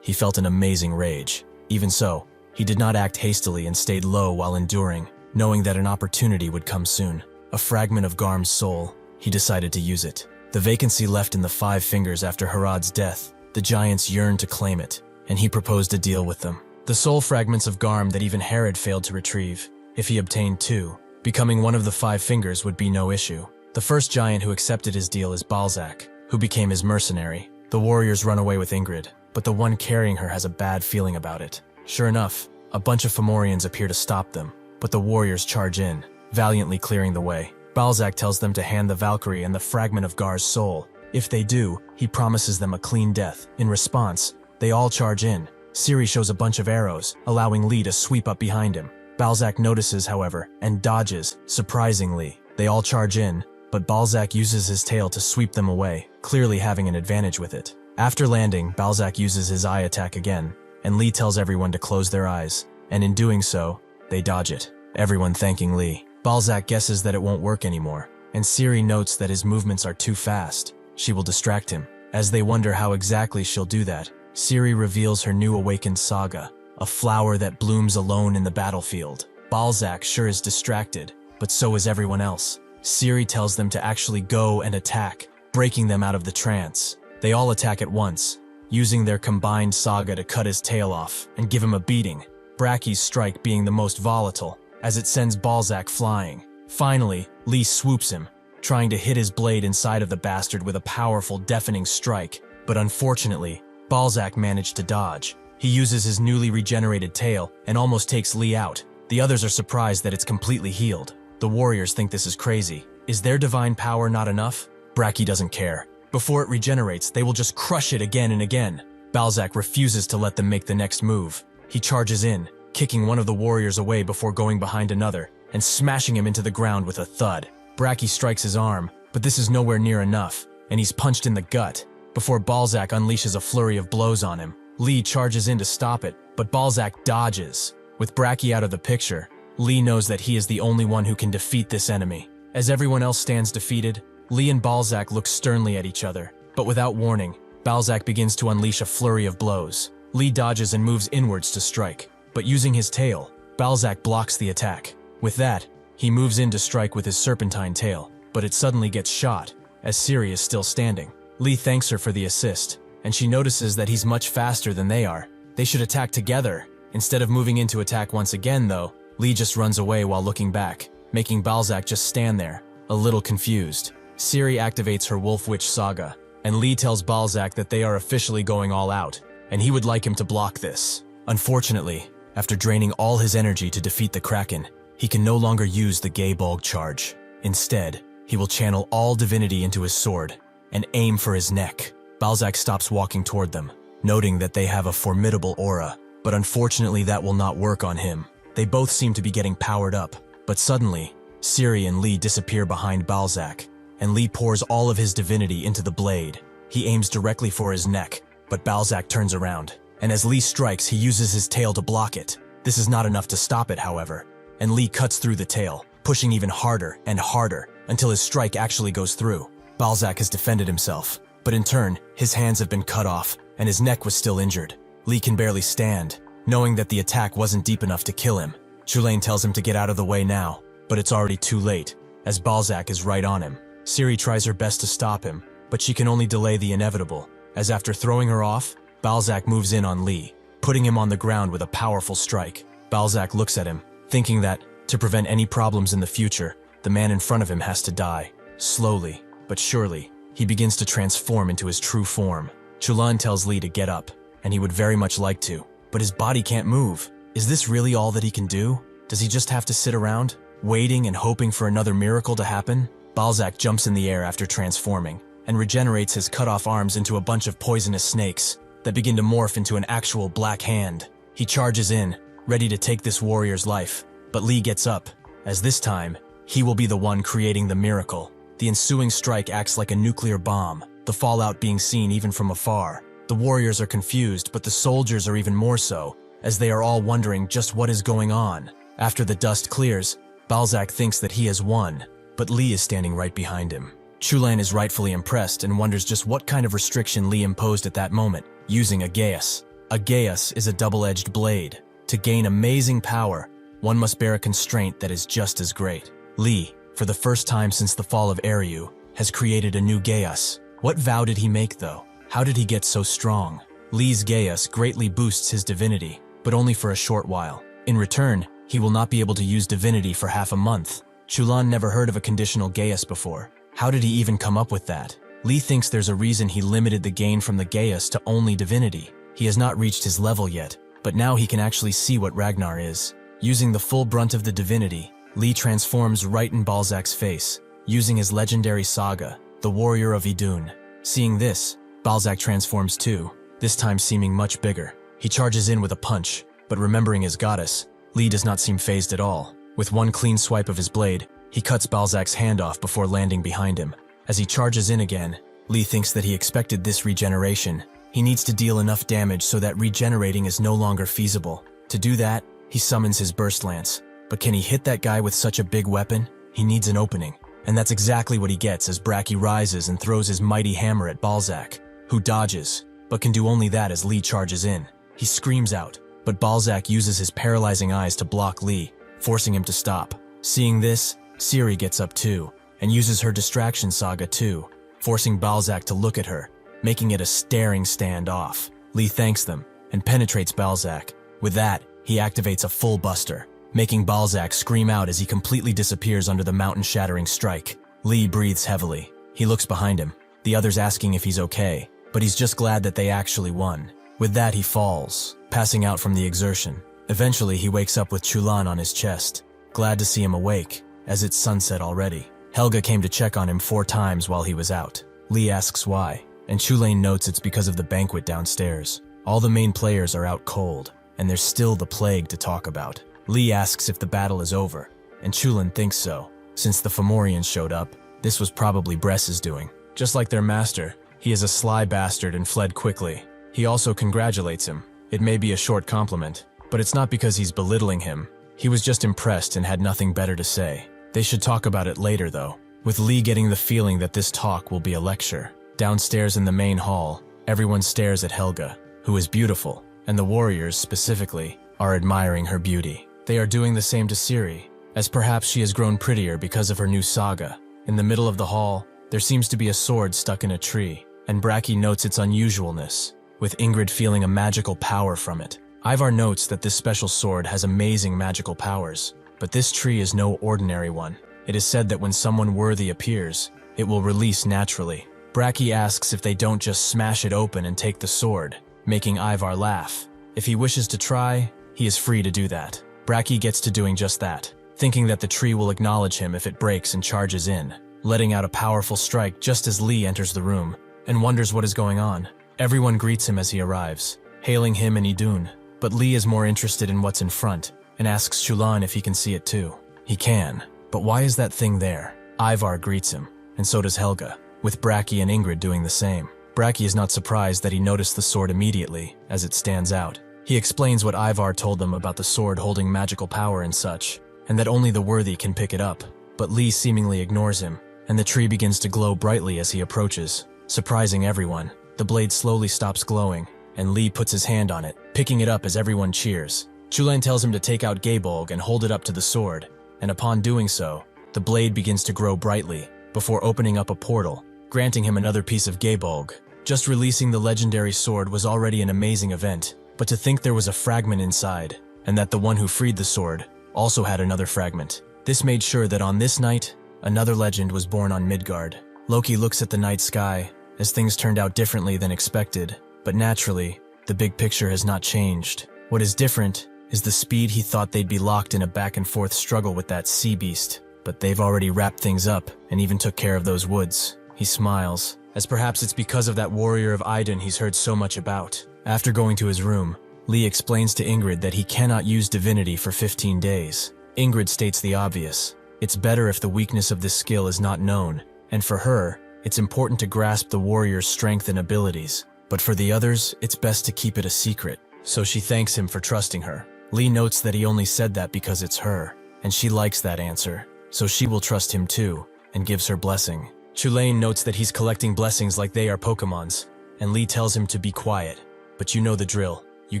he felt an amazing rage. Even so, he did not act hastily and stayed low while enduring, knowing that an opportunity would come soon. A fragment of Garm's soul, he decided to use it. The vacancy left in the 5 fingers after Harad's death, the giants yearned to claim it, and he proposed a deal with them. The soul fragments of Garm that even Harad failed to retrieve. If he obtained 2, becoming one of the 5 fingers would be no issue. The first giant who accepted his deal is Balzac, who became his mercenary. The warriors run away with Ingrid, but the one carrying her has a bad feeling about it. Sure enough, a bunch of Fomorians appear to stop them, but the warriors charge in, valiantly clearing the way. Balzac tells them to hand the Valkyrie and the fragment of Gar's soul. If they do, he promises them a clean death. In response, they all charge in. Ciri shows a bunch of arrows, allowing Lee to sweep up behind him. Balzac notices, however, and dodges, surprisingly. They all charge in, but Balzac uses his tail to sweep them away, clearly having an advantage with it. After landing, Balzac uses his eye attack again, and Lee tells everyone to close their eyes, and in doing so, they dodge it, everyone thanking Lee. Balzac guesses that it won't work anymore, and Ciri notes that his movements are too fast. She will distract him. As they wonder how exactly she'll do that, Ciri reveals her new awakened saga, a flower that blooms alone in the battlefield. Balzac sure is distracted, but so is everyone else. Ciri tells them to actually go and attack, breaking them out of the trance. They all attack at once, using their combined saga to cut his tail off and give him a beating, Braki's strike being the most volatile, as it sends Balzac flying. Finally, Lee swoops him, trying to hit his blade inside of the bastard with a powerful, deafening strike, but unfortunately, Balzac managed to dodge. He uses his newly regenerated tail and almost takes Lee out. The others are surprised that it's completely healed. The warriors think this is crazy. Is their divine power not enough? Braki doesn't care. Before it regenerates, they will just crush it again and again. Balzac refuses to let them make the next move. He charges in, kicking one of the warriors away before going behind another and smashing him into the ground with a thud. Bracky strikes his arm, but this is nowhere near enough, and he's punched in the gut. Before Balzac unleashes a flurry of blows on him, Lee charges in to stop it, but Balzac dodges. With Bracky out of the picture, Lee knows that he is the only one who can defeat this enemy. As everyone else stands defeated, Lee and Balzac look sternly at each other, but without warning, Balzac begins to unleash a flurry of blows. Lee dodges and moves inwards to strike, but using his tail, Balzac blocks the attack. With that, he moves in to strike with his serpentine tail, but it suddenly gets shot, as Ciri is still standing. Lee thanks her for the assist, and she notices that he's much faster than they are. They should attack together. Instead of moving in to attack once again though, Lee just runs away while looking back, making Balzac just stand there, a little confused. Ciri activates her Wolf Witch saga, and Lee tells Balzac that they are officially going all out, and he would like him to block this. Unfortunately, after draining all his energy to defeat the Kraken, he can no longer use the Gay Bulg charge. Instead, he will channel all divinity into his sword and aim for his neck. Balzac stops walking toward them, noting that they have a formidable aura, but unfortunately that will not work on him. They both seem to be getting powered up, but suddenly, Ciri and Lee disappear behind Balzac, and Lee pours all of his divinity into the blade. He aims directly for his neck, but Balzac turns around, and as Lee strikes, he uses his tail to block it. This is not enough to stop it, however, and Lee cuts through the tail, pushing even harder and harder until his strike actually goes through. Balzac has defended himself, but in turn, his hands have been cut off, and his neck was still injured. Lee can barely stand, knowing that the attack wasn't deep enough to kill him. Chulain tells him to get out of the way now, but it's already too late, as Balzac is right on him. Ciri tries her best to stop him, but she can only delay the inevitable, as after throwing her off, Balzac moves in on Lee, putting him on the ground with a powerful strike. Balzac looks at him, thinking that, to prevent any problems in the future, the man in front of him has to die. Slowly, but surely, he begins to transform into his true form. Chulain tells Lee to get up, and he would very much like to, but his body can't move. Is this really all that he can do? Does he just have to sit around, waiting and hoping for another miracle to happen? Balzac jumps in the air after transforming, and regenerates his cut-off arms into a bunch of poisonous snakes that begin to morph into an actual black hand. He charges in, ready to take this warrior's life, but Lee gets up, as this time, he will be the one creating the miracle. The ensuing strike acts like a nuclear bomb, the fallout being seen even from afar. The warriors are confused, but the soldiers are even more so, as they are all wondering just what is going on. After the dust clears, Balzac thinks that he has won, but Lee is standing right behind him. Chulain is rightfully impressed and wonders just what kind of restriction Lee imposed at that moment, using a geas. A geas is a double-edged blade. To gain amazing power, one must bear a constraint that is just as great. Lee, for the first time since the fall of Eriu, has created a new geas. What vow did he make though? How did he get so strong? Lee's geas greatly boosts his divinity, but only for a short while. In return, he will not be able to use divinity for half a month. Chulain never heard of a conditional geas before. How did he even come up with that? Lee thinks there's a reason he limited the gain from the geas to only divinity. He has not reached his level yet, but now he can actually see what Ragnar is. Using the full brunt of the divinity, Lee transforms right in Balzac's face, using his legendary saga, the Warrior of Idun. Seeing this, Balzac transforms too, this time seeming much bigger. He charges in with a punch, but remembering his goddess, Lee does not seem fazed at all. With one clean swipe of his blade, he cuts Balzac's hand off before landing behind him. As he charges in again, Lee thinks that he expected this regeneration. He needs to deal enough damage so that regenerating is no longer feasible. To do that, he summons his burst lance. But can he hit that guy with such a big weapon? He needs an opening. And that's exactly what he gets as Bracky rises and throws his mighty hammer at Balzac, who dodges, but can do only that as Lee charges in. He screams out, but Balzac uses his paralyzing eyes to block Lee, forcing him to stop. Seeing this, Ciri gets up too, and uses her distraction saga too, forcing Balzac to look at her, making it a staring standoff. Lee thanks them, and penetrates Balzac. With that, he activates a full buster, making Balzac scream out as he completely disappears under the mountain-shattering strike. Lee breathes heavily. He looks behind him, the others asking if he's okay, but he's just glad that they actually won. With that, he falls, passing out from the exertion. Eventually, he wakes up with Chulain on his chest, glad to see him awake, as it's sunset already. Helga came to check on him 4 times while he was out. Lee asks why, and Chulain notes it's because of the banquet downstairs. All the main players are out cold. and there's still the plague to talk about. Lee asks if the battle is over, and Chulin thinks so. Since the Fomorians showed up, this was probably Bress's doing. Just like their master, he is a sly bastard and fled quickly. He also congratulates him. It may be a short compliment, but it's not because he's belittling him. He was just impressed and had nothing better to say. They should talk about it later though, with Lee getting the feeling that this talk will be a lecture. Downstairs in the main hall, everyone stares at Helga, who is beautiful, and the warriors, specifically, are admiring her beauty. They are doing the same to Ciri, as perhaps she has grown prettier because of her new saga. In the middle of the hall, there seems to be a sword stuck in a tree, and Bracky notes its unusualness, with Ingrid feeling a magical power from it. Ivar notes that this special sword has amazing magical powers, but this tree is no ordinary one. It is said that when someone worthy appears, it will release naturally. Bracky asks if they don't just smash it open and take the sword, making Ivar laugh. If he wishes to try, he is free to do that. Bracky gets to doing just that, thinking that the tree will acknowledge him if it breaks and charges in, letting out a powerful strike just as Lee enters the room, and wonders what is going on. Everyone greets him as he arrives, hailing him and Idun, but Lee is more interested in what's in front, and asks Chulin if he can see it too. He can, but why is that thing there? Ivar greets him, and so does Helga, with Bracky and Ingrid doing the same. Bracky is not surprised that he noticed the sword immediately, as it stands out. He explains what Ivar told them about the sword holding magical power and such, and that only the worthy can pick it up, but Lee seemingly ignores him, and the tree begins to glow brightly as he approaches, surprising everyone. The blade slowly stops glowing, and Lee puts his hand on it, picking it up as everyone cheers. Chulin tells him to take out Gaybolg and hold it up to the sword, and upon doing so, the blade begins to grow brightly, before opening up a portal, granting him another piece of Gaybolg. Just releasing the legendary sword was already an amazing event, but to think there was a fragment inside, and that the one who freed the sword also had another fragment. This made sure that on this night, another legend was born on Midgard. Loki looks at the night sky, as things turned out differently than expected, but naturally, the big picture has not changed. What is different is the speed he thought they'd be locked in a back-and-forth struggle with that sea beast, but they've already wrapped things up and even took care of those woods. He smiles, as perhaps it's because of that warrior of Idun he's heard so much about. After going to his room, Lee explains to Ingrid that he cannot use divinity for 15 days. Ingrid states the obvious. It's better if the weakness of this skill is not known, and for her, it's important to grasp the warrior's strength and abilities, but for the others, it's best to keep it a secret. So she thanks him for trusting her. Lee notes that he only said that because it's her, and she likes that answer, so she will trust him too, and gives her blessing. Chulin notes that he's collecting blessings like they are Pokemons, and Lee tells him to be quiet. But you know the drill, you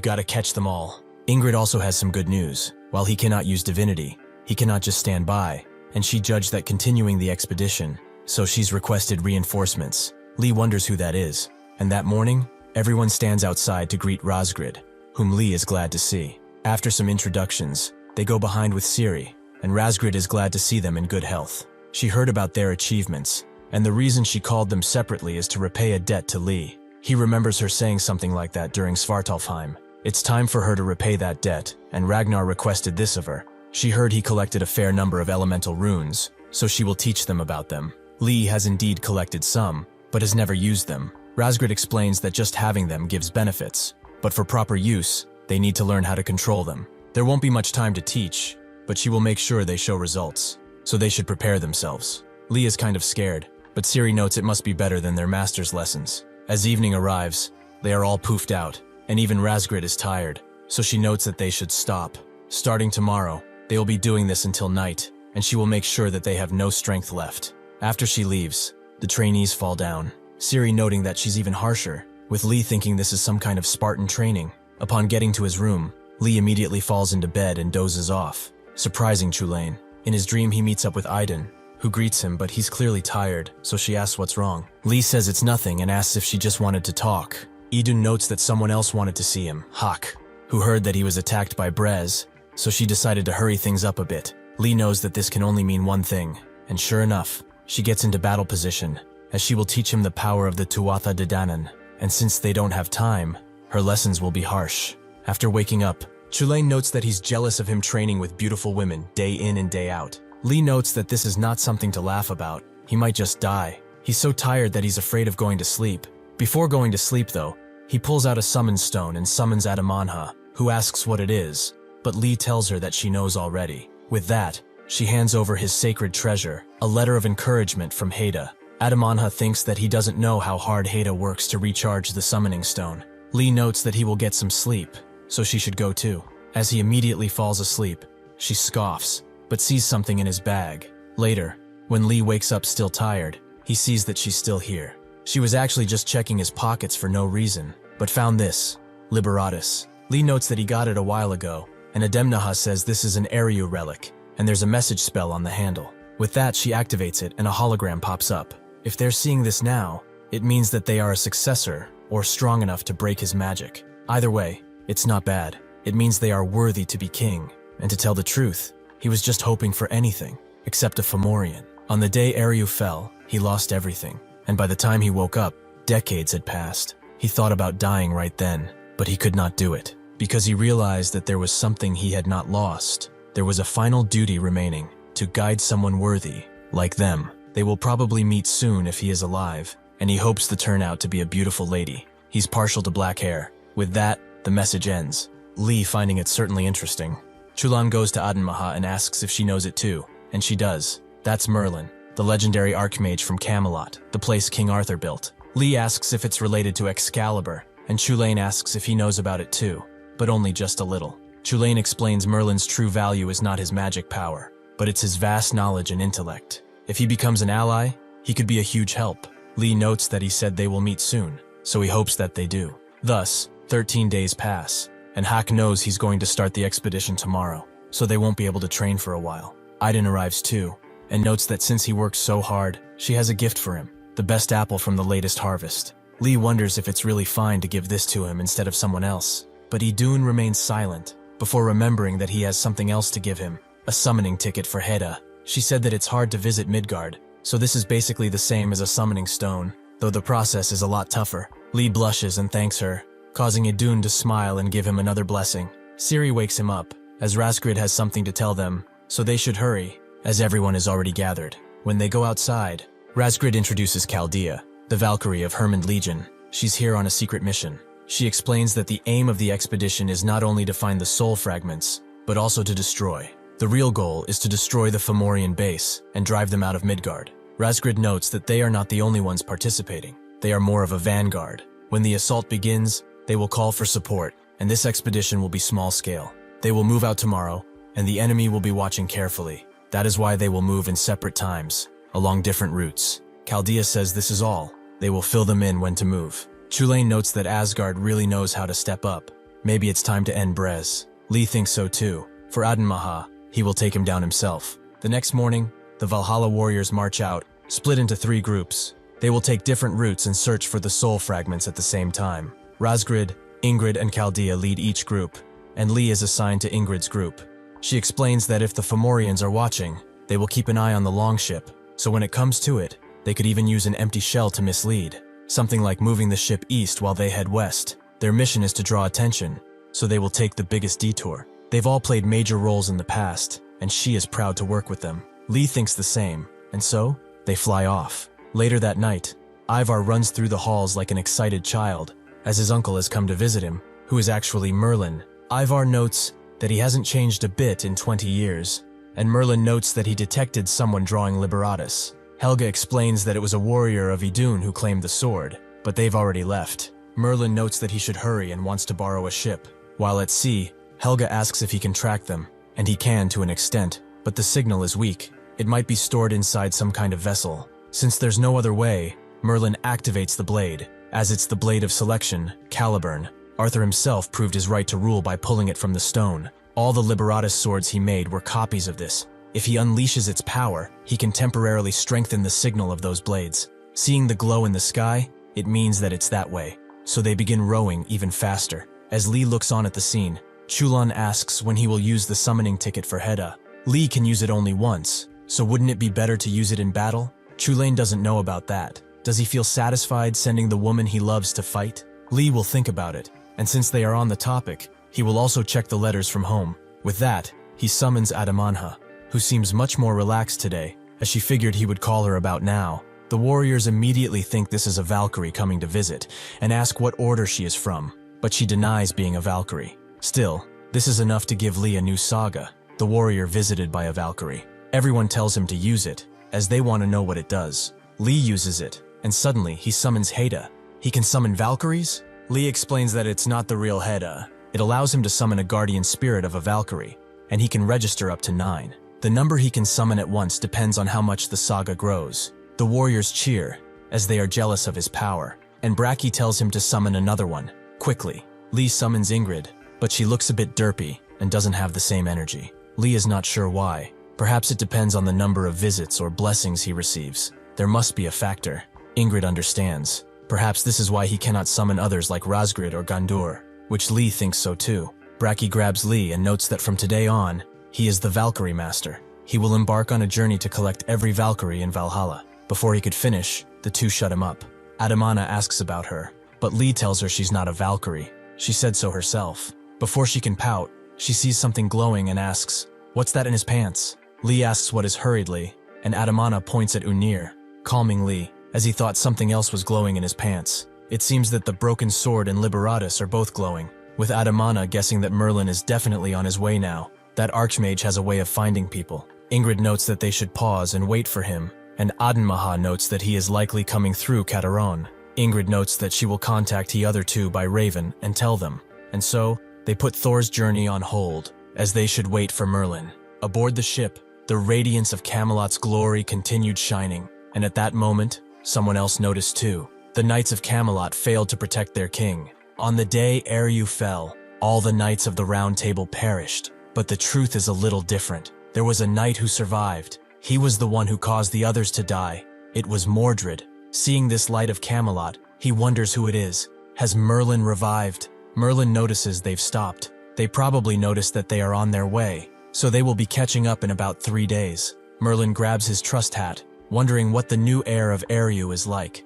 gotta catch them all. Ingrid also has some good news. While he cannot use divinity, he cannot just stand by, and she judged that continuing the expedition, so she's requested reinforcements. Lee wonders who that is, and that morning, everyone stands outside to greet Rosgrid, whom Lee is glad to see. After some introductions, they go behind with Ciri, and Rosgrid is glad to see them in good health. She heard about their achievements, and the reason she called them separately is to repay a debt to Lee. He remembers her saying something like that during Svartalfheim. It's time for her to repay that debt, and Ragnar requested this of her. She heard he collected a fair number of elemental runes, so she will teach them about them. Lee has indeed collected some, but has never used them. Rosgrid explains that just having them gives benefits, but for proper use, they need to learn how to control them. There won't be much time to teach, but she will make sure they show results, so they should prepare themselves. Lee is kind of scared, but Ciri notes it must be better than their master's lessons. As evening arrives, they are all poofed out, and even Rosgrid is tired, so she notes that they should stop. Starting tomorrow, they will be doing this until night, and she will make sure that they have no strength left. After she leaves, the trainees fall down, Ciri noting that she's even harsher, with Lee thinking this is some kind of Spartan training. Upon getting to his room, Lee immediately falls into bed and dozes off, surprising Chulin. In his dream, he meets up with Idun, who greets him, but he's clearly tired, so she asks what's wrong. Lee says it's nothing and asks if she just wanted to talk. Idun notes that someone else wanted to see him, Hawk, who heard that he was attacked by Brez, so she decided to hurry things up a bit. Lee knows that this can only mean one thing, and sure enough, she gets into battle position, as she will teach him the power of the Tuatha De Danann, and since they don't have time, her lessons will be harsh. After waking up, Chulin notes that he's jealous of him training with beautiful women day in and day out. Lee notes that this is not something to laugh about. He might just die. He's so tired that he's afraid of going to sleep. Before going to sleep though, he pulls out a summon stone and summons Adamanha, who asks what it is, but Lee tells her that she knows already. With that, she hands over his sacred treasure, a letter of encouragement from Heda. Manhwa thinks that he doesn't know how hard Heda works to recharge the summoning stone. Lee notes that he will get some sleep, so she should go too. As he immediately falls asleep, she scoffs, but sees something in his bag. Later, when Lee wakes up still tired, he sees that she's still here. She was actually just checking his pockets for no reason, but found this, Liberatus. Lee notes that he got it a while ago, and Ademnaha says this is an Eru relic, and there's a message spell on the handle. With that, she activates it and a hologram pops up. If they're seeing this now, it means that they are a successor, or strong enough to break his magic. Either way, it's not bad. It means they are worthy to be king, and to tell the truth, he was just hoping for anything, except a Fomorian. On the day Eru fell, he lost everything, and by the time he woke up, decades had passed. He thought about dying right then, but he could not do it, because he realized that there was something he had not lost. There was a final duty remaining, to guide someone worthy, like them. They will probably meet soon if he is alive, and he hopes to turn out to be a beautiful lady. He's partial to black hair. With that, the message ends. Lee finding it certainly interesting. Chulan goes to Adenmaha and asks if she knows it too, and she does. That's Merlin, the legendary archmage from Camelot, the place King Arthur built. Lee asks if it's related to Excalibur, and Chulain asks if he knows about it too, but only just a little. Chulain explains Merlin's true value is not his magic power, but it's his vast knowledge and intellect. If he becomes an ally, he could be a huge help. Lee notes that he said they will meet soon, so he hopes that they do. Thus, 13 days pass, and Hak knows he's going to start the expedition tomorrow, so they won't be able to train for a while. Idun arrives too, and notes that since he worked so hard, she has a gift for him, the best apple from the latest harvest. Lee wonders if it's really fine to give this to him instead of someone else, but Idun remains silent, before remembering that he has something else to give him, a summoning ticket for Heda. She said that it's hard to visit Midgard, so this is basically the same as a summoning stone, though the process is a lot tougher. Lee blushes and thanks her, causing Idun to smile and give him another blessing. Ciri wakes him up, as Rasgrid has something to tell them, so they should hurry, as everyone is already gathered. When they go outside, Rasgrid introduces Chaldea, the Valkyrie of Hermund Legion. She's here on a secret mission. She explains that the aim of the expedition is not only to find the soul fragments, but also to destroy. The real goal is to destroy the Fomorian base and drive them out of Midgard. Rasgrid notes that they are not the only ones participating. They are more of a vanguard. When the assault begins, they will call for support, and this expedition will be small scale. They will move out tomorrow, and the enemy will be watching carefully. That is why they will move in separate times, along different routes. Chaldea says this is all. They will fill them in when to move. Chulain notes that Asgard really knows how to step up. Maybe it's time to end Brez. Lee thinks so too. For Adenmaha, he will take him down himself. The next morning, the Valhalla warriors march out, split into 3 groups. They will take different routes and search for the soul fragments at the same time. Rasgrid, Ingrid, and Chaldea lead each group, and Lee is assigned to Ingrid's group. She explains that if the Fomorians are watching, they will keep an eye on the longship, so when it comes to it, they could even use an empty shell to mislead. Something like moving the ship east while they head west. Their mission is to draw attention, so they will take the biggest detour. They've all played major roles in the past, and she is proud to work with them. Lee thinks the same, and so, they fly off. Later that night, Ivar runs through the halls like an excited child, as his uncle has come to visit him, who is actually Merlin. Ivar notes that he hasn't changed a bit in 20 years, and Merlin notes that he detected someone drawing Liberatus. Helga explains that it was a warrior of Idun who claimed the sword, but they've already left. Merlin notes that he should hurry and wants to borrow a ship. While at sea, Helga asks if he can track them, and he can to an extent, but the signal is weak. It might be stored inside some kind of vessel. Since there's no other way, Merlin activates the blade. As it's the blade of selection, Caliburn, Arthur himself proved his right to rule by pulling it from the stone. All the Liberatus swords he made were copies of this. If he unleashes its power, he can temporarily strengthen the signal of those blades. Seeing the glow in the sky, it means that it's that way. So they begin rowing even faster. As Lee looks on at the scene, Chulan asks when he will use the summoning ticket for Heda. Lee can use it only once, so wouldn't it be better to use it in battle? Chulain doesn't know about that. Does he feel satisfied sending the woman he loves to fight? Lee will think about it, and since they are on the topic, he will also check the letters from home. With that, he summons Adamanha, who seems much more relaxed today, as she figured he would call her about now. The warriors immediately think this is a Valkyrie coming to visit, and ask what order she is from, but she denies being a Valkyrie. Still, this is enough to give Lee a new saga, the warrior visited by a Valkyrie. Everyone tells him to use it, as they want to know what it does. Lee uses it, and suddenly he summons Heda. He can summon Valkyries? Lee explains that it's not the real Heda. It allows him to summon a guardian spirit of a Valkyrie, and he can register up to 9. The number he can summon at once depends on how much the saga grows. The warriors cheer, as they are jealous of his power, and Braki tells him to summon another one, quickly. Lee summons Ingrid, but she looks a bit derpy and doesn't have the same energy. Lee is not sure why. Perhaps it depends on the number of visits or blessings he receives. There must be a factor. Ingrid understands. Perhaps this is why he cannot summon others like Razgrid or Gandur, which Lee thinks so too. Braki grabs Lee and notes that from today on, he is the Valkyrie Master. He will embark on a journey to collect every Valkyrie in Valhalla. Before he could finish, the two shut him up. Adamana asks about her, but Lee tells her she's not a Valkyrie. She said so herself. Before she can pout, she sees something glowing and asks, "What's that in his pants?" Lee asks what is hurriedly, and Adamana points at Unir, calming Lee, as he thought something else was glowing in his pants. It seems that the broken sword and Liberatus are both glowing, with Adamana guessing that Merlin is definitely on his way now. That Archmage has a way of finding people. Ingrid notes that they should pause and wait for him, and Adenmaha notes that he is likely coming through Kataron. Ingrid notes that she will contact the other two by Raven and tell them, and so they put Thor's journey on hold, as they should wait for Merlin. Aboard the ship, the radiance of Camelot's glory continued shining, and at that moment, someone else noticed too. The knights of Camelot failed to protect their king. On the day Eru fell, all the knights of the Round Table perished. But the truth is a little different. There was a knight who survived. He was the one who caused the others to die. It was Mordred. Seeing this light of Camelot, he wonders who it is. Has Merlin revived? Merlin notices they've stopped. They probably noticed that they are on their way, so they will be catching up in about 3 days. Merlin grabs his trust hat, wondering what the new heir of Eru is like.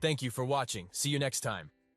Thank you for watching. See you next time.